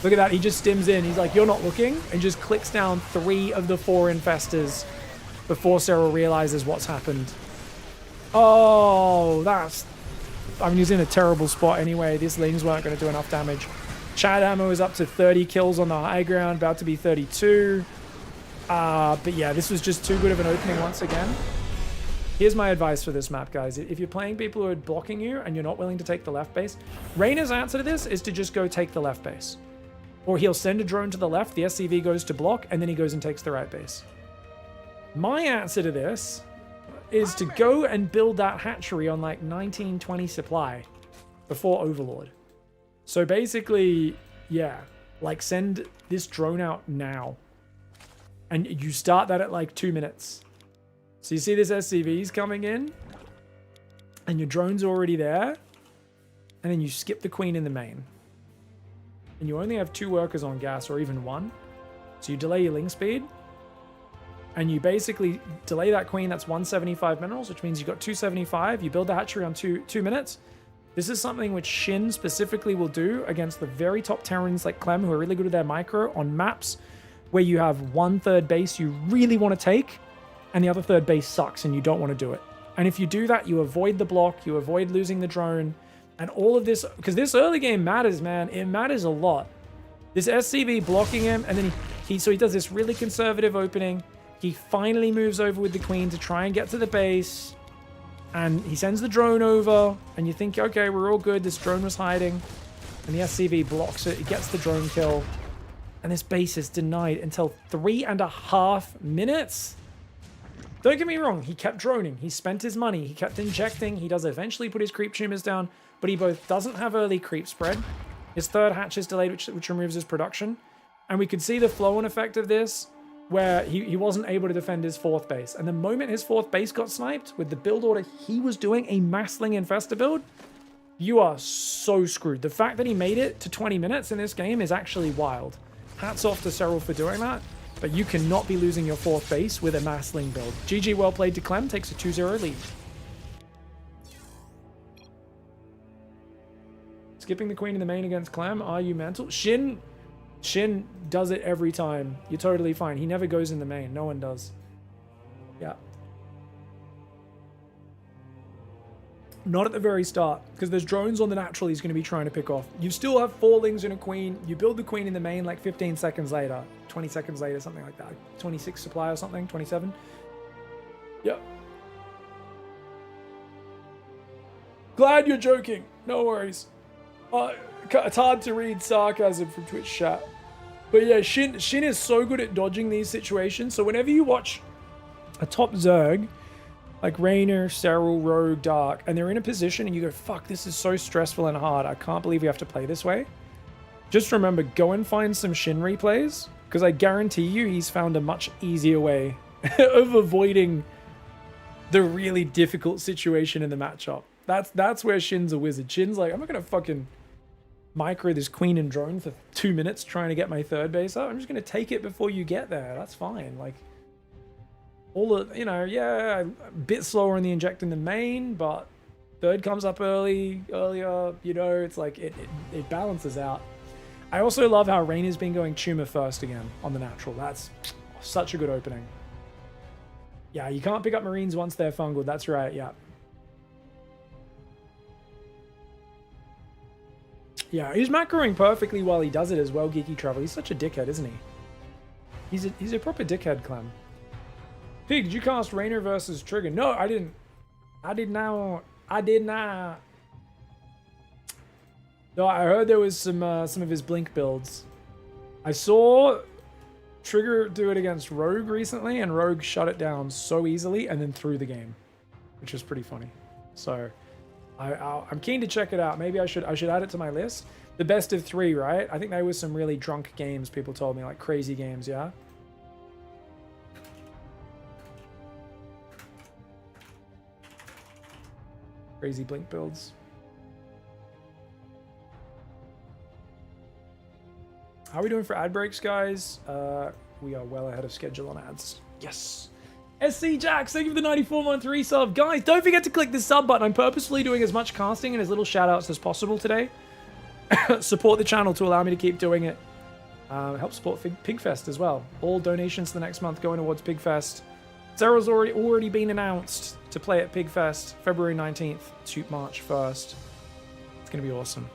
Look at that. He just stims in. He's like, you're not looking, and just clicks down 3 of the 4 infestors before SERRAL realizes what's happened. Oh, that's... I mean, he's in a terrible spot anyway. These lings weren't going to do enough damage. Chadhammer is up to 30 kills on the high ground, about to be 32. But yeah, this was just too good of an opening once again. Here's my advice for this map, guys. If you're playing people who are blocking you and you're not willing to take the left base, Reyna's answer to this is to just go take the left base. Or he'll send a drone to the left, the SCV goes to block, and then he goes and takes the right base. My answer to this is to go and build that hatchery on like 19-20 supply before Overlord. So basically, yeah, like send this drone out now. And you start that at like 2 minutes. So you see this SCV's coming in, and your drone's already there, and then you skip the queen in the main. And you only have 2 workers on gas, or even 1. So you delay your ling speed, and you basically delay that queen. That's 175 minerals, which means you've got 275. You build the hatchery on 2 minutes. This is something which Shin specifically will do against the very top Terrans like Clem, who are really good at their micro on maps where you have 1/3 base you really want to take, and the other 1/3 base sucks and you don't want to do it. And if you do that, you avoid the block, you avoid losing the drone, and all of this, because this early game matters, man. It matters a lot. This SCV blocking him, and then so he does this really conservative opening. He finally moves over with the queen to try and get to the base, and he sends the drone over, and you think, okay, we're all good. This drone was hiding, and the SCV blocks it. He gets the drone kill, and this base is denied until 3.5 minutes. Don't get me wrong, he kept droning. He spent his money. He kept injecting. He does eventually put his creep tumors down, but he both doesn't have early creep spread. His 3rd hatch is delayed, which removes his production. And we could see the flow-on effect of this, where he wasn't able to defend his 4th base. And the moment his 4th base got sniped, with the build order he was doing, a Massling Infestor build, you are so screwed. The fact that he made it to 20 minutes in this game is actually wild. Hats off to SERRAL for doing that, but you cannot be losing your 4th base with a Massling build. GG, well played to Clem, takes a 2-0 lead. Skipping the queen in the main against Clem, are you mental? Shin does it every time. You're totally fine. He never goes in the main. No one does. Yeah. Not at the very start, because there's drones on the natural he's going to be trying to pick off. You still have 4 lings and a queen. You build the queen in the main like 15 seconds later, 20 seconds later, something like that. 26 supply or something, 27. Yep. Glad you're joking. No worries. It's hard to read sarcasm from Twitch chat. But yeah, Shin is so good at dodging these situations. So whenever you watch a top Zerg, like Raynor, Serral, Rogue, Dark, and they're in a position and you go, fuck, this is so stressful and hard. I can't believe we have to play this way. Just remember, go and find some Shin replays, because I guarantee you he's found a much easier way of avoiding the really difficult situation in the matchup. That's where Shin's a wizard. Shin's like, I'm not going to fucking micro this queen and drone for 2 minutes trying to get my third base up. I'm just going to take it before you get there. That's fine. Like, all the, you know, yeah, a bit slower in the inject in the main, but third comes up earlier, you know, it's like it balances out. I also love how Raynor's been going tumor first again on the natural. That's such a good opening. Yeah, you can't pick up Marines once they're fungal. That's right, yeah. Yeah, he's macroing perfectly while he does it as well, Geeky Travel. He's such a dickhead, isn't he? He's a proper dickhead, Clem. Pig, did you cast Raynor versus Trigger? No, I didn't. I did not. No, I heard there was some of his Blink builds. I saw Trigger do it against Rogue recently, and Rogue shut it down so easily and then threw the game, which was pretty funny. So I'm keen to check it out. Maybe I should add it to my list. The best of 3, right? I think there was some really drunk games. People told me, like crazy games. Yeah. Crazy Blink builds. How are we doing for ad breaks, guys? We are well ahead of schedule on ads. Yes. SC Jax, thank you for the 94-month resub. Guys, don't forget to click the sub button. I'm purposefully doing as much casting and as little shout-outs as possible today. Support the channel to allow me to keep doing it. Help support Pigfest as well. All donations for the next month going towards Pigfest. Serral's already been announced to play at Pigfest, February 19th to March 1st. It's going to be awesome.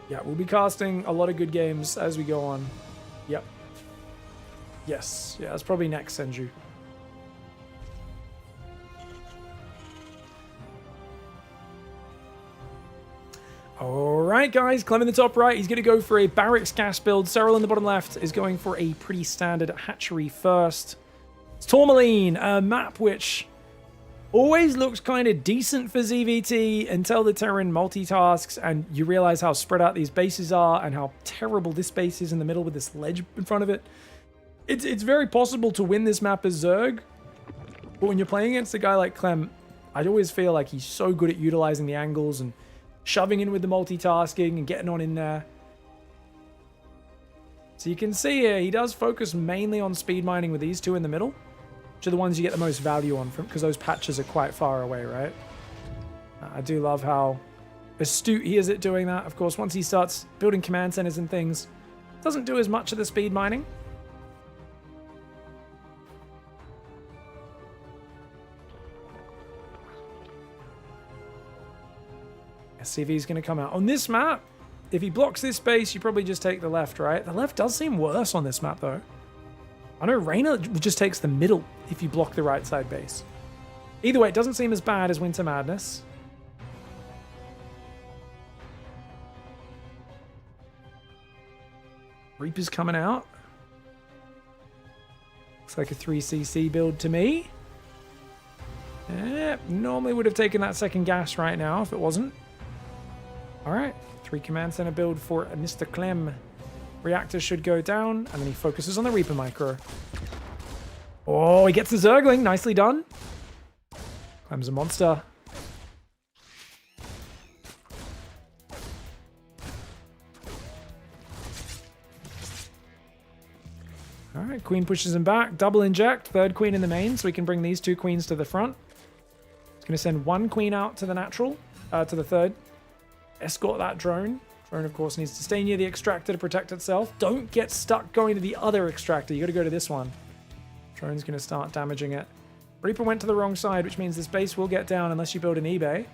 Yeah, we'll be casting a lot of good games as we go on. Yep. Yes. Yeah, that's probably next, Senju. Alright, guys. Clem in the top right. He's going to go for a Barracks gas build. Serral in the bottom left is going for a pretty standard hatchery first. It's Tourmaline, a map which always looks kind of decent for ZVT until the Terran multitasks and you realize how spread out these bases are and how terrible this base is in the middle with this ledge in front of it. It's very possible to win this map as Zerg, but when you're playing against a guy like Clem, I always feel like he's so good at utilizing the angles and shoving in with the multitasking and getting on in there. So you can see here, he does focus mainly on speed mining with these two in the middle, which are the ones you get the most value on from, because those patches are quite far away, right? I do love how astute he is at doing that. Of course, once he starts building command centers and things, doesn't do as much of the speed mining. SCV's going to come out. On this map, if he blocks this space, you probably just take the left, right? The left does seem worse on this map, though. I know Raynor just takes the middle if you block the right side base. Either way, it doesn't seem as bad as Winter Madness. Reaper's coming out. Looks like a 3cc build to me. Normally would have taken that second gas right now if it wasn't. Alright, 3 command center build for Mr. Clem. Reactor should go down, and then he focuses on the Reaper micro. Oh, he gets the Zergling. Nicely done. Clem's a monster. Alright, Queen pushes him back. Double inject. Third Queen in the main, so we can bring these 2 Queens to the front. He's going to send 1 Queen out to the natural, to the third. Escort that drone. Drone, of course, needs to stay near the extractor to protect itself. Don't get stuck going to the other extractor. You got to go to this one. Drone's going to start damaging it. Reaper went to the wrong side, which means this base will get down unless you build an eBay.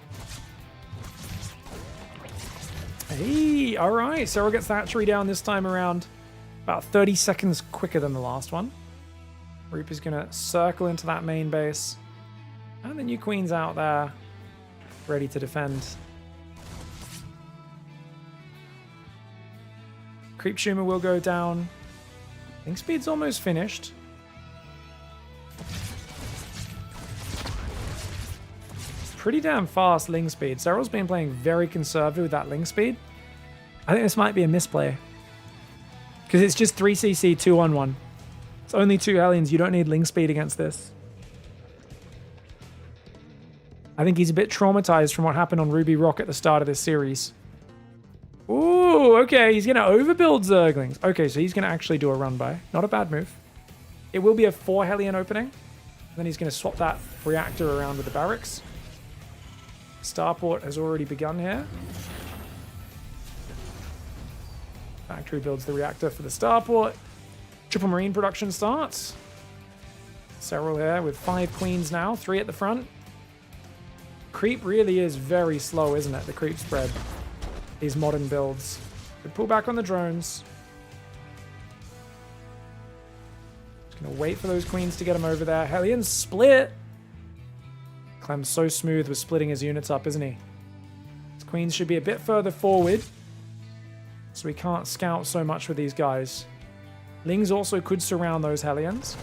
Hey, all right. Serral gets the hatchery down this time around. About 30 seconds quicker than the last one. Reaper's gonna circle into that main base. And the new queen's out there, ready to defend. Creep Shoomer will go down. Link speed's almost finished. Pretty damn fast Ling speed. Serral's been playing very conservative with that Ling speed. I think this might be a misplay. Because it's just 3cc 2-on-1. It's only 2 Hellions. You don't need Ling speed against this. I think he's a bit traumatized from what happened on Ruby Rock at the start of this series. Ooh, okay. He's going to overbuild Zerglings. Okay, so he's going to actually do a run by. Not a bad move. It will be a 4 Hellion opening. And then he's going to swap that reactor around with the barracks. Starport has already begun here. Factory builds the reactor for the starport. Triple Marine production starts. Serral here with 5 queens now, 3 at the front. Creep really is very slow, isn't it? The creep spread. These modern builds. We pull back on the drones. Just gonna wait for those queens to get them over there. Hellions split. Clem's so smooth with splitting his units up, isn't he? His queens should be a bit further forward, so we can't scout so much with these guys. Lings also could surround those Hellions.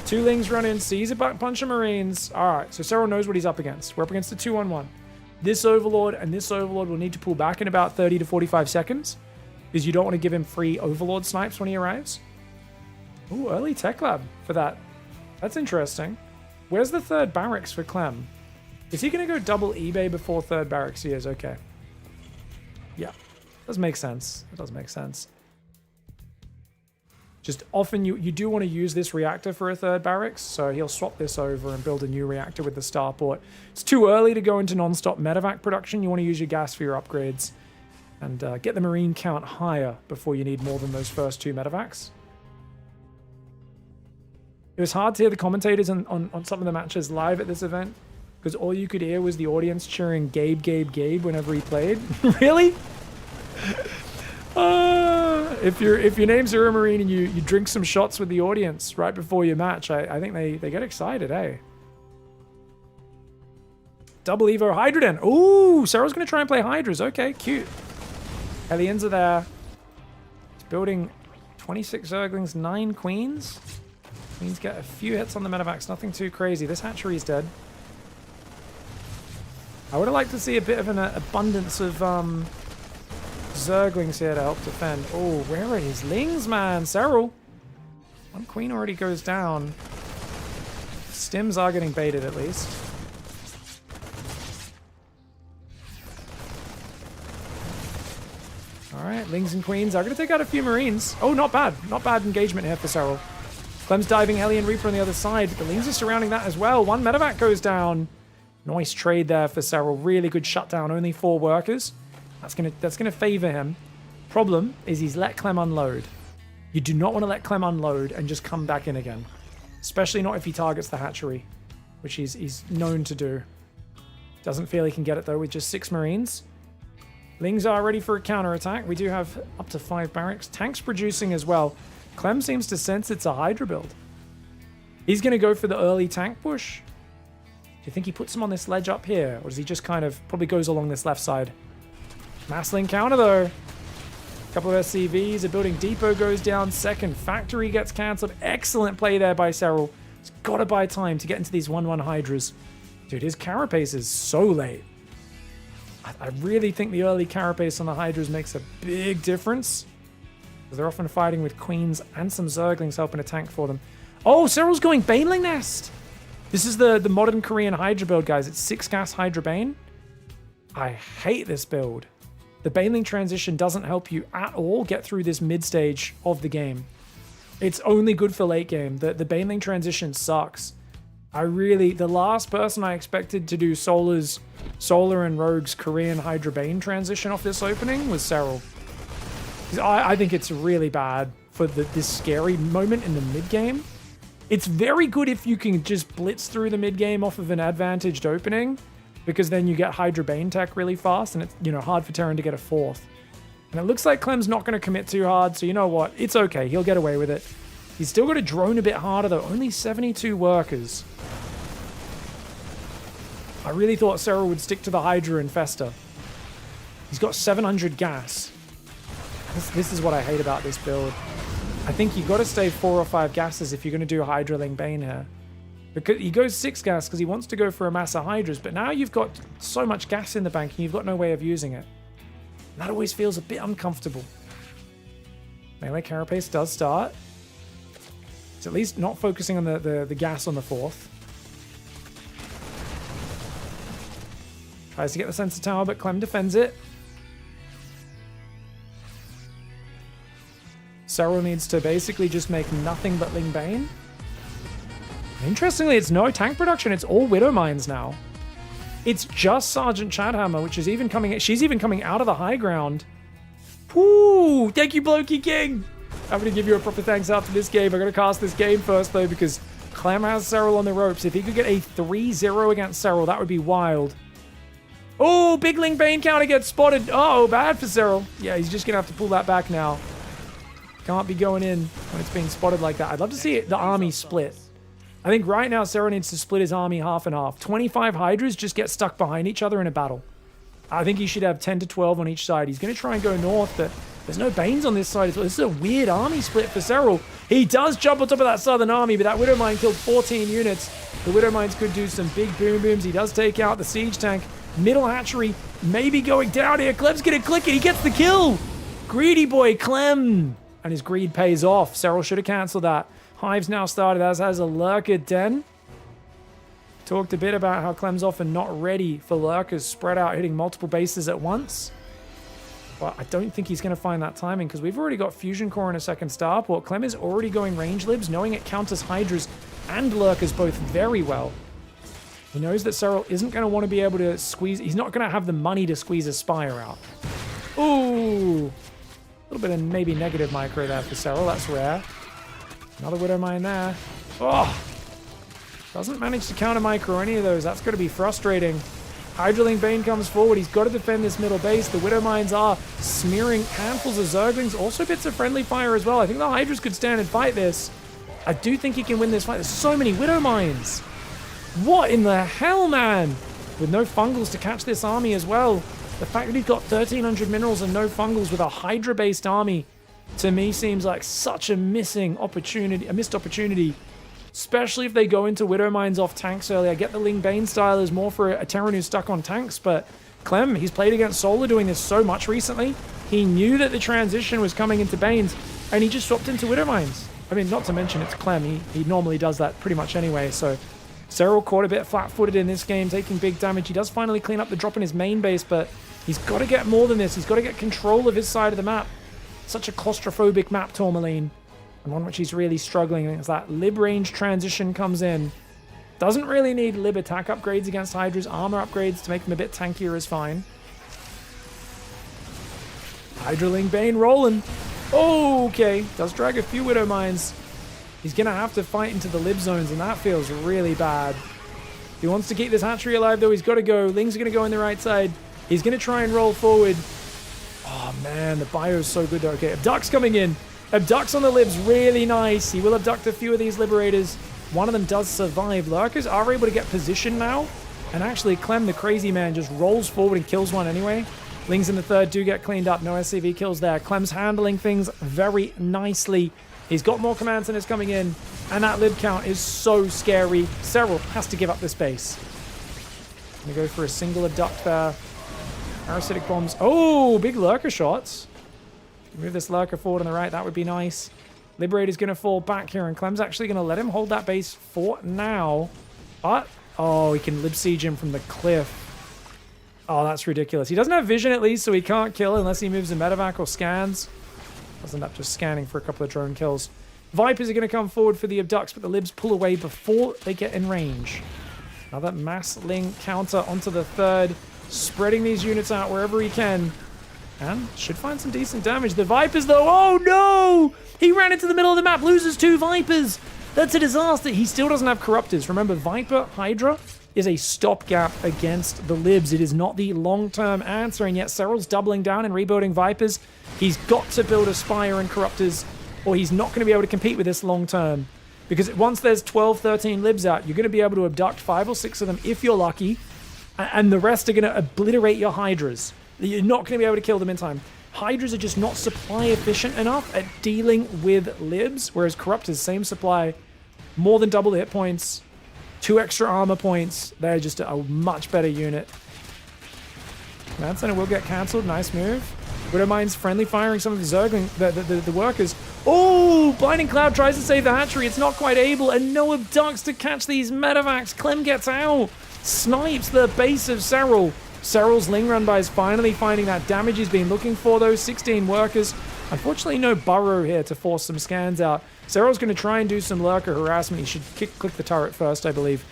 2 Lings run in, sees a bunch of Marines. Alright, so Serral knows what he's up against. We're up against a 2-on-1. This Overlord and this Overlord will need to pull back in about 30 to 45 seconds, because you don't want to give him free Overlord snipes when he arrives. Ooh, early Tech Lab for that. That's interesting. Where's the 3rd barracks for Clem? Is he going to go double eBay before 3rd barracks? He is, okay. Yeah, does make sense. It does make sense. Just often you do want to use this reactor for a 3rd barracks, so he'll swap this over and build a new reactor with the starport. It's too early to go into non-stop medevac production. You want to use your gas for your upgrades and get the Marine count higher before you need more than those first 2 medevacs. It was hard to hear the commentators on some of the matches live at this event, because all you could hear was the audience cheering Gabe, Gabe, Gabe whenever he played. Really? If your name's Zero Marine and you drink some shots with the audience right before your match, I think they get excited, eh? Double Evo Hydroden. Ooh, Serral's going to try and play Hydras. Okay, cute. Hellions are there. He's building 26 Zerglings, 9 Queens. Queens get a few hits on the medevacs, nothing too crazy. This hatchery is dead. I would have liked to see a bit of an abundance of Zerglings here to help defend. Oh, where are his Lings, man? Serral. 1 queen already goes down. Stims are getting baited at least. Alright, Lings and Queens are going to take out a few Marines. Oh, not bad. Not bad engagement here for Serral. Clem's diving Hellion Reaper on the other side, but the Lings are surrounding that as well. 1 medevac goes down. Nice trade there for Serral. Really good shutdown. Only 4 workers. That's gonna favor him. Problem is he's let Clem unload. You do not want to let Clem unload and just come back in again. Especially not if he targets the hatchery, which he's known to do. Doesn't feel he can get it though with just 6 Marines. Lings are ready for a counterattack. We do have up to 5 barracks. Tanks producing as well. Clem seems to sense it's a Hydra build. He's going to go for the early tank push. Do you think he puts him on this ledge up here? Or does he just kind of probably goes along this left side? Massling counter though. A couple of SCVs. A building depot goes down. 2nd factory gets cancelled. Excellent play there by Serral. He's got to buy time to get into these 1-1 Hydras. Dude, his carapace is so late. I really think the early carapace on the Hydras makes a big difference. Because they're often fighting with Queens and some Zerglings helping to tank for them. Oh, Serral's going Baneling Nest. This is the modern Korean Hydra build, guys. It's 6 gas Hydra Bane. I hate this build. The Baneling transition doesn't help you at all get through this mid stage of the game. It's only good for late game. The Baneling transition sucks. The last person I expected to do Solar and Rogue's Korean Hydra Bane transition off this opening was Serral. I think it's really bad for this scary moment in the mid game. It's very good if you can just blitz through the mid game off of an advantaged opening, because then you get Hydra Bane tech really fast, and it's hard for Terran to get a 4th. And it looks like Clem's not going to commit too hard, so you know what? It's okay. He'll get away with it. He's still got to drone a bit harder, though. Only 72 workers. I really thought SERRAL would stick to the Hydra and Fester. He's got 700 gas. This is what I hate about this build. I think you got to stay 4 or 5 gases if you're going to do Hydra Ling Bane here. Because he goes 6 gas because he wants to go for a mass of Hydras, but now you've got so much gas in the bank and you've got no way of using it. And that always feels a bit uncomfortable. Melee Carapace does start. It's at least not focusing on the gas on the 4th. Tries to get the sensor tower, but Clem defends it. SERRAL needs to basically just make nothing but Ling Bane. Interestingly, it's no tank production. It's all Widow Mines now. It's just Sergeant Chadhammer, which is even coming... She's even coming out of the high ground. Woo! Thank you, Blokey King! I'm going to give you a proper thanks after this game. I'm going to cast this game first, though, because Clem has SERRAL on the ropes. If he could get a 3-0 against SERRAL, that would be wild. Oh, big Ling Bane counter gets spotted. Oh, bad for SERRAL. Yeah, he's just going to have to pull that back now. Can't be going in when it's being spotted like that. I'd love to see the army split. I think right now SERRAL needs to split his army half and half. 25 Hydras just get stuck behind each other in a battle. I think he should have 10 to 12 on each side. He's going to try and go north, but there's no Banes on this side as well. This is a weird army split for SERRAL. He does jump on top of that southern army, but that Widow Mine killed 14 units. The Widow Mines could do some big boom booms. He does take out the siege tank. Middle hatchery maybe going down here. Clem's going to click it. He gets the kill. Greedy boy Clem. And his greed pays off. SERRAL should have cancelled that. Hive's now started, as has a Lurker Den. Talked a bit about how Clem's often not ready for Lurkers spread out, hitting multiple bases at once. Well, I don't think he's going to find that timing because we've already got Fusion Core in a second starport. Clem is already going range libs, knowing it counters Hydras and Lurkers both very well. He knows that SERRAL isn't going to want to be able to squeeze... He's not going to have the money to squeeze a Spire out. Ooh! A little bit of maybe negative micro there for SERRAL. That's rare. Another Widow Mine there. Oh! Doesn't manage to counter micro any of those. That's going to be frustrating. Hydra Ling Bane comes forward. He's got to defend this middle base. The Widow Mines are smearing handfuls of Zerglings. Also bits of friendly fire as well. I think the Hydras could stand and fight this. I do think he can win this fight. There's so many Widow Mines. What in the hell, man? With no fungals to catch this army as well. The fact that he's got 1,300 minerals and no fungals with a Hydra-based army, to me, seems like such a missed opportunity. Especially if they go into Widow Mines off tanks early. I get the Ling Bane style is more for a Terran who's stuck on tanks, but Clem, he's played against Solar doing this so much recently. He knew that the transition was coming into Banes, and he just swapped into Widow Mines. I mean, not to mention it's Clem. He normally does that pretty much anyway, so... SERRAL caught a bit flat-footed in this game, taking big damage. He does finally clean up the drop in his main base, but he's got to get more than this. He's got to get control of his side of the map. Such a claustrophobic map, Tourmaline. And one which he's really struggling as that lib range transition comes in. Doesn't really need lib attack upgrades against Hydras. Armor upgrades to make them a bit tankier is fine. Hydra Ling Bane rolling. Oh, okay. Does drag a few Widow Mines. He's going to have to fight into the lib zones, and that feels really bad. If he wants to keep this hatchery alive, though, he's got to go. Lings are going to go on the right side. He's going to try and roll forward. Oh, man, the bio's so good, though. Okay, Abduct's coming in. Abduct's on the libs, really nice. He will abduct a few of these Liberators. One of them does survive. Lurkers are able to get position now. And actually, Clem, the crazy man, just rolls forward and kills one anyway. Lings in the third do get cleaned up. No SCV kills there. Clem's handling things very nicely. He's got more command centers coming in, and that lib count is so scary. SERRAL has to give up this base. Gonna go for a single abduct there. Parasitic bombs. Oh, big Lurker shots. Move this Lurker forward on the right. That would be nice. Liberator's gonna fall back here, and Clem's actually gonna let him hold that base for now. But, oh, he can lib siege him from the cliff. Oh, that's ridiculous. He doesn't have vision at least, so he can't kill unless he moves a medevac or scans. Does end up just scanning for a couple of drone kills. Vipers are going to come forward for the abducts, but the libs pull away before they get in range. Another mass Ling counter onto the third, spreading these units out wherever he can. And should find some decent damage. The Vipers, though, oh no! He ran into the middle of the map, loses 2 Vipers. That's a disaster. He still doesn't have Corruptors. Remember, Viper Hydra is a stopgap against the libs. It is not the long-term answer, and yet SERRAL's doubling down and rebuilding Vipers. He's got to build a Spire and Corruptors or he's not going to be able to compete with this long term. Because once there's 12, 13 libs out, you're going to be able to abduct 5 or 6 of them if you're lucky, and the rest are going to obliterate your Hydras. You're not going to be able to kill them in time. Hydras are just not supply efficient enough at dealing with libs, whereas Corruptors, same supply, more than double the hit points, 2 extra armor points. They're just a much better unit. Command Center will get cancelled. Nice move. Widowmine's friendly firing some of the Zergling, the workers. Oh, Blinding Cloud tries to save the hatchery. It's not quite able, and no abducts to catch these medevacs. Clem gets out. Snipes the base of SERRAL. SERRAL's Ling Run by is finally finding that damage he's been looking for, those 16 workers. Unfortunately, no burrow here to force some scans out. SERRAL's going to try and do some lurker harassment. He should click the turret first, I believe.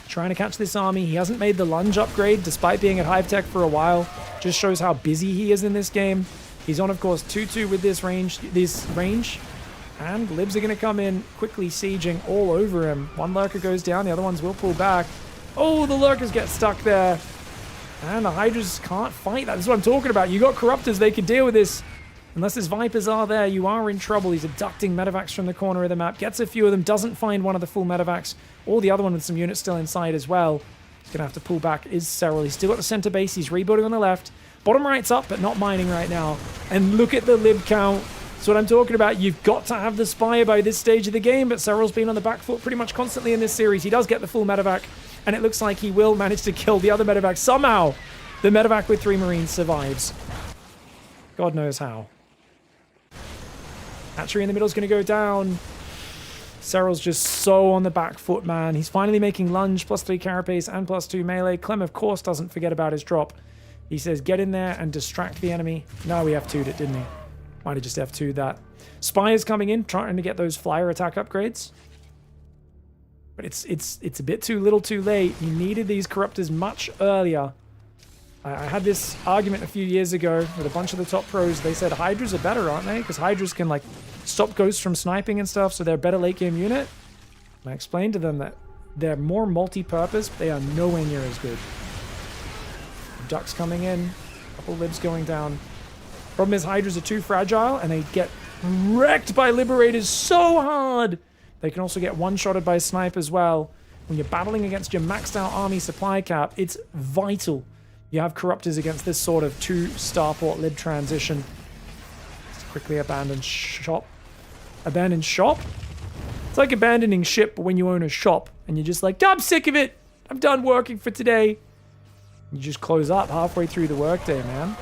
Trying to catch this army. He hasn't made the lunge upgrade despite being at Hive Tech for a while. Just shows how busy he is in this game. He's on, of course, 2-2 with this range. And libs are going to come in quickly sieging all over him. One lurker goes down. The other ones will pull back. Oh, the lurkers get stuck there. And the Hydras can't fight that. This is what I'm talking about. You got Corruptors. They could deal with this. Unless his Vipers are there, you are in trouble. He's abducting medevacs from the corner of the map. Gets a few of them. Doesn't find one of the full medevacs. Or the other one with some units still inside as well. He's going to have to pull back. Is SERRAL. He's still got the center base. He's rebuilding on the left. Bottom right's up, but not mining right now. And look at the lib count. That's what I'm talking about. You've got to have the Spire by this stage of the game, but SERRAL's been on the back foot pretty much constantly in this series. He does get the full medevac, and it looks like he will manage to kill the other medevac. Somehow, the medevac with 3 Marines survives. God knows how. Hatchery in the middle is going to go down. SERRAL's just so on the back foot, man. He's finally making lunge, +3 carapace and +2 melee. Clem, of course, doesn't forget about his drop. He says, get in there and distract the enemy. No, he F2'd it, didn't he? Might have just F2'd that. Spire's coming in, trying to get those flyer attack upgrades. But it's a bit too little too late. He needed these Corruptors much earlier. I had this argument a few years ago with a bunch of the top pros. They said Hydras are better, aren't they? Because Hydras can, like, stop ghosts from sniping and stuff, so they're a better late game unit. And I explained to them that they're more multi-purpose, but they are nowhere near as good. Ducks coming in, couple libs going down. Problem is Hydras are too fragile, and they get wrecked by Liberators so hard. They can also get one-shotted by Snipe as well. When you're battling against your maxed out army supply cap, it's vital you have Corruptors against this sort of 2 starport lib transition. Let's quickly abandon shop. Abandon shop? It's like abandoning ship when you own a shop, and you're just like, I'm sick of it. I'm done working for today. You just close up halfway through the workday, man.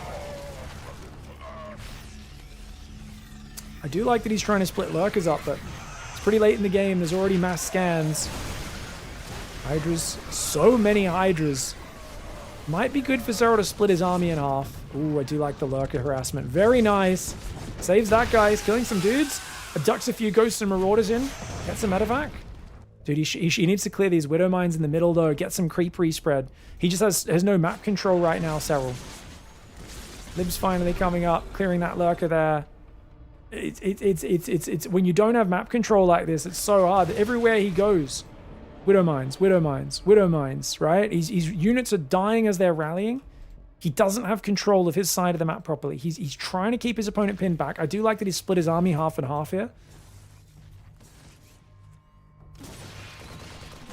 I do like that he's trying to split lurkers up, but it's pretty late in the game. There's already mass scans. Hydras. So many Hydras. Might be good for SERRAL to split his army in half. Ooh, I do like the lurker harassment. Very nice. Saves that guy. He's killing some dudes. Abducts a few ghosts and marauders in. Gets some medevac. Dude, he needs to clear these widow mines in the middle, though. Get some creep respread. He just has no map control right now, SERRAL. Lib's finally coming up, clearing that lurker there. It's when you don't have map control like this, it's so hard. Everywhere he goes, widow mines, widow mines, widow mines, right? His units are dying as they're rallying. He doesn't have control of his side of the map properly. He's trying to keep his opponent pinned back. I do like that he split his army half and half here.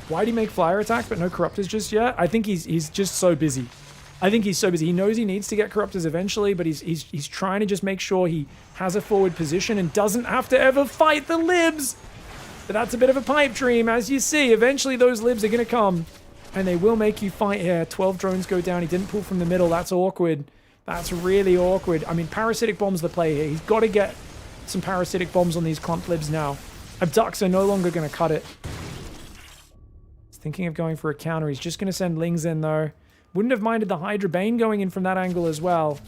Why'd he make flyer attack but no Corruptors just yet? I think he's just so busy. I think he's so busy. He knows he needs to get Corruptors eventually, but he's trying to just make sure he has a forward position and doesn't have to ever fight the libs. But that's a bit of a pipe dream, as you see. Eventually those libs are going to come, and they will make you fight here. 12 drones go down. He didn't pull from the middle. That's awkward. That's really awkward. I mean, parasitic bombs the play here. He's got to get some parasitic bombs on these clump libs now. Abducts are no longer going to cut it. Thinking of going for a counter. He's just going to send Lings in, though. Wouldn't have minded the Hydra Bane going in from that angle as well.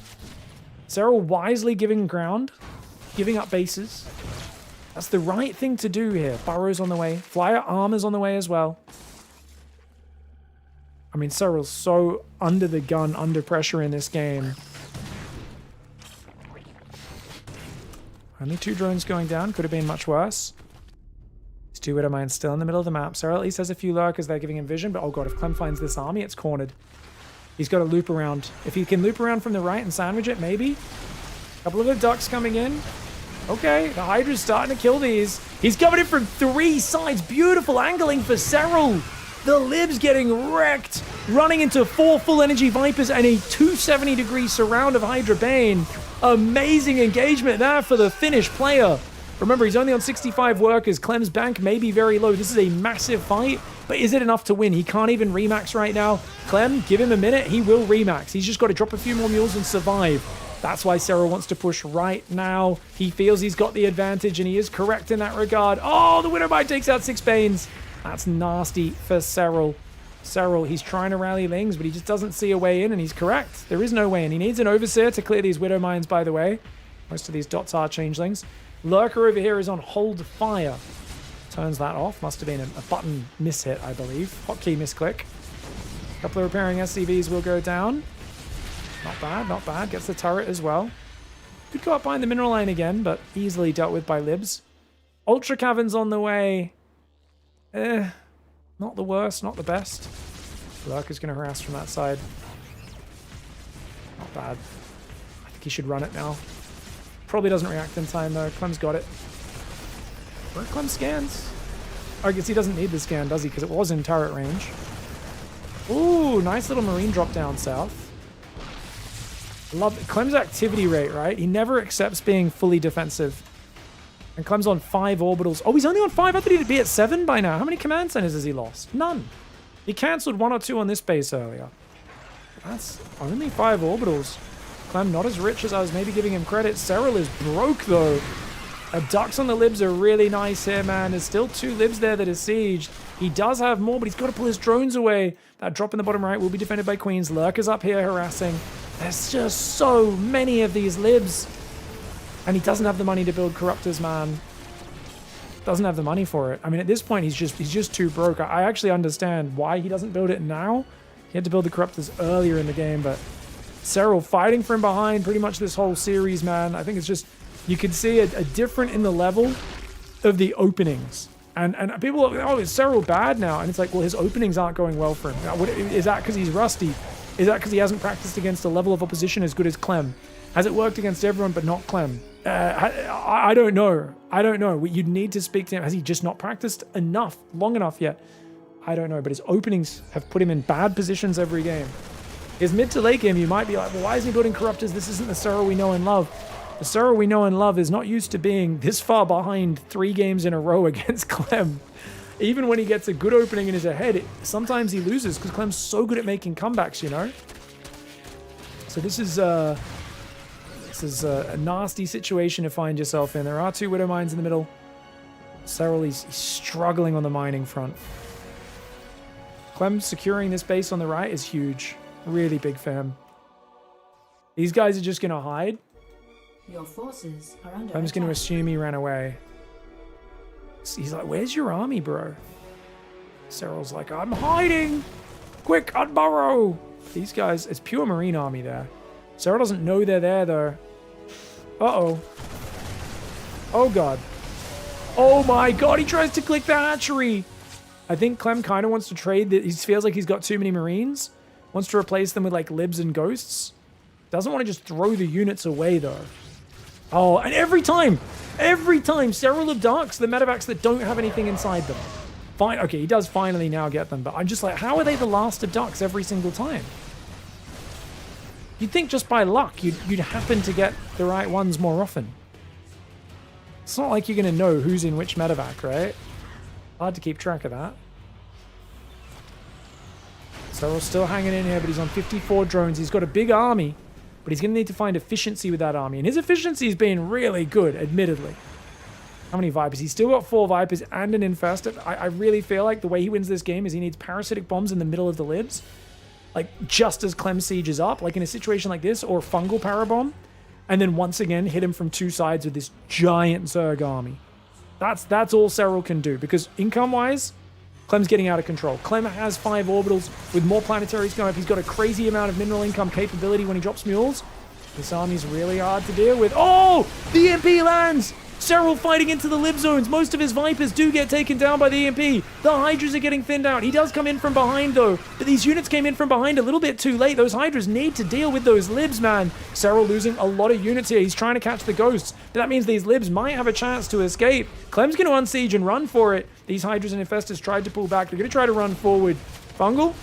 SERRAL wisely giving ground. Giving up bases. That's the right thing to do here. Burrows on the way. Flyer armor's on the way as well. I mean, SERRAL's so under the gun, under pressure in this game. Only 2 drones going down. Could have been much worse. 2 Widow Mines still in the middle of the map. SERRAL at least has a few lurkers they're giving him vision, but oh god, if Clem finds this army, it's cornered. He's got to loop around. If he can loop around from the right and sandwich it, maybe. A couple of the ducks coming in. Okay, the Hydra's starting to kill these. He's coming in from 3 sides. Beautiful angling for SERRAL. The Libs getting wrecked. Running into 4 full energy Vipers and a 270-degree surround of Hydra Bane. Amazing engagement there for the Finnish player. Remember, he's only on 65 workers. Clem's bank may be very low. This is a massive fight, but is it enough to win? He can't even remax right now. Clem, give him a minute. He will remax. He's just got to drop a few more mules and survive. That's why SERRAL wants to push right now. He feels he's got the advantage, and he is correct in that regard. Oh, the Widowbite takes out 6 Banes. That's nasty for SERRAL. SERRAL, he's trying to rally Lings, but he just doesn't see a way in, and he's correct. There is no way in. He needs an Overseer to clear these Widow Mines, by the way. Most of these dots are changelings. Lurker over here is on Hold Fire. Turns that off. Must have been a button mishit, I believe. Hotkey misclick. A couple of repairing SCVs will go down. Not bad, not bad. Gets the turret as well. Could go up behind the mineral line again, but easily dealt with by Libs. Ultra Cavern's on the way. Not the worst, not the best. Lurker's going to harass from that side. Not bad. I think he should run it now. Probably doesn't react in time though. Clem's got it. Where Clem scans? I guess he doesn't need the scan, does he? Because it was in turret range. Ooh, nice little marine drop down south. Love Clem's activity rate, right? He never accepts being fully defensive. And Clem's on 5 orbitals. Oh, he's only on 5? I thought he'd be at 7 by now. How many command centers has he lost? None. He cancelled 1 or 2 on this base earlier. That's only 5 orbitals. Clem not as rich as I was maybe giving him credit. SERRAL is broke, though. Ducks on the Libs are really nice here, man. There's still 2 Libs there that are sieged. He does have more, but he's got to pull his drones away. That drop in the bottom right will be defended by Queens. Lurker's up here harassing. There's just so many of these Libs. And he doesn't have the money to build Corruptors, man. Doesn't have the money for it. I mean, at this point, he's just too broke. I actually understand why he doesn't build it now. He had to build the Corruptors earlier in the game, but SERRAL fighting from behind pretty much this whole series, man. I think it's just, you can see a different in the level of the openings. And people are, oh, is SERRAL bad now? And it's like, well, his openings aren't going well for him. Is that because he's rusty? Is that because he hasn't practiced against a level of opposition as good as Clem? Has it worked against everyone but not Clem? I don't know. I don't know. You'd need to speak to him. Has he just not practiced enough, long enough yet? I don't know. But his openings have put him in bad positions every game. His mid to late game, you might be like, well, why isn't he building Corruptors? This isn't the SERRAL we know and love. The SERRAL we know and love is not used to being this far behind 3 games in a row against Clem. Even when he gets a good opening and is ahead, sometimes he loses because Clem's so good at making comebacks, you know? So this is a nasty situation to find yourself in. There are 2 Widow Mines in the middle. SERRAL, he's struggling on the mining front. Clem securing this base on the right is huge. Really big for him. These guys are just going to hide. Your forces are under I'm just going to assume he ran away. He's like, where's your army, bro? SERRAL's like, I'm hiding. Quick, unburrow. These guys, it's pure marine army there. SERRAL doesn't know they're there, though. Uh-oh. Oh, God. Oh, my God. He tries to click the hatchery. I think Clem kind of wants to trade. He feels like he's got too many marines. Wants to replace them with, like, Libs and Ghosts. Doesn't want to just throw the units away, though. Oh, and every time, SERRAL abducts the medevacs that don't have anything inside them. Fine. Okay, he does finally now get them, but I'm just like, how are they the last abducts every single time? You'd think just by luck, you'd happen to get the right ones more often. It's not like you're going to know who's in which medevac, right? Hard to keep track of that. SERRAL's still hanging in here, but he's on 54 drones. He's got a big army, but he's going to need to find efficiency with that army. And his efficiency has been really good, admittedly. How many Vipers? He's still got 4 Vipers and an Infestor. I really feel like the way he wins this game is he needs parasitic bombs in the middle of the Libs. Like, just as Clem sieges up, like in a situation like this, or fungal parabomb, and then once again hit him from 2 sides with this giant Zerg army. That's all SERRAL can do, because income-wise, Clem's getting out of control. Clem has 5 orbitals with more planetaries going up. He's got a crazy amount of mineral income capability when he drops mules. This army's really hard to deal with. Oh! The EMP lands! SERRAL fighting into the Lib zones. Most of his Vipers do get taken down by the EMP. The Hydras are getting thinned out. He does come in from behind, though. But these units came in from behind a little bit too late. Those Hydras need to deal with those Libs, man. Serral losing a lot of units here. He's trying to catch the Ghosts. But that means these Libs might have a chance to escape. Clem's going to unsiege and run for it. These Hydras and Infestors tried to pull back. They're going to try to run forward. Fungal?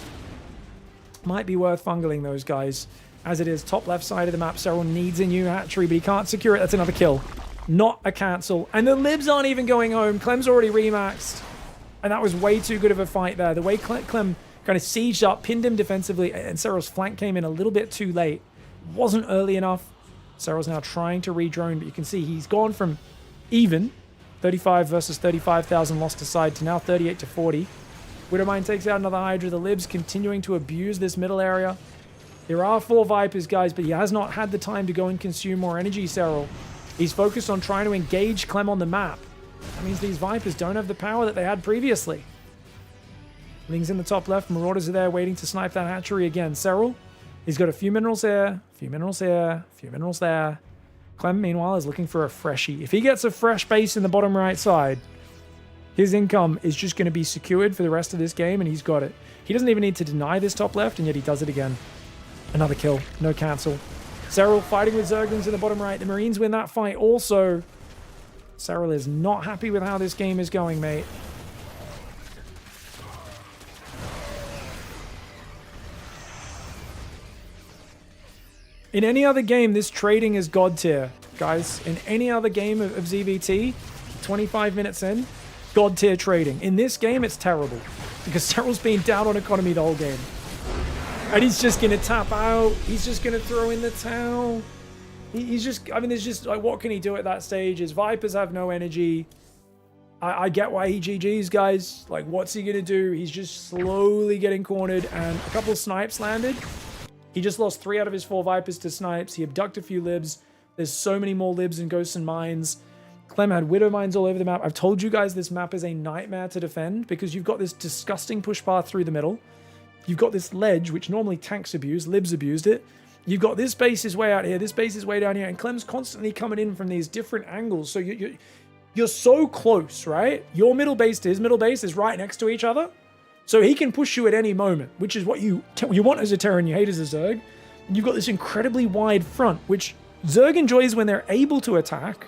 Might be worth fungling those guys. As it is, top left side of the map, Serral needs a new hatchery, but he can't secure it. That's another kill. Not a cancel. And the Libs aren't even going home. Clem's already remaxed. And that was way too good of a fight there. The way Clem kind of sieged up, pinned him defensively, and Serral's flank came in a little bit too late. Wasn't early enough. Serral's now trying to re-drone, but you can see he's gone from even, 35 versus 35,000 lost to side, to now 38 to 40. Widowmine takes out another Hydra. The Libs continuing to abuse this middle area. There are 4 Vipers, guys, but he has not had the time to go and consume more energy, Serral. He's focused on trying to engage Clem on the map. That means these Vipers don't have the power that they had previously. Ling's in the top left. Marauders are there waiting to snipe that hatchery again. Serral, he's got a few minerals here, a few minerals here, a few minerals there. Clem, meanwhile, is looking for a freshie. If he gets a fresh base in the bottom right side, his income is just going to be secured for the rest of this game, and he's got it. He doesn't even need to deny this top left, and yet he does it again. Another kill. No cancel. Serral fighting with Zerglings in the bottom right. The Marines win that fight also. Serral is not happy with how this game is going, mate. In any other game, this trading is god tier. Guys, in any other game of ZVT, 25 minutes in, god tier trading. In this game, it's terrible. Because Serral's been down on economy the whole game. And he's just going to tap out. He's just going to throw in the towel. He's just, I mean, there's just, like, what can he do at that stage? His Vipers have no energy. I get why he GG's, guys. Like, what's he going to do? He's just slowly getting cornered, and a couple of snipes landed. He just lost 3 out of his 4 Vipers to snipes. He abducted a few Libs. There's so many more Libs and Ghosts and Mines. Clem had Widow Mines all over the map. I've told you guys this map is a nightmare to defend because you've got this disgusting push path through the middle. You've got this ledge, which normally tanks abuse. Libs abused it. You've got this base is way out here. This base is way down here. And Clem's constantly coming in from these different angles. So you're so close, right? Your middle base to his middle base is right next to each other. So he can push you at any moment, which is what you want as a Terran, you hate as a Zerg. And you've got this incredibly wide front, which Zerg enjoys when they're able to attack.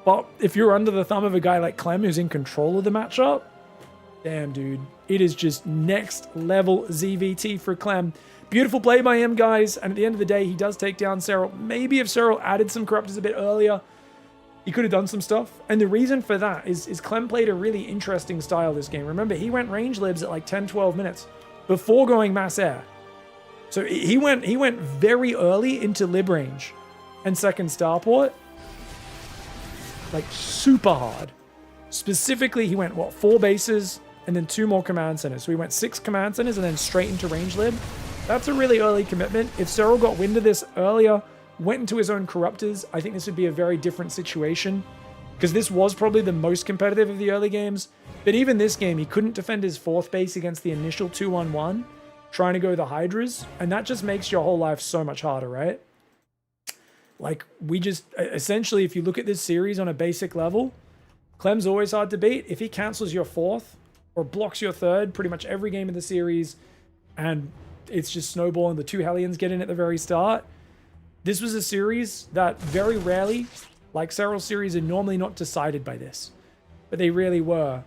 But if you're under the thumb of a guy like Clem who's in control of the matchup, damn, dude. It is just next level ZVT for Clem. Beautiful play by him, guys. And at the end of the day, he does take down Serral. Maybe if Serral added some Corruptors a bit earlier, he could have done some stuff. And the reason for that is Clem played a really interesting style this game. Remember, he went range libs at like 10, 12 minutes before going mass air. So he went very early into lib range and second starport. Like super hard. Specifically, he went, 4 bases and then 2 more command centers. So he went 6 command centers and then straight into range lib. That's a really early commitment. If Serral got wind of this earlier, went into his own Corruptors, I think this would be a very different situation. Because this was probably the most competitive of the early games. But even this game, he couldn't defend his 4th base against the initial 2-1-1, trying to go the Hydras. And that just makes your whole life so much harder, right? Like, we just, essentially, if you look at this series on a basic level, Clem's always hard to beat. If he cancels your 4th or blocks your 3rd, pretty much every game of the series, and it's just snowballing, the 2 Hellions get in at the very start. This was a series that very rarely, like Serral's series, are normally not decided by this. But they really were.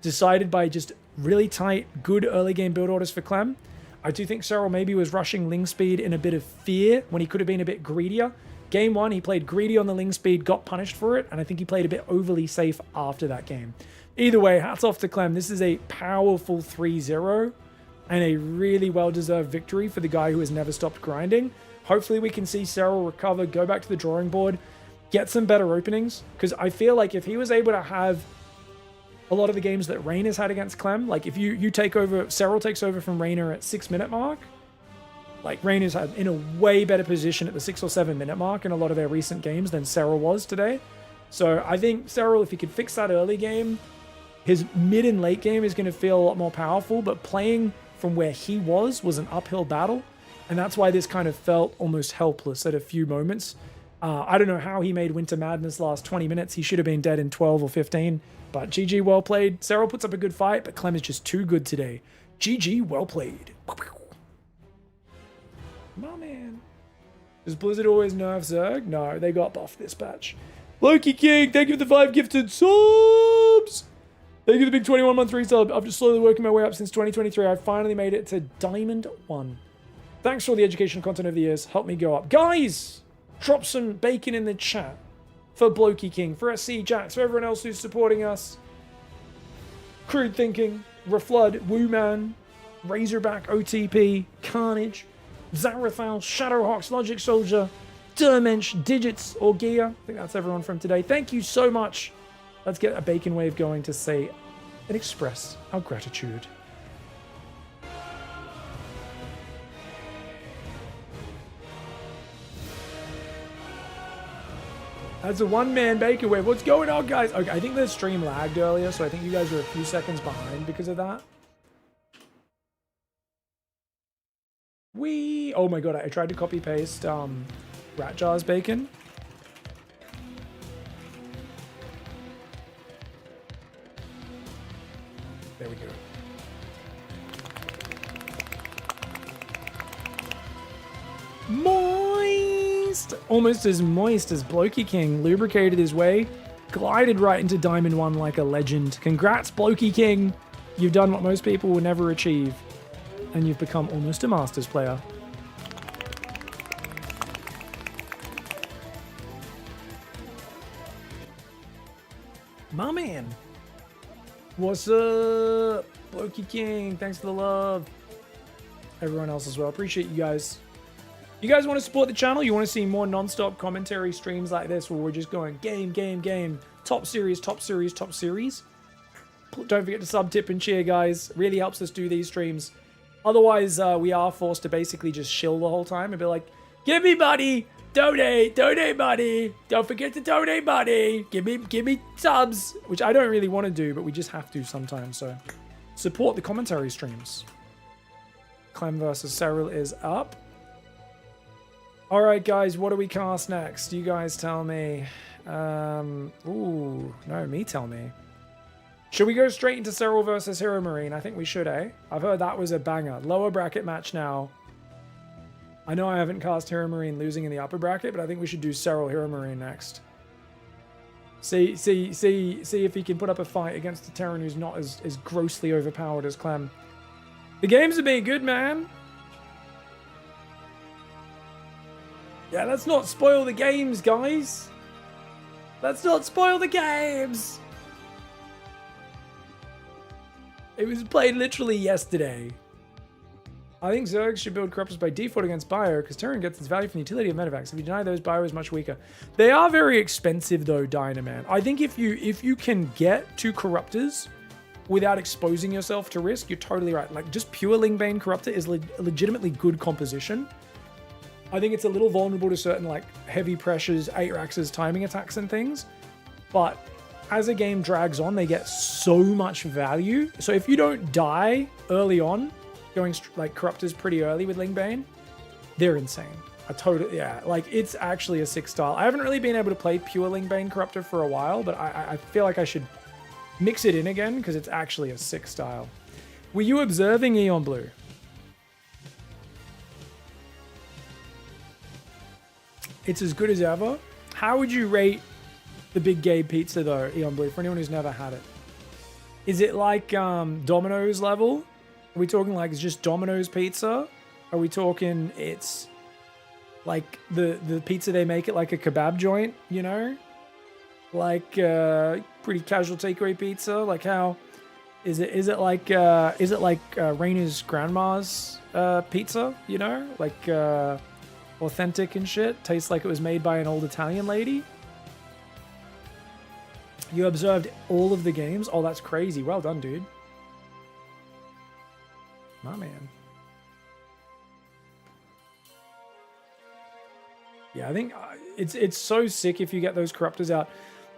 Decided by just really tight, good early game build orders for Clem. I do think Serral maybe was rushing Ling speed in a bit of fear when he could have been a bit greedier. Game 1, he played greedy on the Ling speed, got punished for it, and I think he played a bit overly safe after that game. Either way, hats off to Clem. This is a powerful 3-0 and a really well-deserved victory for the guy who has never stopped grinding. Hopefully we can see Serral recover, go back to the drawing board, get some better openings, because I feel like if he was able to have a lot of the games that Rain has had against Clem, like if you take over, Serral takes over from Rainer at 6-minute mark, like Rain is in a way better position at the 6 or 7 minute mark in a lot of their recent games than Serral was today. So I think Serral, if he could fix that early game, his mid and late game is going to feel a lot more powerful, but playing from where he was an uphill battle. And that's why this kind of felt almost helpless at a few moments. I don't know how he made Winter Madness last 20 minutes. He should have been dead in 12 or 15. But GG, well played. Serral puts up a good fight, but Clem is just too good today. GG, well played. My man. Does Blizzard always nerf Zerg? No, they got buffed this patch. Loki King, thank you for the 5 gifted subs. Thank you for the big 21-month resub. I've just slowly working my way up since 2023. I finally made it to Diamond 1. Thanks for all the educational content over the years. Help me go up. Guys, drop some bacon in the chat for Blokey King, for SC Jax, for everyone else who's supporting us. Crude Thinking, Reflood, Wooman, Razorback, OTP, Carnage, Zarathal, Shadowhawks, Logic Soldier, Dermensch, Digits, Orgia. I think that's everyone from today. Thank you so much. Let's get a bacon wave going to say and express our gratitude. That's a one-man bacon wave. What's going on, guys? Okay, I think the stream lagged earlier, so I think you guys are a few seconds behind because of that. Oh my god, I tried to copy-paste Ratjar's bacon. There we go. Moist! Almost as moist as Blokey King. Lubricated his way, glided right into Diamond 1 like a legend. Congrats, Blokey King! You've done what most people will never achieve. And you've become almost a Masters player. My man! What's up? Blokey King, thanks for the love. Everyone else as well. Appreciate you guys. You guys want to support the channel? You want to see more non-stop commentary streams like this where we're just going game, game, game. Top series, top series, top series. Don't forget to sub, tip, and cheer, guys. It really helps us do these streams. Otherwise, we are forced to basically just shill the whole time and be like, give me money! Donate! Donate money! Don't forget to donate money! Give me subs! Which I don't really want to do, but we just have to sometimes, so support the commentary streams. CLEM versus SERRAL is up. Alright guys, what do we cast next? You guys tell me. Ooh, no, me tell me. Should we go straight into SERRAL versus Hero Marine? I think we should, eh? I've heard that was a banger. Lower bracket match now. I know I haven't cast Hero Marine losing in the upper bracket, but I think we should do SERRAL Hero Marine next. See if he can put up a fight against a Terran who's not as grossly overpowered as CLEM. The games have been good, man. Yeah, let's not spoil the games, guys. Let's not spoil the games. It was played literally yesterday. I think Zergs should build corruptors by default against Bio, because Terran gets its value from the utility of medevacs. If you deny those, Bio is much weaker. They are very expensive though, Dynaman. I think if you can get 2 corruptors without exposing yourself to risk, you're totally right. Like, just pure Lingbane Corruptor is a legitimately good composition. I think it's a little vulnerable to certain, like, heavy pressures, 8-Raxes, timing attacks and things. But as a game drags on, they get so much value. So if you don't die early on, going, like, Corruptors pretty early with Lingbane, they're insane. Yeah, like, it's actually a sick style. I haven't really been able to play pure Lingbane Corruptor for a while, but I feel like I should mix it in again, because it's actually a sick style. Were you observing Eon Blue? It's as good as ever. How would you rate the Big Gabe pizza though, Eon Blue, for anyone who's never had it? Is it like Domino's level? Are we talking like it's just Domino's pizza? Are we talking it's like the pizza they make it like a kebab joint, you know? Like pretty casual takeaway pizza? Like how is it like Raina's grandma's pizza, you know? Like authentic and shit, tastes like it was made by an old Italian lady. You observed all of the games? Oh, that's crazy. Well done, dude. My man. Yeah, I think it's so sick if you get those corruptors out.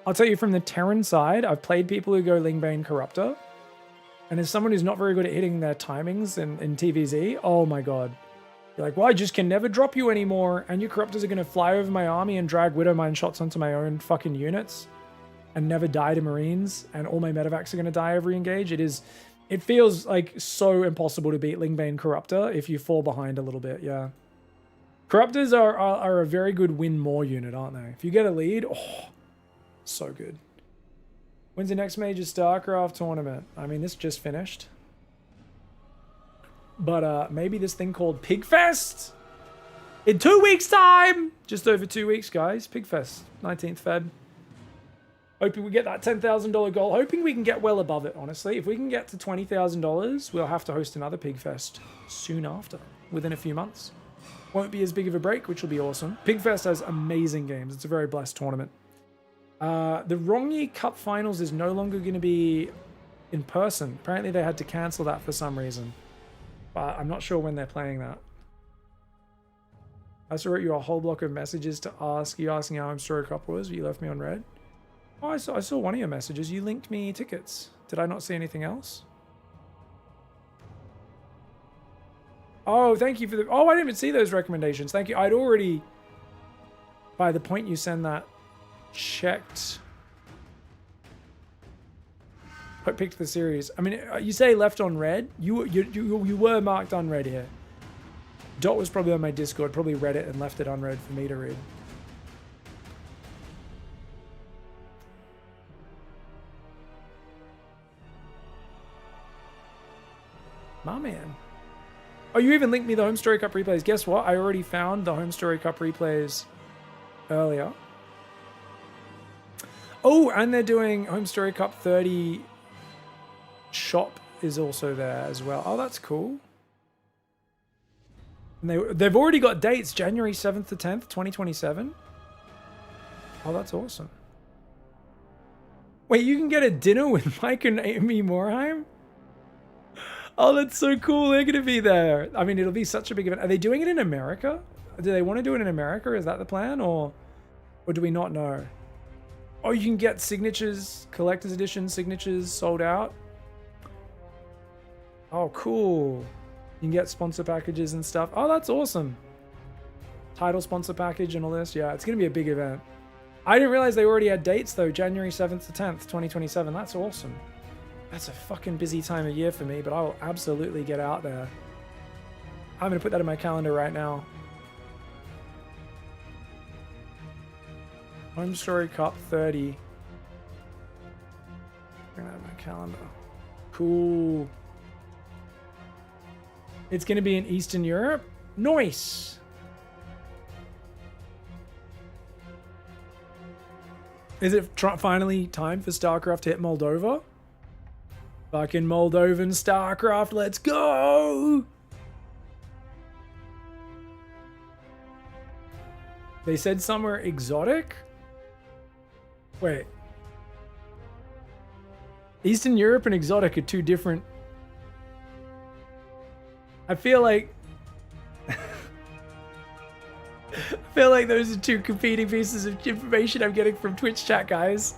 I'll tell you, from the Terran side, I've played people who go Lingbane Corruptor, and as someone who's not very good at hitting their timings in TVZ, oh my god. You're like, well, I just can never drop you anymore, and your corruptors are going to fly over my army and drag Widowmine shots onto my own fucking units and never die to Marines, and all my medevacs are going to die every engage. It is It feels like so impossible to beat Lingbane Corruptor if you fall behind a little bit, yeah. Corruptors are a very good win more unit, aren't they? If you get a lead, oh, so good. When's the next major StarCraft tournament? I mean, this just finished. But maybe this thing called Pigfest? In 2 weeks' time! Just over 2 weeks, guys. Pigfest, 19th Feb. Hoping we get that $10,000 goal. Hoping we can get well above it, honestly. If we can get to $20,000, we'll have to host another Pigfest soon after, within a few months. Won't be as big of a break, which will be awesome. Pigfest has amazing games. It's a very blessed tournament. The Rongi Cup Finals is no longer going to be in person. Apparently they had to cancel that for some reason. But I'm not sure when they're playing that. I also wrote you a whole block of messages to ask you, asking how Homestory Cup was, but you left me on red. Oh, I saw one of your messages. You linked me tickets. Did I not see anything else? Oh, thank you for the... Oh, I didn't even see those recommendations. Thank you. I'd already, by the point you send that, checked. I picked the series. I mean, you say left on red. You were marked unread here. Dot was probably on my Discord. Probably read it and left it unread for me to read. My man. Oh, you even linked me the Homestory Cup replays. Guess what? I already found the Homestory Cup replays earlier. Oh, and they're doing Homestory Cup 30 shop is also there as well. Oh, that's cool. And they've already got dates, January 7th to 10th, 2027. Oh, that's awesome. Wait, you can get a dinner with Mike and Amy Morheim? Oh, that's so cool. They're going to be there. I mean, it'll be such a big event. Are they doing it in America? Do they want to do it in America? Is that the plan? Or do we not know? Oh, you can get signatures, collector's edition signatures sold out. Oh, cool. You can get sponsor packages and stuff. Oh, that's awesome. Title sponsor package and all this. Yeah, it's going to be a big event. I didn't realize they already had dates, though. January 7th to 10th, 2027. That's awesome. That's a fucking busy time of year for me, but I will absolutely get out there. I'm going to put that in my calendar right now. Homestory Cup 30. Bring that in my calendar. Cool. It's going to be in Eastern Europe. Nice. Is it finally time for StarCraft to hit Moldova? Fucking Moldovan StarCraft, let's go! They said somewhere exotic? Wait. Eastern Europe and exotic are two different... I feel like those are two competing pieces of information I'm getting from Twitch chat, guys.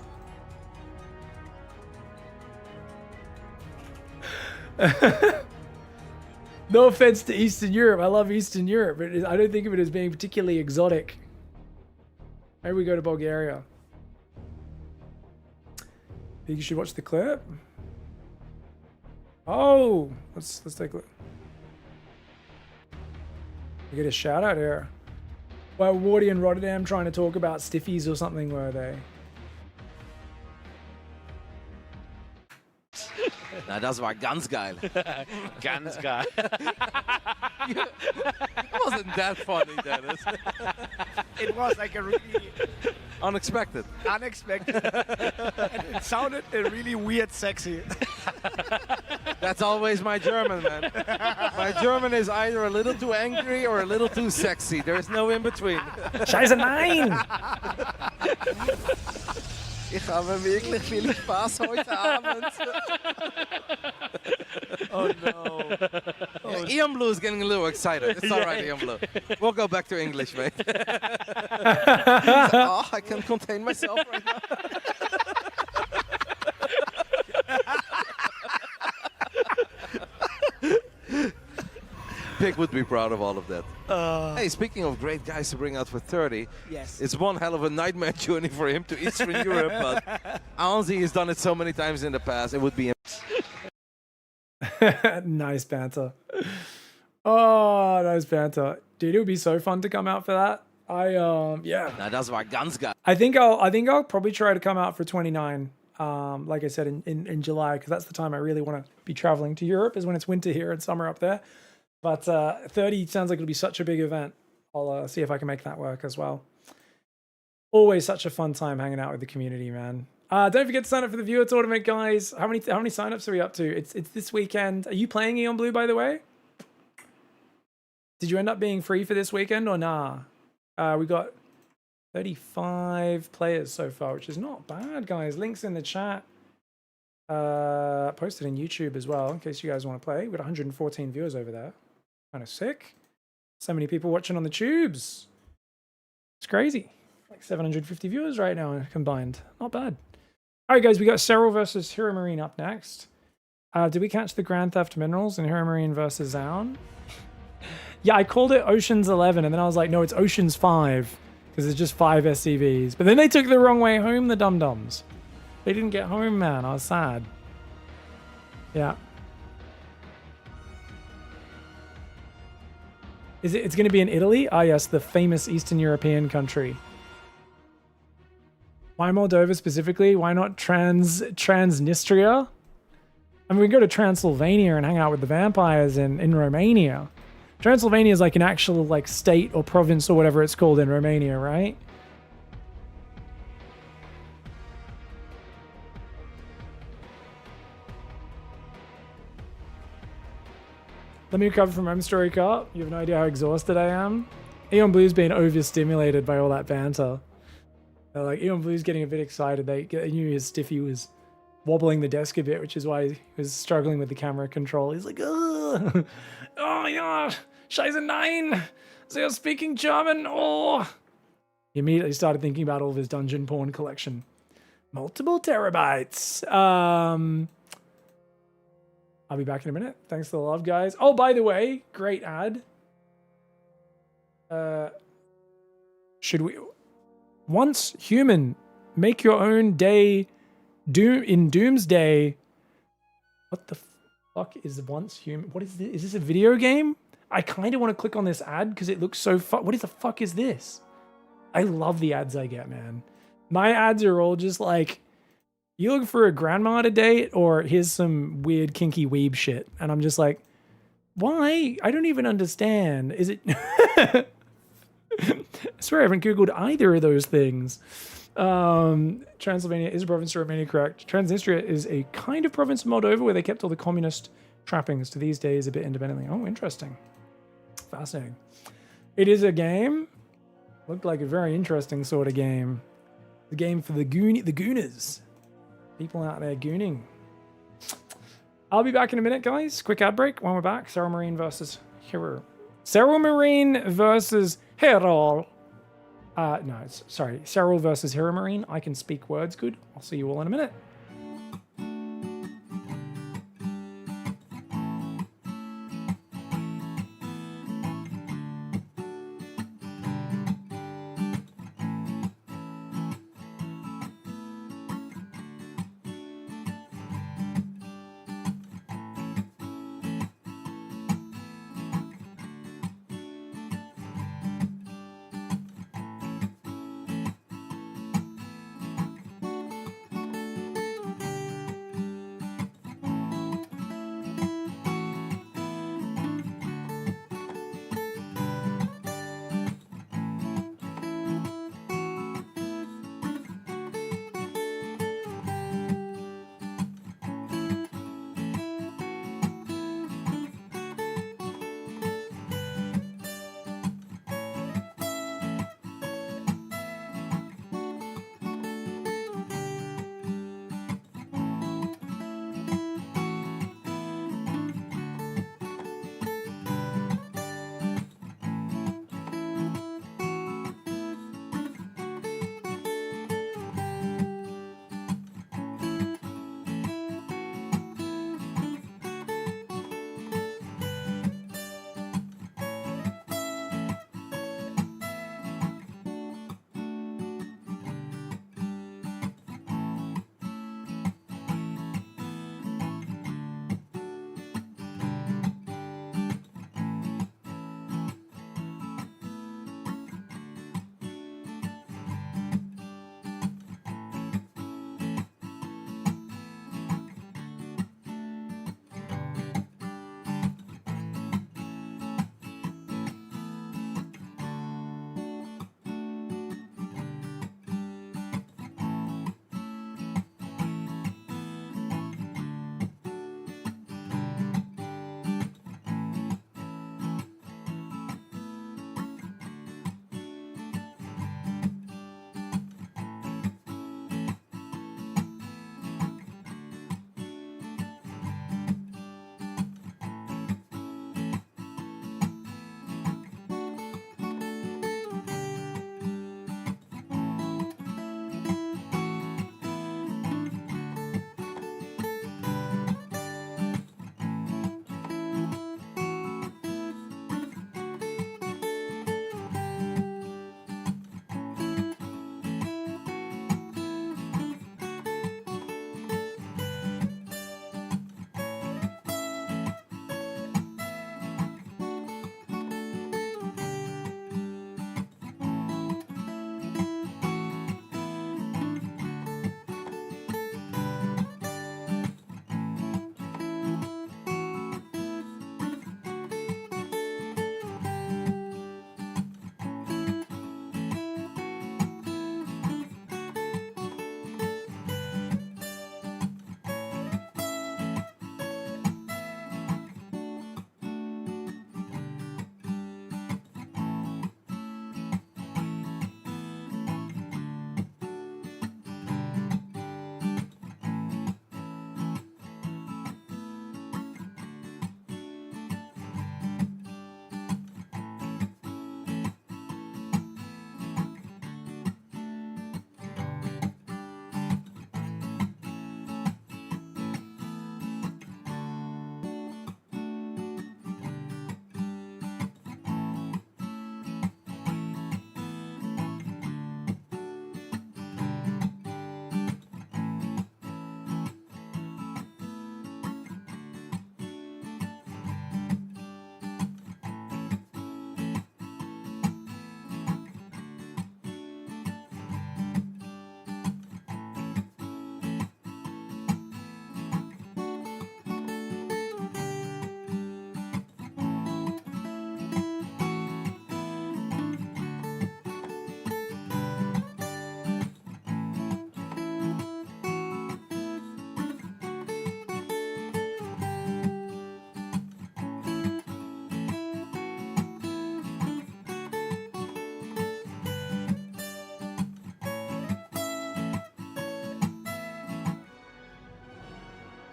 No offense to Eastern Europe. I love Eastern Europe, but I don't think of it as being particularly exotic. Maybe we go to Bulgaria. Think you should watch the clip? Oh, let's take a look. We get a shout out here. Well, Wardy and Rotterdam trying to talk about stiffies or something, were they? Na, das war ganz geil. Ganz geil. It wasn't that funny, Dennis. It was like a really Unexpected. unexpected. And it sounded really weird sexy. That's always my German, man. My German is either a little too angry or a little too sexy. There's no in between. Scheiße, nein! Ich habe wirklich viel Spaß heute Abend. Oh no. Oh. Ian Blue is getting a little excited. It's alright, Ian Blue. We'll go back to English, mate. Oh, I can contain myself right now. Pig would be proud of all of that. Hey, speaking of great guys to bring out for 30, Yes. it's one hell of a nightmare journey for him to Eastern Europe, but Anzi has done it so many times in the past, it would be Nice banter. Oh, nice banter. Dude, it would be so fun to come out for that. Yeah. Na, das war ganz geil. I think I'll probably try to come out for 29. Like I said in July, because that's the time I really want to be traveling to Europe, is when it's winter here and summer up there. But 30 sounds like it'll be such a big event. I'll see if I can make that work as well. Always such a fun time hanging out with the community, man. Don't forget to sign up for the viewer tournament, guys. How many signups are we up to? It's this weekend. Are you playing Eon Blue, by the way? Did you end up being free for this weekend or nah? We got 35 players so far, which is not bad, guys. Links in the chat. Posted in YouTube as well, in case you guys want to play. We've got 114 viewers over there. Kind of sick. So many people watching on the tubes. It's crazy. Like 750 viewers right now combined. Not bad. All right, guys, we got SERRAL versus Hero Marine up next. Did we catch the Grand Theft Minerals in Hero Marine versus Zaun? Yeah, I called it Ocean's 11, and then I was like, no, it's Ocean's 5, because it's just 5 SCVs. But then they took the wrong way home, the dum-dums. They didn't get home, man. I was sad. Yeah. It's going to be in Italy? Ah, yes, the famous Eastern European country. Why Moldova specifically? Why not Transnistria? I mean, we can go to Transylvania and hang out with the vampires in Romania. Transylvania is like an actual like state or province or whatever it's called in Romania, right? Let me recover from Homestory Cup. You have no idea how exhausted I am. Eon Blue's being overstimulated by all that banter. Like, Eon Blue's getting a bit excited. They knew his stiffy was wobbling the desk a bit, which is why he was struggling with the camera control. He's like, ugh. Oh, yeah. Scheiße, nein. They are speaking German. Oh. He immediately started thinking about all of his dungeon porn collection. Multiple terabytes. I'll be back in a minute. Thanks for the love, guys. Oh, by the way, great ad. Should we... Once human, make your own day in Doomsday. What the fuck is once human? What is this? Is this a video game? I kind of want to click on this ad because it looks so fun. What the fuck is this? I love the ads I get, man. My ads are all just like, you looking for a grandma to date, or here's some weird kinky weeb shit. And I'm just like, why? I don't even understand. Is it... I swear I haven't Googled either of those things. Transylvania is a province of Romania, correct. Transnistria is a kind of province of Moldova where they kept all the communist trappings to these days a bit independently. Oh, interesting. Fascinating. It is a game. Looked like a very interesting sort of game. The game for the gooners. People out there gooning. I'll be back in a minute, guys. Quick ad break. When we're back, SERRAL Marine versus Hero. SERRAL Marine versus SERRAL. No, sorry. SERRAL versus Hero Marine. I can speak words good. I'll see you all in a minute.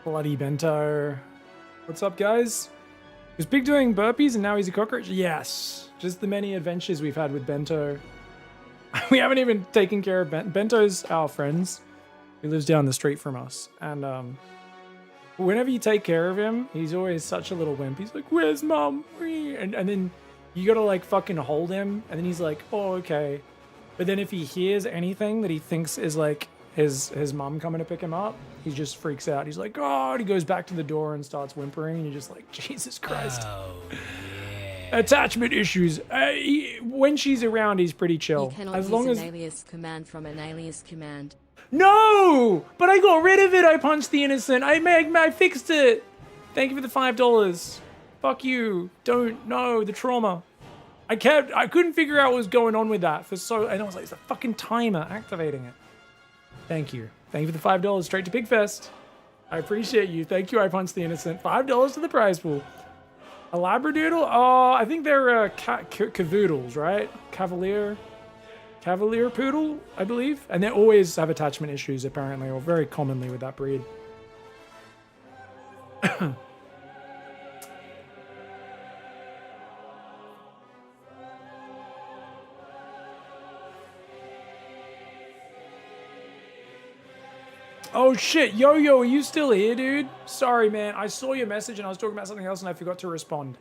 Bloody Bento. What's up, guys? Was Big doing burpees and now he's a cockroach? Yes. Just the many adventures we've had with Bento. We haven't even taken care of Bento's our friends. He lives down the street from us. And whenever you take care of him, he's always such a little wimp. He's like, where's mom? And then you gotta like fucking hold him. And then he's like, oh, okay. But then if he hears anything that he thinks is like his mom coming to pick him up, he just freaks out. He's like, oh, and he goes back to the door and starts whimpering. And you're just like, Jesus Christ. Oh, yeah. Attachment issues. When she's around, he's pretty chill. You cannot as long use as an alias command from an alias command. No, but I got rid of it. I punched the innocent. I fixed it. Thank you for the $5. Fuck you. Don't know the trauma. I couldn't figure out what was going on with that and I was like, it's a fucking timer activating it. Thank you. Thank you for the $5 straight to Pigfest. I appreciate you. Thank you. I punched the innocent. $5 to the prize pool. A Labradoodle? Oh, I think they're cavoodles, right? Cavalier poodle, I believe. And they always have attachment issues, apparently, or very commonly with that breed. Oh shit, Yo-Yo, are you still here, dude? Sorry, man. I saw your message and I was talking about something else and I forgot to respond.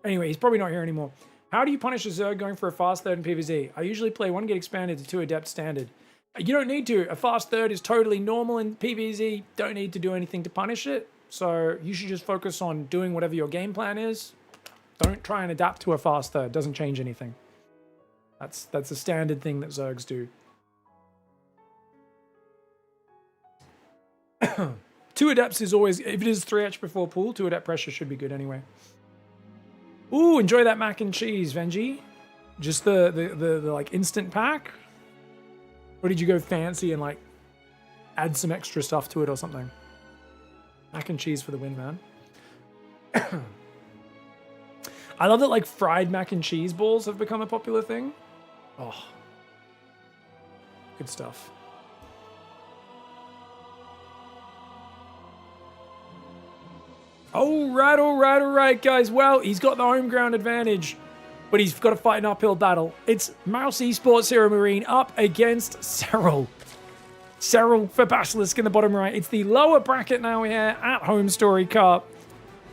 Anyway, he's probably not here anymore. How do you punish a Zerg going for a fast third in PvZ? I usually play 1 get expanded to 2 adept standard. You don't need to. A fast third is totally normal in PvZ. Don't need to do anything to punish it. So you should just focus on doing whatever your game plan is. Don't try and adapt to a fast third. Doesn't change anything. That's a standard thing that Zergs do. 2 adepts is always, if it is 3 HP before pool, 2 adept pressure should be good anyway. Ooh, enjoy that mac and cheese, Venji. Just the like instant pack? Or did you go fancy and like add some extra stuff to it or something? Mac and cheese for the win, man. I love that like fried mac and cheese balls have become a popular thing. Oh, good stuff. All right, guys. Well, he's got the home ground advantage, but he's got to fight an uphill battle. It's Mouse Esports Hero Marine up against SERRAL. SERRAL for Basilisk in the bottom right. It's the lower bracket now here at Homestory Cup,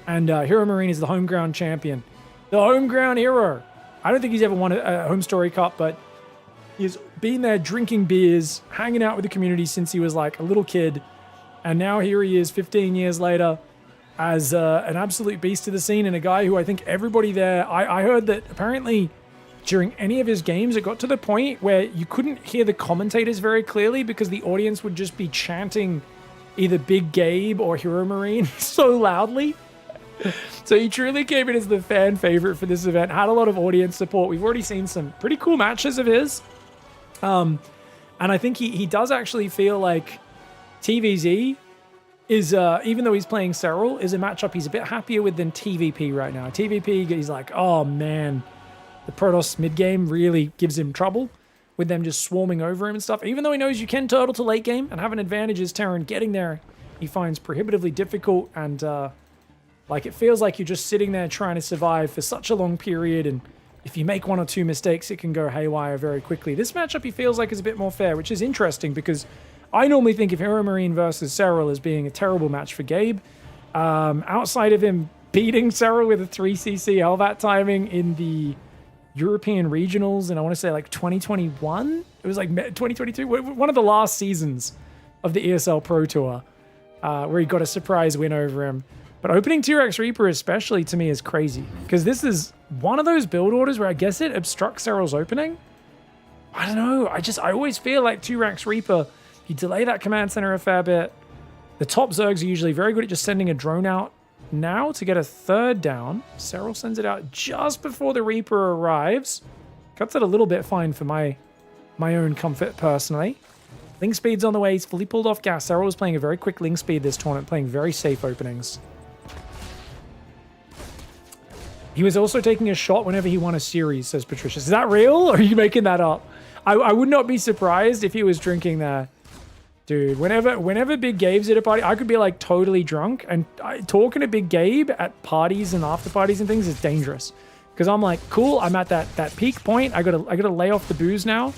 and Hero Marine is the home ground champion. The home ground hero. I don't think he's ever won a Homestory Cup, but he's been there drinking beers, hanging out with the community since he was like a little kid, and now here he is 15 years later, as an absolute beast of the scene and a guy who I think everybody there... I heard that apparently during any of his games, it got to the point where you couldn't hear the commentators very clearly because the audience would just be chanting either Big Gabe or Hero Marine so loudly. So he truly came in as the fan favorite for this event, had a lot of audience support. We've already seen some pretty cool matches of his. And I think he does actually feel like TVZ is, even though he's playing SERRAL, is a matchup he's a bit happier with than TVP right now. TVP, he's like, oh man, the Protoss mid-game really gives him trouble with them just swarming over him and stuff. Even though he knows you can turtle to late game and have an advantage as Terran, getting there he finds prohibitively difficult, and like it feels like you're just sitting there trying to survive for such a long period, and if you make 1 or 2 mistakes, it can go haywire very quickly. This matchup he feels like is a bit more fair, which is interesting because I normally think of Hero Marine versus SERRAL as being a terrible match for Gabe. Outside of him beating SERRAL with a 3cc LVAT timing in the European regionals, and I want to say like 2021? It was like 2022? One of the last seasons of the ESL Pro Tour, where he got a surprise win over him. But opening T-Rex Reaper especially to me is crazy, because this is one of those build orders where I guess it obstructs SERRAL's opening. I don't know. I always feel like T-Rex Reaper, you delay that command center a fair bit. The top Zergs are usually very good at just sending a drone out now to get a 3rd down. SERRAL sends it out just before the Reaper arrives. Cuts it a little bit fine for my own comfort personally. Link speed's on the way. He's fully pulled off gas. SERRAL was playing a very quick link speed this tournament, playing very safe openings. He was also taking a shot whenever he won a series, says Patricia. Is that real, or are you making that up? I would not be surprised if he was drinking there. Dude, whenever Big Gabe's at a party, I could be like totally drunk, and talking to Big Gabe at parties and after parties and things is dangerous. Because I'm like, cool, I'm at that peak point. I gotta lay off the booze now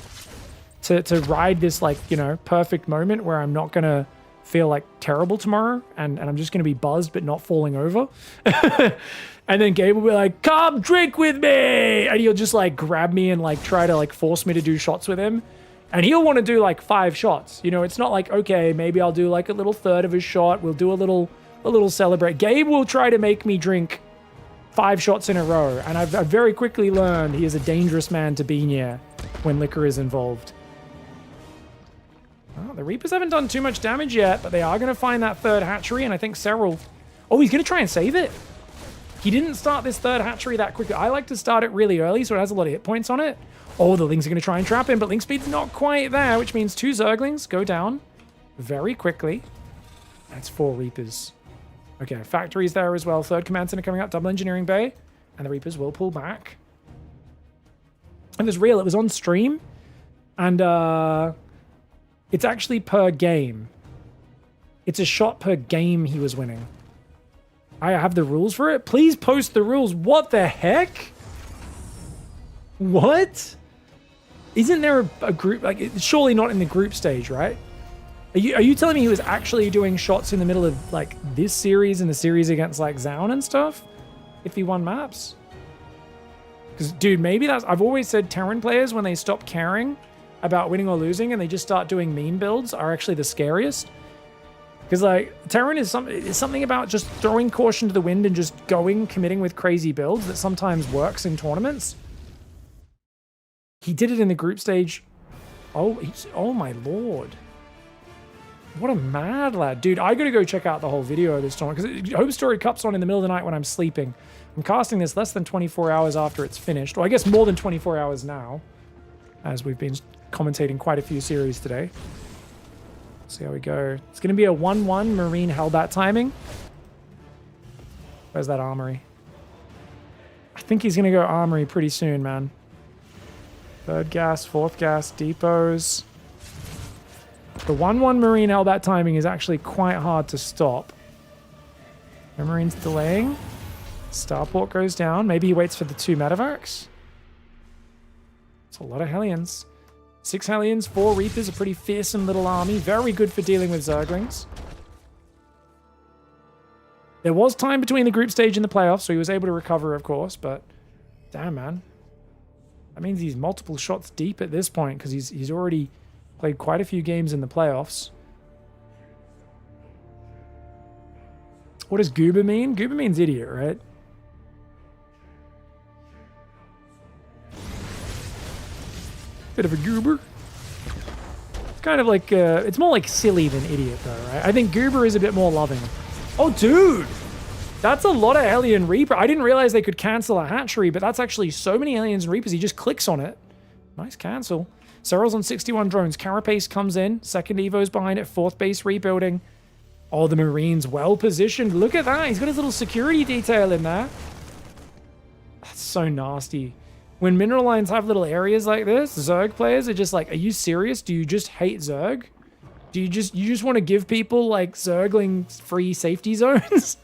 to ride this, like, you know, perfect moment where I'm not gonna feel like terrible tomorrow, and I'm just gonna be buzzed but not falling over. And then Gabe will be like, come drink with me, and he'll just like grab me and like try to like force me to do shots with him. And he'll want to do like 5 shots. You know, it's not like, okay, maybe I'll do like a little third of a shot. We'll do a little celebrate. Gabe will try to make me drink 5 shots in a row. And I've very quickly learned he is a dangerous man to be near when liquor is involved. Oh, the Reapers haven't done too much damage yet, but they are going to find that third hatchery. And I think SERRAL... Oh, he's going to try and save it. He didn't start this third hatchery that quickly. I like to start it really early so it has a lot of hit points on it. Oh, the Lings are going to try and trap him, but Ling Speed's not quite there, which means 2 Zerglings go down very quickly. That's 4 Reapers. Okay, Factory's there as well. 3rd Command Center coming up, double Engineering Bay, and the Reapers will pull back. It was real. It was on stream, and it's actually per game. It's a shot per game he was winning. I have the rules for it. Please post the rules. What the heck? What? Isn't there a group, like, it's surely not in the group stage, right? Are you telling me he was actually doing shots in the middle of, like, this series and the series against, like, Zaun and stuff? If he won maps? Because, dude, maybe that's... I've always said Terran players, when they stop caring about winning or losing and they just start doing meme builds, are actually the scariest. Because, like, Terran is something about just throwing caution to the wind and just committing with crazy builds that sometimes works in tournaments. He did it in the group stage. Oh my lord. What a mad lad. Dude, I gotta go check out the whole video of this tournament, because Homestory Cup's on in the middle of the night when I'm sleeping. I'm casting this less than 24 hours after it's finished. Well, I guess more than 24 hours now, as we've been commentating quite a few series today. Let's see how we go. It's gonna be a 1-1 Marine Hellbat timing. Where's that Armory? I think he's gonna go Armory pretty soon, man. 3rd gas, 4th gas, depots. The 1-1 Marine Hellbat timing is actually quite hard to stop. The Marine's delaying. Starport goes down. Maybe he waits for the 2 medevacs. It's a lot of Hellions. 6 Hellions, 4 Reapers, a pretty fearsome little army. Very good for dealing with Zerglings. There was time between the group stage and the playoffs, so he was able to recover, of course, but damn, man. That means he's multiple shots deep at this point, because he's already played quite a few games in the playoffs. What does Goober mean? Goober means idiot, right? Bit of a goober. It's kind of like, it's more like silly than idiot, though, right? I think Goober is a bit more loving. Oh, dude! That's a lot of Hellion Reaper. I didn't realize they could cancel a hatchery, but that's actually so many Hellions and Reapers. He just clicks on it. Nice cancel. SERRAL's on 61 drones. Carapace comes in. 2nd Evo's behind it. 4th base rebuilding. Oh, the Marine's well positioned. Look at that. He's got his little security detail in there. That's so nasty. When mineral lines have little areas like this, Zerg players are just like, are you serious? Do you just hate Zerg? Do you just want to give people like Zergling free safety zones?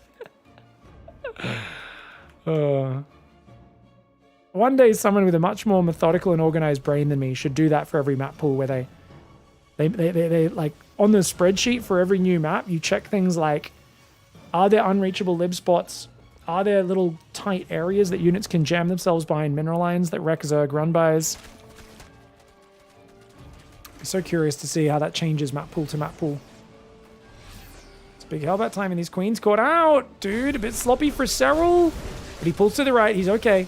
One day someone with a much more methodical and organized brain than me should do that for every map pool, where they like, on the spreadsheet for every new map, you check things like, are there unreachable lib spots? Are there little tight areas that units can jam themselves behind mineral lines that wreck Zerg run-bys? I'm so curious to see how that changes map pool to map pool. It's a big Hellbat time, and these Queens caught out. Dude, a bit sloppy for SERRAL. But he pulls to the right. He's okay.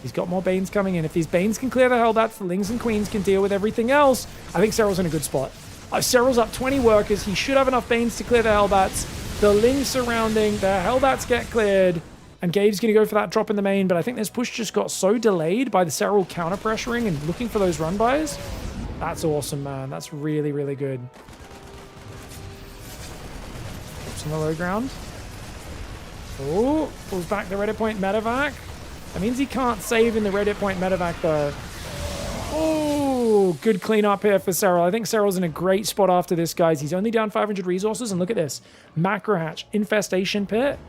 He's got more Banes coming in. If these Banes can clear the Hellbats, the Lings and Queens can deal with everything else. I think SERRAL's in a good spot. SERRAL's up 20 workers. He should have enough Banes to clear the Hellbats. The Lings surrounding. The Hellbats get cleared. And Gabe's going to go for that drop in the main. But I think this push just got so delayed by the SERRAL counter-pressuring and looking for those run-bys. That's awesome, man. That's really, really good. On the low ground. Oh, pulls back the Reddit point medevac. That means he can't save in the Reddit point medevac, though. Oh, Ooh, good cleanup here for Serral. I think Serral's in a great spot after this, guys. He's only down 500 resources, and look at this. Macro Hatch, Infestation Pit.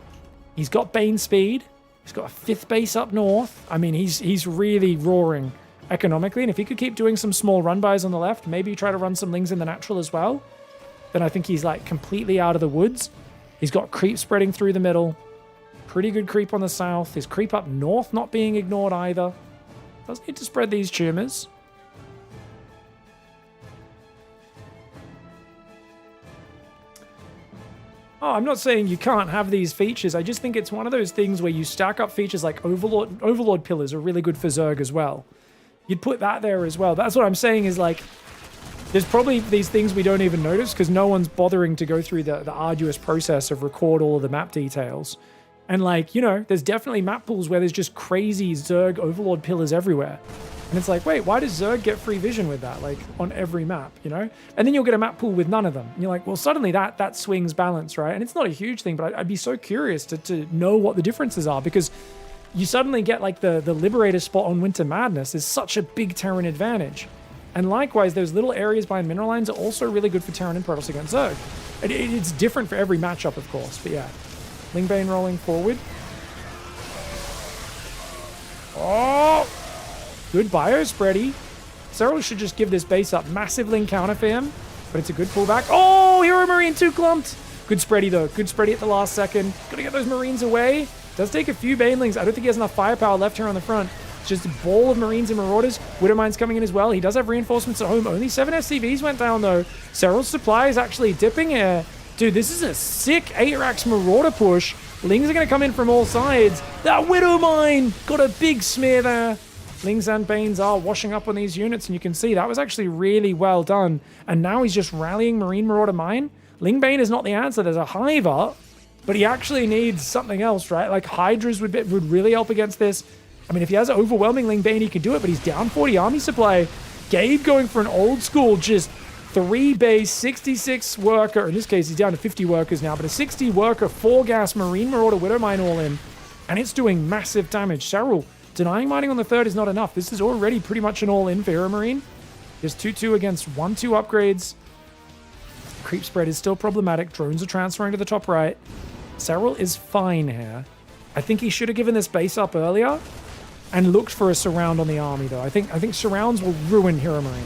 He's got Bane Speed. He's got a 5th base up north. I mean, he's really roaring economically, and if he could keep doing some small run buys on the left, maybe try to run some Lings in the natural as well, then I think he's like completely out of the woods. He's got creep spreading through the middle. Pretty good creep on the south. His creep up north not being ignored either. Does need to spread these tumors. Oh, I'm not saying you can't have these features. I just think it's one of those things where you stack up features like Overlord Pillars are really good for Zerg as well. You'd put that there as well. That's what I'm saying is like, there's probably these things we don't even notice because no one's bothering to go through the arduous process of record all of the map details. And like, you know, there's definitely map pools where there's just crazy Zerg Overlord Pillars everywhere. And it's like, wait, why does Zerg get free vision with that? Like, on every map, you know? And then you'll get a map pool with none of them. And you're like, well, suddenly that swings balance, right? And it's not a huge thing, but I'd be so curious to know what the differences are, because you suddenly get, like, the Liberator spot on Winter Madness is such a big Terran advantage. And likewise, those little areas behind mineral lines are also really good for Terran and Protoss against Zerg. It's different for every matchup, of course, but yeah. Lingbane rolling forward. Oh! Good bio spready. Serral should just give this base up. Massive Ling counter for him, but it's a good pullback. Oh, Hero Marine 2 clumped. Good spready though. Good spready at the last second. Gotta get those Marines away. Does take a few Banelings. I don't think he has enough firepower left here on the front. It's just a ball of Marines and Marauders. Widowmine's coming in as well. He does have reinforcements at home. Only 7 SCVs went down though. Serral's supply is actually dipping here. Dude, this is a sick 8-Rax Marauder push. Lings are going to come in from all sides. That Widowmine got a big smear there. Lings and Banes are washing up on these units, and you can see that was actually really well done. And now he's just rallying Marine Marauder Mine. Lingbane is not the answer. There's a Hive up, but he actually needs something else, right? Like Hydras would really help against this. I mean, if he has an overwhelming Lingbane, he can do it, but he's down 40 army supply. Gabe going for an old school, just 3 base, 66 worker. In this case, he's down to 50 workers now, but a 60 worker, 4 gas Marine Marauder Widowmine all in, and it's doing massive damage. Serral denying mining on the 3rd is not enough. This is already pretty much an all-in for Hero Marine. There's 2-2 against 1-2 upgrades. Creep spread is still problematic. Drones are transferring to the top right. Serral is fine here. I think he should have given this base up earlier and looked for a surround on the army, though. I think surrounds will ruin Hero Marine.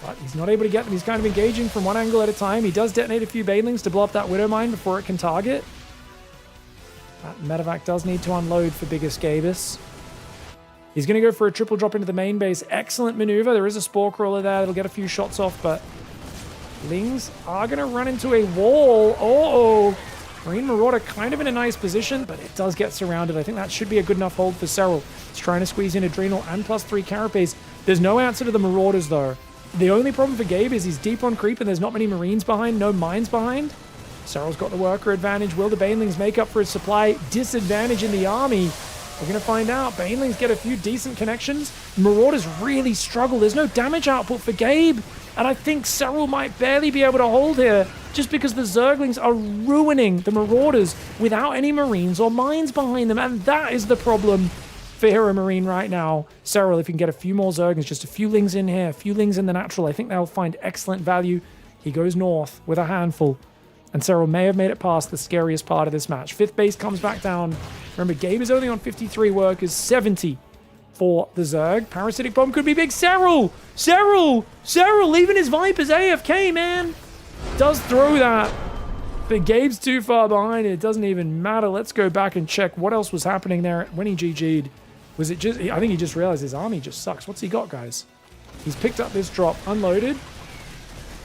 But he's not able to get them. He's kind of engaging from one angle at a time. He does detonate a few Banelings to blow up that Widowmine before it can target. That medevac does need to unload for Big Escabus. He's going to go for a triple drop into the main base. Excellent maneuver. There is a Spore Crawler there that'll get a few shots off, but Lings are going to run into a wall. Uh-oh. Marine Marauder kind of in a nice position, but it does get surrounded. I think that should be a good enough hold for Serral. He's trying to squeeze in Adrenal and +3 Carapace. There's no answer to the Marauders, though. The only problem for Gabe is he's deep on creep and there's not many Marines behind, no mines behind. Serral's got the worker advantage. Will the Banelings make up for his supply disadvantage in the army? We're going to find out. Banelings get a few decent connections. Marauders really struggle. There's no damage output for Gabe. And I think Serral might barely be able to hold here just because the Zerglings are ruining the Marauders without any Marines or mines behind them. And that is the problem for Hero Marine right now. Serral, if you can get a few more Zerglings, just a few Lings in here, a few Lings in the natural, I think they'll find excellent value. He goes north with a handful. And Serral may have made it past the scariest part of this match. 5th base comes back down. Remember, Gabe is only on 53 workers, 70 for the Zerg. Parasitic Bomb could be big. Serral! Leaving his Vipers AFK, man! Does throw that. But Gabe's too far behind. It doesn't even matter. Let's go back and check what else was happening there when he GG'd. Was it just... I think he just realized his army just sucks. What's he got, guys? He's picked up this drop, unloaded,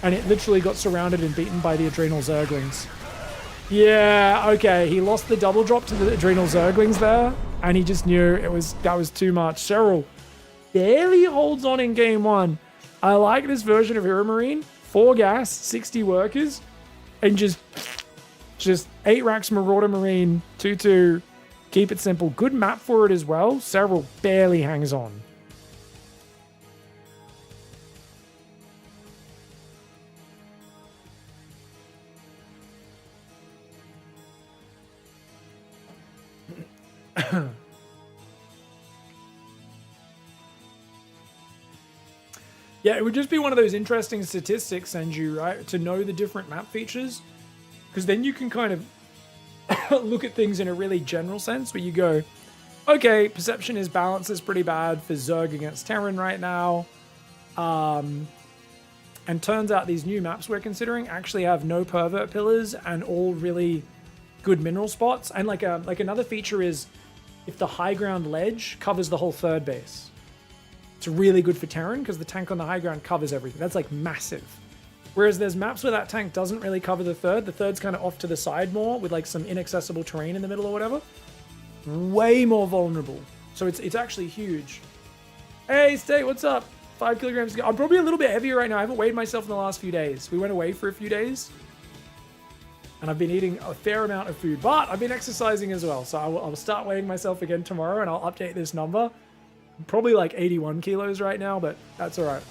and it literally got surrounded and beaten by the Adrenal Zerglings. Yeah, okay. He lost the double drop to the Adrenal Zerglings there, and he just knew that was too much. Serral barely holds on in game 1. I like this version of Hero Marine. 4 gas, 60 workers, and just 8-Rax Marauder Marine, 2-2. Keep it simple. Good map for it as well. Serral barely hangs on. Yeah, it would just be one of those interesting statistics, Senju, right? To know the different map features. Because then you can kind of look at things in a really general sense where you go, okay, perception is balance is pretty bad for Zerg against Terran right now. And turns out these new maps we're considering actually have no pervert pillars and all really good mineral spots. And like another feature is if the high ground ledge covers the whole third base. It's really good for Terran because the tank on the high ground covers everything. That's like massive. Whereas there's maps where that tank doesn't really cover the third. The third's kind of off to the side more with like some inaccessible terrain in the middle or whatever. Way more vulnerable. So it's actually huge. Hey, State, what's up? 5 kilograms. I'm probably a little bit heavier right now. I haven't weighed myself in the last few days. We went away for a few days. And I've been eating a fair amount of food. But I've been exercising as well. So I'll start weighing myself again tomorrow and I'll update this number. I'm probably like 81 kilos right now, but that's all right.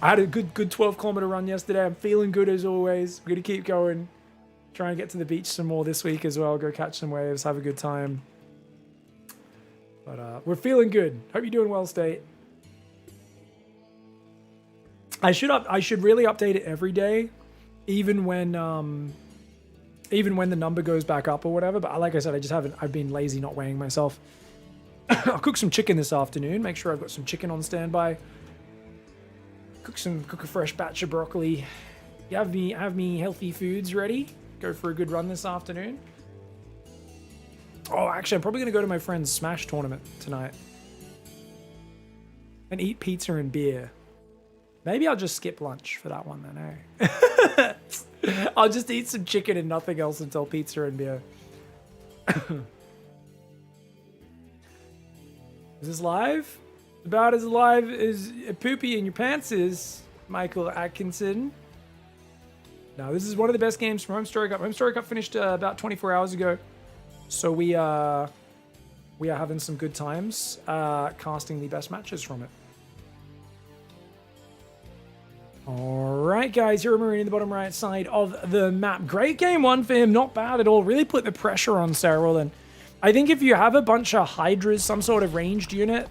I had a good 12-kilometer run yesterday. I'm feeling good as always. We're going to keep going. Try and get to the beach some more this week as well. Go catch some waves. Have a good time. But we're feeling good. Hope you're doing well, State. I should really update it every day, even when the number goes back up or whatever. But like I said, I've been lazy not weighing myself. I'll cook some chicken this afternoon. Make sure I've got some chicken on standby. Cook a fresh batch of broccoli. Have me healthy foods ready. Go for a good run this afternoon. Oh, actually, I'm probably gonna go to my friend's Smash tournament tonight and eat pizza and beer. Maybe I'll just skip lunch for that one then, eh? I'll just eat some chicken and nothing else until pizza and beer. Is this live? About as live as a poopy in your pants is, Michael Atkinson. No, this is one of the best games from Homestory Cup. Homestory Cup finished about 24 hours ago. So we are having some good times casting the best matches from it. Alright guys, Hero Marine in the bottom right side of the map. Great game one for him, not bad at all. Really put the pressure on SERRAL, and I think if you have a bunch of Hydras, some sort of ranged unit,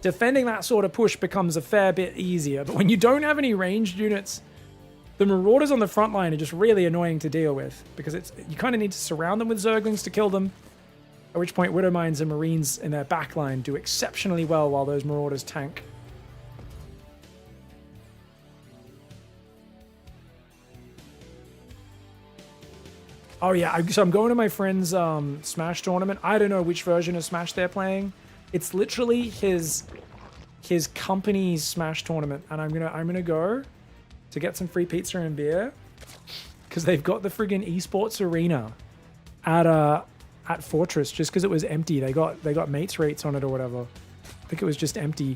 defending that sort of push becomes a fair bit easier. But when you don't have any ranged units, the Marauders on the front line are just really annoying to deal with, because you kind of need to surround them with Zerglings to kill them, at which point Widowmines and Marines in their back line do exceptionally well while those Marauders tank. Oh yeah, so I'm going to my friend's Smash tournament. I don't know which version of Smash they're playing. It's literally his company's Smash tournament, and I'm gonna go to get some free pizza and beer because they've got the friggin' esports arena at Fortress just because it was empty. They got mates rates on it or whatever. I think it was just empty,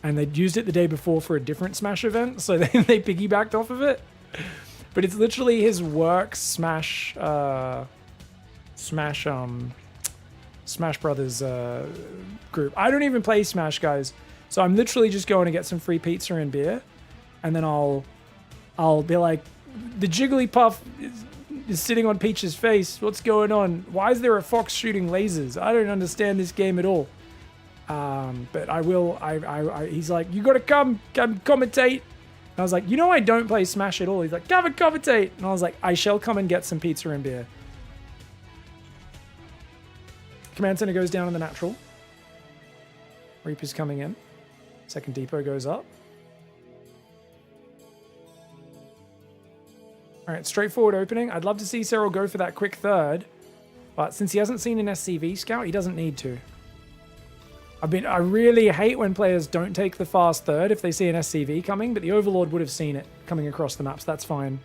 and they'd used it the day before for a different Smash event, so they piggybacked off of it. But it's literally his work Smash Brothers group. I don't even play Smash, guys. So I'm literally just going to get some free pizza and beer, and then I'll be like, the Jigglypuff is sitting on Peach's face. What's going on? Why is there a fox shooting lasers? I don't understand this game at all. But I will. He's like, you gotta come commentate. And I was like, I don't play Smash at all. He's like, come and commentate. And I was like, I shall come and get some pizza and beer. Command center goes down in the natural. Reaper's coming in. Second depot goes up. All right, straightforward opening. I'd love to see SERRAL go for that quick third, but since he hasn't seen an SCV scout, he doesn't need to. I really hate when players don't take the fast third if they see an SCV coming, but the Overlord would have seen it coming across the map, so that's fine.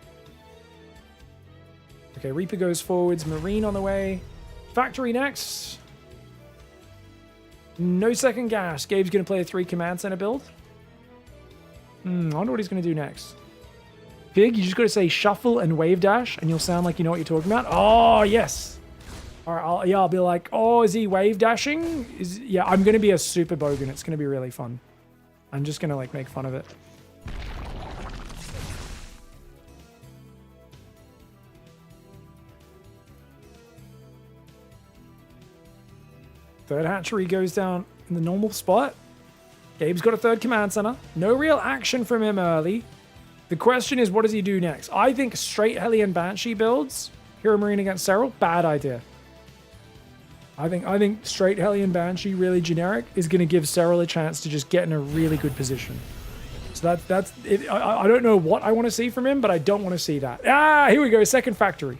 Okay, Reaper goes forwards, Marine on the way. Factory next. No second gas. Gabe's going to play a 3 command center build. I wonder what he's going to do next. Pig, you just got to say shuffle and wave dash, and you'll sound like you know what you're talking about. Oh, yes. All right, I'll be like, oh, is he wave dashing? Yeah, I'm going to be a super bogan. It's going to be really fun. I'm just going to like make fun of it. Third hatchery goes down in the normal spot. Gabe's got a third command center. No real action from him early. The question is, what does he do next? I think straight Hellion Banshee builds, Hero Marine against Serral, bad idea. I think straight Hellion Banshee, really generic, is going to give Serral a chance to just get in a really good position. So that's it. I don't know what I want to see from him, but I don't want to see that. Here we go, second factory.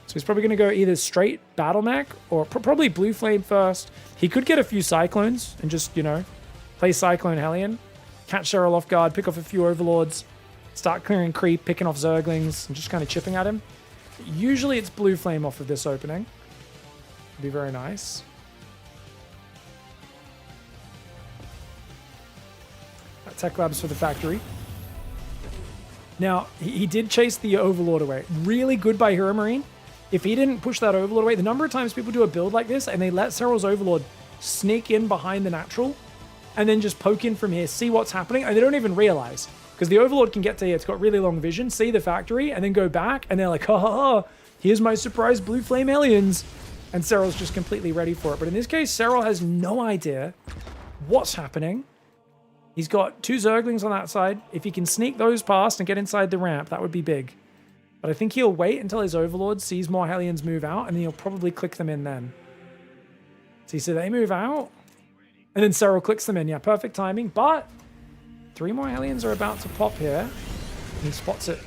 So he's probably going to go either straight Battle Mech or probably Blue Flame first. He could get a few Cyclones and just, you know, play Cyclone Hellion, catch Serral off guard, pick off a few Overlords, start clearing creep, picking off Zerglings, and just kind of chipping at him. Usually it's Blue Flame off of this opening. Be very nice. Tech Labs for the factory. Now, he did chase the Overlord away. Really good by Hero Marine. If he didn't push that Overlord away, the number of times people do a build like this and they let Serral's Overlord sneak in behind the natural and then just poke in from here, see what's happening, and they don't even realize. Because the Overlord can get to here, it's got really long vision, see the factory, and then go back, and they're like, ha ha ha, here's my surprise Blue Flame Aliens. And Serral's just completely ready for it. But in this case, Serral has no idea what's happening. He's got 2 Zerglings on that side. If he can sneak those past and get inside the ramp, that would be big. But I think he'll wait until his Overlord sees more Hellions move out, and then he'll probably click them in then. See, so they move out, and then Serral clicks them in. Yeah, perfect timing, but 3 more Hellions are about to pop here, and he spots it.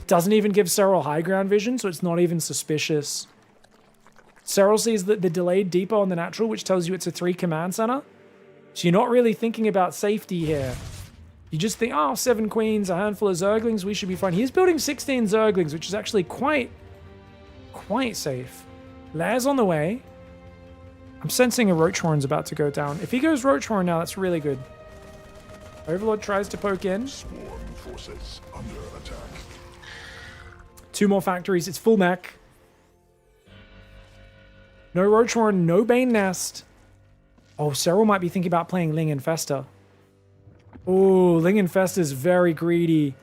Doesn't even give Serral high ground vision, so it's not even suspicious. Serral sees the delayed depot on the natural, which tells you it's a 3 command center. So you're not really thinking about safety here. You just think, oh, 7 queens, a handful of Zerglings, we should be fine. He's building 16 Zerglings, which is actually quite safe. Lair's on the way. I'm sensing a Roachhorn's about to go down. If he goes Roachhorn now, that's really good. Overlord tries to poke in. Swarm forces under attack. 2 more factories. It's full mech. No Roachhorn, no Bane Nest. Oh, Serral might be thinking about playing Ling Infester. Oh, Ling Infester's very greedy.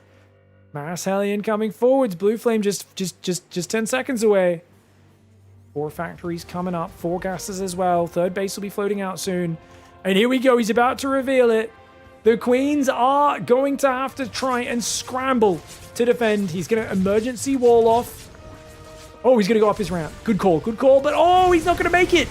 Mass Hellion coming forwards. Blue Flame just 10 seconds away. 4 factories coming up. 4 gases as well. Third base will be floating out soon. And here we go. He's about to reveal it. The queens are going to have to try and scramble to defend. He's going to emergency wall off. Oh, he's going to go up his ramp. Good call, but oh, he's not going to make it.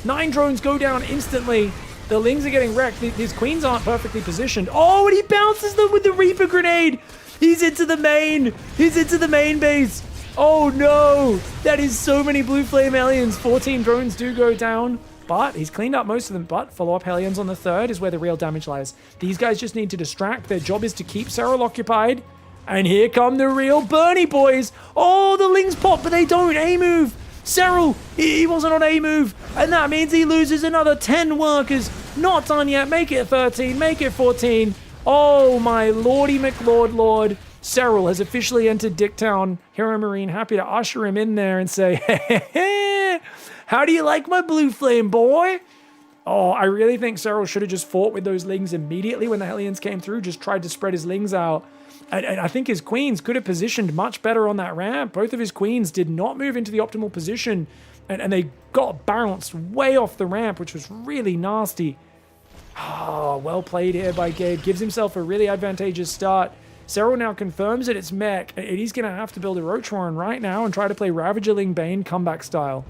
9 drones go down instantly. The Lings are getting wrecked. His queens aren't perfectly positioned. Oh, and he bounces them with the Reaper Grenade. He's into the main. He's into the main base. Oh, no. That is so many Blue Flame Aliens. 14 drones do go down. But he's cleaned up most of them. But follow-up Hellions on the 3rd is where the real damage lies. These guys just need to distract. Their job is to keep Serral occupied. And here come the real Bernie boys. Oh, the Lings pop, but they don't. A-move. Serral, he wasn't on A-move. And that means he loses another 10 workers. Not done yet. Make it 13. Make it 14. Oh, my lordy McLord. Serral has officially entered Dicktown. Hero Marine happy to usher him in there and say, hey, how do you like my Blue Flame, boy? Oh, I really think Serral should have just fought with those Lings immediately when the Hellions came through. Just tried to spread his Lings out. And I think his queens could have positioned much better on that ramp. Both of his queens did not move into the optimal position. And they got bounced way off the ramp, which was really nasty. Oh, well played here by Gabe. Gives himself a really advantageous start. Serral now confirms that it's mech. And he's going to have to build a Roachhorn right now and try to play Ravager Ling Bane comeback style.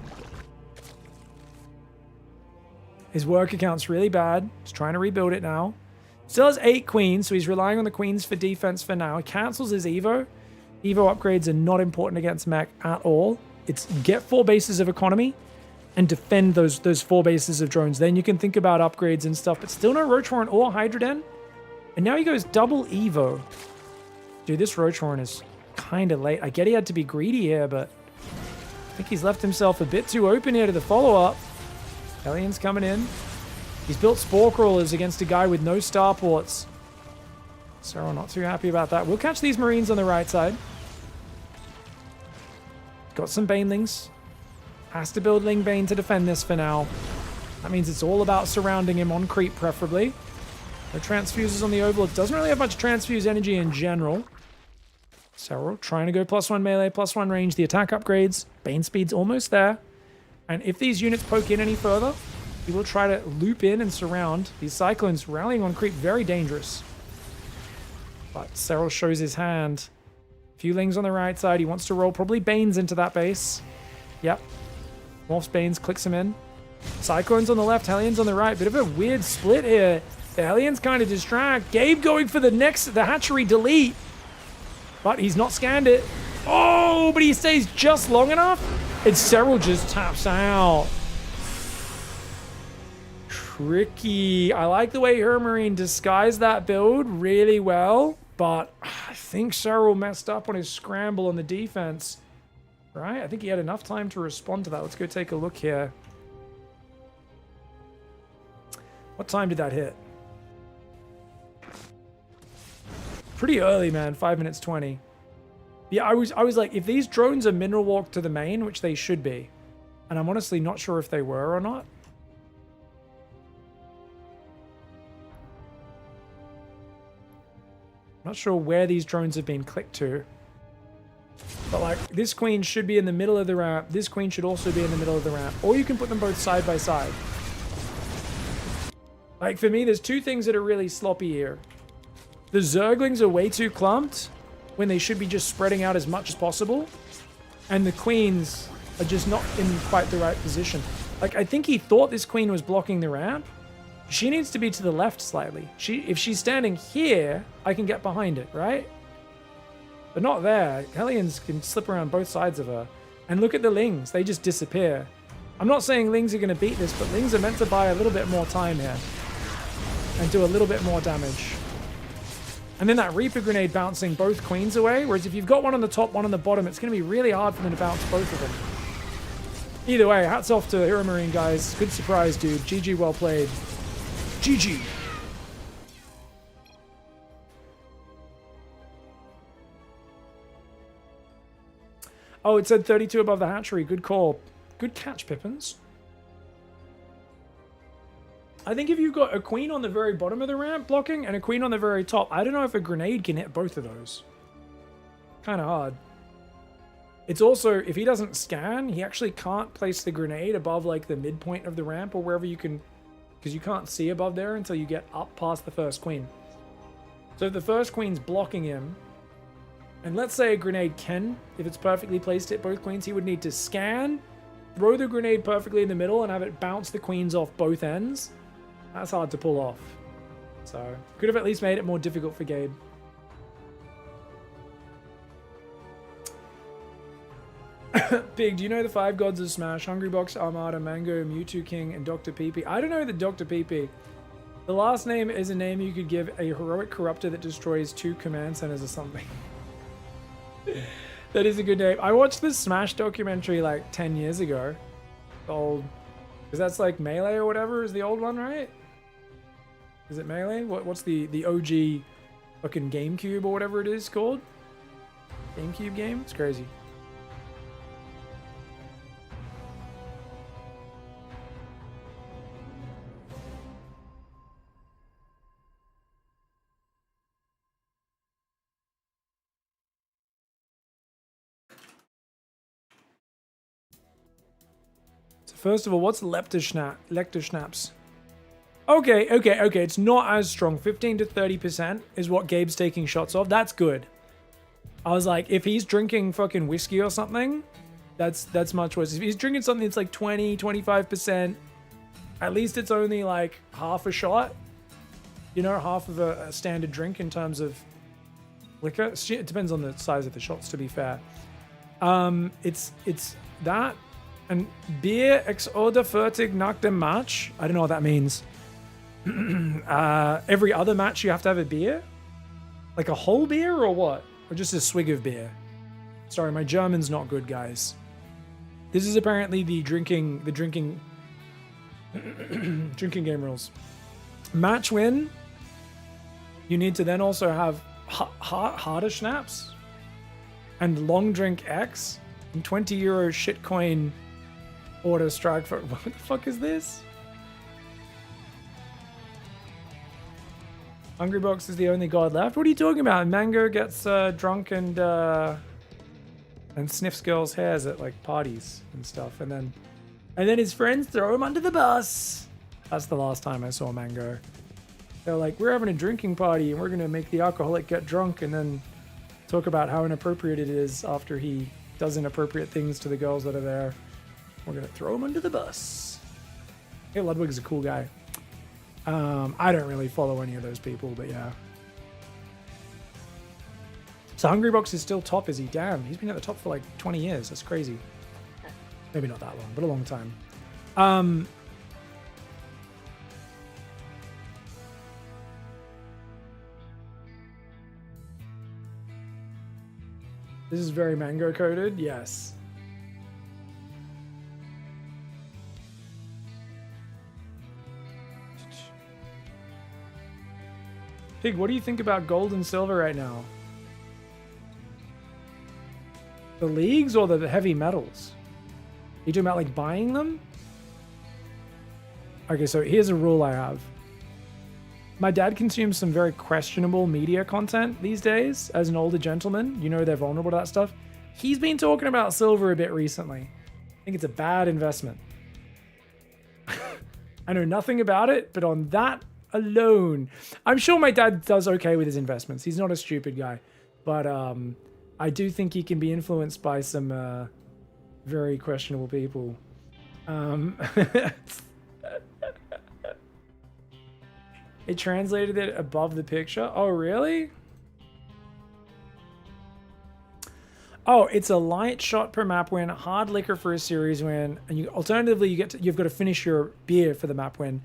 His work account's really bad. He's trying to rebuild it now. Still has 8 queens, so he's relying on the queens for defense for now. He cancels his Evo. Evo upgrades are not important against mech at all. It's get 4 bases of economy and defend those 4 bases of drones. Then you can think about upgrades and stuff, but still no Roachhorn or Hydroden. And now he goes double Evo. Dude, this Roachhorn is kind of late. I get he had to be greedy here, but I think he's left himself a bit too open here to the follow-up. Hellions coming in. He's built Spore Crawlers against a guy with no starports. Serral not too happy about that. We'll catch these Marines on the right side. Got some Banelings. Has to build Ling Bane to defend this for now. That means it's all about surrounding him on creep, preferably. No transfuses on the Overlord. Doesn't really have much transfuse energy in general. Serral trying to go +1 melee, +1 range. The attack upgrades. Bane speed's almost there. And if these units poke in any further, He will try to loop in and surround. These Cyclones rallying on creep, very dangerous. But Serral shows his hand. Few Lings on the right side. He wants to roll probably Banes into that base. Yep. Morphs Banes, clicks him in. Cyclones on the left, Hellions on the right. Bit of a weird split here. The Hellions kind of distract. Gabe going for the hatchery delete. But he's not scanned it. Oh, but he stays just long enough. And Serral just taps out. Tricky. I like the way Hermarine disguised that build really well. But I think Serral messed up on his scramble on the defense. Right? I think he had enough time to respond to that. Let's go take a look here. What time did that hit? Pretty early, man. 5 minutes 20. Yeah, I was like, if these drones are mineral walk to the main, which they should be, and I'm honestly not sure if they were or not. Not sure where these drones have been clicked to. But like, this queen should be in the middle of the ramp. This queen should also be in the middle of the ramp. Or you can put them both side by side. Like, for me, there's two things that are really sloppy here. The Zerglings are way too clumped when they should be just spreading out as much as possible. And the queens are just not in quite the right position. Like, I think he thought this queen was blocking the ramp. She needs to be to the left slightly. If she's standing here, I can get behind it, right? But not there. Hellions can slip around both sides of her. And look at the Lings. They just disappear. I'm not saying Lings are going to beat this, but Lings are meant to buy a little bit more time here. And do a little bit more damage. And then that Reaper Grenade bouncing both queens away. Whereas if you've got one on the top, one on the bottom, it's going to be really hard for them to bounce both of them. Either way, hats off to Hero Marine, guys. Good surprise, dude. GG, well played. GG. Oh, it said 32 above the hatchery. Good call. Good catch, Pippins. I think if you've got a queen on the very bottom of the ramp blocking and a queen on the very top, I don't know if a grenade can hit both of those. Kind of hard. It's also, if he doesn't scan, he actually can't place the grenade above like the midpoint of the ramp or wherever you can, because you can't see above there until you get up past the first queen. So if the first queen's blocking him, and let's say a grenade can, if it's perfectly placed, hit both queens, he would need to scan, throw the grenade perfectly in the middle, and have it bounce the queens off both ends. That's hard to pull off. So, could have at least made it more difficult for Gabe. Big, do you know the 5 gods of Smash? Hungrybox, Armada, Mango, Mewtwo King, and Dr. PP. I don't know the Dr. PP. The last name is a name you could give a heroic corruptor that destroys 2 command centers or something. That is a good name. I watched this Smash documentary like 10 years ago. The old... Because that's like Melee or whatever is the old one, right? Is it Melee? What's the OG fucking GameCube or whatever it is called? GameCube game? It's crazy. First of all, what's Lector-Schnaps? Okay. It's not as strong. 15 to 30% is what Gabe's taking shots of. That's good. I was like, if he's drinking fucking whiskey or something, that's much worse. If he's drinking something that's like 20, 25%, at least it's only like half a shot. You know, half of a standard drink in terms of liquor. It depends on the size of the shots, to be fair. It's that... And Bier ex oder fertig nach dem Match. I don't know what that means. Every other match you have to have a beer? Like a whole beer or what? Or just a swig of beer? Sorry, my German's not good, guys. This is apparently the drinking drinking game rules. Match win. You need to then also have harder schnapps and long drink X and 20 euro shitcoin order strike for... What the fuck is this? Hungrybox is the only god left. What are you talking about? Mango gets drunk and sniffs girls' hairs at like parties and stuff, and then his friends throw him under the bus. That's the last time I saw Mango. They're like, we're having a drinking party and we're going to make the alcoholic get drunk and then talk about how inappropriate it is after he does inappropriate things to the girls that are there. We're going to throw him under the bus. Hey, Ludwig's a cool guy. I don't really follow any of those people, but yeah. So Hungrybox is still top, is he? Damn, he's been at the top for like 20 years. That's crazy. Maybe not that long, but a long time. This is very mango coded, yes. Pig, what do you think about gold and silver right now? The leagues or the heavy metals? You talking about like buying them? Okay, so here's a rule I have. My dad consumes some very questionable media content these days as an older gentleman. You know they're vulnerable to that stuff. He's been talking about silver a bit recently. I think it's a bad investment. I know nothing about it, but on that alone, I'm sure my dad does okay with his investments. He's not a stupid guy, but I do think he can be influenced by some very questionable people. It translated it above the picture. Oh, really? Oh, it's a light shot per map win, hard liquor for a series win, and you alternatively you've got to finish your beer for the map win,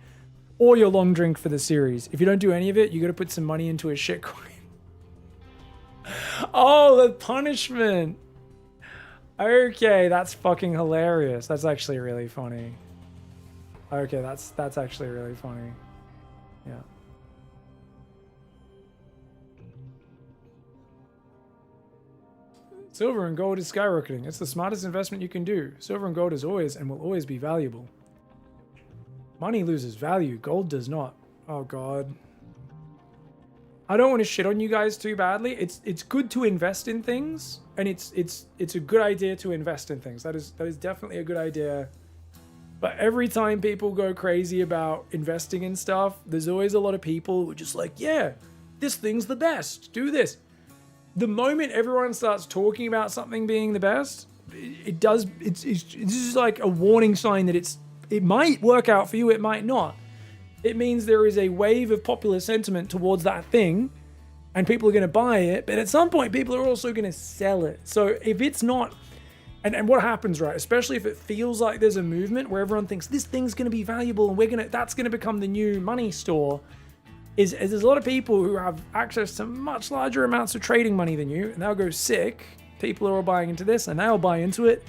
or your long drink for the series. If you don't do any of it, you got to put some money into a shit coin. Oh, the punishment. Okay, that's fucking hilarious. That's actually really funny. Okay, that's actually really funny. Yeah. Silver and gold is skyrocketing. It's the smartest investment you can do. Silver and gold is always and will always be valuable. Money loses value. Gold does not. Oh, God. I don't want to shit on you guys too badly. It's good to invest in things, and it's a good idea to invest in things. That is definitely a good idea. But every time people go crazy about investing in stuff, there's always a lot of people who are just like, yeah, this thing's the best. Do this. The moment everyone starts talking about something being the best, it's just like a warning sign that it might work out for you, it might not. It means there is a wave of popular sentiment towards that thing, and people are going to buy it, but at some point people are also going to sell it. So if it's not, and what happens, right, especially if it feels like there's a movement where everyone thinks this thing's going to be valuable and that's going to become the new money store, is there's a lot of people who have access to much larger amounts of trading money than you, and they'll go sick. People are all buying into this, and they'll buy into it,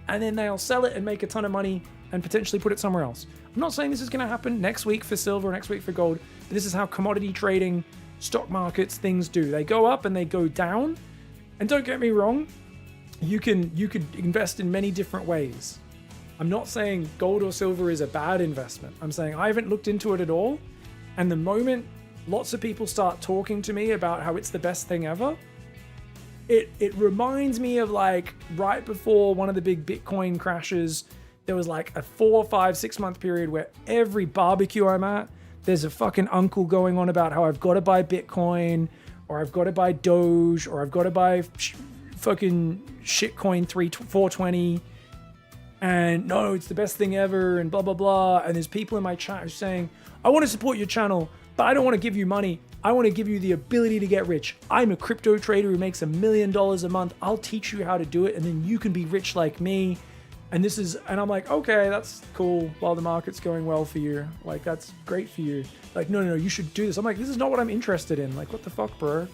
and then they'll sell it and make a ton of money and potentially put it somewhere else. I'm not saying this is going to happen next week for silver, next week for gold, but this is how commodity trading, stock markets, things do. They go up and they go down, and don't get me wrong, you could invest in many different ways. I'm not saying gold or silver is a bad investment. I'm saying I haven't looked into it at all, and the moment lots of people start talking to me about how it's the best thing ever, it reminds me of like right before one of the big Bitcoin crashes. There was like a 4, 5, 6 month period where every barbecue I'm at, there's a fucking uncle going on about how I've got to buy Bitcoin, or I've got to buy Doge, or I've got to buy fucking shitcoin 420, and no, it's the best thing ever, and blah, blah, blah. And there's people in my chat who are saying, I want to support your channel, but I don't want to give you money. I want to give you the ability to get rich. I'm a crypto trader who makes $1 million a month. I'll teach you how to do it, and then you can be rich like me. And and I'm like, okay, that's cool while the market's going well for you. Like, that's great for you. Like, no, you should do this. I'm like, this is not what I'm interested in. Like, what the fuck, bro?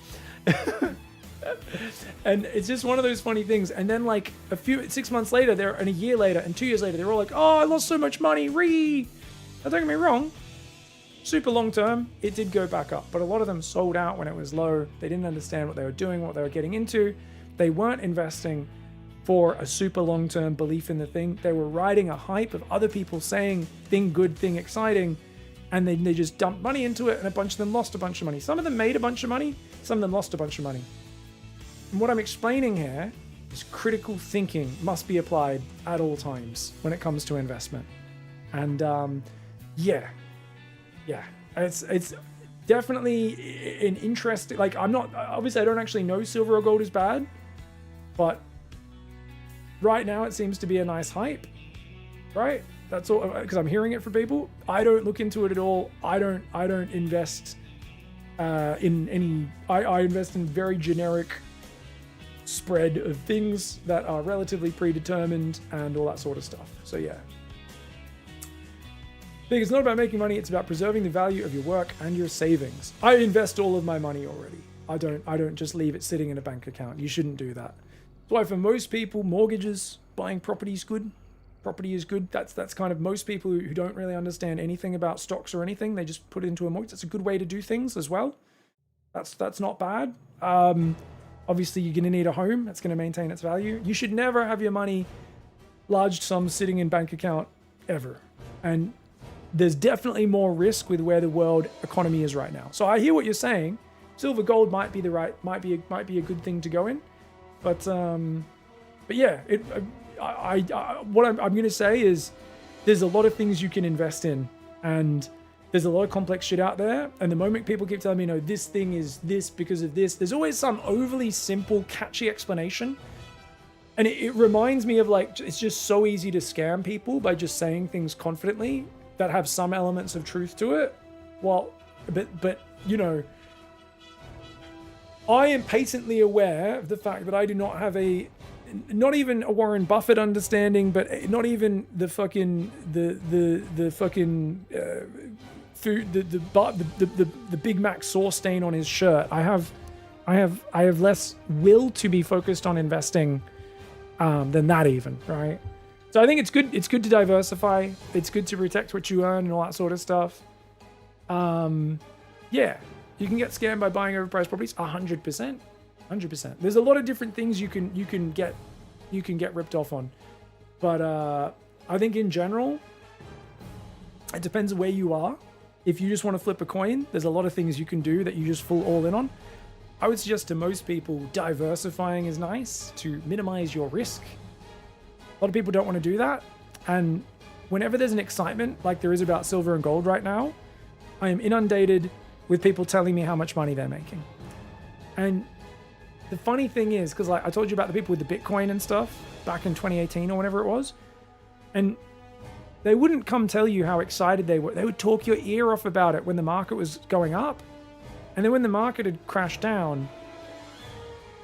And it's just one of those funny things. And then like 6 months later, and a year later, and 2 years later, they're all like, oh, I lost so much money. Now, don't get me wrong. Super long term, it did go back up. But a lot of them sold out when it was low. They didn't understand what they were doing, what they were getting into. They weren't investing for a super long-term belief in the thing. They were riding a hype of other people saying thing good, thing exciting, and they just dumped money into it, and a bunch of them lost a bunch of money. Some of them made a bunch of money, some of them lost a bunch of money. And what I'm explaining here is critical thinking must be applied at all times when it comes to investment. And yeah, yeah, it's definitely an interesting. Like, I'm not obviously I don't actually know silver or gold is bad, but right now it seems to be a nice hype, right? That's all, because I'm hearing it from people. I don't look into it at all. I don't invest in any. I invest in very generic spread of things that are relatively predetermined and all that sort of stuff. So yeah. Big, it's not about making money, it's about preserving the value of your work and your savings. I invest all of my money already. I don't just leave it sitting in a bank account. You shouldn't do that. That's why for most people, mortgages, buying property is good. Property is good. That's kind of most people who don't really understand anything about stocks or anything. They just put it into a mortgage. That's a good way to do things as well. That's not bad. Obviously, you're going to need a home. That's going to maintain its value. You should never have your money, large sums sitting in bank account ever. And there's definitely more risk with where the world economy is right now. So I hear what you're saying. Silver gold might be a good thing to go in, but yeah, what I'm going to say is there's a lot of things you can invest in, and there's a lot of complex shit out there. And the moment people keep telling me, no, this thing is this because of this, there's always some overly simple, catchy explanation. And it reminds me of, like, it's just so easy to scam people by just saying things confidently that have some elements of truth to it. Well, but you know, I am patently aware of the fact that I do not have not even a Warren Buffett understanding, but not even the fucking the fucking food the Big Mac sauce stain on his shirt. I have less will to be focused on investing than that even, right? So I think it's good. It's good to diversify. It's good to protect what you earn and all that sort of stuff. Yeah, you can get scammed by buying overpriced properties. 100%, 100%. There's a lot of different things you can get ripped off on, but I think in general, it depends where you are. If you just want to flip a coin, there's a lot of things you can do that you just full all in on. I would suggest to most people diversifying is nice to minimize your risk. A lot of people don't want to do that, and whenever there's an excitement like there is about silver and gold right now, I am inundated with people telling me how much money they're making. And the funny thing is, because like I told you about the people with the Bitcoin and stuff back in 2018 or whenever it was, and they wouldn't come tell you how excited they were. They would talk your ear off about it when the market was going up, and then when the market had crashed down,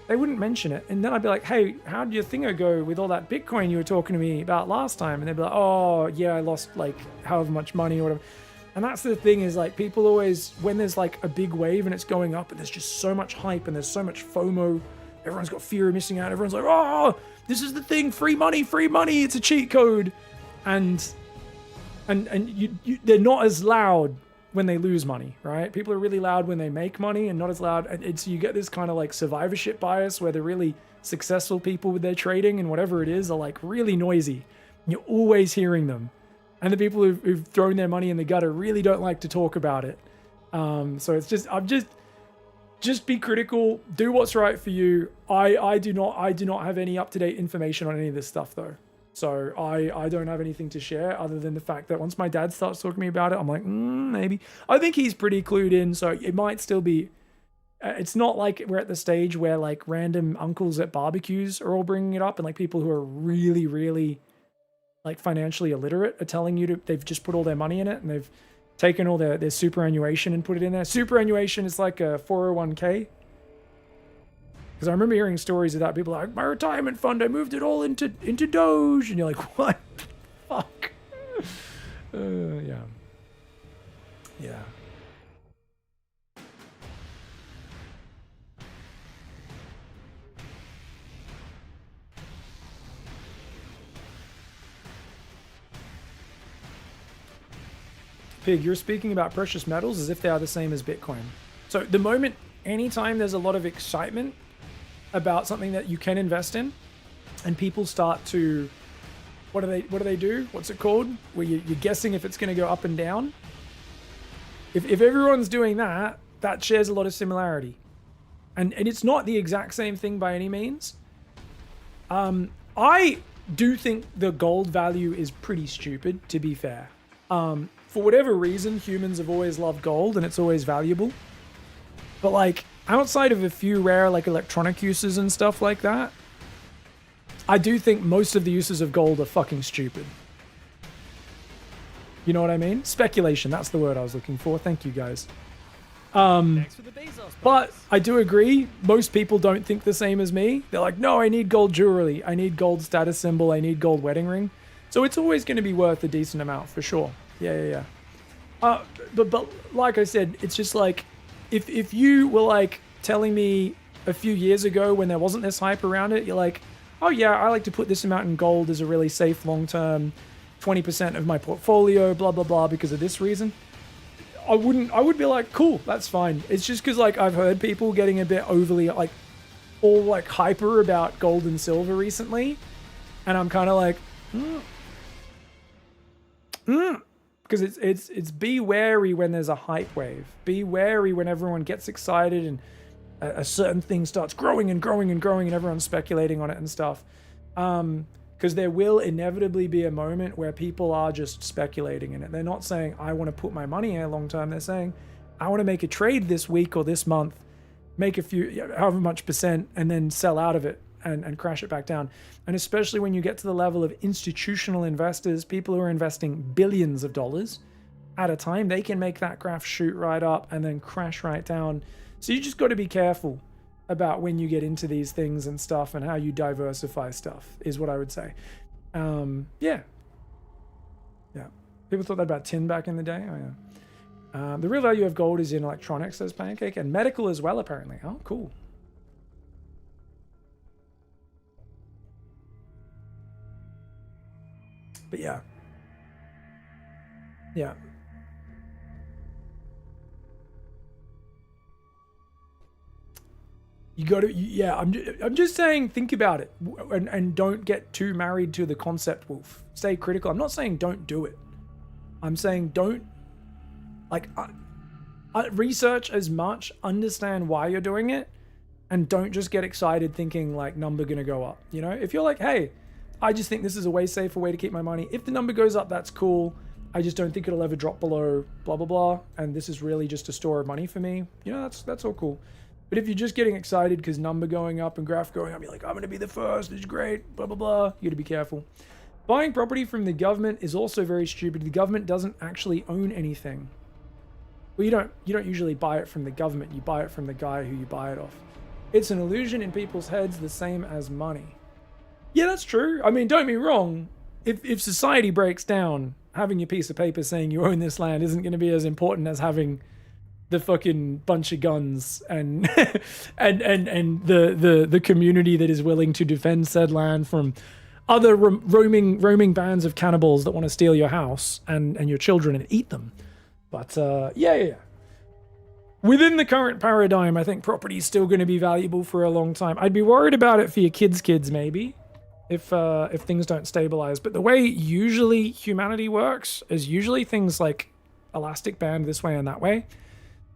they wouldn't mention it. And then I'd be like, hey, how did your thingo go with all that Bitcoin you were talking to me about last time? And they'd be like, oh, yeah, I lost like however much money or whatever. And that's the thing is, like, people always, when there's like a big wave and it's going up and there's just so much hype and there's so much FOMO, everyone's got fear of missing out. Everyone's like, oh, this is the thing, free money, it's a cheat code. And they're not as loud when they lose money, right? People are really loud when they make money and not as loud. It's you get this kind of like survivorship bias where the really successful people with their trading and whatever it is are like really noisy. You're always hearing them. And the people who've thrown their money in the gutter really don't like to talk about it. So it's just be critical, do what's right for you. I do not have any up-to-date information on any of this stuff though. So I don't have anything to share other than the fact that once my dad starts talking to me about it, I'm like, maybe. I think he's pretty clued in, so it might still be... it's not like we're at the stage where like random uncles at barbecues are all bringing it up, and like people who are really, really like financially illiterate are telling you they've just put all their money in it and they've taken all their superannuation and put it in there. Superannuation is like a 401k. Because I remember hearing stories of that. People are like, my retirement fund, I moved it all into Doge. And you're like, what? Fuck. Yeah. Yeah. Pig, you're speaking about precious metals as if they are the same as Bitcoin. So the moment, anytime there's a lot of excitement about something that you can invest in, and people start to, what do they do? What's it called? Where you're guessing if it's going to go up and down. If everyone's doing that, that shares a lot of similarity, and it's not the exact same thing by any means. I do think the gold value is pretty stupid, to be fair. for whatever reason, humans have always loved gold and it's always valuable. But like outside of a few rare like electronic uses and stuff like that, I do think most of the uses of gold are fucking stupid. You know what I mean? Speculation, that's the word I was looking for. Thank you guys. But I do agree, most people don't think the same as me. They're like, no, I need gold jewelry. I need gold status symbol. I need gold wedding ring. So it's always going to be worth a decent amount for sure. Yeah. But like I said, it's just like, if you were like telling me a few years ago when there wasn't this hype around it, you're like, oh yeah, I like to put this amount in gold as a really safe long-term 20% of my portfolio, blah, blah, blah, because of this reason. I would be like, cool, that's fine. It's just because like I've heard people getting a bit overly like all like hyper about gold and silver recently. And I'm kind of like, because it's be wary when there's a hype wave. Be wary when everyone gets excited and a certain thing starts growing and growing and growing and everyone's speculating on it and stuff. Because there will inevitably be a moment where people are just speculating in it. They're not saying, I want to put my money in a long term. They're saying, I want to make a trade this week or this month, make a few, however much percent, and then sell out of it and crash it back down. And especially when you get to the level of institutional investors, people who are investing billions of dollars at a time, they can make that graph shoot right up and then crash right down. So you just got to be careful about when you get into these things and stuff and how you diversify stuff is what I would say. Yeah. People thought that about tin back in the day. Oh yeah. The real value of gold is in electronics, says Pancake, and medical as well, apparently. Oh, cool. But yeah. You got to, yeah, I'm just saying, think about it and don't get too married to the concept, Wolf. Stay critical. I'm not saying don't do it. I'm saying don't, like, research as much, understand why you're doing it, and don't just get excited thinking, like, number gonna go up. You know, if you're like, hey, I just think this is a way safer way to keep my money. If the number goes up, that's cool. I just don't think it'll ever drop below blah, blah, blah. And this is really just a store of money for me. You know, that's all cool. But if you're just getting excited because number going up and graph going up, you're like, I'm going to be the first, it's great, blah, blah, blah. You got to be careful. Buying property from the government is also very stupid. The government doesn't actually own anything. Well, you don't usually buy it from the government. You buy it from the guy who you buy it off. It's an illusion in people's heads, the same as money. Yeah, that's true. I mean, don't be wrong. If society breaks down, having your piece of paper saying you own this land isn't going to be as important as having the fucking bunch of guns and and the community that is willing to defend said land from other roaming bands of cannibals that want to steal your house and your children and eat them. But yeah. Within the current paradigm, I think property is still going to be valuable for a long time. I'd be worried about it for your kids maybe, if things don't stabilize. But the way usually humanity works is usually things like elastic band this way and that way.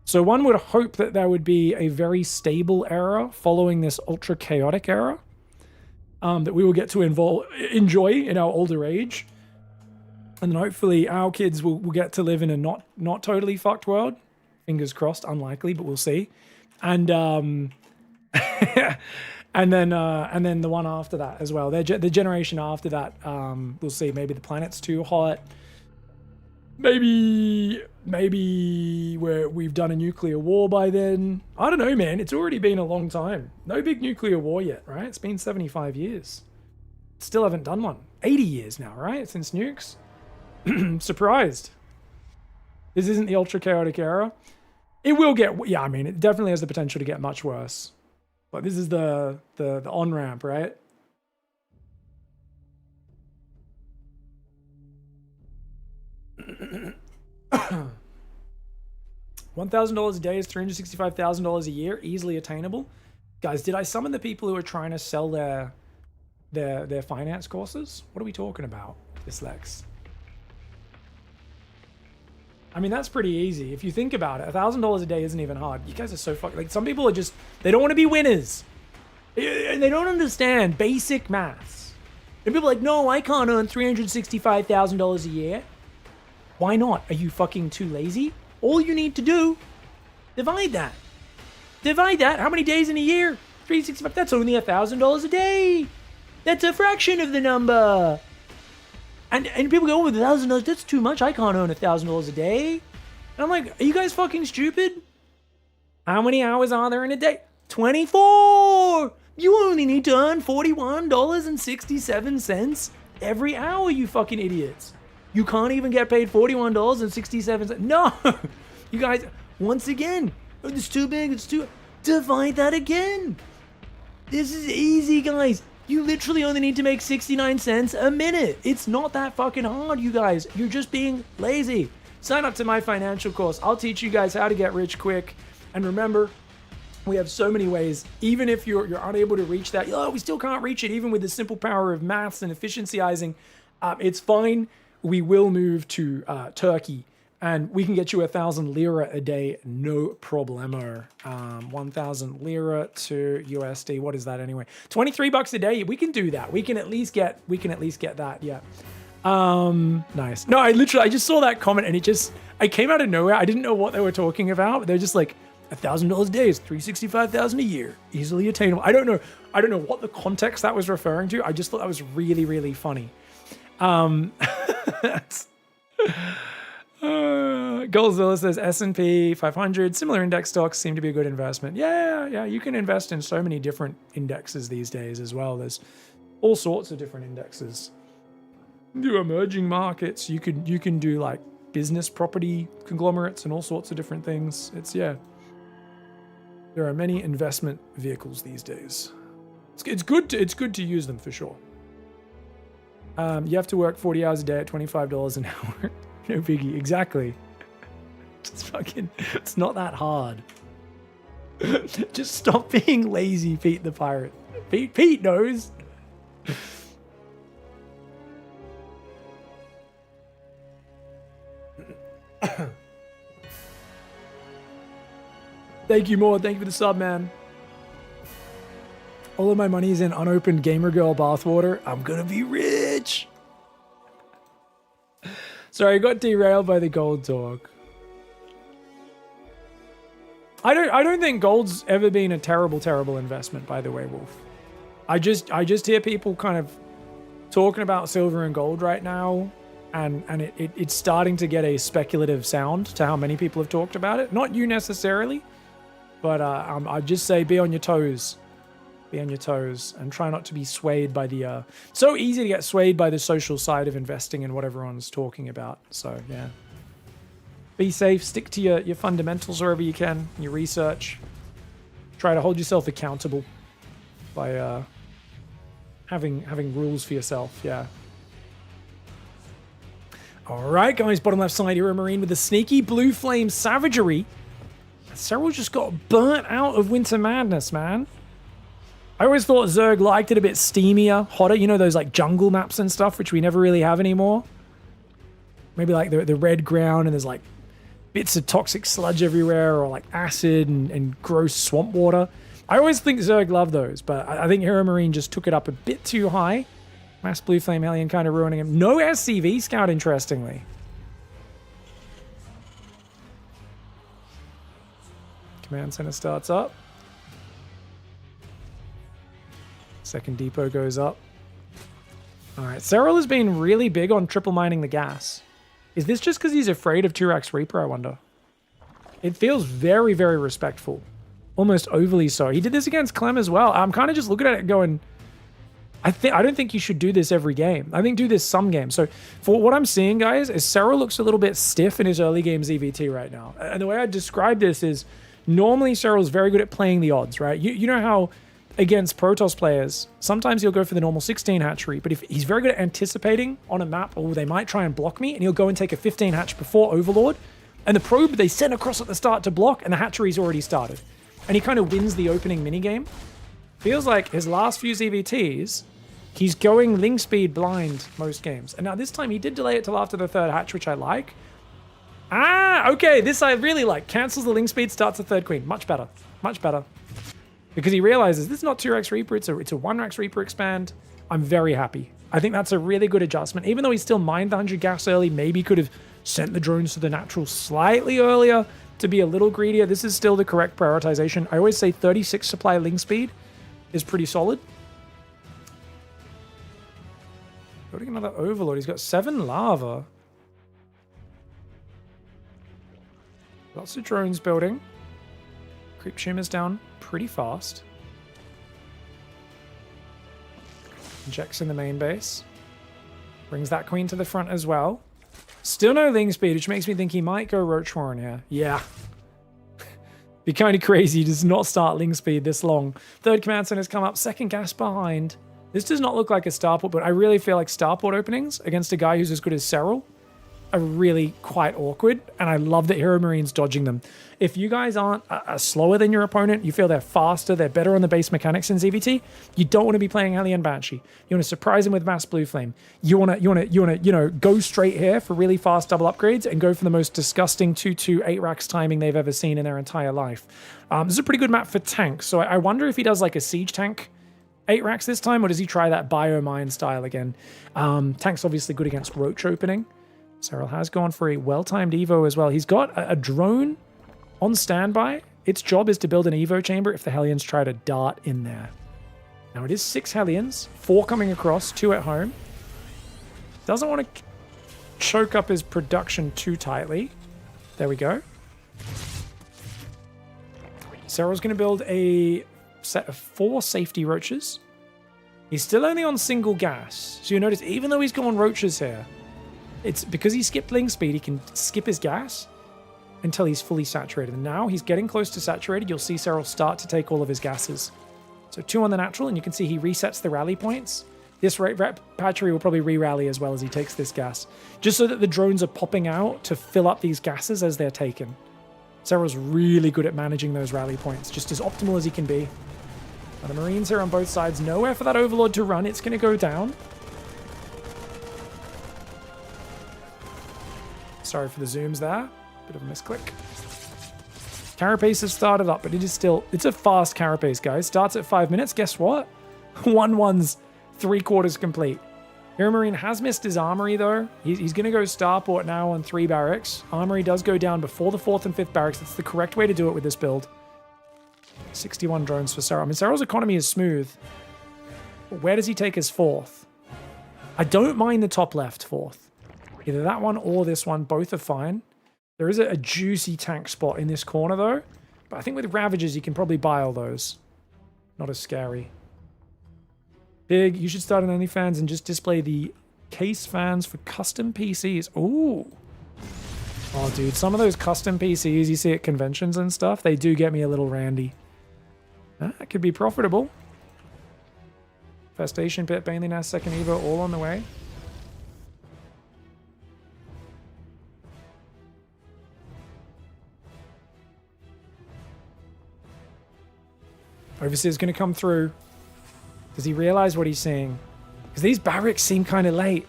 So one would hope that there would be a very stable era following this ultra chaotic era that we will get to enjoy in our older age. And then hopefully our kids will get to live in a not totally fucked world. Fingers crossed, unlikely, but we'll see. And and then the one after that as well. The generation after that, we'll see. Maybe the planet's too hot. Maybe we've done a nuclear war by then. I don't know, man. It's already been a long time. No big nuclear war yet, right? It's been 75 years. Still haven't done one. 80 years now, right? Since nukes. Surprised. This isn't the ultra chaotic era. It will get, yeah, I mean, it definitely has the potential to get much worse. But this is the on-ramp, right? $1,000 a day is $365,000 a year, easily attainable. Guys, did I summon the people who are trying to sell their finance courses? What are we talking about, this Lex? I mean, that's pretty easy. If you think about it, $1,000 a day isn't even hard. You guys are so fucking, like, some people are just, they don't want to be winners. And they don't understand basic maths. And people are like, no, I can't earn $365,000 a year. Why not? Are you fucking too lazy? All you need to do, divide that. Divide that. How many days in a year? 365. That's only $1,000 a day. That's a fraction of the number. And people go, oh, $1,000, that's too much. I can't earn $1,000 a day. And I'm like, are you guys fucking stupid? How many hours are there in a day? 24. You only need to earn $41.67 every hour, you fucking idiots. You can't even get paid $41.67. No. You guys, once again, it's too big, it's too... Divide that again. This is easy, guys. You literally only need to make 69 cents a minute. It's not that fucking hard, you guys. You're just being lazy. Sign up to my financial course. I'll teach you guys how to get rich quick. And remember, we have so many ways. Even if you're unable to reach that, we still can't reach it, even with the simple power of maths and efficiencyizing. It's fine. We will move to Turkey. And we can get you 1,000 lira a day, no problemo. 1,000 lira to USD. What is that anyway? $23 a day. We can do that. We can at least get that. Yeah. Nice. No, I just saw that comment and I came out of nowhere. I didn't know what they were talking about. They're just like, $1,000 a day is $365,000 a year, easily attainable. I don't know what the context that was referring to. I just thought that was really, really funny. Goldzilla says S&P 500, similar index stocks seem to be a good investment. Yeah, you can invest in so many different indexes these days as well. There's all sorts of different indexes. Do emerging markets. You can do like business property conglomerates and all sorts of different things. There are many investment vehicles these days. It's good to use them for sure. You have to work 40 hours a day at $25 an hour. No biggie. Exactly. It's not that hard. Just stop being lazy, Pete the Pirate. Pete knows. Thank you, More. Thank you for the sub, man. All of my money is in unopened Gamer Girl bathwater. I'm gonna be rich. Sorry, I got derailed by the gold talk. I don't think gold's ever been a terrible investment, by the way, Wolf. I just hear people kind of talking about silver and gold right now, and it's starting to get a speculative sound to how many people have talked about it. Not you necessarily, but I just say be on your toes. Be on your toes and try not to be swayed by the... so easy to get swayed by the social side of investing and what everyone's talking about. So, yeah. Be safe. Stick to your fundamentals wherever you can. Your research. Try to hold yourself accountable by having rules for yourself. Yeah. All right, guys. Bottom left side, Hero Marine with the sneaky blue flame savagery. Serral just got burnt out of Winter Madness, man. I always thought Zerg liked it a bit steamier, hotter. You know, those like jungle maps and stuff, which we never really have anymore. Maybe like the red ground and there's like bits of toxic sludge everywhere, or like acid and gross swamp water. I always think Zerg loved those, but I think Hero Marine just took it up a bit too high. Mass Blue Flame Alien kind of ruining him. No SCV Scout, interestingly. Command Center starts up. Second depot goes up. All right, SERRAL has been really big on triple mining the gas. Is this just because he's afraid of 2x Reaper, I wonder? It feels very, very respectful. Almost overly so. He did this against CLEM as well. I'm kind of just looking at it going, I don't think you should do this every game. I think do this some games. So for what I'm seeing, guys, is SERRAL looks a little bit stiff in his early game EVT right now. And the way I describe this is normally SERRAL's very good at playing the odds, right? You know how against Protoss players, sometimes he'll go for the normal 16 hatchery, but if he's very good at anticipating on a map, oh, they might try and block me, and he'll go and take a 15 hatch before Overlord, and the probe they send across at the start to block, and the hatchery's already started. And he kind of wins the opening minigame. Feels like his last few ZVTs, he's going Ling Speed blind most games. And now this time he did delay it till after the third hatch, which I like. Ah, okay, this I really like. Cancels the Ling Speed, starts the third queen. Much better. Much better. Because he realizes this is not 2x Reaper, it's a 1x Reaper expand. I'm very happy. I think that's a really good adjustment. Even though he still mined the 100 gas early, maybe could have sent the drones to the natural slightly earlier to be a little greedier. This is still the correct prioritization. I always say 36 supply ling speed is pretty solid. Building another overlord. He's got 7 lava. Lots of drones building. Creep shimmers down pretty fast. Injects in the main base. Brings that queen to the front as well. Still no ling speed, which makes me think he might go Roach Warren here. Yeah. Be kind of crazy to not start ling speed this long. Third command center has come up, second gas behind. This does not look like a starport, but I really feel like starport openings against a guy who's as good as SERRAL are really quite awkward, and I love that Hero Marine's dodging them. If you guys aren't slower than your opponent, you feel they're faster, they're better on the base mechanics in ZVT, you don't want to be playing Hellion Banshee. You want to surprise him with Mass Blue Flame. You want to go straight here for really fast double upgrades and go for the most disgusting 2/2 8 racks timing they've ever seen in their entire life. This is a pretty good map for tanks, so I wonder if he does like a siege tank 8 racks this time, or does he try that Biomine style again? Tank's obviously good against Roach opening. SERRAL has gone for a well-timed Evo as well. He's got a drone on standby. Its job is to build an Evo chamber if the Hellions try to dart in there. Now it is 6 Hellions, 4 coming across, 2 at home. Doesn't want to choke up his production too tightly. There we go. SERRAL's going to build a set of 4 safety roaches. He's still only on single gas. So you notice, even though he's gone roaches here, it's because he skipped ling speed, he can skip his gas until he's fully saturated. And now he's getting close to saturated. You'll see SERRAL start to take all of his gases. So 2 on the natural, and you can see he resets the rally points. This Patchery will probably re-rally as well as he takes this gas, just so that the drones are popping out to fill up these gases as they're taken. SERRAL's really good at managing those rally points, just as optimal as he can be. Now the Marines here on both sides, nowhere for that Overlord to run. It's going to go down. Sorry for the zooms there. Bit of a misclick. Carapace has started up, but it's a fast Carapace, guys. Starts at 5 minutes. Guess what? 1-1's 3/4 complete. Hero Marine has missed his armory, though. He's going to go starport now on 3 barracks. Armory does go down before the 4th and 5th barracks. That's the correct way to do it with this build. 61 drones for SERRAL. I mean, SERRAL's economy is smooth. But where does he take his 4th? I don't mind the top left 4th. Either that one or this one, both are fine. There is a juicy tank spot in this corner, though. But I think with Ravagers, you can probably buy all those. Not as scary. Big, you should start an OnlyFans and just display the case fans for custom PCs. Ooh. Oh, dude, some of those custom PCs you see at conventions and stuff, they do get me a little randy. That could be profitable. Festation Pit, Baneling Nest, second Evo, all on the way. Overseer's going to come through. Does he realize what he's seeing? Because these barracks seem kind of late.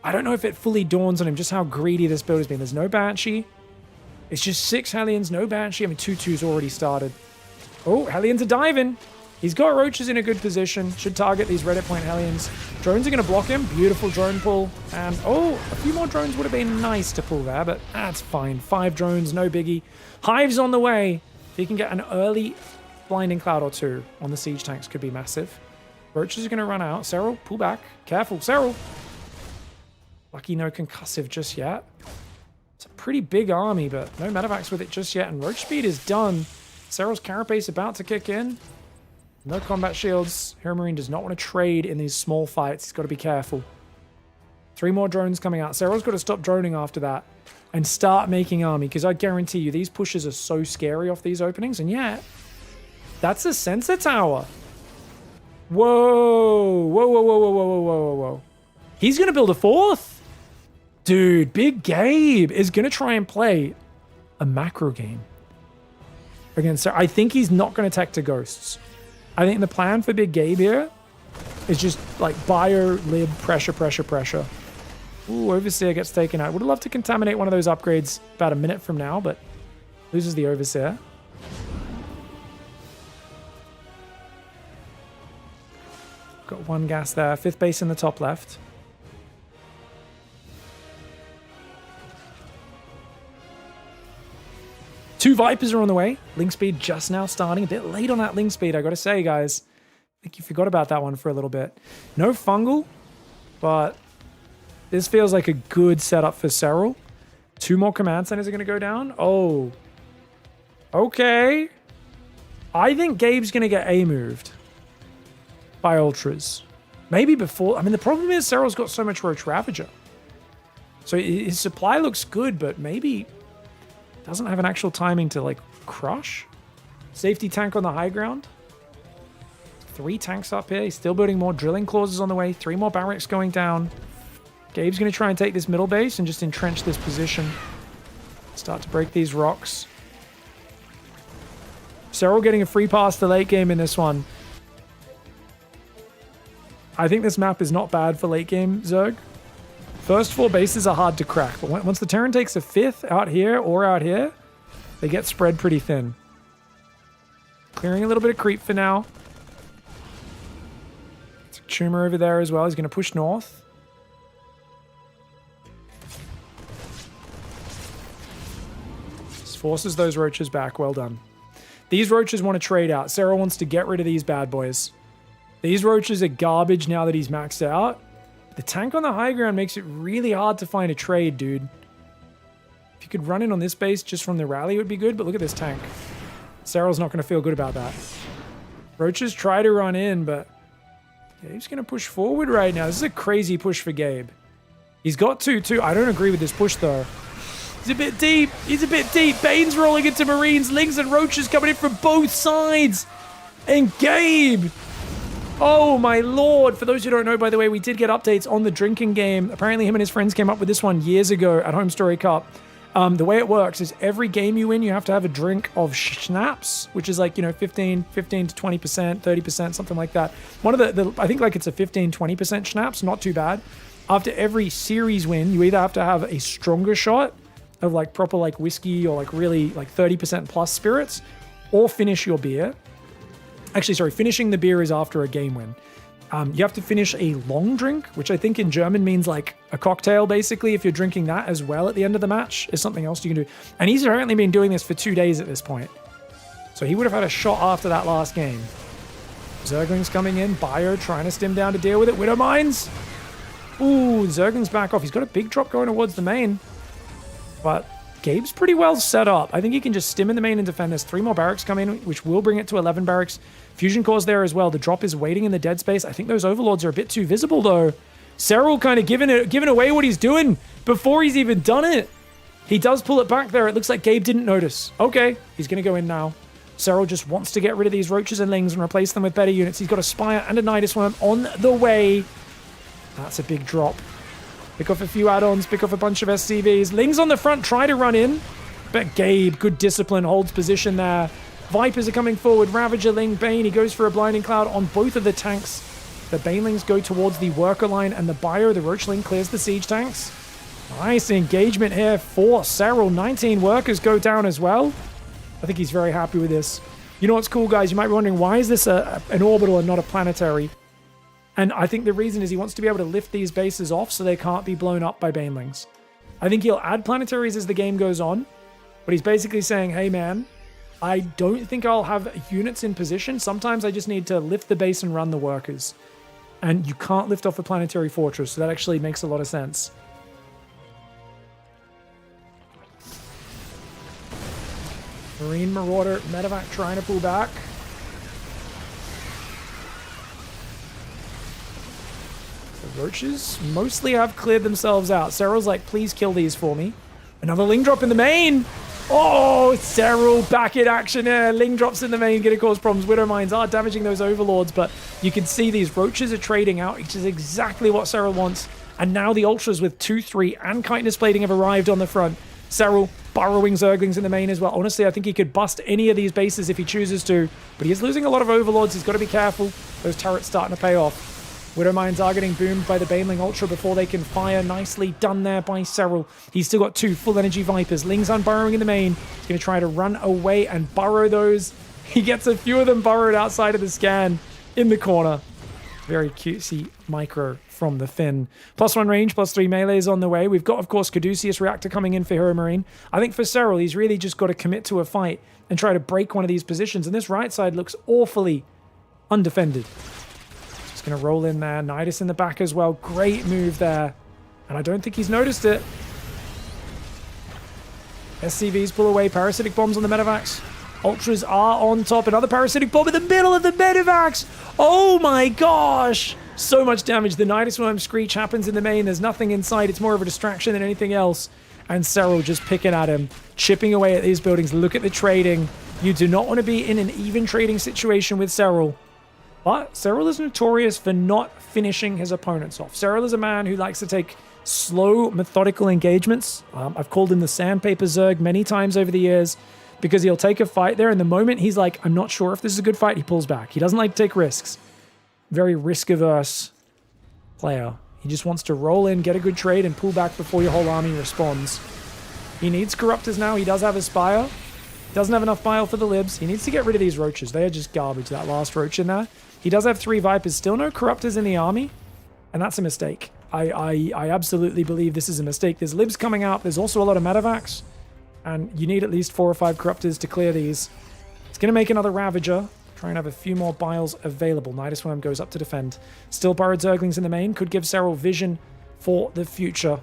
I don't know if it fully dawns on him just how greedy this build has been. There's no Banshee. It's just 6 Hellions, no Banshee. I mean, 2/2's already started. Oh, Hellions are diving. He's got Roaches in a good position. Should target these Reddit Point Hellions. Drones are going to block him. Beautiful drone pull. And, oh, a few more drones would have been nice to pull there, but that's fine. 5 drones, no biggie. Hive's on the way. If he can get an early Blinding Cloud or 2 on the siege tanks, could be massive. Roaches are going to run out. SERRAL, pull back. Careful, SERRAL. Lucky no concussive just yet. It's a pretty big army, but no medevacs with it just yet. And Roach speed is done. SERRAL's Carapace about to kick in. No combat shields. Hero Marine does not want to trade in these small fights. He's got to be careful. 3 more drones coming out. SERRAL's got to stop droning after that and start making army, because I guarantee you these pushes are so scary off these openings. And yet, that's a sensor tower. Whoa. Whoa, whoa, whoa, whoa, whoa, whoa, whoa, whoa. He's going to build a 4th. Dude, Big Gabe is going to try and play a macro game against her. I think he's not going to tech to ghosts. I think the plan for Big Gabe here is just like bio, lib, pressure, pressure, pressure. Ooh, Overseer gets taken out. Would have loved to contaminate one of those upgrades about a minute from now, but loses the Overseer. Got 1 gas there. 5th base in the top left. 2 Vipers are on the way. Link speed just now starting. A bit late on that link speed, I gotta say, guys. I think you forgot about that one for a little bit. No fungal, but this feels like a good setup for SERRAL. 2 more command centers are gonna go down. Oh. Okay. I think Gabe's gonna get A-moved by Ultras. Maybe before. I mean, the problem is SERRAL's got so much Roach Ravager. So his supply looks good, but maybe doesn't have an actual timing to, like, crush. Safety tank on the high ground. 3 tanks up here. He's still building more drilling clauses on the way. 3 more barracks going down. Gabe's going to try and take this middle base and just entrench this position. Start to break these rocks. SERRAL getting a free pass to late game in this one. I think this map is not bad for late game, Zerg. First 4 bases are hard to crack, but once the Terran takes a 5th out here or out here, they get spread pretty thin. Clearing a little bit of creep for now. It's a tumor over there as well. He's going to push north. Just forces those roaches back. Well done. These roaches want to trade out. SERRAL wants to get rid of these bad boys. These roaches are garbage now that he's maxed out. The tank on the high ground makes it really hard to find a trade, dude. If you could run in on this base just from the rally, it would be good, but look at this tank. SERRAL's not going to feel good about that. Roaches try to run in, but Gabe's going to push forward right now. This is a crazy push for Gabe. He's got 2-2. I don't agree with this push, though. He's a bit deep. He's a bit deep. Bane's rolling into Marines. Lings and Roaches coming in from both sides. And Gabe... Oh my lord. For those who don't know, by the way, we did get updates on the drinking game. Apparently him and his friends came up with this one years ago at Homestory Cup. The way it works is every game you win, you have to have a drink of schnapps, which is like, you know, 15 to 20%, 30%, something like that. One of the I think like it's a 15-20% schnapps, not too bad. After every series win, you either have to have a stronger shot of like proper like whiskey or like really like 30% plus spirits, or finish your beer. Actually, sorry, finishing the beer is after a game win. You have to finish a long drink, which I think in German means like a cocktail, basically. If you're drinking that as well at the end of the match, is something else you can do. And he's apparently been doing this for 2 days at this point. So he would have had a shot after that last game. Zergling's coming in. Bio trying to stim down to deal with it. Widow Mines. Ooh, Zergling's back off. He's got a big drop going towards the main. But Gabe's pretty well set up. I think he can just stim in the main and defend. There's 3 more barracks come in, which will bring it to 11 barracks. Fusion cores there as well. The drop is waiting in the dead space. I think those overlords are a bit too visible, though. SERRAL kind of giving away what he's doing before he's even done it. He does pull it back there. It looks like Gabe didn't notice. Okay, he's going to go in now. SERRAL just wants to get rid of these roaches and lings and replace them with better units. He's got a Spire and a Nidus Worm on the way. That's a big drop. Pick off a few add-ons, pick off a bunch of SCVs. Lings on the front, try to run in. But Gabe, good discipline, holds position there. Vipers are coming forward. Ravager, Ling, Bane. He goes for a Blinding Cloud on both of the tanks. The Banelings go towards the worker line and the Bio. The Roachling clears the siege tanks. Nice engagement here for SERRAL. 19 workers go down as well. I think he's very happy with this. You know what's cool, guys? You might be wondering, why is this an orbital and not a planetary? And I think the reason is he wants to be able to lift these bases off so they can't be blown up by Banelings. I think he'll add planetaries as the game goes on, but he's basically saying, hey man, I don't think I'll have units in position. Sometimes I just need to lift the base and run the workers. And you can't lift off a planetary fortress, so that actually makes a lot of sense. Marine Marauder, Medevac trying to pull back. The Roaches mostly have cleared themselves out. SERRAL's like, please kill these for me. Another Ling drop in the main. Oh, SERRAL back in action here. Ling drops in the main, gonna cause problems. Widow Mines are damaging those overlords, but you can see these Roaches are trading out, which is exactly what SERRAL wants. And now the Ultras with 2-3 and Chitinous Plating have arrived on the front. SERRAL burrowing Zerglings in the main as well. Honestly, I think he could bust any of these bases if he chooses to, but he is losing a lot of overlords. He's got to be careful. Those turrets starting to pay off. Widow Mines are getting boomed by the Baneling Ultra before they can fire. Nicely done there by SERRAL. He's still got 2 full energy Vipers. Ling's unburrowing in the main. He's going to try to run away and burrow those. He gets a few of them burrowed outside of the scan in the corner. Very cutesy micro from the Finn. +1 range, +3 melee is on the way. We've got, of course, Caduceus Reactor coming in for Hero Marine. I think for Serral, he's really just got to commit to a fight and try to break one of these positions. And this right side looks awfully undefended. Just going to roll in there. Nidus in the back as well. Great move there. And I don't think he's noticed it. SCVs pull away. Parasitic bombs on the Medivacs. Ultras are on top. Another parasitic bomb in the middle of the Medivacs. Oh my gosh. So much damage. The Nidus Worm Screech happens in the main. There's nothing inside. It's more of a distraction than anything else. And Serral just picking at him. Chipping away at these buildings. Look at the trading. You do not want to be in an even trading situation with Serral. But Serral is notorious for not finishing his opponents off. Serral is a man who likes to take slow, methodical engagements. I've called him the Sandpaper Zerg many times over the years. Because he'll take a fight there, and the moment he's like, I'm not sure if this is a good fight, he pulls back. He doesn't like to take risks. Very risk-averse player. He just wants to roll in, get a good trade, and pull back before your whole army responds. He needs Corruptors now. He does have a Spire. Doesn't have enough bile for the Libs. He needs to get rid of these Roaches. They are just garbage, that last Roach in there. He does have 3 Vipers. Still no Corruptors in the army, and that's a mistake. I absolutely believe this is a mistake. There's Libs coming out. There's also a lot of Medivacs. And you need at least 4 or 5 Corruptors to clear these. It's going to make another Ravager. Try and have a few more Biles available. Nidus Worm goes up to defend. Still Burrowed Zerglings in the main. Could give Serral vision for the future.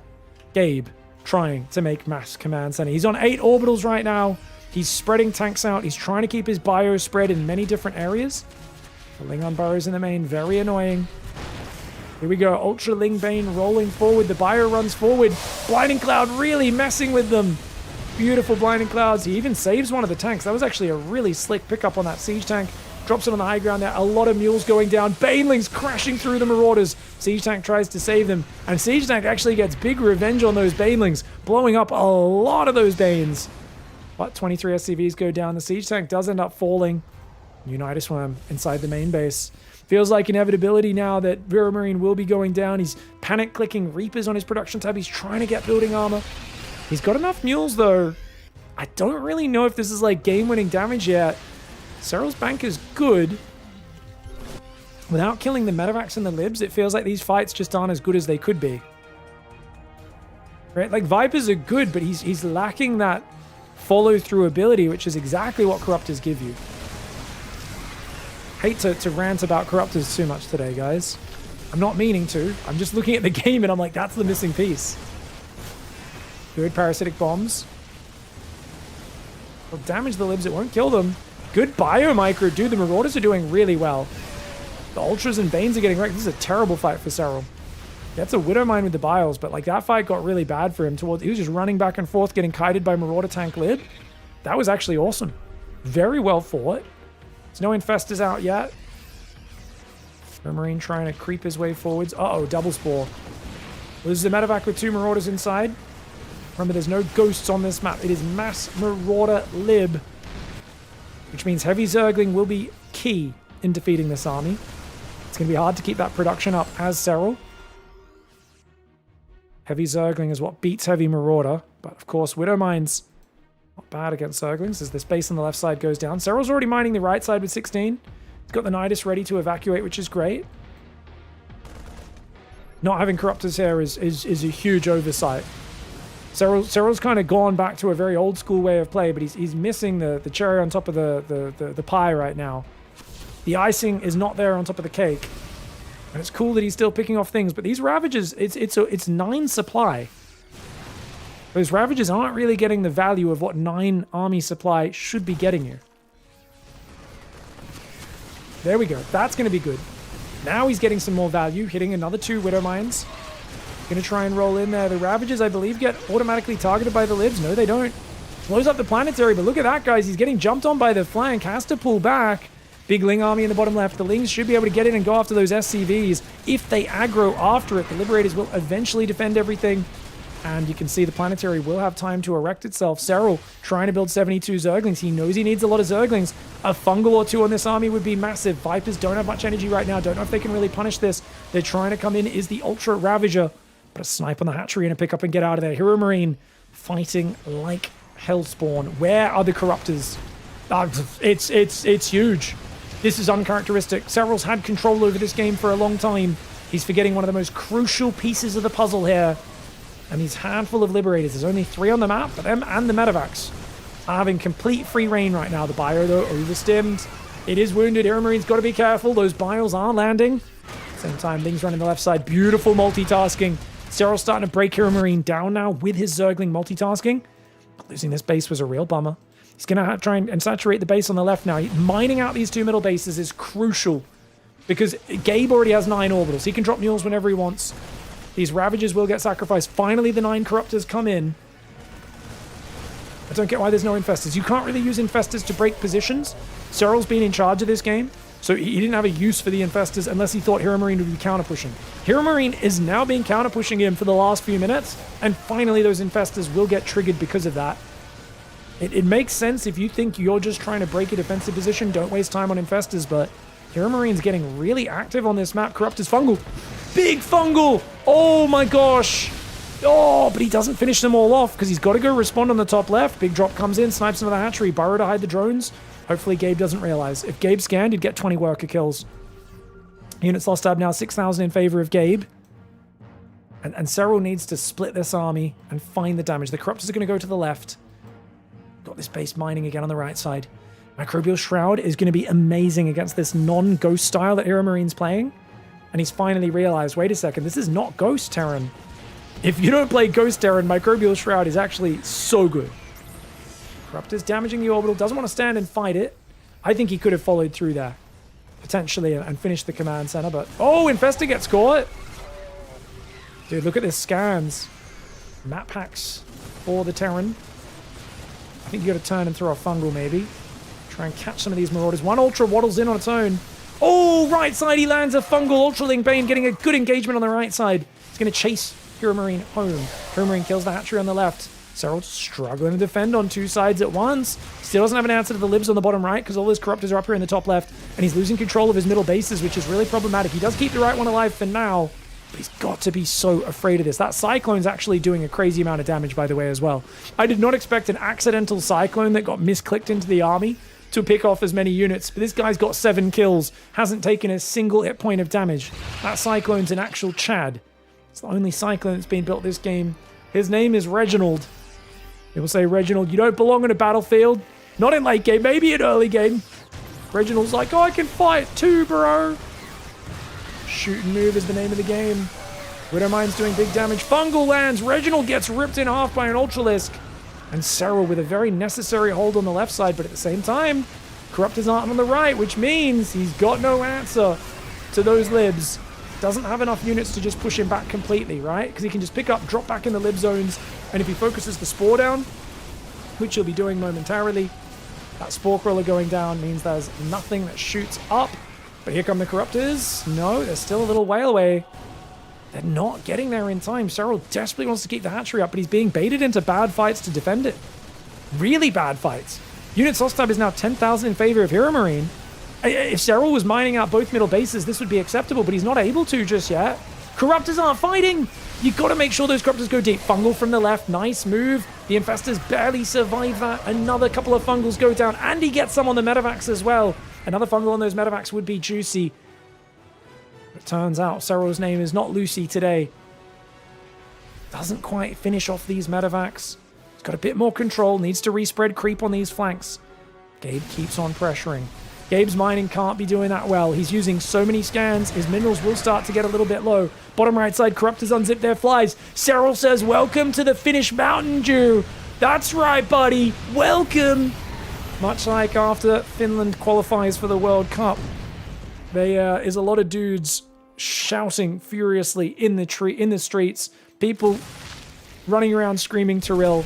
Gabe trying to make mass command center. He's on 8 orbitals right now. He's spreading tanks out. He's trying to keep his bio spread in many different areas. The Lingon Burrows in the main. Very annoying. Here we go. Ultra Ling Bane rolling forward. The bio runs forward. Blinding Cloud really messing with them. Beautiful Blinding Clouds. He even saves one of the tanks. That was actually a really slick pickup on that siege tank. Drops it on the high ground there. A lot of mules going down. Banelings crashing through the Marauders. Siege tank tries to save them. And siege tank actually gets big revenge on those Banelings, blowing up a lot of those Banes. But 23 SCVs go down. The siege tank does end up falling. Nidus Worm inside the main base. Feels like inevitability now that Hero Marine will be going down. He's panic clicking Reapers on his production tab. He's trying to get building armor. He's got enough mules, though. I don't really know if this is, like, game-winning damage yet. Serral's bank is good. Without killing the Medivacs and the Libs, it feels like these fights just aren't as good as they could be. Right? Like, Vipers are good, but he's lacking that follow-through ability, which is exactly what Corruptors give you. Hate to rant about Corruptors too much today, guys. I'm not meaning to. I'm just looking at the game, and I'm like, that's the missing piece. Good parasitic bombs. Will damage the Libs. It won't kill them. Good biomicro. Dude, the Marauders are doing really well. The Ultras and Banes are getting wrecked. This is a terrible fight for Serral. That's a Widowmine with the Biles, but like that fight got really bad for him. He was just running back and forth, getting kited by Marauder tank Lib. That was actually awesome. Very well fought. There's no Infestors out yet. The Marine trying to creep his way forwards. Uh-oh, double spore. Loses the Medivac with 2 Marauders inside. Remember, there's no ghosts on this map. It is mass Marauder Lib, which means heavy Zergling will be key in defeating this army. It's going to be hard to keep that production up as Serral. Heavy Zergling is what beats heavy Marauder, but of course, Widowmine's not bad against Zerglings as the space on the left side goes down. Serral's already mining the right side with 16. He's got the Nidus ready to evacuate, which is great. Not having Corruptors here is a huge oversight. Serral's kind of gone back to a very old school way of play, but he's missing the cherry on top of the pie right now. The icing is not there on top of the cake. And it's cool that he's still picking off things, but these Ravagers, it's 9 supply. Those Ravagers aren't really getting the value of what 9 army supply should be getting you. There we go. That's going to be good. Now he's getting some more value, hitting another 2 Widowmines. Going to try and roll in there. The Ravagers, I believe, get automatically targeted by the Libs. No, they don't. Blows up the Planetary, but look at that, guys. He's getting jumped on by the flank. Has to pull back. Big Ling army in the bottom left. The Lings should be able to get in and go after those SCVs. If they aggro after it, the Liberators will eventually defend everything. And you can see the Planetary will have time to erect itself. Serral trying to build 72 Zerglings. He knows he needs a lot of Zerglings. A Fungal or 2 on this army would be massive. Vipers don't have much energy right now. Don't know if they can really punish this. They're trying to come in is the Ultra Ravager. But a snipe on the hatchery and a pick up and get out of there. Hero Marine fighting like Hellspawn. Where are the Corruptors? It's huge. This is uncharacteristic. Serral's had control over this game for a long time. He's forgetting one of the most crucial pieces of the puzzle here. And these handful of Liberators, there's only 3 on the map, but them and the Medivacs are having complete free reign right now. The Bio, though, overstimmed. It is wounded. Aeromarine's got to be careful. Those Biles are landing. Same time, Ling's running the left side. Beautiful multitasking. Serral's starting to break Aeromarine down now with his Zergling multitasking. But losing this base was a real bummer. He's going to try and saturate the base on the left now. Mining out these 2 middle bases is crucial because Gabe already has 9 orbitals. He can drop mules whenever he wants. These Ravagers will get sacrificed. Finally, the 9 Corruptors come in. I don't get why there's no Infestors. You can't really use Infestors to break positions. Serral's been in charge of this game, so he didn't have a use for the Infestors unless he thought Hero Marine would be counter-pushing. Hero Marine is now being counter-pushing him for the last few minutes, and finally those Infestors will get triggered because of that. It makes sense if you think you're just trying to break a defensive position, don't waste time on Infestors, but Hero Marine's getting really active on this map. Corruptor's Fungal. Big Fungal! Oh my gosh! Oh, but he doesn't finish them all off because he's got to go respond on the top left. Big Drop comes in, snipes into the hatchery, Burrow to hide the drones. Hopefully Gabe doesn't realize. If Gabe scanned, he'd get 20 worker kills. Units lost tab now 6,000 in favor of Gabe. And Serral needs to split this army and find the damage. The Corruptors are going to go to the left. Got this base mining again on the right side. Microbial Shroud is going to be amazing against this non-Ghost style that Hero Marine's playing. And he's finally realized, wait a second, this is not Ghost Terran. If you don't play Ghost Terran, Microbial Shroud is actually so good. Corruptor's damaging the orbital, doesn't want to stand and fight it. I think he could have followed through there, potentially, and finished the command center, but... Oh, Infestor gets caught! Dude, look at this scans. Map hacks for the Terran. I think you got to turn and throw a Fungal, maybe. Try and catch some of these Marauders. One Ultra waddles in on its own. Oh, right side, he lands a Fungal. Ultraling Bane getting a good engagement on the right side. He's going to chase Hero Marine home. Hero Marine kills the hatchery on the left. Serral struggling to defend on 2 sides at once. Still doesn't have an answer to the libs on the bottom right because all his Corruptors are up here in the top left. And he's losing control of his middle bases, which is really problematic. He does keep the right one alive for now, but he's got to be so afraid of this. That Cyclone's actually doing a crazy amount of damage, by the way, as well. I did not expect an accidental Cyclone that got misclicked into the army to pick off as many units, but this guy's got 7 kills, hasn't taken a single hit point of damage. That Cyclone's an actual Chad. It's the only Cyclone that's been built this game. His name is Reginald. They will say, Reginald, you don't belong on a battlefield. Not in late game, maybe in early game. Reginald's like, oh, I can fight too, bro. Shoot and move is the name of the game. Widowmine's doing big damage. Fungal lands. Reginald gets ripped in half by an Ultralisk. And Serral with a very necessary hold on the left side, but at the same time, Corruptors aren't on the right, which means he's got no answer to those libs. Doesn't have enough units to just push him back completely, right? Because he can just pick up, drop back in the lib zones, and if he focuses the Spore down, which he'll be doing momentarily, that Spore Crawler going down means there's nothing that shoots up. But here come the Corruptors. No, they're still a little way away. They're not getting there in time. Serral desperately wants to keep the hatchery up, but he's being baited into bad fights to defend it. Really bad fights. Unit lost tab is now 10,000 in favor of Hero Marine. If Serral was mining out both middle bases, this would be acceptable, but he's not able to just yet. Corruptors aren't fighting. You've got to make sure those Corruptors go deep. Fungal from the left. Nice move. The Infestors barely survive that. Another couple of Fungals go down, and he gets some on the Medivacs as well. Another Fungal on those Medivacs would be juicy. It turns out Serral's name is not Lucy today. Doesn't quite finish off these Medivacs. He's got a bit more control. Needs to respread creep on these flanks. Gabe keeps on pressuring. Gabe's mining can't be doing that well. He's using so many scans. His minerals will start to get a little bit low. Bottom right side, Corruptors unzip their flies. Serral says, welcome to the Finnish Mountain Dew. That's right, buddy. Welcome. Much like after Finland qualifies for the World Cup, there is a lot of dudes shouting furiously in the streets. People running around screaming Tyrell.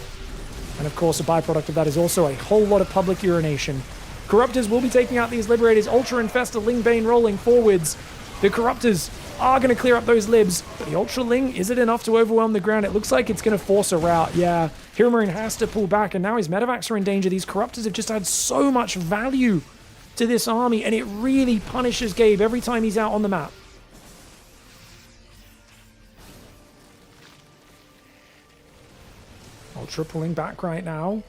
And of course, a byproduct of that is also a whole lot of public urination. Corruptors will be taking out these Liberators. Ultra Infestor Ling Bane rolling forwards. The Corruptors are going to clear up those libs, but the Ultra Ling, is it enough to overwhelm the ground? It looks like it's going to force a rout. Yeah, Hero Marine has to pull back, and now his Medivacs are in danger. These Corruptors have just had so much value to this army, and it really punishes Gabe every time he's out on the map. Ultra pulling back right now.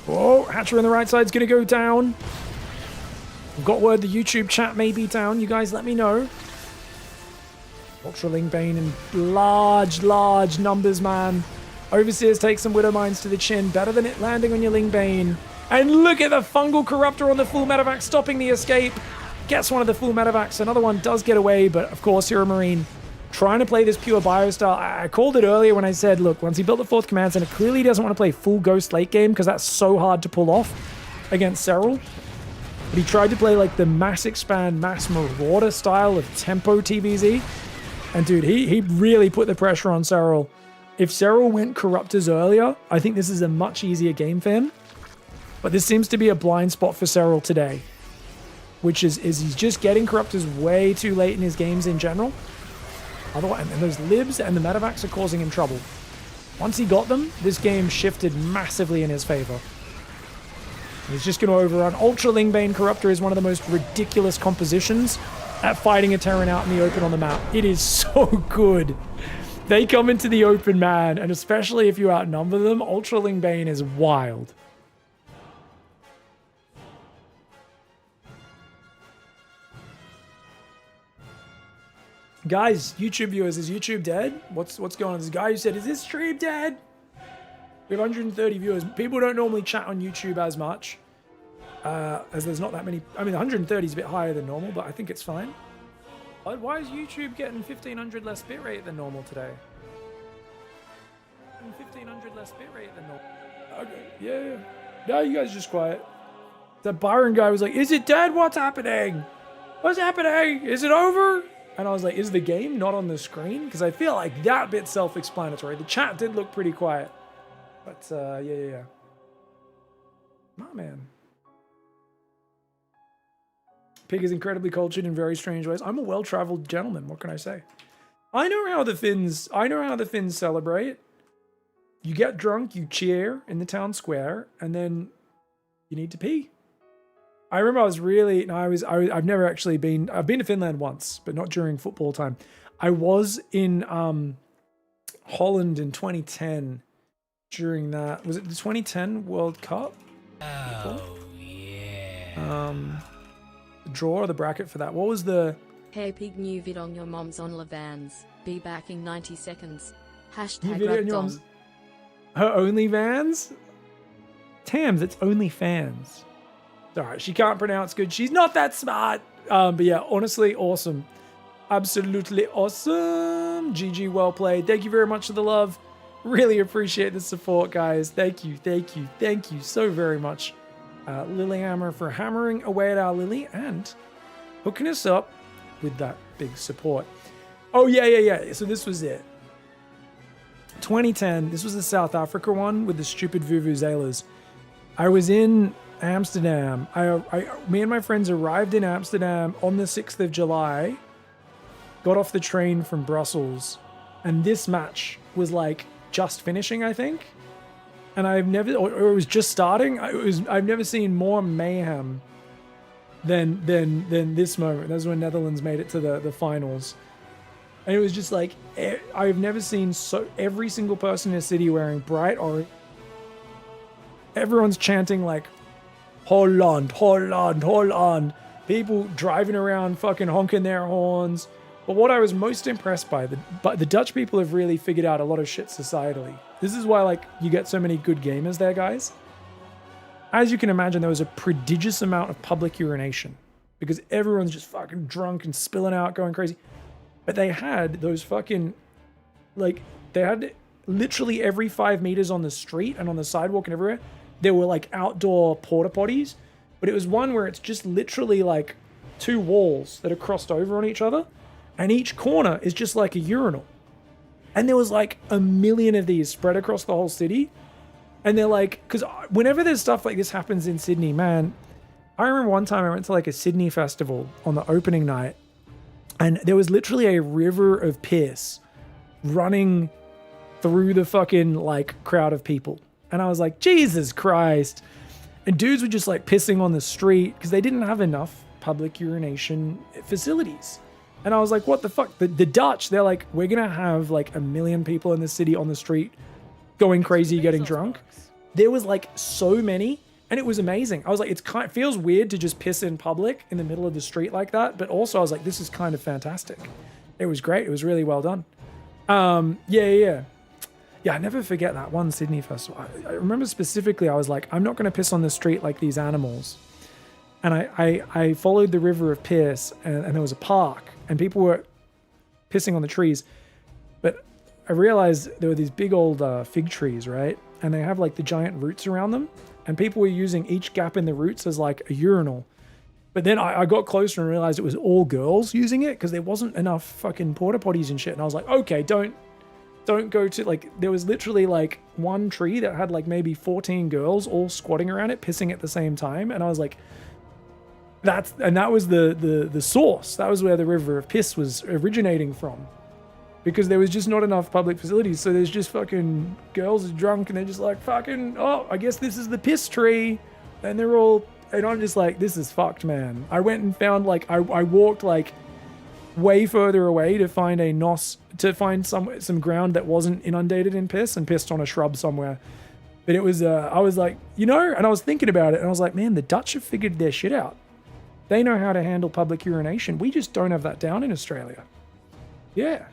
Oh, Hatcher on the right side is going to go down. I've got word the YouTube chat may be down. You guys let me know. Ultra Ling Bane in large numbers, man. Overseers take some Widow Mines to the chin. Better than it landing on your Ling Bane. And look at the Fungal Corruptor on the full medevac stopping the escape. Gets one of the full medevacs. Another one does get away, but of course, Hero Marine trying to play this pure bio style. I called it earlier when I said, look, once he built the 4th command center, clearly he doesn't want to play full Ghost late game because that's so hard to pull off against SERRAL. But he tried to play like the mass expand, mass marauder style of tempo TVZ. And dude, he really put the pressure on SERRAL. If SERRAL went Corruptors earlier, I think this is a much easier game for him. But this seems to be a blind spot for SERRAL today. Which is he's just getting Corruptors way too late in his games in general. Otherwise, and those libs and the medevacs are causing him trouble. Once he got them, this game shifted massively in his favor. He's just going to overrun. Ultra Ling Bane Corruptor is one of the most ridiculous compositions at fighting a Terran out in the open on the map. It is so good. They come into the open, man, and especially if you outnumber them, Ultra Ling Bane is wild. Guys, YouTube viewers, is YouTube dead? What's going on? This guy who said, is this stream dead? We have 130 viewers. People don't normally chat on YouTube as much, as there's not that many. I mean, 130 is a bit higher than normal, but I think it's fine. Why is YouTube getting 1,500 less bitrate than normal today? 1,500 less bitrate than normal. Okay, yeah. No, you guys are just quiet. The Byron guy was like, is it dead? What's happening? What's happening? Is it over? And I was like, is the game not on the screen? Because I feel like that bit's self-explanatory. The chat did look pretty quiet. But, yeah. My man. Pig is incredibly cultured in very strange ways. I'm a well-traveled gentleman. What can I say? I know how the Finns celebrate. You get drunk, you cheer in the town square, and then you need to pee. I remember I've never actually been, I've been to Finland once, but not during football time. I was in Holland in 2010 during that, was it the 2010 World Cup? Oh, yeah. The draw or the bracket for that. What was the... Hey pig, new vid on your mom's on Levans. Be back in 90 seconds. New Hashtag video on your Rugdom. mom's... Her OnlyVans? Tams, it's OnlyFans. Alright, she can't pronounce good. She's not that smart. But yeah, honestly, awesome. Absolutely awesome. GG, well played. Thank you very much for the love. Really appreciate the support, guys. Thank you so very much. Lilyhammer for hammering away at our Lily and hooking us up with that big support. Oh, yeah. So this was it. 2010. This was the South Africa one with the stupid vuvuzelas. I was in Amsterdam. Me and my friends arrived in Amsterdam on the 6th of July, got off the train from Brussels, and this match was like just finishing, I think. And I've never, or it was just starting. I've never seen more mayhem than this moment. That's when Netherlands made it to the finals. And it was just like, I've never seen every single person in a city wearing bright orange. Everyone's chanting like, Holland, Holland, Holland. People driving around fucking honking their horns. But what I was most impressed by, the Dutch people have really figured out a lot of shit societally. This is why, like, you get so many good gamers there, guys. As you can imagine, there was a prodigious amount of public urination because everyone's just fucking drunk and spilling out, going crazy. But they had those fucking, like, they had literally every 5 meters on the street and on the sidewalk and everywhere, there were like outdoor porta potties, but it was one where it's just literally like 2 walls that are crossed over on each other, and each corner is just like a urinal. And there was like 1 million of these spread across the whole city. And they're like, because whenever there's stuff like this happens in Sydney, man, I remember one time I went to like a Sydney festival on the opening night, and there was literally a river of piss running through the fucking like crowd of people. And I was like, Jesus Christ. And dudes were just like pissing on the street because they didn't have enough public urination facilities. And I was like, what the fuck? The Dutch, they're like, we're going to have like 1 million people in the city on the street going crazy, getting drunk. there was like so many, and it was amazing. I was like, it feels weird to just piss in public in the middle of the street like that, but also I was like, this is kind of fantastic. It was great. It was really well done. Yeah, I never forget that one Sydney festival. I remember specifically, I was like, I'm not going to piss on the street like these animals. And I followed the river of piss, and there was a park, and people were pissing on the trees. But I realized there were these big old fig trees, right? And they have like the giant roots around them, and people were using each gap in the roots as like a urinal. But then I got closer and realized it was all girls using it because there wasn't enough fucking porta potties and shit. And I was like, okay, don't go to, like, there was literally like one tree that had like maybe 14 girls all squatting around it, pissing at the same time. And I was like, that was the source. That was where the river of piss was originating from. Because there was just not enough public facilities. So there's just fucking girls are drunk and they're just like, fucking, oh, I guess this is the piss tree. And they're all, and I'm just like, this is fucked, man. I went and found like, I walked like way further away to find some ground that wasn't inundated in piss, and pissed on a shrub somewhere. But it was, I was like, and I was thinking about it, and I was like, man, the Dutch have figured their shit out. They know how to handle public urination. We just don't have that down in Australia. Yeah.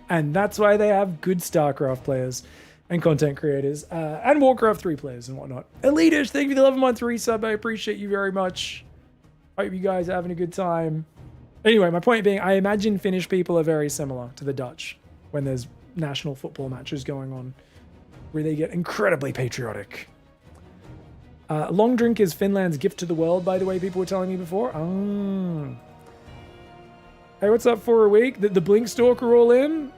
And that's why they have good StarCraft players and content creators, and Warcraft 3 players and whatnot. Elitish, thank you for the 11 month resub. I appreciate you very much. Hope you guys are having a good time. Anyway, my point being, I imagine Finnish people are very similar to the Dutch when there's national football matches going on, where they get incredibly patriotic. Long drink is Finland's gift to the world, by the way, people were telling me before. Oh. Hey, what's up for a week? The Blink Stalker all in?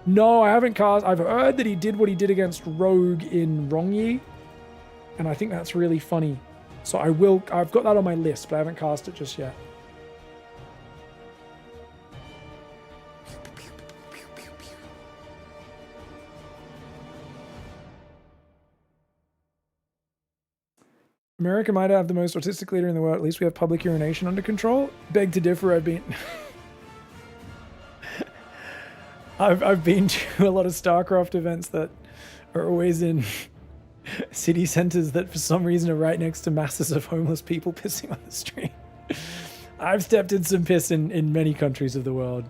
No, I haven't cast. I've heard that he did what he did against Rogue in Rongyi, and I think that's really funny. So I've got that on my list, but I haven't cast it just yet. America might have the most autistic leader in the world. At least we have public urination under control. Beg to differ. I've been to a lot of StarCraft events that are always in city centers that for some reason are right next to masses of homeless people pissing on the street. I've stepped in some piss in many countries of the world.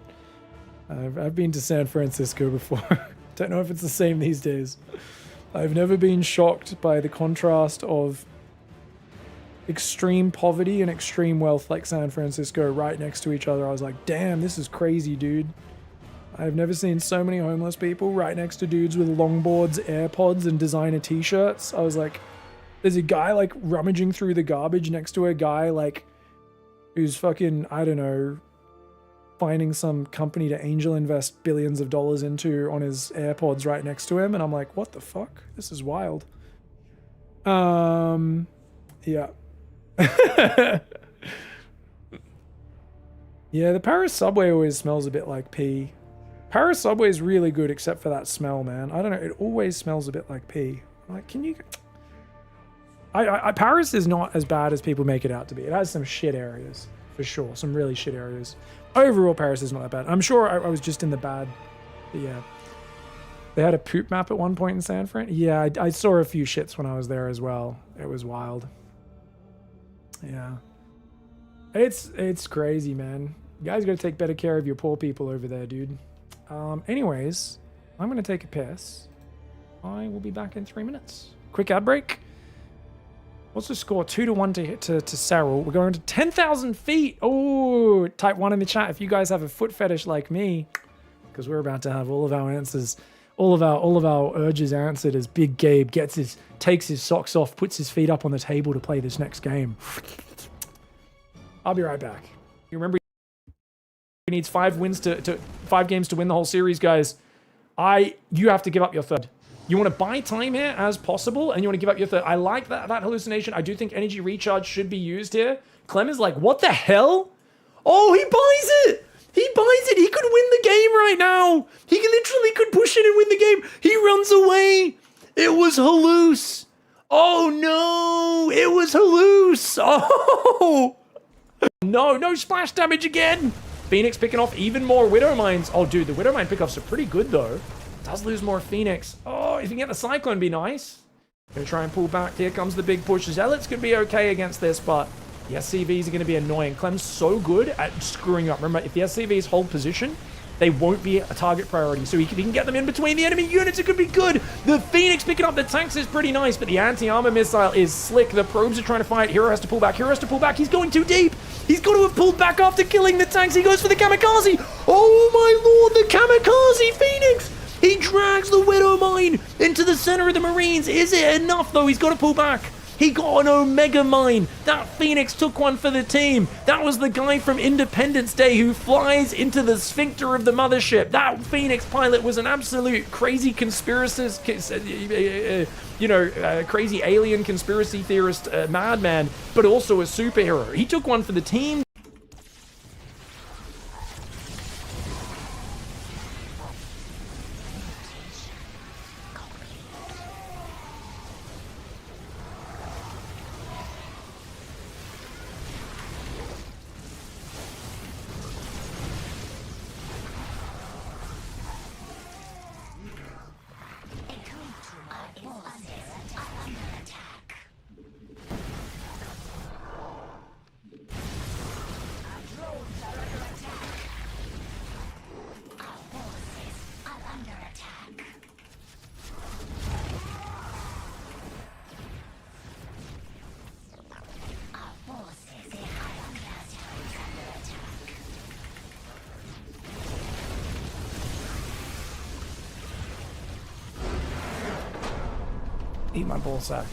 I've been to San Francisco before. Don't know if it's the same these days. I've never been shocked by the contrast of extreme poverty and extreme wealth like San Francisco right next to each other. I was like, damn, this is crazy, dude. I've never seen so many homeless people right next to dudes with longboards, AirPods, and designer t-shirts. I was like, there's a guy like rummaging through the garbage next to a guy like who's fucking, I don't know, finding some company to angel invest billions of dollars into on his AirPods right next to him. And I'm like, what the fuck? This is wild. Yeah. Yeah, the Paris subway always smells a bit like pee. Paris subway is really good except for that smell, man. I don't know, it always smells a bit like pee. Like, can you... Paris is not as bad as people make it out to be. It has some shit areas, for sure. Some really shit areas. Overall, Paris is not that bad. I'm sure I was just in the bad, but yeah. They had a poop map at one point in San Fran. Yeah, I saw a few shits when I was there as well. It was wild. Yeah. It's crazy, man. You guys gotta take better care of your poor people over there, dude. Anyways, I'm gonna take a piss. I will be back in 3 minutes. Quick ad break. What's the score? 2-1 to SERRAL. We're going to 10,000 feet. Oh, type 1 in the chat if you guys have a foot fetish like me, because we're about to have all of our answers, all of our urges answered as Big Gabe takes his socks off, puts his feet up on the table to play this next game. I'll be right back. You remember he needs 5 games to win the whole series, guys. You have to give up your third. You want to buy time here as possible, and you want to give up your third. I like that hallucination. I do think energy recharge should be used here. Clem is like, what the hell? Oh, he buys it! He buys it! He could win the game right now! He literally could push it and win the game! He runs away! It was halluc! Oh no! It was halluc! Oh! No splash damage again! Phoenix picking off even more Widow Mines. Oh dude, the Widow Mine pickoffs are pretty good though. Does lose more Phoenix. Oh, if you can get the Cyclone, be nice. Gonna try and pull back. Here comes the big push. Zealots could be okay against this, but the SCVs are going to be annoying. Clem's so good at screwing up. Remember, if the SCVs hold position, they won't be a target priority. So he can get them in between the enemy units. It could be good. The Phoenix picking up the tanks is pretty nice, but the anti-armor missile is slick. The probes are trying to fight. Hero has to pull back. Hero has to pull back. He's going too deep. He's got to have pulled back after killing the tanks. He goes for the kamikaze. Oh my lord, the kamikaze Phoenix. He drags the Widow Mine into the center of the Marines. Is it enough though? He's got to pull back. He got an Omega Mine. That Phoenix took one for the team. That was the guy from Independence Day who flies into the sphincter of the mothership. That Phoenix pilot was an absolute crazy conspiracist, crazy alien conspiracy theorist madman, but also a superhero. He took one for the team. Eat my ballsack.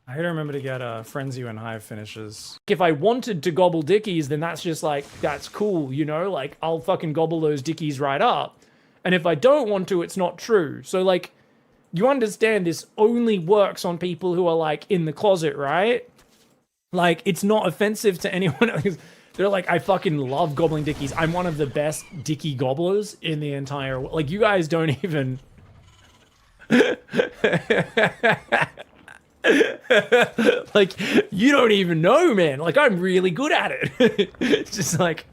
I gotta remember to get Frenzy and Hive finishes. If I wanted to gobble dickies, then that's just like, that's cool, you know? Like, I'll fucking gobble those dickies right up. And if I don't want to, it's not true. So, like, you understand this only works on people who are, like, in the closet, right? Like, it's not offensive to anyone else. They're like, I fucking love gobbling dickies. I'm one of the best dicky gobblers in the entire world. Like, you guys don't even... like, you don't even know, man. Like, I'm really good at it. It's just like,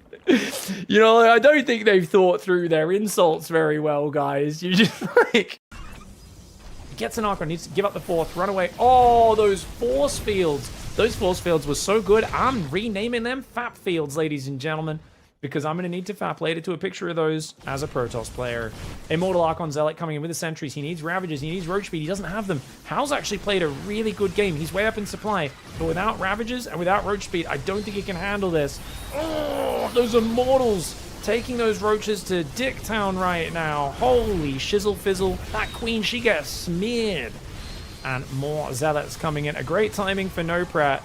you know, I don't think they've thought through their insults very well, guys. You're just like, gets an Archon, needs to give up the fourth, run away. Oh, those force fields. Those force fields were so good. I'm renaming them FAP fields, ladies and gentlemen, because I'm going to need to FAP later to a picture of those as a Protoss player. Immortal Archon Zealot coming in with the sentries. He needs Ravagers. He needs Roach Speed. He doesn't have them. Hal's actually played a really good game. He's way up in supply. But without Ravagers and without Roach Speed, I don't think he can handle this. Oh, those Immortals taking those Roaches to Dicktown right now. Holy shizzle fizzle. That Queen, she gets smeared. And more Zealots coming in. A great timing for No Prat.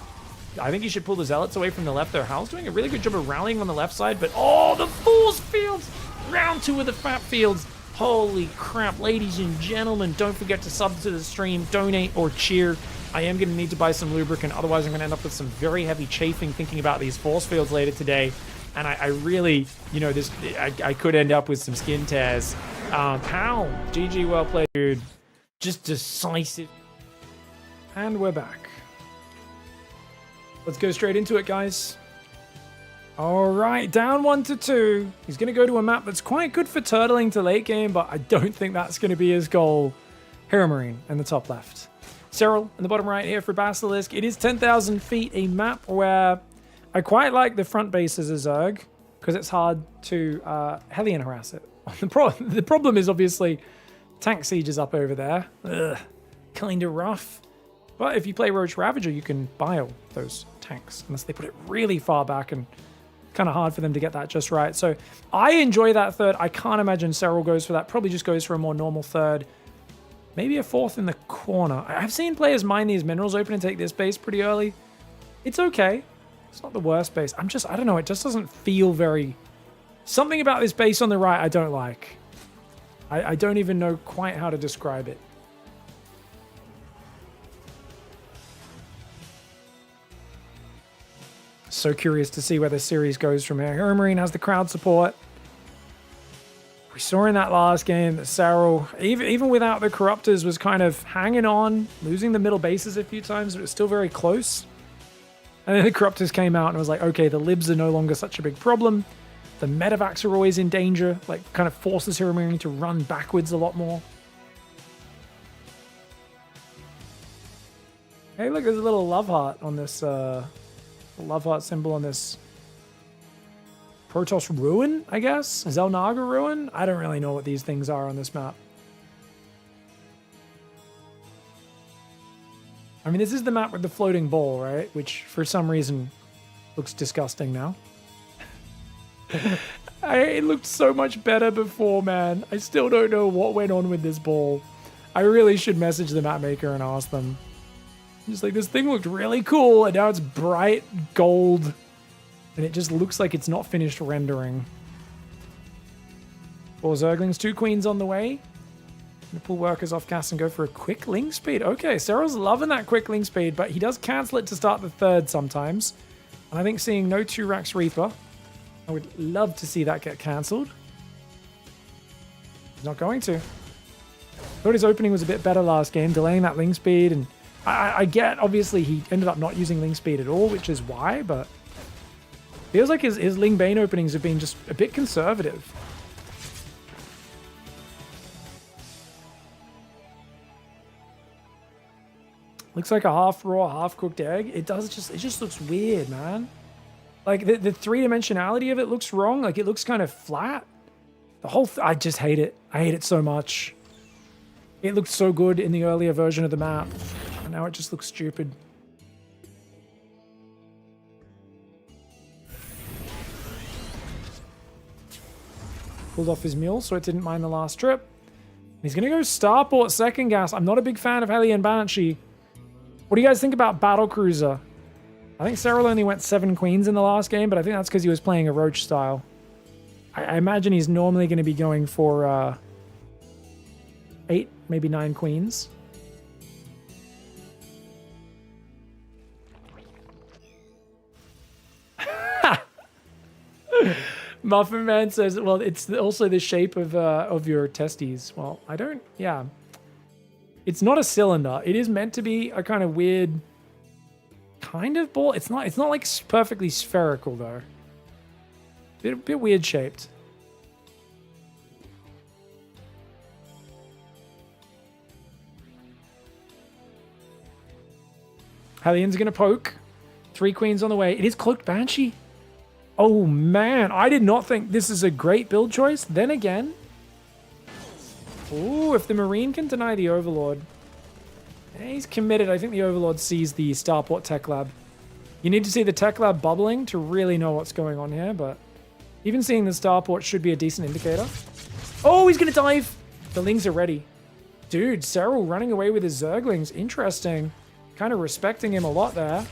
I think you should pull the Zealots away from the left there. Hal's doing a really good job of rallying on the left side, but oh, the force fields! Round 2 of the FAP fields. Holy crap, ladies and gentlemen, don't forget to sub to the stream, donate, or cheer. I am going to need to buy some lubricant, otherwise I'm going to end up with some very heavy chafing thinking about these force fields later today. And I really, you know, I could end up with some skin tears. Hal, GG, well played, dude. Just decisive. And we're back. Let's go straight into it, guys. All right, down 1-2. He's going to go to a map that's quite good for turtling to late game, but I don't think that's going to be his goal. Hero Marine in the top left. SERRAL in the bottom right here for Basilisk. It is 10,000 feet, a map where I quite like the front base as a Zerg, because it's hard to Hellion harass it. The problem is obviously tank siege is up over there. Ugh, kind of rough. But if you play Roach Ravager, you can bio those tanks, unless they put it really far back and kind of hard for them to get that just right. So I enjoy that third. I can't imagine SERRAL goes for that. Probably just goes for a more normal third. Maybe a fourth in the corner. I've seen players mine these minerals open and take this base pretty early. It's okay. It's not the worst base. I don't know. It just doesn't feel very... Something about this base on the right I don't like. I don't even know quite how to describe it. So curious to see where the series goes from here. Hero Marine has the crowd support. We saw in that last game that SERRAL, even without the Corruptors, was kind of hanging on, losing the middle bases a few times, but it was still very close. And then the Corruptors came out and was like, okay, the libs are no longer such a big problem. The medevacs are always in danger, like kind of forces Hirumuri to run backwards a lot more. Hey, look, there's a little love heart on this, love heart symbol on this Protoss ruin, I guess? Zelnaga ruin? I don't really know what these things are on this map. I mean, this is the map with the floating ball, right? Which, for some reason, looks disgusting now. It looked so much better before, man. I still don't know what went on with this ball. I really should message the map maker and ask them. Just like, this thing looked really cool, and now it's bright gold. And it just looks like it's not finished rendering. 4 Zerglings, 2 Queens on the way. Gonna pull workers off cast and go for a quick link speed. Okay, Serral's loving that quick link speed, but he does cancel it to start the 3rd sometimes. And I think seeing no 2-Rax Reaper, I would love to see that get cancelled. He's not going to. Thought his opening was a bit better last game, delaying that link speed, and I get, obviously, he ended up not using link speed at all, which is why, but feels like his Ling Bane openings have been just a bit conservative. Looks like a half raw, half cooked egg. It just looks weird, man. Like the 3-dimensionality of it looks wrong. Like it looks kind of flat. The whole I just hate it. I hate it so much. It looked so good in the earlier version of the map. And now it just looks stupid. Pulled off his mule so it didn't mind the last trip. He's going to go Starport second gas. I'm not a big fan of Hellion Banshee. What do you guys think about Battlecruiser? I think Serral only went 7 queens in the last game, but I think that's because he was playing a Roach style. I imagine he's normally going to be going for 8, maybe 9 queens. Muffin Man says, well, it's also the shape of your testes. Well, I don't, yeah. It's not a cylinder. It is meant to be a kind of weird kind of ball. It's not like perfectly spherical though. Bit weird shaped. Hallion's gonna poke. 3 queens on the way. It is Cloaked Banshee. Oh man, I did not think this is a great build choice. Then again, ooh, if the Marine can deny the Overlord, yeah, he's committed. I think the Overlord sees the Starport Tech Lab. You need to see the Tech Lab bubbling to really know what's going on here, but even seeing the Starport should be a decent indicator. Oh, he's gonna dive. The Lings are ready. Dude, Serral running away with his Zerglings. Interesting. Kind of respecting him a lot there.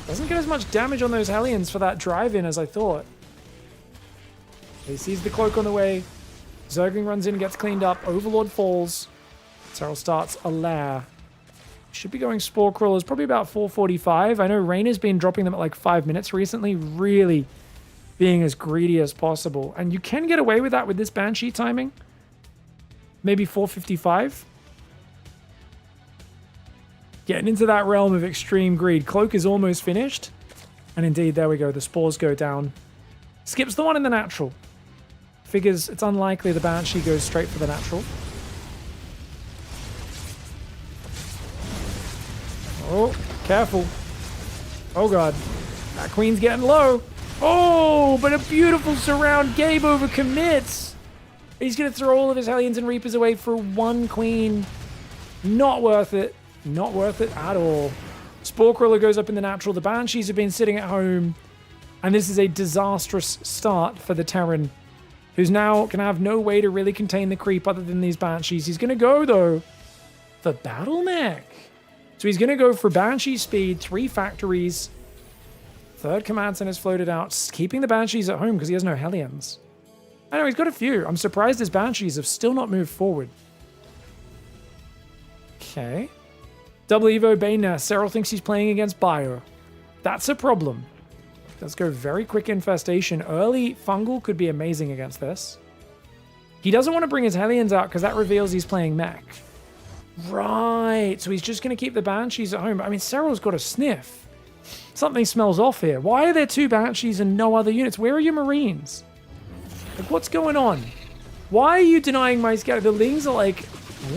Doesn't get as much damage on those Hellions for that drive-in as I thought. He sees the cloak on the way. Zergling runs in, gets cleaned up. Overlord falls. Serral starts a lair. Should be going Spore Crawlers, probably about 4:45. I know Rainer's been dropping them at like 5 minutes recently, really being as greedy as possible. And you can get away with that with this Banshee timing. Maybe 4:55. Getting into that realm of extreme greed. Cloak is almost finished. And indeed, there we go. The spores go down. Skips the one in the natural. Figures it's unlikely the Banshee goes straight for the natural. Oh, careful. Oh god. That queen's getting low. Oh, but a beautiful surround. Gabe over commits. He's going to throw all of his Hellions and Reapers away for 1 queen. Not worth it. Not worth it at all. Spore Crawler goes up in the natural. The Banshees have been sitting at home. And this is a disastrous start for the Terran, who's now going to have no way to really contain the creep other than these Banshees. He's going to go, though, for Battle Mech. So he's going to go for Banshee speed, 3 factories. 3rd command center's floated out, keeping the Banshees at home because he has no Hellions. I know, he's got a few. I'm surprised his Banshees have still not moved forward. Okay. Double Evo Bane Nest. Serral thinks he's playing against Bio. That's a problem. Let's go very quick infestation. Early Fungal could be amazing against this. He doesn't want to bring his Hellions out because that reveals he's playing mech. Right. So he's just going to keep the Banshees at home. I mean, Serral's got a sniff. Something smells off here. Why are there 2 Banshees and no other units? Where are your Marines? Like, what's going on? Why are you denying my scout? The Lings are like,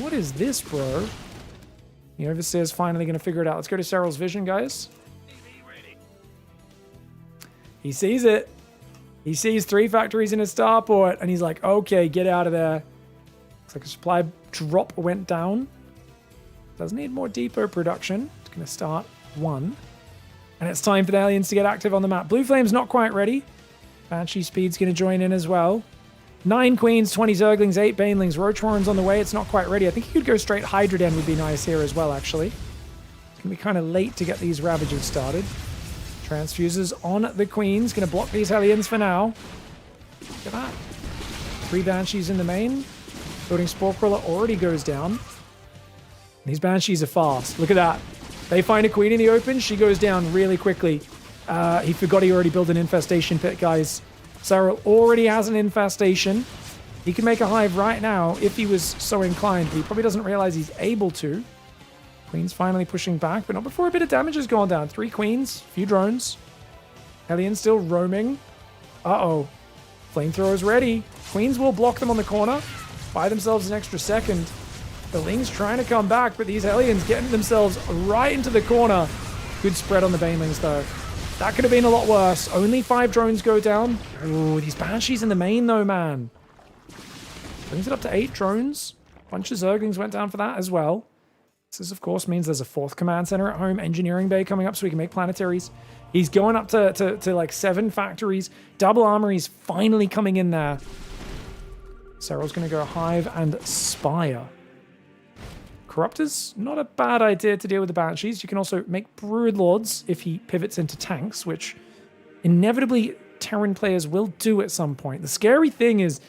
what is this, bro? The Overseer's finally going to figure it out. Let's go to Serral's vision, guys. He sees it. He sees 3 factories in a starport, and he's like, okay, get out of there. Looks like a supply drop went down. Does need more depot production. It's going to start 1. And it's time for the aliens to get active on the map. Blue Flame's not quite ready. Banshee Speed's going to join in as well. 9 Queens, 20 Zerglings, 8 Banelings. Roach Warren's on the way. It's not quite ready. I think he could go straight Hydra Den would be nice here as well, actually. It's going to be kind of late to get these Ravagers started. Transfusers on the Queens. Going to block these Hellions for now. Look at that. 3 Banshees in the main. Building Spore Crawler already goes down. These Banshees are fast. Look at that. They find a Queen in the open. She goes down really quickly. He forgot he already built an infestation pit, guys. Serral already has an infestation. He can make a hive right now if he was so inclined, but he probably doesn't realize he's able to. Queen's finally pushing back, but not before a bit of damage has gone down. 3 Queens, a few drones. Hellions still roaming. Uh-oh. Flamethrower's ready. Queens will block them on the corner. Buy themselves an extra second. The Lings trying to come back, but these Hellions getting themselves right into the corner. Good spread on the Banelings, though. That could have been a lot worse. Only 5 drones go down. Ooh, these Banshees in the main, though, man. Brings it up to 8 drones. Bunch of Zerglings went down for that as well. This, of course, means there's a 4th command center at home. Engineering bay coming up so we can make planetaries. He's going up to like 7 factories. Double armory's finally coming in there. Serral's going to go Hive and Spire. Corruptor's not a bad idea to deal with the Banshees. You can also make Broodlords if he pivots into tanks, which inevitably Terran players will do at some point. The scary thing is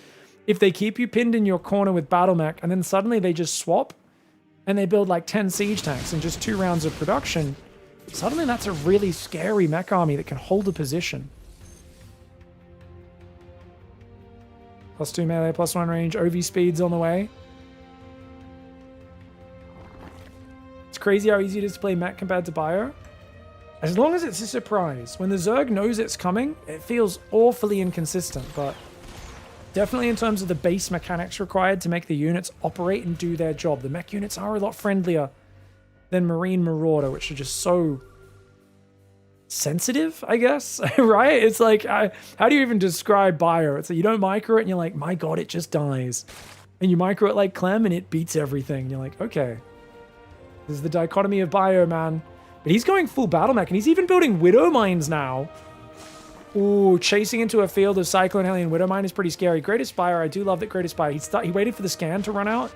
if they keep you pinned in your corner with Battle Mech and then suddenly they just swap and they build like 10 siege tanks in just 2 rounds of production, suddenly that's a really scary mech army that can hold a position. +2 melee, +1 range, OV speed's on the way. It's crazy how easy it is to play mech compared to bio. As long as it's a surprise. When the Zerg knows it's coming, it feels awfully inconsistent, but definitely in terms of the base mechanics required to make the units operate and do their job. The mech units are a lot friendlier than Marine Marauder, which are just so sensitive, I guess, right? It's like, how do you even describe bio? It's like you don't micro it and you're like, my god, it just dies. And you micro it like Clem and it beats everything. And you're like, okay. This is the dichotomy of bio, man. But he's going full battle mech, and he's even building Widow Mines now. Ooh, chasing into a field of Cyclone Hellion Widow Mine is pretty scary. Great Aspire, I do love that Great Aspire. He waited for the scan to run out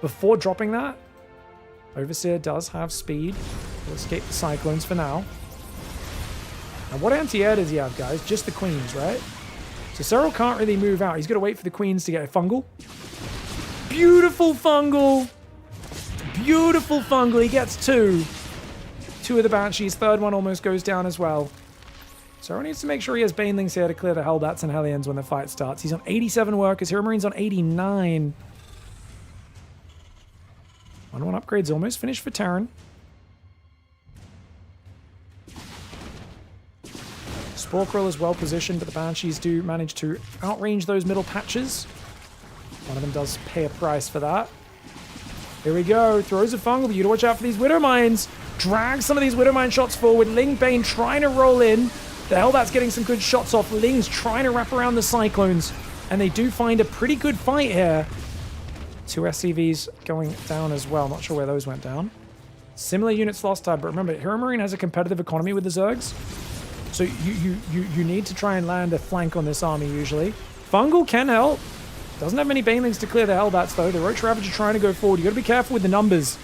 before dropping that. Overseer does have speed. He'll escape the Cyclones for now. Now, what anti-air does he have, guys? Just the Queens, right? So Serral can't really move out. He's got to wait for the Queens to get a Fungal. Beautiful Fungal! Beautiful Fungal. He gets 2. 2 of the Banshees. 3rd one almost goes down as well. Serral needs to make sure he has Banelings here to clear the Hellbats and Hellions when the fight starts. He's on 87 workers. Hero Marine's on 89. 1-1 upgrades almost finished for Terran. Spore Crawler is well positioned, but the Banshees do manage to outrange those middle patches. One of them does pay a price for that. Here we go. Throws a Fungal, but you gotta watch out for these Widow Mines. Drag some of these Widow Mine shots forward. Ling Bane trying to roll in. The Hellbat's getting some good shots off. Ling's trying to wrap around the Cyclones. And they do find a pretty good fight here. 2 SCVs going down as well. Not sure where those went down. Similar units last time, but remember, Hero Marine has a competitive economy with the Zergs. So you need to try and land a flank on this army usually. Fungal can help. Doesn't have many Banelings to clear the Hellbats though. The Roach Ravager trying to go forward. You got to be careful with the numbers.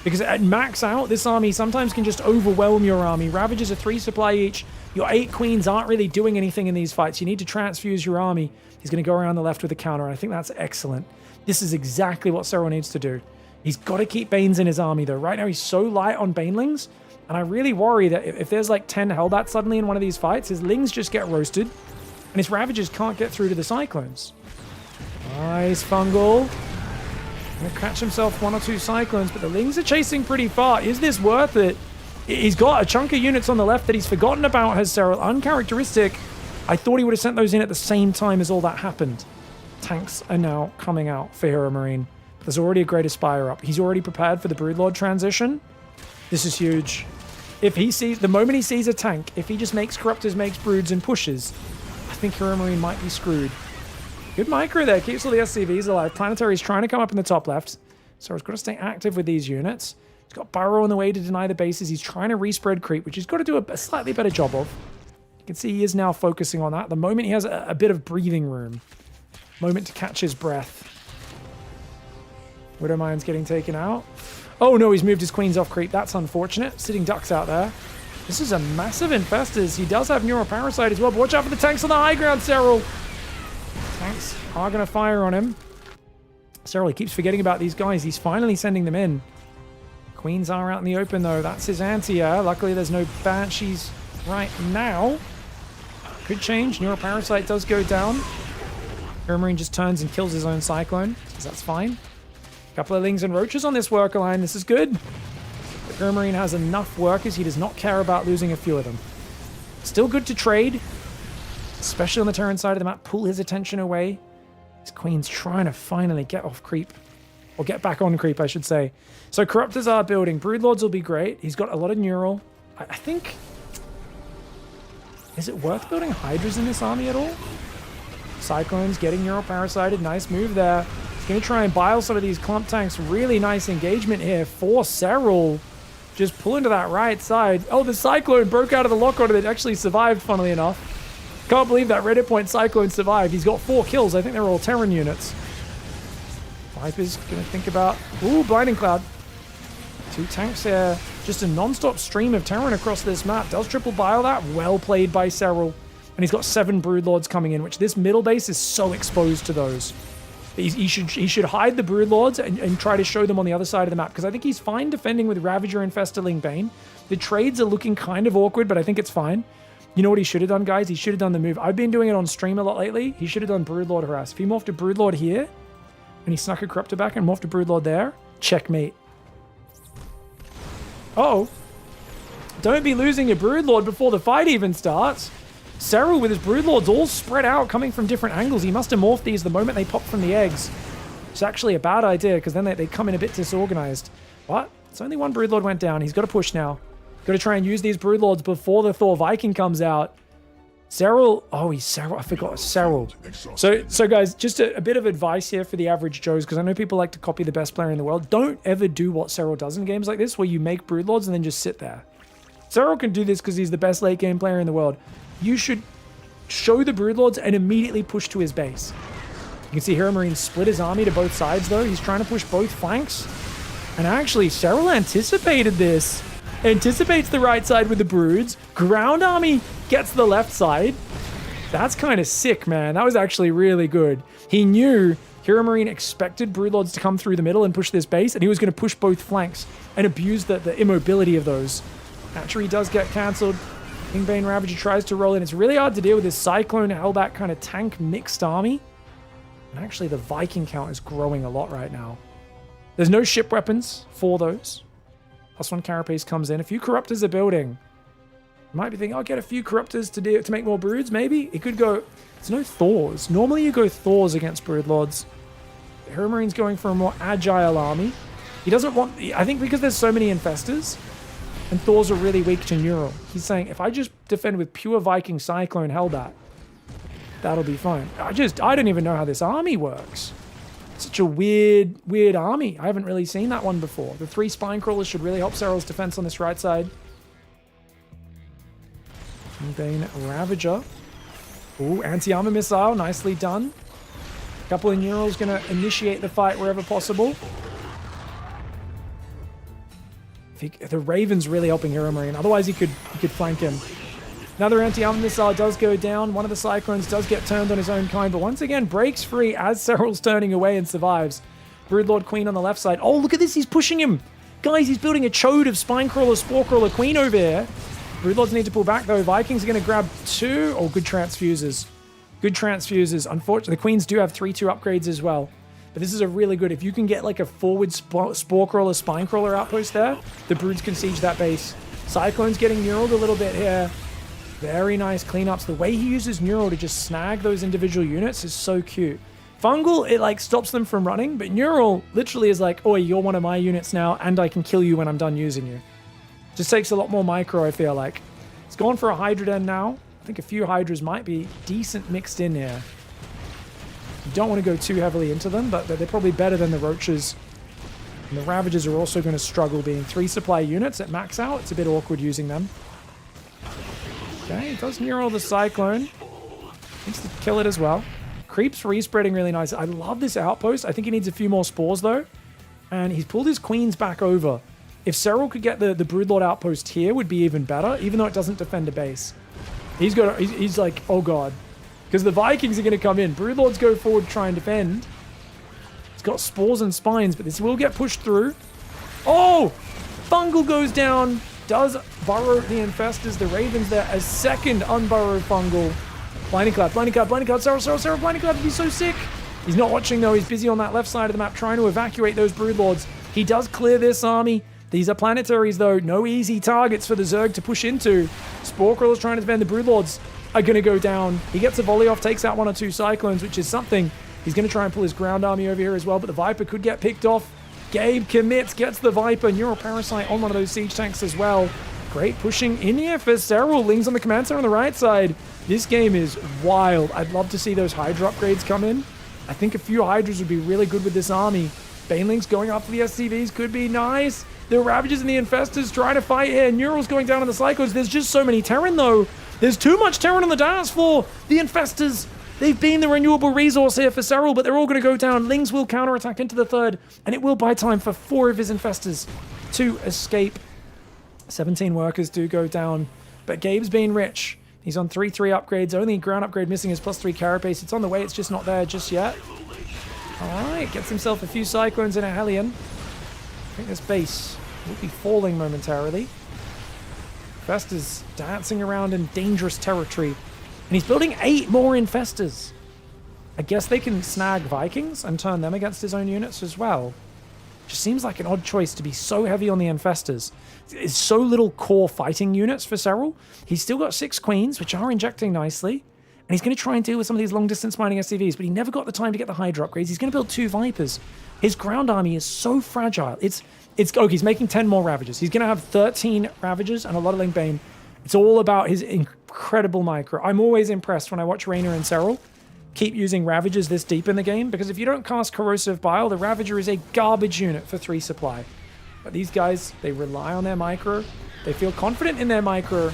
Because at max out, this army sometimes can just overwhelm your army. Ravagers are 3 supply each. Your 8 Queens aren't really doing anything in these fights. You need to transfuse your army. He's going to go around the left with a counter, and I think that's excellent. This is exactly what Serral needs to do. He's got to keep Banes in his army though. Right now he's so light on Banelings, and I really worry that if there's like 10 Hellbats suddenly in one of these fights, his Lings just get roasted, and his Ravagers can't get through to the Cyclones. Nice Fungal. Gonna catch himself 1 or 2 Cyclones, but the Lings are chasing pretty far. Is this worth it? He's got a chunk of units on the left that he's forgotten about, has SERRAL. Uncharacteristic. I thought he would have sent those in at the same time as all that happened. Tanks are now coming out for Hero Marine. There's already a Great Aspire up. He's already prepared for the Broodlord transition. This is huge. If he sees, the moment he sees a tank, if he just makes Corruptors, makes Broods, and pushes, I think Hero Marine might be screwed. Good micro there. Keeps all the SCVs alive. Planetary's trying to come up in the top left. So he's got to stay active with these units. He's got Burrow on the way to deny the bases. He's trying to respread creep, which he's got to do a slightly better job of. You can see he is now focusing on that. The moment he has a bit of breathing room. Moment to catch his breath. Widowmine's getting taken out. Oh no, he's moved his queens off creep. That's unfortunate. Sitting ducks out there. This is a massive infestors. He does have Neuroparasite as well, but watch out for the tanks on the high ground, SERRAL. Tanks are going to fire on him. SERRAL, he keeps forgetting about these guys. He's finally sending them in. Queens are out in the open though. That's his anti-air. Luckily there's no banshees right now. Could change. Neuroparasite does go down. Hero Marine just turns and kills his own Cyclone. So that's fine. Couple of Lings and Roaches on this worker line. This is good. But Hero Marine has enough workers. He does not care about losing a few of them. Still good to trade. Especially on the Terran side of the map. Pull his attention away. His Queen's trying to finally get off creep. Or get back on creep, I should say. So Corruptors are building. Broodlords will be great. He's got a lot of Neural. I think... Is it worth building Hydras in this army at all? Cyclone's getting Neuroparasited. Nice move there. He's going to try and bile some of these clump tanks. Really nice engagement here for SERRAL. Just pull into that right side. Oh, the Cyclone broke out of the lock order that actually survived, funnily enough. Can't believe that Reddit point Cyclone survived. He's got 4 kills. I think they're all Terran units. Viper's going to think about... Ooh, Blinding Cloud. 2 tanks here. Just a non-stop stream of Terran across this map. Does triple bile that? Well played by SERRAL. And he's got 7 Broodlords coming in, which this middle base is so exposed to those. He should hide the Broodlords and try to show them on the other side of the map, because I think he's fine defending with Ravager and Festerling Bane. The trades are looking kind of awkward, but I think it's fine. You know what he should have done, guys? He should have done the move. I've been doing it on stream a lot lately. He should have done Broodlord Harass. If he morphed a Broodlord here, and he snuck a Corruptor back and morphed a Broodlord there, checkmate. Uh-oh. Don't be losing your Broodlord before the fight even starts. SERRAL with his Broodlords all spread out, coming from different angles. He must have morphed these the moment they pop from the eggs. It's actually a bad idea, because then they come in a bit disorganized. But it's only 1 Broodlord went down. He's got to push now. Got to try and use these Broodlords before the Thor Viking comes out. SERRAL. Oh, he's SERRAL. I forgot. SERRAL. So guys, just a bit of advice here for the average Joes, because I know people like to copy the best player in the world. Don't ever do what SERRAL does in games like this, where you make Broodlords and then just sit there. SERRAL can do this because he's the best late game player in the world. You should show the Broodlords and immediately push to his base. You can see Hero Marine split his army to both sides, though. He's trying to push both flanks. And actually, SERRAL anticipated this. Anticipates the right side with the Broods. Ground army gets the left side. That's kind of sick, man. That was actually really good. He knew Hero Marine expected Broodlords to come through the middle and push this base, and he was going to push both flanks and abuse the immobility of those. Hatchery does get cancelled. Kingbane Ravager tries to roll in. It's really hard to deal with this Cyclone Hellbat kind of tank mixed army. And actually the Viking count is growing a lot right now. There's no ship weapons for those. +1 Carapace comes in. A few Corruptors are building. You might be thinking, I'll get a few Corruptors to make more Broods, maybe? It could go... There's no Thors. Normally you go Thors against Broodlords. Hero Marine's going for a more agile army. He doesn't want... I think because there's so many Infestors, and Thors are really weak to Neural. He's saying, if I just defend with pure Viking Cyclone Hellbat, that'll be fine. I don't even know how this army works. Such a weird army. I haven't really seen that one before. The 3 Spine Crawlers should really help SERRAL's defense on this right side. Bane Ravager. Ooh, anti-armor missile. Nicely done. A couple of Neurals going to initiate the fight wherever possible. The Raven's really helping Hero Marine. Otherwise, he could flank him. Another anti-armor missile does go down. One of the Cyclones does get turned on his own kind, but once again breaks free as SERRAL's turning away and survives. Broodlord Queen on the left side. Oh, look at this. He's pushing him. Guys, he's building a chode of Spinecrawler, Sporecrawler Queen over here. Broodlords need to pull back, though. Vikings are going to grab 2. Oh, good transfuses. Good transfuses. Unfortunately, the Queens do have 3-2 upgrades as well. But this is a really good... If you can get like a forward Sporecrawler, Spinecrawler outpost there, the Broods can siege that base. Cyclone's getting Neural a little bit here. Very nice cleanups. The way he uses Neural to just snag those individual units is so cute. Fungal, it like stops them from running, but Neural literally is like, oh, you're one of my units now, and I can kill you when I'm done using you. Just takes a lot more micro, I feel like. It's gone for a Hydra Den now. I think a few Hydras might be decent mixed in here. You don't want to go too heavily into them, but they're probably better than the Roaches. And the Ravagers are also going to struggle being 3 supply units at max out. It's a bit awkward using them. Okay, it does Neural the Cyclone. Needs to kill it as well. Creep's respreading really nice. I love this outpost. I think he needs a few more spores though. And he's pulled his queens back over. If SERRAL could get the Broodlord outpost here, would be even better, even though it doesn't defend a base. He's like, oh god. Because the Vikings are going to come in. Broodlords go forward to try and defend. He's got spores and spines, but this will get pushed through. Oh! Fungal goes down. Does burrow the Infestors. The Ravens there. A second unburrowed Fungal. Blinding Cloud, Blinding Cloud, Blinding Cloud. SERRAL, Blinding Cloud would be so sick. He's not watching though. He's busy on that left side of the map trying to evacuate those Broodlords. He does clear this army. These are planetaries though. No easy targets for the Zerg to push into. Sporecrawler's trying to defend. The Broodlords are going to go down. He gets a volley off, takes out 1 or 2 Cyclones, which is something. He's going to try and pull his ground army over here as well, but the Viper could get picked off. Gabe commits, gets the Viper. Neural Parasite on one of those siege tanks as well. Great pushing in here for SERRAL. Lings on the command center on the right side. This game is wild. I'd love to see those Hydra upgrades come in. I think a few Hydras would be really good with this army. Banelings going after the SCVs could be nice. The Ravagers and the Infestors trying to fight here. Neural's going down on the Cyclones. There's just so many Terran though. There's too much Terran on the dance floor. The Infestors, they've been the renewable resource here for SERRAL, but they're all going to go down. Lings will counterattack into the third, and it will buy time for 4 of his Infestors to escape. 17 workers do go down, but Gabe's been rich. He's on 3/3 upgrades. Only ground upgrade missing is +3 carapace. It's on the way. It's just not there just yet. All right, gets himself a few Cyclones and a Hellion. I think this base will be falling momentarily. Infestors dancing around in dangerous territory. And he's building 8 more Infestors. I guess they can snag Vikings and turn them against his own units as well. Just seems like an odd choice to be so heavy on the Infestors. It's so little core fighting units for SERRAL. He's still got 6 Queens, which are injecting nicely. And he's going to try and deal with some of these long-distance mining SCVs, but he never got the time to get the Hydra upgrades. He's going to build 2 Vipers. His ground army is so fragile. Oh, he's making 10 more Ravagers. He's going to have 13 Ravagers and a lot of Lingbane. It's all about his incredible micro. I'm always impressed when I watch Raynor and SERRAL keep using Ravagers this deep in the game, because if you don't cast Corrosive Bile, the Ravager is a garbage unit for 3 supply. But these guys, they rely on their micro. They feel confident in their micro.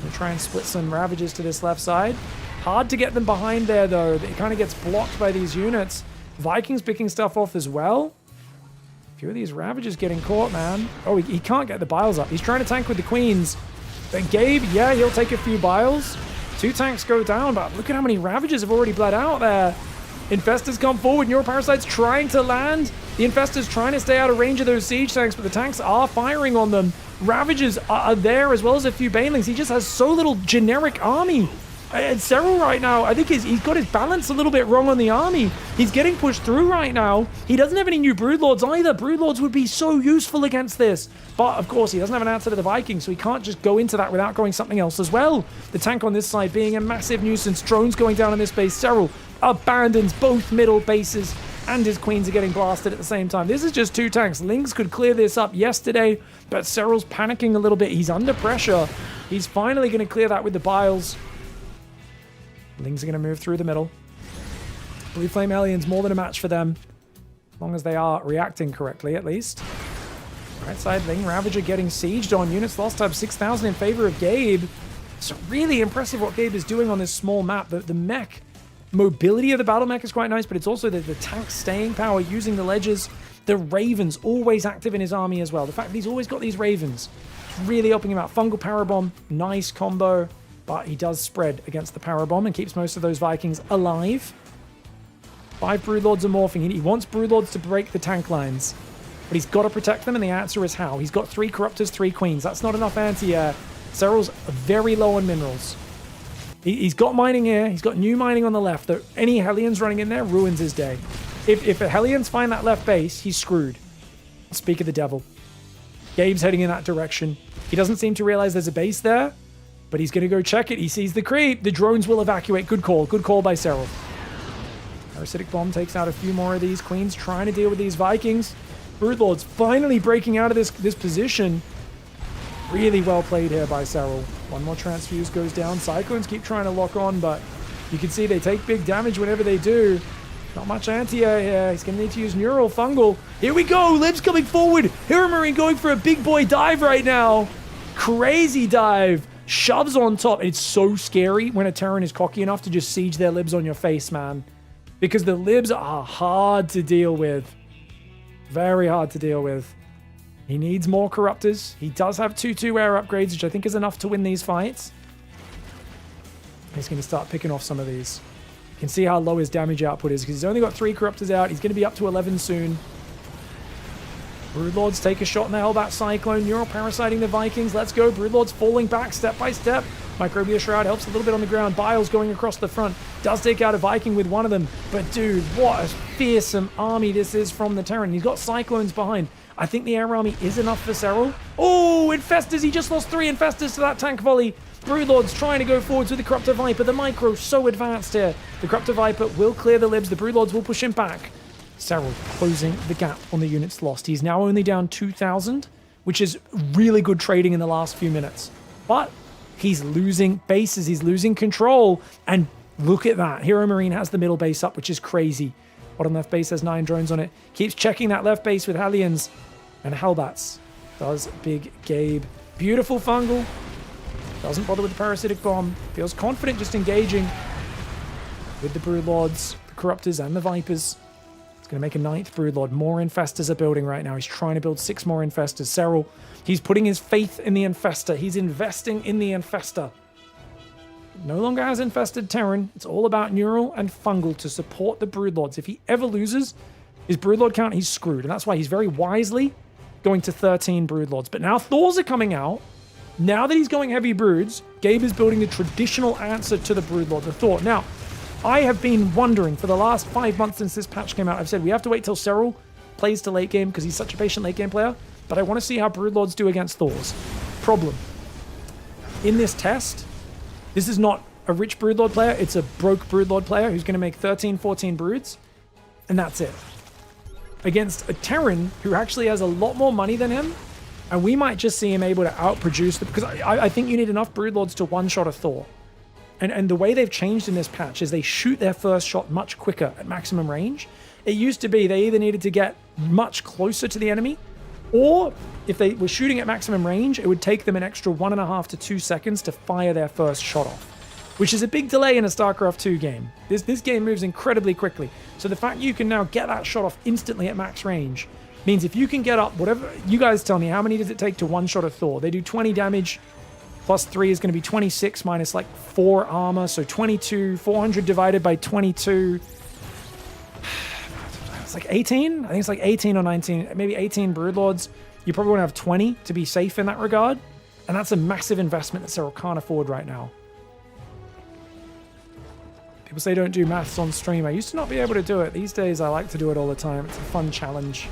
They try and split some Ravagers to this left side. Hard to get them behind there, though. It kind of gets blocked by these units. Vikings picking stuff off as well. A few of these Ravagers getting caught, man. Oh, he can't get the Biles up. He's trying to tank with the Queens. But Gabe, yeah, he'll take a few Biles. 2 tanks go down, but look at how many Ravagers have already bled out there. Infestors come forward. Neuroparasites trying to land. The Infestors trying to stay out of range of those siege tanks, but the tanks are firing on them. Ravagers are there, as well as a few Banelings. He just has so little generic army. And SERRAL right now, I think he's got his balance a little bit wrong on the army. He's getting pushed through right now. He doesn't have any new Broodlords either. Broodlords would be so useful against this. But, of course, he doesn't have an answer to the Vikings, so he can't just go into that without going something else as well. The tank on this side being a massive nuisance. Drones going down on this base. SERRAL abandons both middle bases, and his Queens are getting blasted at the same time. This is just 2 tanks. Lings could clear this up yesterday, but SERRAL's panicking a little bit. He's under pressure. He's finally going to clear that with the Biles. Lings are going to move through the middle. Blue Flame Alien's more than a match for them, as long as they are reacting correctly, at least. Right side, Ling Ravager getting sieged on. Units lost up 6,000 in favor of Gabe. It's really impressive what Gabe is doing on this small map. The mech mobility of the battle mech is quite nice, but it's also the tank staying power using the ledges. The Ravens always active in his army as well. The fact that he's always got these Ravens really helping him out. Fungal Parabomb, nice combo. But he does spread against the Parabomb and keeps most of those Vikings alive. 5 Broodlords are morphing. He wants Broodlords to break the tank lines. But he's got to protect them, and the answer is how. He's got 3 Corruptors, 3 Queens. That's not enough anti-air. SERRAL's very low on minerals. He's got mining here. He's got new mining on the left. Though any Hellions running in there ruins his day. If Hellions find that left base, he's screwed. Speak of the devil. Gabe's heading in that direction. He doesn't seem to realize there's a base there, but he's going to go check it. He sees the creep. The drones will evacuate. Good call. Good call by SERRAL. Parasitic Bomb takes out a few more of these. Queen's trying to deal with these Vikings. Broodlord's finally breaking out of this position. Really well played here by SERRAL. One more transfuse goes down. Cyclones keep trying to lock on, but you can see they take big damage whenever they do. Not much anti-air here. He's going to need to use Neural Fungal. Here we go. Lib's coming forward. Hero Marine going for a big boy dive right now. Crazy dive. Shoves on top. It's so scary when a Terran is cocky enough to just siege their Libs on your face, man. Because the Libs are hard to deal with. Very hard to deal with. He needs more Corruptors. He does have 2/2 air upgrades, which I think is enough to win these fights. He's going to start picking off some of these. You can see how low his damage output is because he's only got 3 Corruptors out. He's going to be up to 11 soon. Broodlords take a shot in the Hellbat Cyclone. Neural parasiting the Vikings. Let's go. Broodlords falling back step by step. Microbia Shroud helps a little bit on the ground. Biles going across the front. Does take out a Viking with one of them. But dude, what a fearsome army this is from the Terran. He's got Cyclones behind. I think the air army is enough for SERRAL. Oh, Infestors. He just lost 3 Infestors to that tank volley. Broodlord's trying to go forwards with the Corruptor Viper. The Micro so advanced here. The Corruptor Viper will clear the Libs. The Broodlords will push him back. SERRAL closing the gap on the units lost. He's now only down 2,000, which is really good trading in the last few minutes. But he's losing bases. He's losing control. And look at that. Hero Marine has the middle base up, which is crazy. Bottom left base has 9 drones on it. Keeps checking that left base with Hellions and Hellbats. Does Big Gabe. Beautiful Fungal. Doesn't bother with the Parasitic Bomb. Feels confident just engaging with the Broodlords, the Corruptors, and the Vipers. He's going to make a 9th Broodlord. More Infestors are building right now. He's trying to build 6 more Infestors. SERRAL, he's putting his faith in the Infestor. He's investing in the Infestor. No longer has infested Terran. It's all about Neural and Fungal to support the Broodlords. If he ever loses his Broodlord count, he's screwed. And that's why he's very wisely going to 13 Broodlords. But now Thors are coming out. Now that he's going heavy Broods, Gabe is building the traditional answer to the Broodlord, the Thor. Now, I have been wondering for the last 5 months since this patch came out. I've said we have to wait till SERRAL plays to late game because he's such a patient late game player. But I want to see how Broodlords do against Thors. Problem. In this test, this is not a rich Broodlord player. It's a broke Broodlord player who's going to make 13, 14 Broods. And that's it. Against a Terran who actually has a lot more money than him. And we might just see him able to outproduce them. Because I think you need enough Broodlords to one-shot a Thor. And the way they've changed in this patch is they shoot their first shot much quicker at maximum range. It used to be they either needed to get much closer to the enemy, or if they were shooting at maximum range, it would take them an extra 1.5 to 2 seconds to fire their first shot off, which is a big delay in a StarCraft 2 game. This game moves incredibly quickly. So the fact you can now get that shot off instantly at max range means if you can get up, whatever, you guys tell me, how many does it take to one-shot a Thor? They do 20 damage, plus 3 is going to be 26 minus like 4 armor, so 22, 400 divided by 22. It's like 18? I think it's like 18 or 19, maybe 18 Broodlords. You probably want to have 20 to be safe in that regard. And that's a massive investment that SERRAL can't afford right now. People say don't do maths on stream. I used to not be able to do it. These days I like to do it all the time. It's a fun challenge.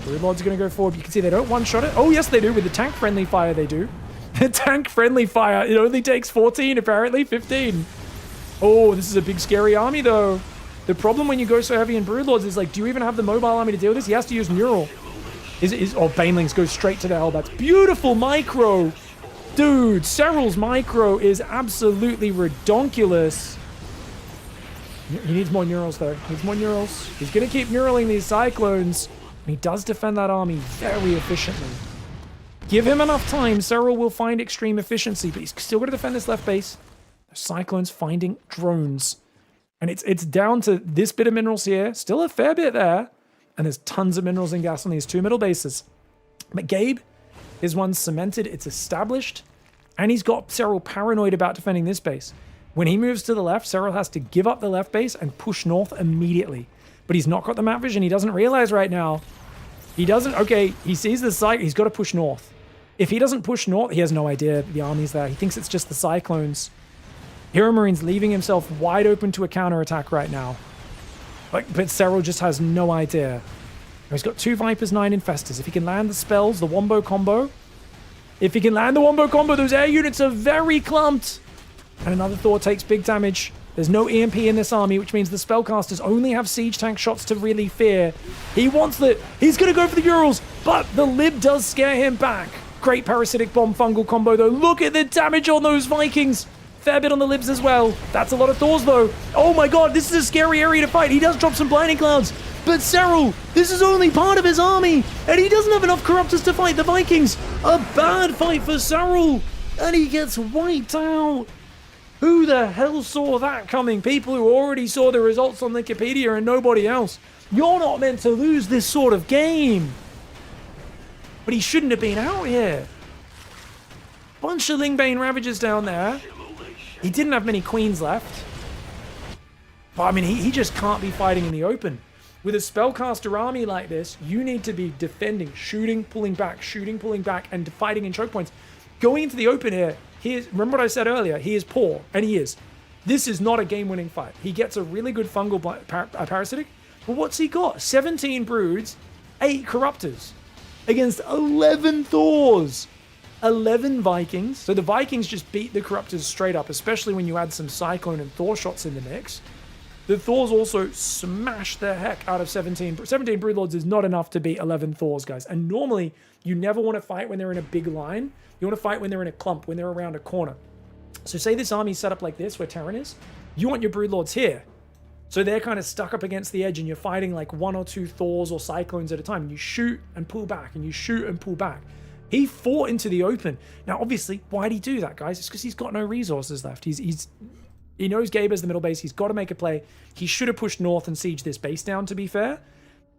Broodlords are going to go forward. You can see they don't one-shot it. Oh, yes, they do. With the tank-friendly fire, they do. The tank-friendly fire, it only takes 14, apparently. 15. Oh, this is a big, scary army, though. The problem when you go so heavy in Broodlords is, like, do you even have the mobile army to deal with this? He has to use Neural. Oh, Banelings go straight to the Hellbats. Beautiful micro. Dude, SERRAL's micro is absolutely redonkulous. He needs more Neurals, though. He needs more Neurals. He's going to keep Neuraling these Cyclones. And he does defend that army very efficiently. Give him enough time, SERRAL will find extreme efficiency, but he's still got to defend this left base. The Cyclones finding drones. And it's down to this bit of minerals here. Still a fair bit there. And there's tons of minerals and gas on these 2 middle bases. But Gabe, his one's cemented. It's established. And he's got SERRAL paranoid about defending this base. When he moves to the left, SERRAL has to give up the left base and push north immediately. But he's not got the map vision. He doesn't realize right now. He doesn't. Okay, he sees the site. He's got to push north. If he doesn't push north, he has no idea the army's there. He thinks it's just the Cyclones. Hero Marine's leaving himself wide open to a counterattack right now. But SERRAL just has no idea. He's got 2 Vipers, 9 Infestors. If he can land the spells, the Wombo combo, If he can land the wombo combo, those air units are very clumped. And another Thor takes big damage. There's no EMP in this army, which means the spellcasters only have siege tank shots to really fear. He wants the... He's going to go for the Urals, but the Lib does scare him back. Great parasitic bomb fungal combo, though. Look at the damage on those Vikings. Fair bit on the Libs as well. That's a lot of Thors, though. Oh my god, this is a scary area to fight. He does drop some blinding clouds. But SERRAL, this is only part of his army, and he doesn't have enough Corruptors to fight the Vikings. A bad fight for SERRAL, and he gets wiped out. Who the hell saw that coming? People who already saw the results on Wikipedia and nobody else. You're not meant to lose this sort of game. But he shouldn't have been out here. Bunch of Lingbane Ravagers down there. He didn't have many Queens left. But I mean, he just can't be fighting in the open. With a spellcaster army like this, you need to be defending, shooting, pulling back, and fighting in choke points. Going into the open here, remember what I said earlier, he is poor, and he is. This is not a game-winning fight. He gets a really good fungal parasitic, but what's he got? 17 Broods, 8 Corruptors, against 11 Thors, 11 Vikings. So the Vikings just beat the Corruptors straight up, especially when you add some Cyclone and Thor shots in the mix. The Thors also smash the heck out of 17. 17 Broodlords is not enough to beat 11 Thors, guys. And normally, you never want to fight when they're in a big line. You want to fight when they're in a clump, when they're around a corner. So say this army's set up like this, where Terran is. You want your Broodlords here. So they're kind of stuck up against the edge, and you're fighting like 1 or 2 Thors or Cyclones at a time. And you shoot and pull back, and you shoot and pull back. He fought into the open. Now, obviously, why'd he do that, guys? It's because he's got no resources left. He knows Gabe is the middle base. He's got to make a play. He should have pushed north and sieged this base down, to be fair.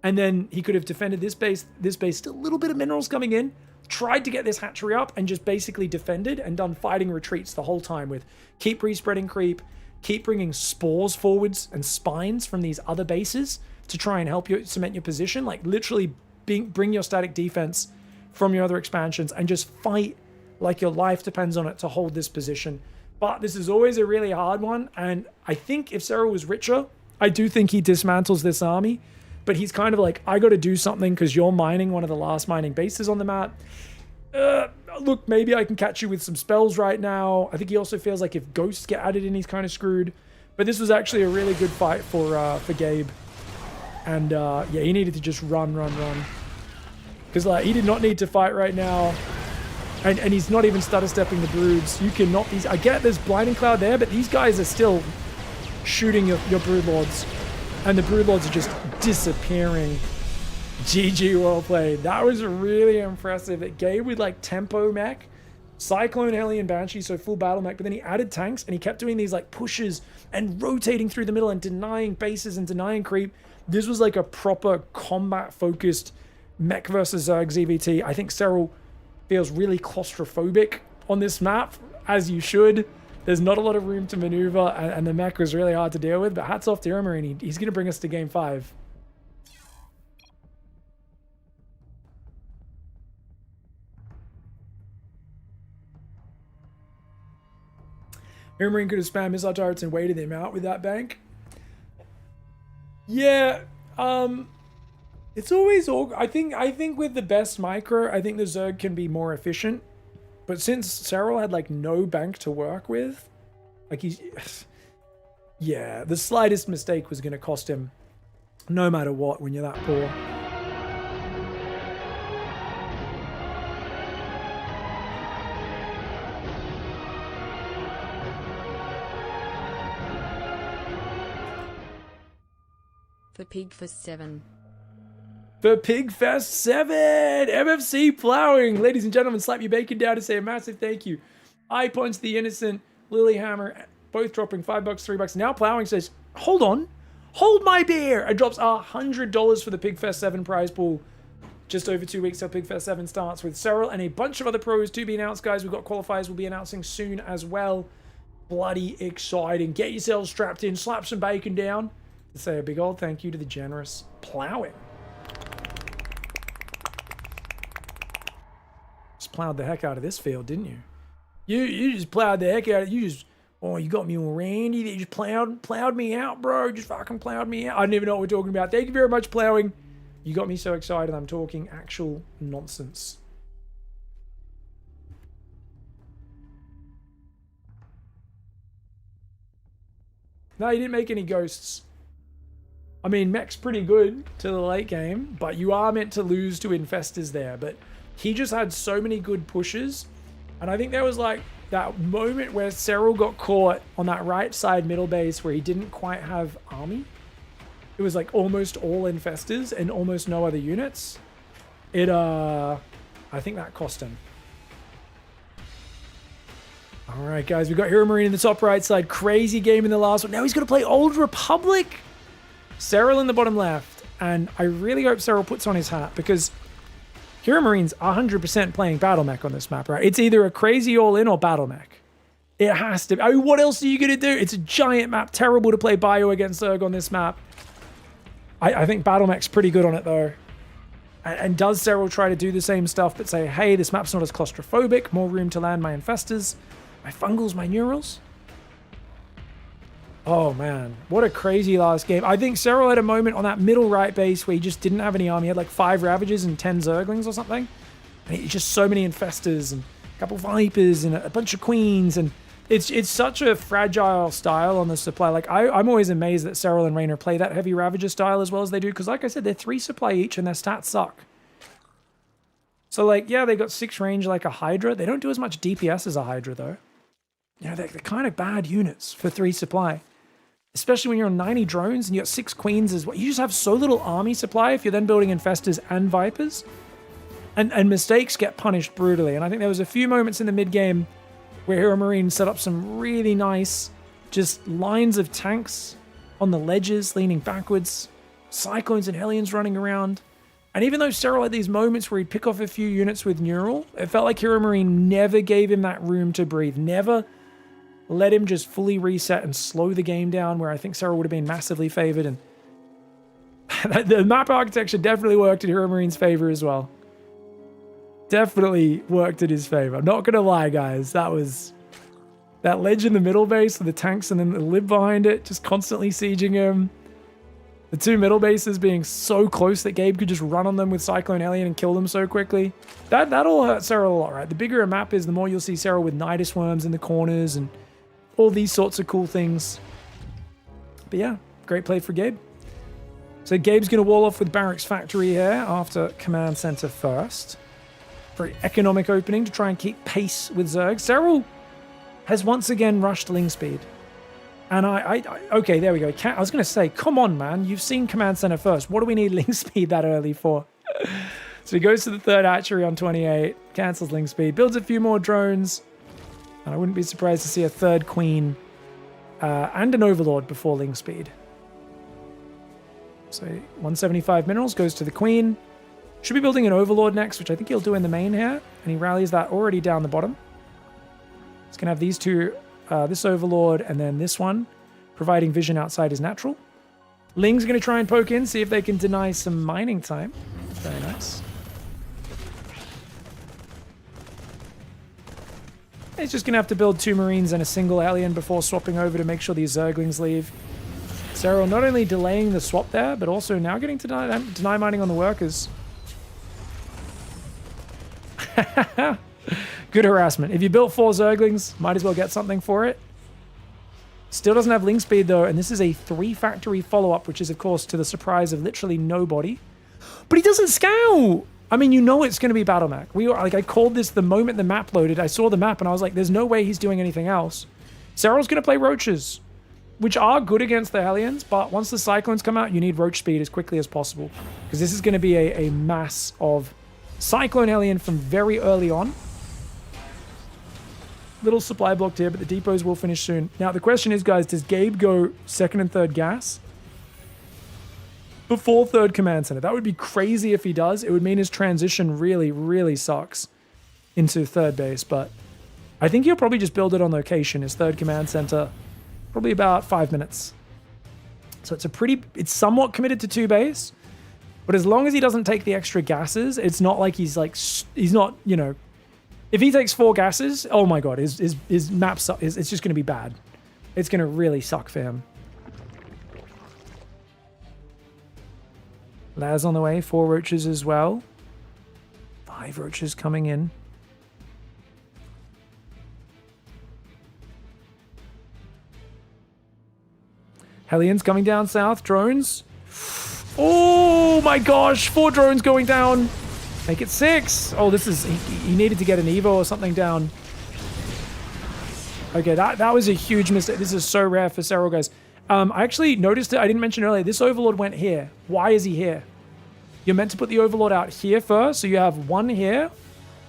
And then he could have defended this base. This base, still a little bit of minerals coming in. Tried to get this hatchery up and just basically defended and done fighting retreats the whole time with keep respreading creep, keep bringing spores forwards and spines from these other bases to try and help you cement your position. Like literally bring your static defense from your other expansions and just fight like your life depends on it to hold this position. But this is always a really hard one, and I think if SERRAL was richer, I do think he dismantles this army, but he's kind of like, I got to do something because you're mining one of the last mining bases on the map. Look, maybe I can catch you with some spells right now. I think he also feels like if ghosts get added in, he's kind of screwed. But this was actually a really good fight for Gabe. And yeah, he needed to just run. Because like he did not need to fight right now. And he's not even stutter stepping the Broods. You cannot be... I get there's Blinding Cloud there, but these guys are still shooting your Broodlords. And the Broodlords are just disappearing. GG, well played. That was really impressive. It gave with like tempo mech, Cyclone, Hellion, Banshee, so full battle mech, but then he added tanks and he kept doing these like pushes and rotating through the middle and denying bases and denying creep. This was like a proper combat focused mech versus Zerg ZVT. I think SERRAL feels really claustrophobic on this map, as you should. There's not a lot of room to maneuver, and the mech was really hard to deal with, but hats off to Irma, he's going to bring us to game 5. Irma could have spammed missile turrets and waited him out with that bank. Yeah, it's always I think with the best micro, I think the Zerg can be more efficient. But since SERRAL had like no bank to work with, like yeah, the slightest mistake was going to cost him no matter what when you're that poor. For Pigfest 7. For Pigfest 7! MFC Plowing! Ladies and gentlemen, slap your bacon down to say a massive thank you. I Punch the Innocent, Lilyhammer, both dropping $5, $3. Now Plowing says, hold on, hold my beer! And drops $100 for the Pigfest 7 prize pool. Just over 2 weeks till Pigfest 7 starts with SERRAL and a bunch of other pros to be announced, guys. We've got qualifiers we'll be announcing soon as well. Bloody exciting. Get yourselves strapped in, slap some bacon down. To say a big old thank you to the generous Plowing. Just plowed the heck out of this field, didn't you? You just plowed the heck out of it. You got me all randy. You just plowed me out, bro. Just fucking plowed me out. I don't even know what we're talking about. Thank you very much, Plowing. You got me so excited I'm talking actual nonsense. No, he didn't make any ghosts. I mean, mech's pretty good to the late game, but you are meant to lose to infestors there. But he just had so many good pushes. And I think there was like that moment where SERRAL got caught on that right side middle base where he didn't quite have army. It was like almost all infestors and almost no other units. I think that cost him. All right, guys, we got Hero Marine in the top right side. Crazy game in the last one. Now he's going to play Old Republic. SERRAL in the bottom left. And I really hope SERRAL puts on his hat because Hero Marine's 100% playing Battle Mech on this map, right? It's either a crazy all-in or Battle Mech. It has to. I mean, what else are you going to do? It's a giant map. Terrible to play Bio against Zerg on this map. I think Battle Mech's pretty good on it, though. And does SERRAL try to do the same stuff, but say, hey, this map's not as claustrophobic, more room to land my infestors, my fungals, my neurals? Oh, man. What a crazy last game. I think SERRAL had a moment on that middle right base where he just didn't have any army. He had like 5 Ravagers and 10 Zerglings or something. And it's just so many infestors and a couple Vipers and a bunch of Queens. And it's such a fragile style on the supply. Like, I'm always amazed that SERRAL and Raynor play that heavy Ravager style as well as they do. Because like I said, they're 3 supply each and their stats suck. So like, yeah, they got 6 range like a Hydra. They don't do as much DPS as a Hydra though. You know, they're kind of bad units for 3 supply. Especially when you're on 90 drones and you got 6 Queens as well. You just have so little army supply if you're then building Infestors and Vipers. And mistakes get punished brutally. And I think there was a few moments in the mid-game where Hero Marine set up some really nice just lines of tanks on the ledges leaning backwards. Cyclones and Hellions running around. And even though SERRAL had these moments where he'd pick off a few units with Neural, it felt like Hero Marine never gave him that room to breathe. Never let him just fully reset and slow the game down, where I think SERRAL would have been massively favored. And the map architecture definitely worked in Hero Marine's favor as well. Definitely worked in his favor. I'm not going to lie, guys. That ledge in the middle base with the tanks and then the lib behind it, just constantly sieging him. The 2 middle bases being so close that Gabe could just run on them with Cyclone Alien and kill them so quickly. That all hurt SERRAL a lot, right? The bigger a map is, the more you'll see SERRAL with Nidus Worms in the corners and all these sorts of cool things. But yeah, great play for Gabe. So Gabe's going to wall off with Barracks Factory here after Command Center first. Very economic opening to try and keep pace with Zerg. SERRAL has once again rushed Ling Speed. And okay, there we go. I was going to say, come on, man. You've seen Command Center first. What do we need Ling Speed that early for? So he goes to the 3rd hatchery on 28, cancels Ling Speed, builds a few more drones. And I wouldn't be surprised to see a 3rd Queen and an Overlord before Ling Speed. So 175 minerals goes to the Queen. Should be building an Overlord next, which I think he'll do in the main here. And he rallies that already down the bottom. He's going to have these 2, this Overlord and then this one, providing vision outside his natural. Ling's going to try and poke in, see if they can deny some mining time. Very nice. He's just going to have to build 2 Marines and a single Alien before swapping over to make sure these Zerglings leave. SERRAL not only delaying the swap there, but also now getting to deny mining on the workers. Good harassment. If you built 4 Zerglings, might as well get something for it. Still doesn't have Ling Speed though, and this is a 3 factory follow-up, which is of course to the surprise of literally nobody. But he doesn't scout! I mean, you know it's going to be Battle Mech. I called this the moment the map loaded. I saw the map and I was like, there's no way he's doing anything else. SERRAL's going to play Roaches, which are good against the Hellions, but once the Cyclones come out, you need Roach Speed as quickly as possible. Because this is going to be a mass of Cyclone Hellion from very early on. Little supply blocked here, but the depots will finish soon. Now, the question is, guys, does Gabe go 2nd and 3rd gas before 3rd Command Center? That would be crazy if he does. It would mean his transition really, really sucks into 3rd base, but I think he'll probably just build it on location, his 3rd Command Center, probably about 5 minutes. So it's somewhat committed to 2 base, but as long as he doesn't take the extra gases, it's not like he's not, you know, if he takes 4 gases, oh my god, his map it's just going to be bad. It's going to really suck for him. Laz on the way, 4 Roaches as well. 5 Roaches coming in. Hellions coming down south. Drones. Oh my gosh. 4 drones going down. Make it 6. Oh, this is... He needed to get an Evo or something down. Okay, that was a huge mistake. This is so rare for SERRAL, guys. I actually noticed it. I didn't mention earlier. This Overlord went here. Why is he here? You're meant to put the Overlord out here first. So you have 1 here,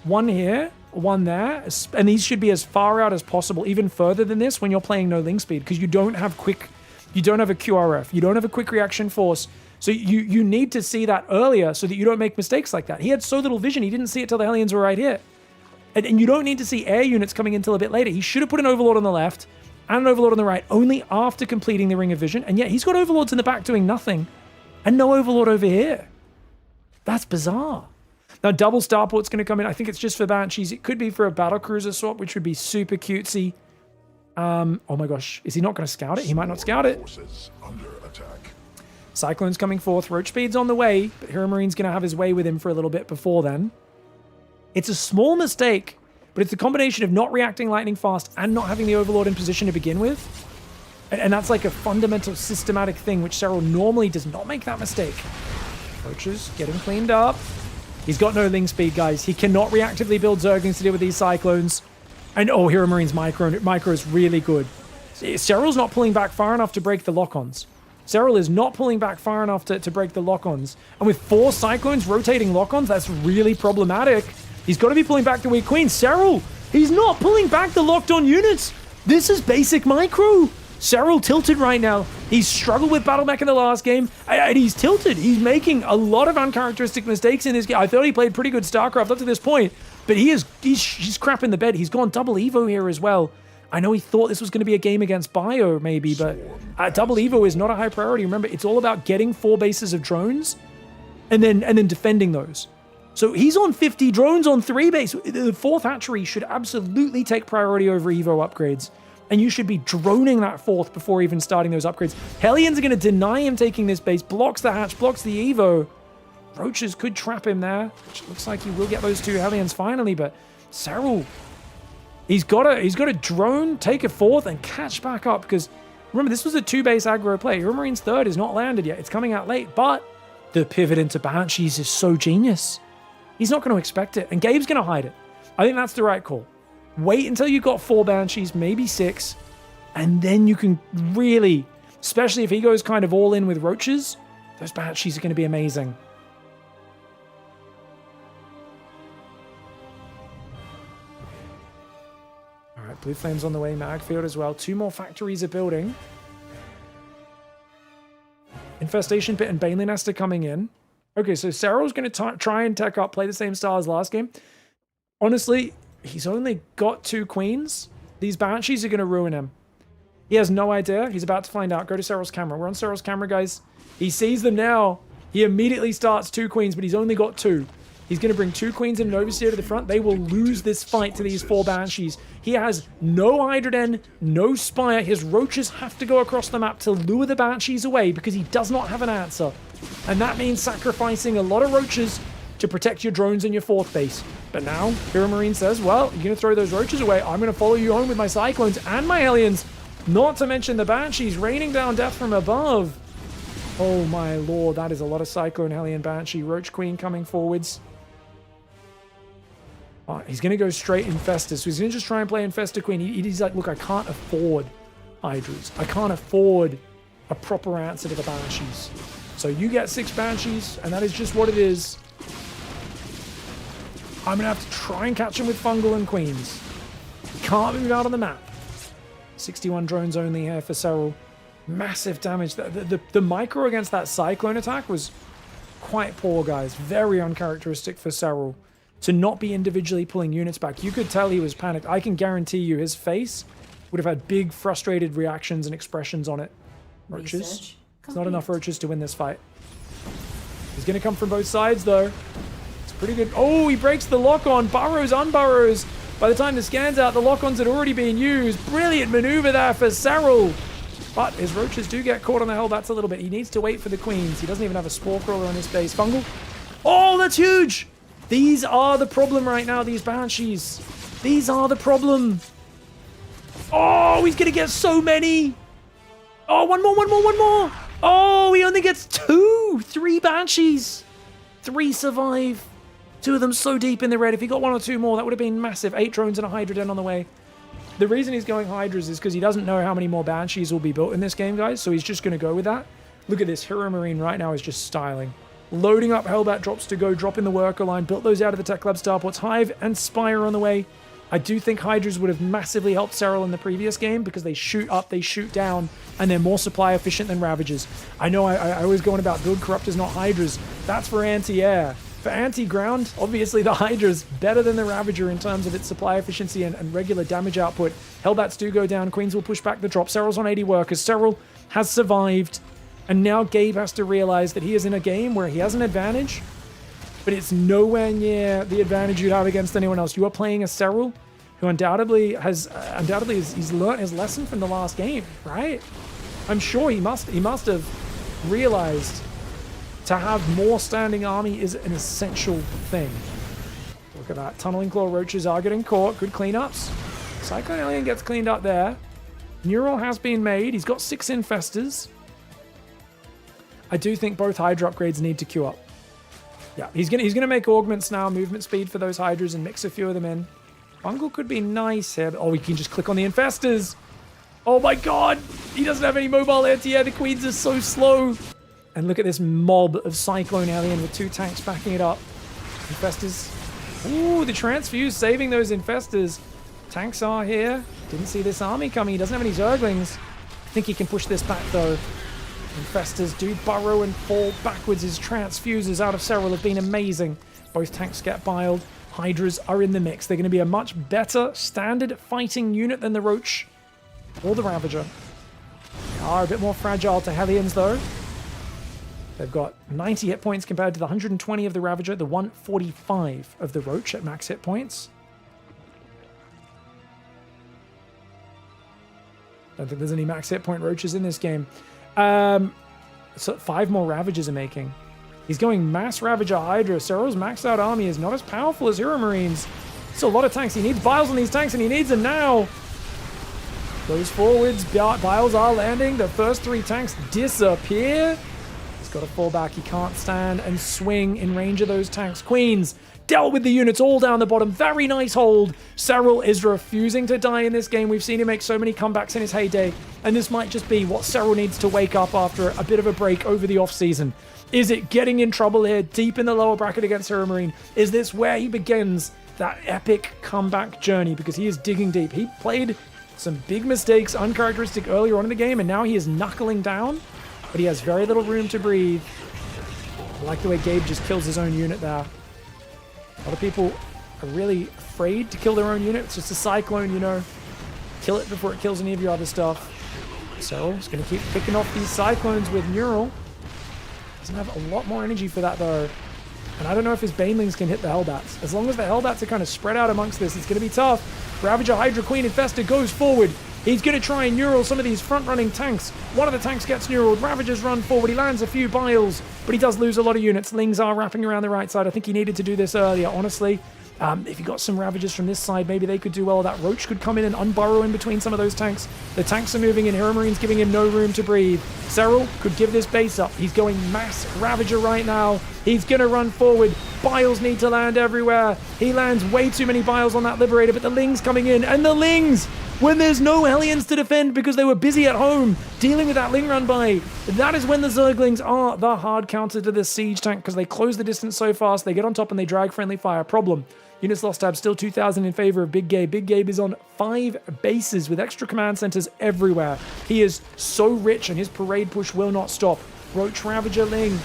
1 here, 1 there. And these should be as far out as possible, even further than this when you're playing no link speed, because you don't have quick... You don't have a QRF. You don't have a quick reaction force. So you need to see that earlier so that you don't make mistakes like that. He had so little vision. He didn't see it till the Hellions were right here. And you don't need to see air units coming in till a bit later. He should have put an Overlord on the left and an Overlord on the right only after completing the Ring of Vision. And yet he's got Overlords in the back doing nothing. And no Overlord over here. That's bizarre. Now, double Starport's going to come in. I think it's just for Banshees. It could be for a Battlecruiser swap, which would be super cutesy. Oh my gosh. Is he not going to scout it? He might not scout it. Forces under attack. Cyclone's coming forth. Roach Speed's on the way, but Hero Marine's going to have his way with him for a little bit before then. It's a small mistake, but it's a combination of not reacting lightning fast and not having the Overlord in position to begin with. And that's like a fundamental systematic thing, which SERRAL normally does not make that mistake. Roaches getting cleaned up. He's got no Ling speed, guys. He cannot reactively build Zerglings to deal with these Cyclones. And oh, Hero Marine's Micro is really good. SERRAL's not pulling back far enough to break the lock-ons. SERRAL is not pulling back far enough to break the lock-ons. And with 4 Cyclones rotating lock-ons, that's really problematic. He's got to be pulling back the weak queen. SERRAL, he's not pulling back the locked-on units. This is basic Micro. SERRAL tilted right now. He's struggled with Battle Mech in the last game, and he's tilted. He's making a lot of uncharacteristic mistakes in this game. I thought he played pretty good StarCraft up to this point, but he's crap in the bed. He's gone double Evo here as well. I know he thought this was going to be a game against Bio, maybe, but double Evo is not a high priority. Remember, it's all about getting 4 bases of drones and then defending those. So he's on 50 drones on 3 base. The 4th hatchery should absolutely take priority over Evo upgrades. And you should be droning that 4th before even starting those upgrades. Hellions are going to deny him taking this base. Blocks the hatch, blocks the Evo. Roaches could trap him there, which looks like he will get those 2 Hellions finally. But SERRAL, he's got to drone, take a 4th, and catch back up. Because remember, this was a 2-base aggro play. Hero Marine's 3rd is not landed yet. It's coming out late. But the pivot into Banshees is so genius. He's not going to expect it. And Gabe's going to hide it. I think that's the right call. Wait until you've got 4 Banshees, maybe 6. And then you can really, especially if he goes kind of all in with Roaches, those Banshees are going to be amazing. All right, Blue Flame's on the way. Magfield as well. 2 more factories are building. Infestation Pit and Baneley Nester coming in. Okay, so SERRAL's going to try and tech up, play the same style as last game. Honestly, he's only got 2 queens. These Banshees are going to ruin him. He has no idea. He's about to find out. Go to SERRAL's camera. We're on SERRAL's camera, guys. He sees them now. He immediately starts 2 queens, but he's only got 2. He's going to bring 2 queens and an Overseer to the front. They will lose this fight to these 4 Banshees. He has no Hydroden, no Spire. His Roaches have to go across the map to lure the Banshees away because he does not have an answer. And that means sacrificing a lot of Roaches to protect your drones and your 4th base. But now, Hero Marine says, well, you're going to throw those Roaches away. I'm going to follow you home with my Cyclones and my Hellions. Not to mention the Banshees raining down death from above. Oh my lord, that is a lot of Cyclone, Hellion, Banshee. Roach Queen coming forwards. He's going to go straight Infestor. So he's going to just try and play Infestor Queen. He's like, look, I can't afford Hydras. I can't afford a proper answer to the Banshees. So you get 6 Banshees, and that is just what it is. I'm going to have to try and catch him with Fungal and Queens. Can't move out on the map. 61 drones only here for SERRAL. Massive damage. The micro against that Cyclone attack was quite poor, guys. Very uncharacteristic for SERRAL to not be individually pulling units back. You could tell he was panicked. I can guarantee you his face would have had big frustrated reactions and expressions on it. Roaches. It's not enough Roaches to win this fight. He's going to come from both sides, though. It's pretty good. Oh, he breaks the lock-on. Burrows, unburrows. By the time the scan's out, the lock-ons had already been used. Brilliant maneuver there for SERRAL. But his Roaches do get caught on the Hellbats a little bit. He needs to wait for the Queens. He doesn't even have a Spore Crawler on his base. Fungal. Oh, that's huge! These are the problem right now, these Banshees. These are the problem. Oh, he's going to get so many. Oh, one more. Oh, he only gets 2. 3 Banshees. 3 survive. 2 of them so deep in the red. If he got 1 or 2 more, that would have been massive. 8 drones and a Hydra Den on the way. The reason he's going Hydras is because he doesn't know how many more Banshees will be built in this game, guys. So he's just going to go with that. Look at this. Hero Marine right now is just styling. Loading up Hellbat drops to go, dropping the worker line, built those out of the Tech Lab starports. Hive and Spire on the way. I do think Hydras would have massively helped SERRAL in the previous game because they shoot up, they shoot down, and they're more supply efficient than Ravagers. I know I always go on about build Corruptors, not Hydras. That's for anti-air. For anti-ground, obviously the Hydra's better than the Ravager in terms of its supply efficiency and regular damage output. Hellbats do go down. Queens will push back the drop. SERRAL's on 80 workers. SERRAL has survived. And now Gabe has to realize that he is in a game where he has an advantage, but it's nowhere near the advantage you'd have against anyone else. You are playing a SERRAL who undoubtedly he's learnt his lesson from the last game, right? I'm sure he must have realized to have more standing army is an essential thing. Look at that. Tunneling Claw Roaches are getting caught. Good cleanups. Cyclone Alien gets cleaned up there. Neural has been made. He's got 6 Infestors. I do think both Hydra upgrades need to queue up. Yeah, he's gonna make augments now, movement speed for those Hydras and mix a few of them in. Bungle could be nice here. Oh, we can just click on the Infestors. Oh my god! He doesn't have any mobile anti-air. The Queens are so slow. And look at this mob of Cyclone Alien with 2 tanks backing it up. Infestors. Ooh, the Transfuse saving those Infestors. Tanks are here. Didn't see this army coming. He doesn't have any Zerglings. I think he can push this back though. Infestors do burrow and fall backwards. His Transfuses out of SERRAL have been amazing. Both tanks get biled. Hydras are in the mix. They're going to be a much better standard fighting unit than the Roach or the Ravager. They are a bit more fragile to Hellions though. They've got 90 hit points compared to the 120 of the Ravager, the 145 of the Roach at max hit points. Don't think there's any max hit point Roaches in this game. So 5 more Ravagers are making. He's going mass Ravager Hydra. SERRAL's maxed out army is not as powerful as Hero Marines. It's a lot of tanks. He needs Biles on these tanks and he needs them now. Goes forwards. Biles are landing. The first 3 tanks disappear. He's got to fall back. He can't stand and swing in range of those tanks. Queens dealt with the units all down the bottom. Very nice hold. SERRAL is refusing to die in this game. We've seen him make so many comebacks in his heyday. And this might just be what SERRAL needs to wake up after a bit of a break over the off-season. Is it getting in trouble here deep in the lower bracket against Hero Marine? Is this where he begins that epic comeback journey? Because he is digging deep. He played some big mistakes, uncharacteristic earlier on in the game, and now he is knuckling down. But he has very little room to breathe. I like the way Gabe just kills his own unit there. A lot of people are really afraid to kill their own unit. It's just a Cyclone, you know. Kill it before it kills any of your other stuff. So, he's going to keep picking off these Cyclones with Neural. Doesn't have a lot more energy for that, though. And I don't know if his Banelings can hit the Hellbats. As long as the Hellbats are kind of spread out amongst this, it's going to be tough. Ravager, Hydra, Queen, Infestor goes forward. He's going to try and Neural some of these front-running tanks. One of the tanks gets Neuraled. Ravagers run forward. He lands a few Biles, but he does lose a lot of units. Lings are wrapping around the right side. I think he needed to do this earlier, honestly. If he got some Ravagers from this side, maybe they could do well. That Roach could come in and unburrow in between some of those tanks. The tanks are moving in. Hero Marine's giving him no room to breathe. SERRAL could give this base up. He's going mass Ravager right now. He's going to run forward. Biles need to land everywhere. He lands way too many Biles on that Liberator, but the Lings coming in. And the Lings, when there's no Hellions to defend because they were busy at home dealing with that Ling run by, that is when the Zerglings are the hard counter to the Siege tank because they close the distance so fast. They get on top and they drag friendly fire. Problem. Units lost tab still 2,000 in favor of Big Gabe. Big Gabe is on 5 bases with extra command centers everywhere. He is so rich and his parade push will not stop. Roach, Ravager, Ling.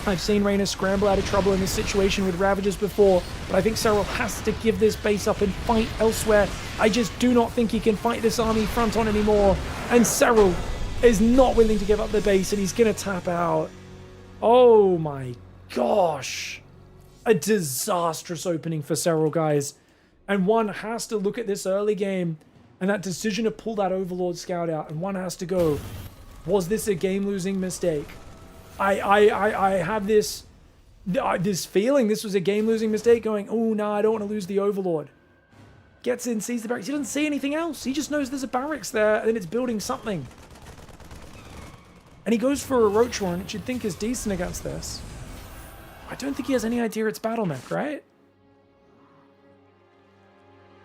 I've seen Reyna scramble out of trouble in this situation with Ravagers before, but I think SERRAL has to give this base up and fight elsewhere. I just do not think he can fight this army front on anymore. And SERRAL is not willing to give up the base and he's going to tap out. Oh my gosh. A disastrous opening for SERRAL, guys. And one has to look at this early game and that decision to pull that Overlord Scout out, and one has to go, was this a game-losing mistake? I have this feeling this was a game-losing mistake going, oh, no, I don't want to lose the Overlord. Gets in, sees the barracks. He doesn't see anything else. He just knows there's a barracks there and it's building something. And he goes for a Roach Warren, which you'd think is decent against this. I don't think he has any idea it's Battle Mech, right?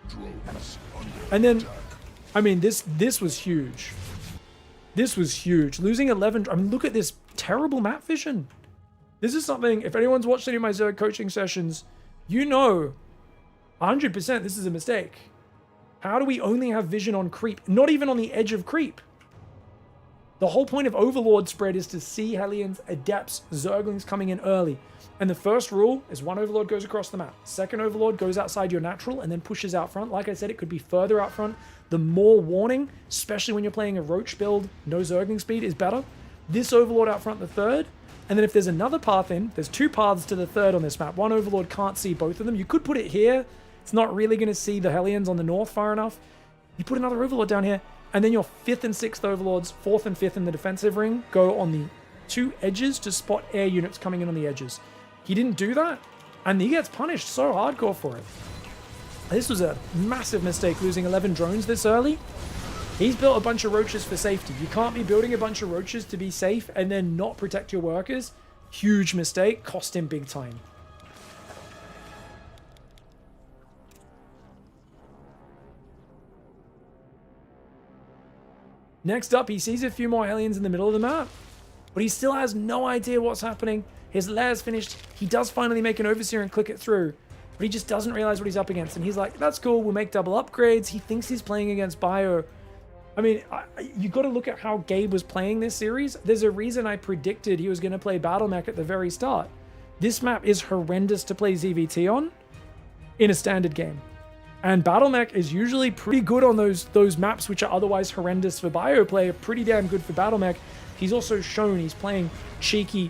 Drones under And then, attack. I mean, this was huge. This was huge. Losing 11... I mean, look at this terrible map vision. This is something, if anyone's watched any of my Zerg coaching sessions, you know 100% this is a mistake. How do we only have vision on creep? Not even on the edge of creep. The whole point of Overlord spread is to see Hellions, Adepts, Zerglings coming in early. And the first rule is one Overlord goes across the map. Second Overlord goes outside your natural and then pushes out front. Like I said, it could be further out front. The more warning, especially when you're playing a Roach build, no Zergling speed is better. This Overlord out front the third. And then if there's another path in, there's two paths to the third on this map. One Overlord can't see both of them. You could put it here. It's not really going to see the Hellions on the north far enough. You put another Overlord down here. And then your 5th and 6th Overlords, 4th and 5th in the defensive ring, go on the 2 edges to spot air units coming in on the edges. He didn't do that, and he gets punished so hardcore for it. This was a massive mistake, losing 11 drones this early. He's built a bunch of roaches for safety. You can't be building a bunch of roaches to be safe and then not protect your workers. Huge mistake, cost him big time. Next up, he sees a few more Hellions in the middle of the map, but he still has no idea what's happening. His lair's finished. He does finally make an Overseer and click it through, but he just doesn't realize what he's up against. And he's like, that's cool, we'll make double upgrades. He thinks he's playing against Bio. I mean, you got to look at how Gabe was playing this series. There's a reason I predicted he was going to play Battle Mech at the very start. This map is horrendous to play ZVT on in a standard game. And Battle Mech is usually pretty good on those maps which are otherwise horrendous for Bio play, pretty damn good for Battle Mech. He's also shown he's playing cheeky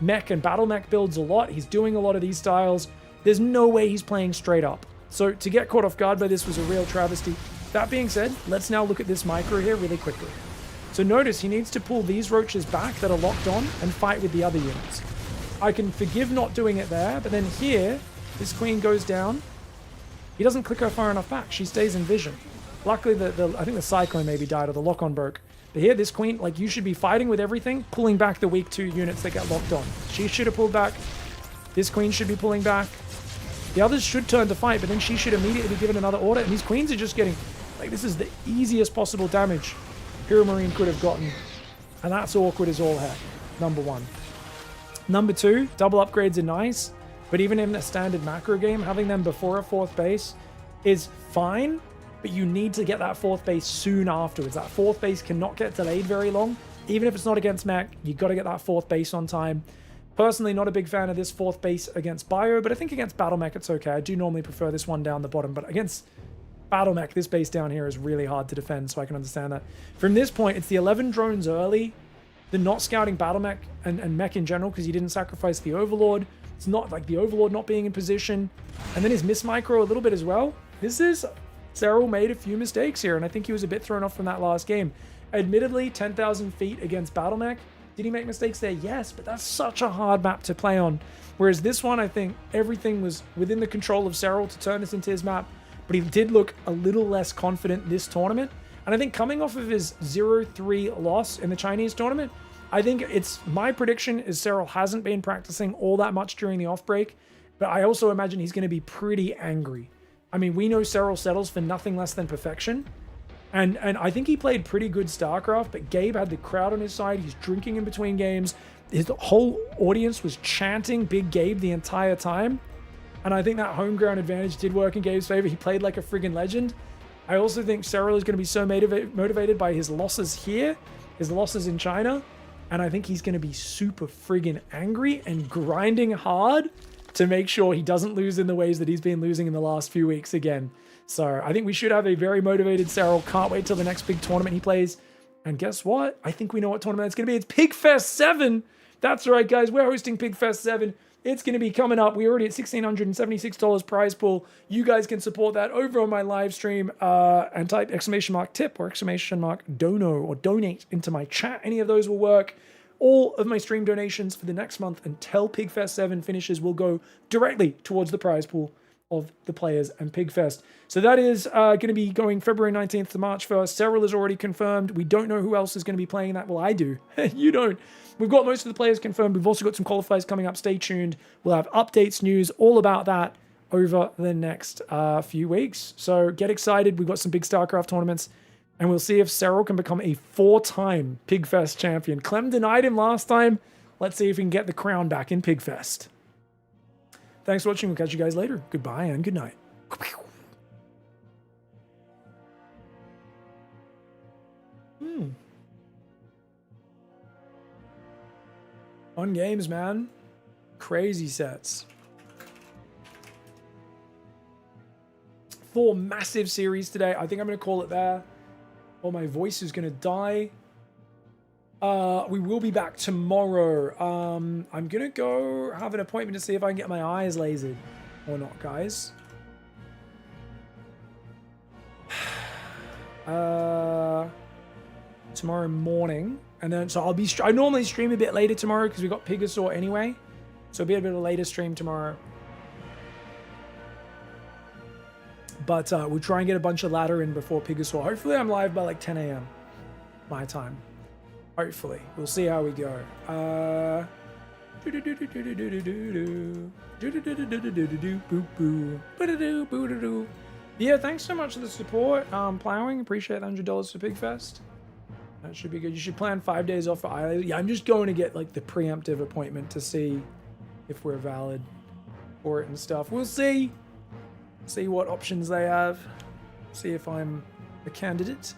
mech and Battle Mech builds a lot. He's doing a lot of these styles. There's no way he's playing straight up. So to get caught off guard by this was a real travesty. That being said, let's now look at this micro here really quickly. So notice he needs to pull these roaches back that are locked on and fight with the other units. I can forgive not doing it there, but then here, this queen goes down. He doesn't click her far enough back. She stays in vision. Luckily, I think the Cyclone maybe died or the lock-on broke. But here, this queen, like, you should be fighting with everything, pulling back the weak 2 units that get locked on. She should have pulled back. This queen should be pulling back. The others should turn to fight, but then she should immediately be given another order. And these queens are just getting, like, this is the easiest possible damage Hero Marine could have gotten. And that's awkward as all heck, number 1. Number 2, double upgrades are nice. But even in a standard macro game, having them before a 4th base is fine, but you need to get that 4th base soon afterwards. That 4th base cannot get delayed very long. Even if it's not against mech, you got to get that 4th base on time. Personally, not a big fan of this 4th base against Bio, but I think against Battle Mech it's okay. I do normally prefer this one down the bottom, but against Battle Mech, this base down here is really hard to defend, so I can understand that. From this point, it's the 11 drones early, the not scouting Battle Mech and mech in general because he didn't sacrifice the Overlord. It's not like the Overlord not being in position. And then his miss micro a little bit as well. SERRAL made a few mistakes here, and I think he was a bit thrown off from that last game. Admittedly, 10,000 feet against Battle Mech. Did he make mistakes there? Yes, but that's such a hard map to play on. Whereas this one, I think everything was within the control of SERRAL to turn this into his map, but he did look a little less confident this tournament. And I think coming off of his 0-3 loss in the Chinese tournament, I think my prediction is SERRAL hasn't been practicing all that much during the off break, but I also imagine he's going to be pretty angry. I mean, we know SERRAL settles for nothing less than perfection, and I think he played pretty good StarCraft, but Gabe had the crowd on his side. He's drinking in between games. His whole audience was chanting Big Gabe the entire time, and I think that home ground advantage did work in Gabe's favor. He played like a friggin' legend. I also think SERRAL is going to be so motivated by his losses here, his losses in China, and I think he's going to be super friggin' angry and grinding hard to make sure he doesn't lose in the ways that he's been losing in the last few weeks again. So I think we should have a very motivated SERRAL. Can't wait till the next big tournament he plays. And guess what? I think we know what tournament it's going to be. It's Pigfest 7. That's right, guys. We're hosting Pigfest 7. It's going to be coming up. We're already at $1,676 prize pool. You guys can support that over on my live stream and type !tip or !dono or donate into my chat. Any of those will work. All of my stream donations for the next month until Pigfest 7 finishes will go directly towards the prize pool. of the players and Pigfest. So that is going to be going February 19th to March 1st. SERRAL is already confirmed. We don't know who else is going to be playing that. Well, I do. You don't. We've got most of the players confirmed. We've also got some qualifiers coming up. Stay tuned. We'll have updates, news, all about that over the next few weeks. So get excited. We've got some big StarCraft tournaments. And we'll see if SERRAL can become a 4-time Pigfest champion. Clem denied him last time. Let's see if we can get the crown back in Pigfest. Thanks for watching. We'll catch you guys later. Goodbye and good night. Fun games, man. Crazy sets. 4 massive series today. I think I'm going to call it there. Or my voice is going to die. We will be back tomorrow. I'm going to go have an appointment to see if I can get my eyes lasered or not, guys. Tomorrow morning. And then, so I normally stream a bit later tomorrow because we got Pigasaur anyway. So it'll be a bit of a later stream tomorrow. But we'll try and get a bunch of ladder in before Pigasaur. Hopefully I'm live by like 10 a.m. my time. Hopefully. We'll see how we go. Yeah, thanks so much for the support. Plowing, appreciate the $100 for Pigfest. That should be good. You should plan 5 days off for Island. Yeah, I'm just going to get like the preemptive appointment to see if we're valid for it and stuff. We'll see. See what options they have. See if I'm a candidate.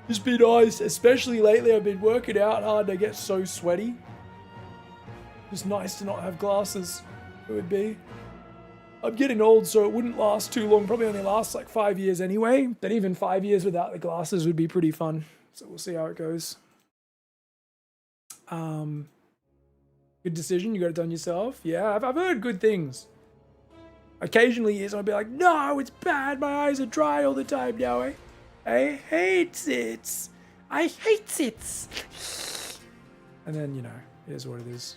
Just be nice, especially lately. I've been working out hard. I get so sweaty. Just nice to not have glasses. It would be. I'm getting old, so it wouldn't last too long. Probably only lasts like 5 years anyway. But even 5 years without the glasses would be pretty fun. So we'll see how it goes. Good decision. You got it done yourself. Yeah, I've heard good things. Occasionally, yes, I'll be like, no, it's bad. My eyes are dry all the time now. I hate it. I hate it. And then, you know, here's what it is.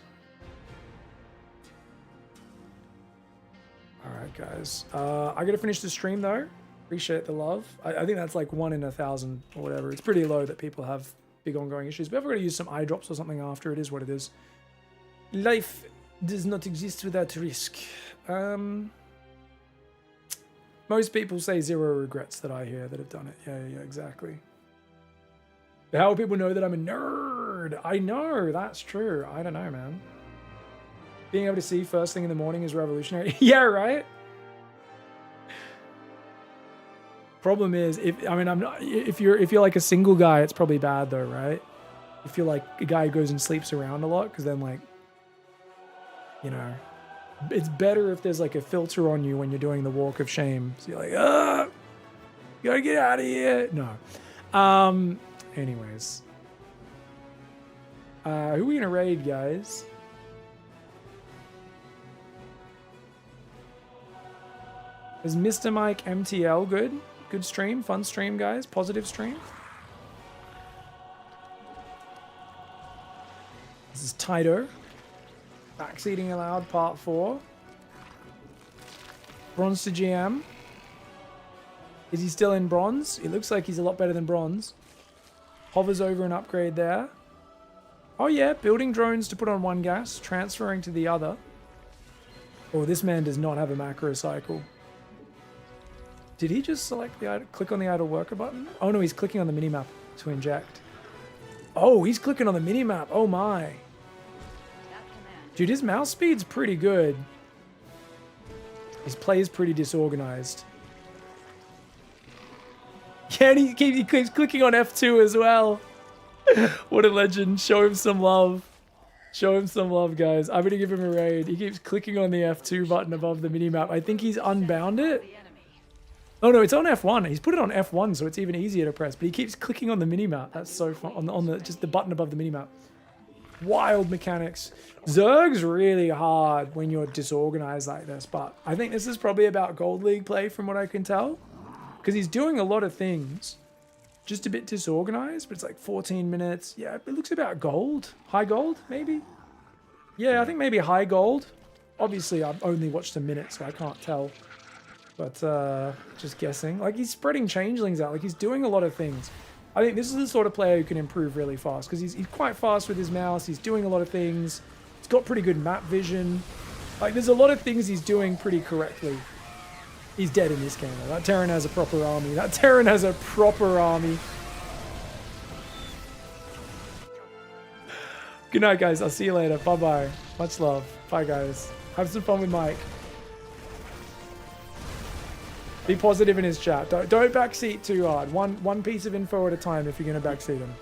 All right, guys. I got to finish the stream, though. Appreciate the love. I think that's like 1 in 1,000 or whatever. It's pretty low that people have big ongoing issues. But if we're going to use some eye drops or something after, it is what it is. Life does not exist without risk. Most people say 0 regrets that I hear that have done it. Yeah, exactly. But how will people know that I'm a nerd? I know, that's true. I don't know, man. Being able to see first thing in the morning is revolutionary. Yeah, right? Problem is, if you're like a single guy, it's probably bad though, right? If you're like a guy who goes and sleeps around a lot, because then like, you know, it's better if there's like a filter on you when you're doing the walk of shame. So you're like, you gotta get out of here. No. Anyways. Who are we gonna raid, guys? Is Mr. Mike MTL good? Good stream, fun stream, guys. Positive stream. This is Tido. Backseating allowed, part 4. Bronze to GM. Is he still in bronze? It looks like he's a lot better than bronze. Hovers over an upgrade there. Oh yeah, building drones to put on one gas, transferring to the other. Oh, this man does not have a macro cycle. Did he just select the idle, click on the idle worker button? Oh no, he's clicking on the minimap to inject. Oh, he's clicking on the minimap. Oh my. Dude, his mouse speed's pretty good. His play is pretty disorganized. Yeah, and he keeps clicking on F2 as well. What a legend. Show him some love. Show him some love, guys. I'm going to give him a raid. He keeps clicking on the F2 button above the minimap. I think he's unbound it. Oh no, it's on F1. He's put it on F1, so it's even easier to press. But he keeps clicking on the minimap. That's so fun. On the just the button above the minimap. Wild mechanics. Zerg's really hard when you're disorganized like this, but I think this is probably about Gold League play from what I can tell. Because he's doing a lot of things. Just a bit disorganized, but it's like 14 minutes. Yeah, it looks about gold. High gold, maybe? Yeah, I think maybe high gold. obviously I've only watched a minute, so I can't tell. But just guessing. Like, he's spreading changelings out. Like, he's doing a lot of things. I think this is the sort of player who can improve really fast, because he's quite fast with his mouse. He's doing a lot of things. He's got pretty good map vision. Like, there's a lot of things he's doing pretty correctly. He's dead in this game, though. That Terran has a proper army. That Terran has a proper army. Good night, guys. I'll see you later. Bye-bye. Much love. Bye, guys. Have some fun with Mike. Be positive in his chat. Don't backseat too hard. One piece of info at a time if you're going to backseat him.